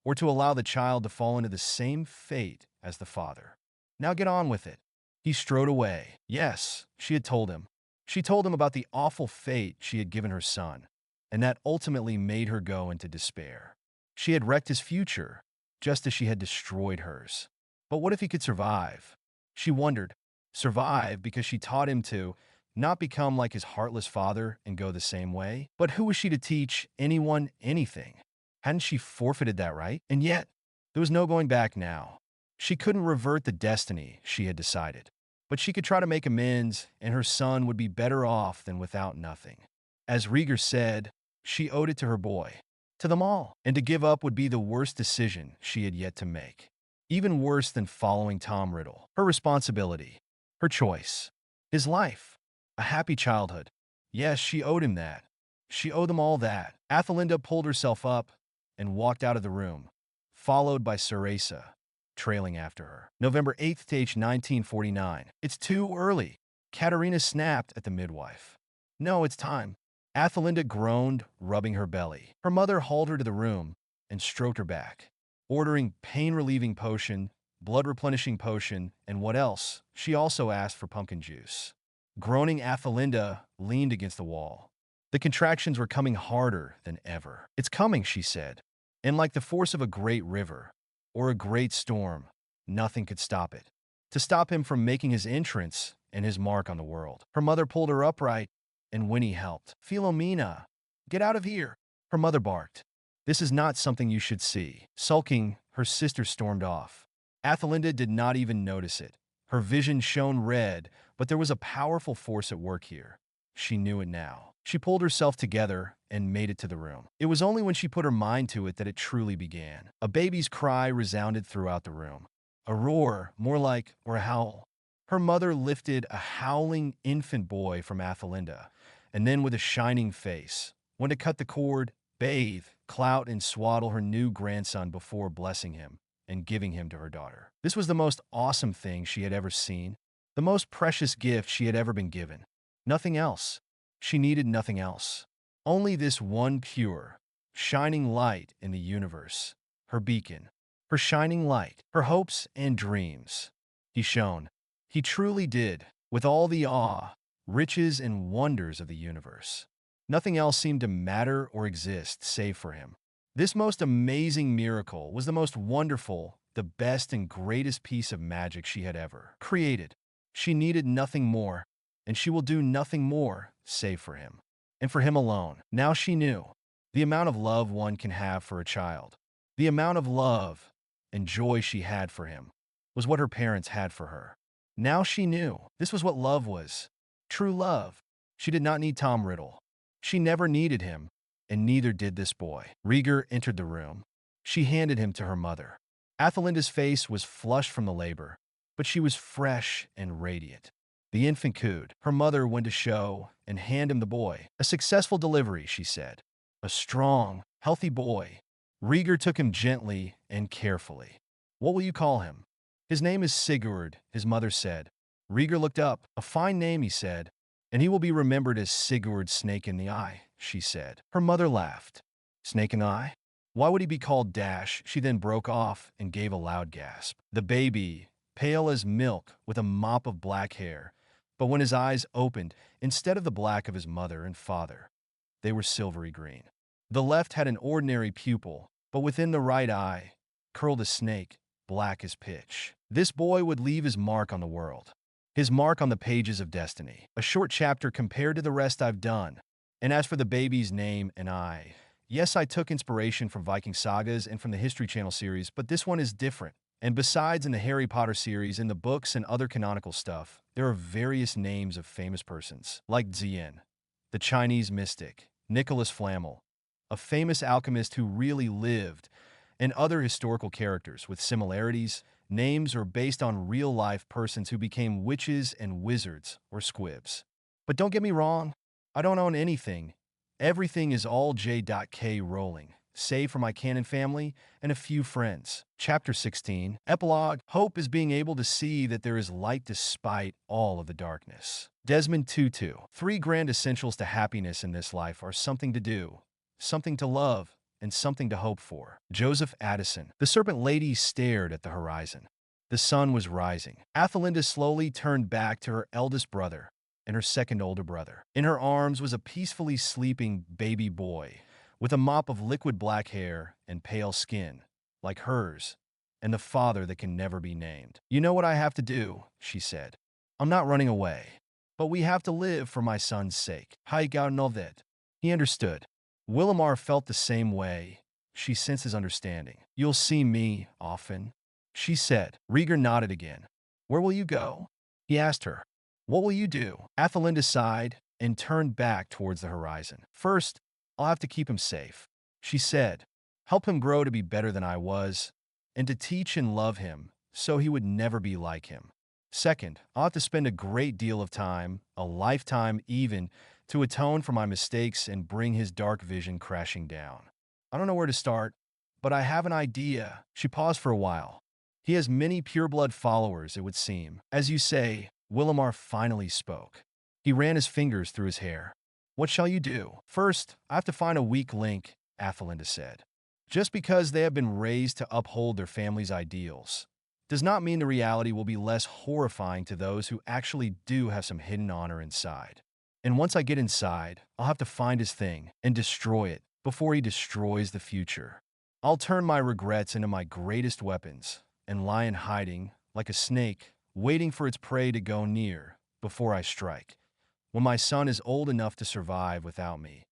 S1: Or to allow the child to fall into the same fate as the father. Now get on with it. He strode away. Yes, she had told him. She told him about the awful fate she had given her son, and that ultimately made her go into despair. She had wrecked his future, just as she had destroyed hers. But what if he could survive? She wondered. Survive because she taught him to not become like his heartless father and go the same way. But who was she to teach anyone anything? Hadn't she forfeited that right? And yet, there was no going back now. She couldn't revert the destiny she had decided. But she could try to make amends, and her son would be better off than without nothing. As Rieger said, she owed it to her boy, to them all, and to give up would be the worst decision she had yet to make. Even worse than following Tom Riddle. Her responsibility, her choice, his life, a happy childhood. Yes, she owed him that. She owed them all that. Athelinda pulled herself up and walked out of the room, followed by Ceresa, trailing after her. November 8th, 1949. It's too early. Katerina snapped at the midwife. No, it's time. Athelinda groaned, rubbing her belly. Her mother hauled her to the room and stroked her back, ordering pain-relieving potion, blood-replenishing potion, and what else? She also asked for pumpkin juice. Groaning, Athelinda leaned against the wall. The contractions were coming harder than ever. It's coming, she said, and like the force of a great river or a great storm, nothing could stop it. To stop him from making his entrance and his mark on the world. Her mother pulled her upright, and Winnie helped. Philomena, get out of here, her mother barked. This is not something you should see. Sulking, her sister stormed off. Athelinda did not even notice it. Her vision shone red, but there was a powerful force at work here. She knew it now. She pulled herself together and made it to the room. It was only when she put her mind to it that it truly began. A baby's cry resounded throughout the room. A roar, more like, or a howl. Her mother lifted a howling infant boy from Athelinda, and then with a shining face, went to cut the cord, bathe, clout, and swaddle her new grandson before blessing him and giving him to her daughter. This was the most awesome thing she had ever seen, the most precious gift she had ever been given. Nothing else. She needed nothing else. Only this one pure, shining light in the universe, her beacon, her shining light, her hopes and dreams. He shone. He truly did, with all the awe, riches, and wonders of the universe. Nothing else seemed to matter or exist save for him. This most amazing miracle was the most wonderful, the best and greatest piece of magic she had ever created. She needed nothing more, and she will do nothing more save for him, and for him alone. Now she knew the amount of love one can have for a child. The amount of love and joy she had for him was what her parents had for her. Now she knew this was what love was. True love. She did not need Tom Riddle. She never needed him, and neither did this boy. Rieger entered the room. She handed him to her mother. Athelinda's face was flushed from the labor, but she was fresh and radiant. The infant cooed. Her mother went to show and hand him the boy. A successful delivery, she said. A strong, healthy boy. Rieger took him gently and carefully. What will you call him? His name is Sigurd, his mother said. Rieger looked up. A fine name, he said. And he will be remembered as Sigurd Snake in the Eye, she said. Her mother laughed. Snake in the Eye? Why would he be called Dash? She then broke off and gave a loud gasp. The baby, pale as milk with a mop of black hair, but when his eyes opened, instead of the black of his mother and father, they were silvery green. The left had an ordinary pupil, but within the right eye curled a snake, black as pitch. This boy would leave his mark on the world. His mark on the pages of destiny. A short chapter compared to the rest I've done. And as for the baby's name and yes, I took inspiration from Viking sagas and from the History Channel series, but this one is different. And besides, in the Harry Potter series, in the books and other canonical stuff, there are various names of famous persons, like Zien, the Chinese mystic, Nicholas Flamel, a famous alchemist who really lived, and other historical characters with similarities. Names are based on real-life persons who became witches and wizards or squibs. But don't get me wrong, I don't own anything, Everything is all J.K. Rowling, save for my canon family and a few friends. Chapter 16, Epilogue. Hope is being able to see that there is light despite all of the darkness. Desmond Tutu. 3 grand essentials to happiness in this life are something to do, something to love, and something to hope for. Joseph Addison. The Serpent Lady stared at the horizon. The sun was rising. Athelinda slowly turned back to her eldest brother and her second older brother. In her arms was a peacefully sleeping baby boy with a mop of liquid black hair and pale skin, like hers, and the father that can never be named. "You know what I have to do," she said. "I'm not running away, but we have to live for my son's sake." Haigar novet. He understood. Willamar felt the same way. She sensed his understanding. "You'll see me often," she said. Rieger nodded again. "Where will you go?" he asked her. "What will you do?" Athelinda sighed and turned back towards the horizon. "First, I'll have to keep him safe," she said. "Help him grow to be better than I was, and to teach and love him so he would never be like him. Second, I'll have to spend a great deal of time, a lifetime even, to atone for my mistakes and bring his dark vision crashing down. I don't know where to start, but I have an idea." She paused for a while. "He has many pureblood followers, it would seem. As you say," Willamar finally spoke. He ran his fingers through his hair. "What shall you do?" "First, I have to find a weak link," Athelinda said. "Just because they have been raised to uphold their family's ideals does not mean the reality will be less horrifying to those who actually do have some hidden honor inside. And once I get inside, I'll have to find his thing and destroy it before he destroys the future. I'll turn my regrets into my greatest weapons and lie in hiding like a snake, waiting for its prey to go near before I strike, when my son is old enough to survive without me.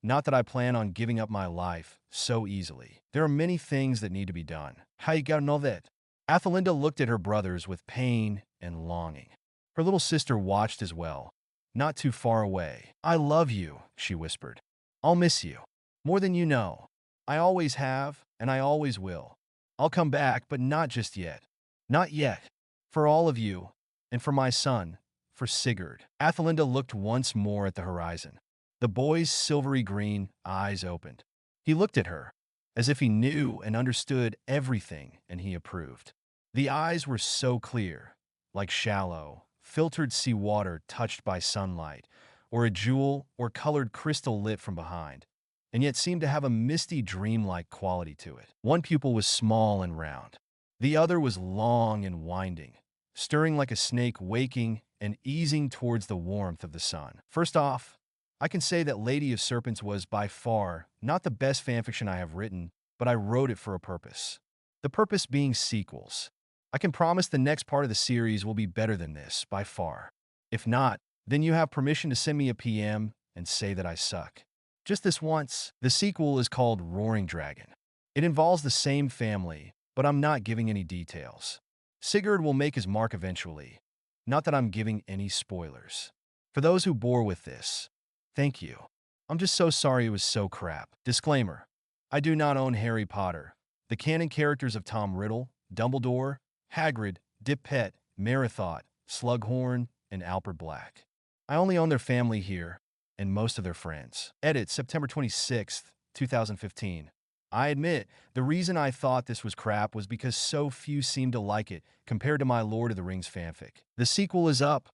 S1: Not that I plan on giving up my life so easily. There are many things that need to be done." Haigar novet. Athelinda looked at her brothers with pain and longing. Her little sister watched as well, not too far away. "I love you," she whispered. "I'll miss you. More than you know. I always have, and I always will. I'll come back, but not just yet. Not yet. For all of you, and for my son, for Sigurd." Athelinda looked once more at the horizon. The boy's silvery green eyes opened. He looked at her, as if he knew and understood everything, and he approved. The eyes were so clear, like shallow, filtered seawater touched by sunlight, or a jewel or colored crystal lit from behind, and yet seemed to have a misty dreamlike quality to it. One pupil was small and round. The other was long and winding, stirring like a snake waking and easing towards the warmth of the sun. First off, I can say that Lady of Serpents was by far not the best fanfiction I have written, but I wrote it for a purpose. The purpose being sequels. I can promise the next part of the series will be better than this, by far. If not, then you have permission to send me a PM and say that I suck. Just this once. The sequel is called Roaring Dragon. It involves the same family, but I'm not giving any details. Sigurd will make his mark eventually. Not that I'm giving any spoilers. For those who bore with this, thank you. I'm just so sorry it was so crap. Disclaimer. I do not own Harry Potter. The canon characters of Tom Riddle, Dumbledore, Hagrid, Dip Pet, Marathon, Slughorn, and Alfred Black. I only own their family here, and most of their friends. Edit September 26th, 2015. I admit, the reason I thought this was crap was because so few seemed to like it compared to my Lord of the Rings fanfic. The sequel is up,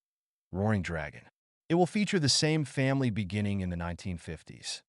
S1: Roaring Dragon. It will feature the same family beginning in the 1950s.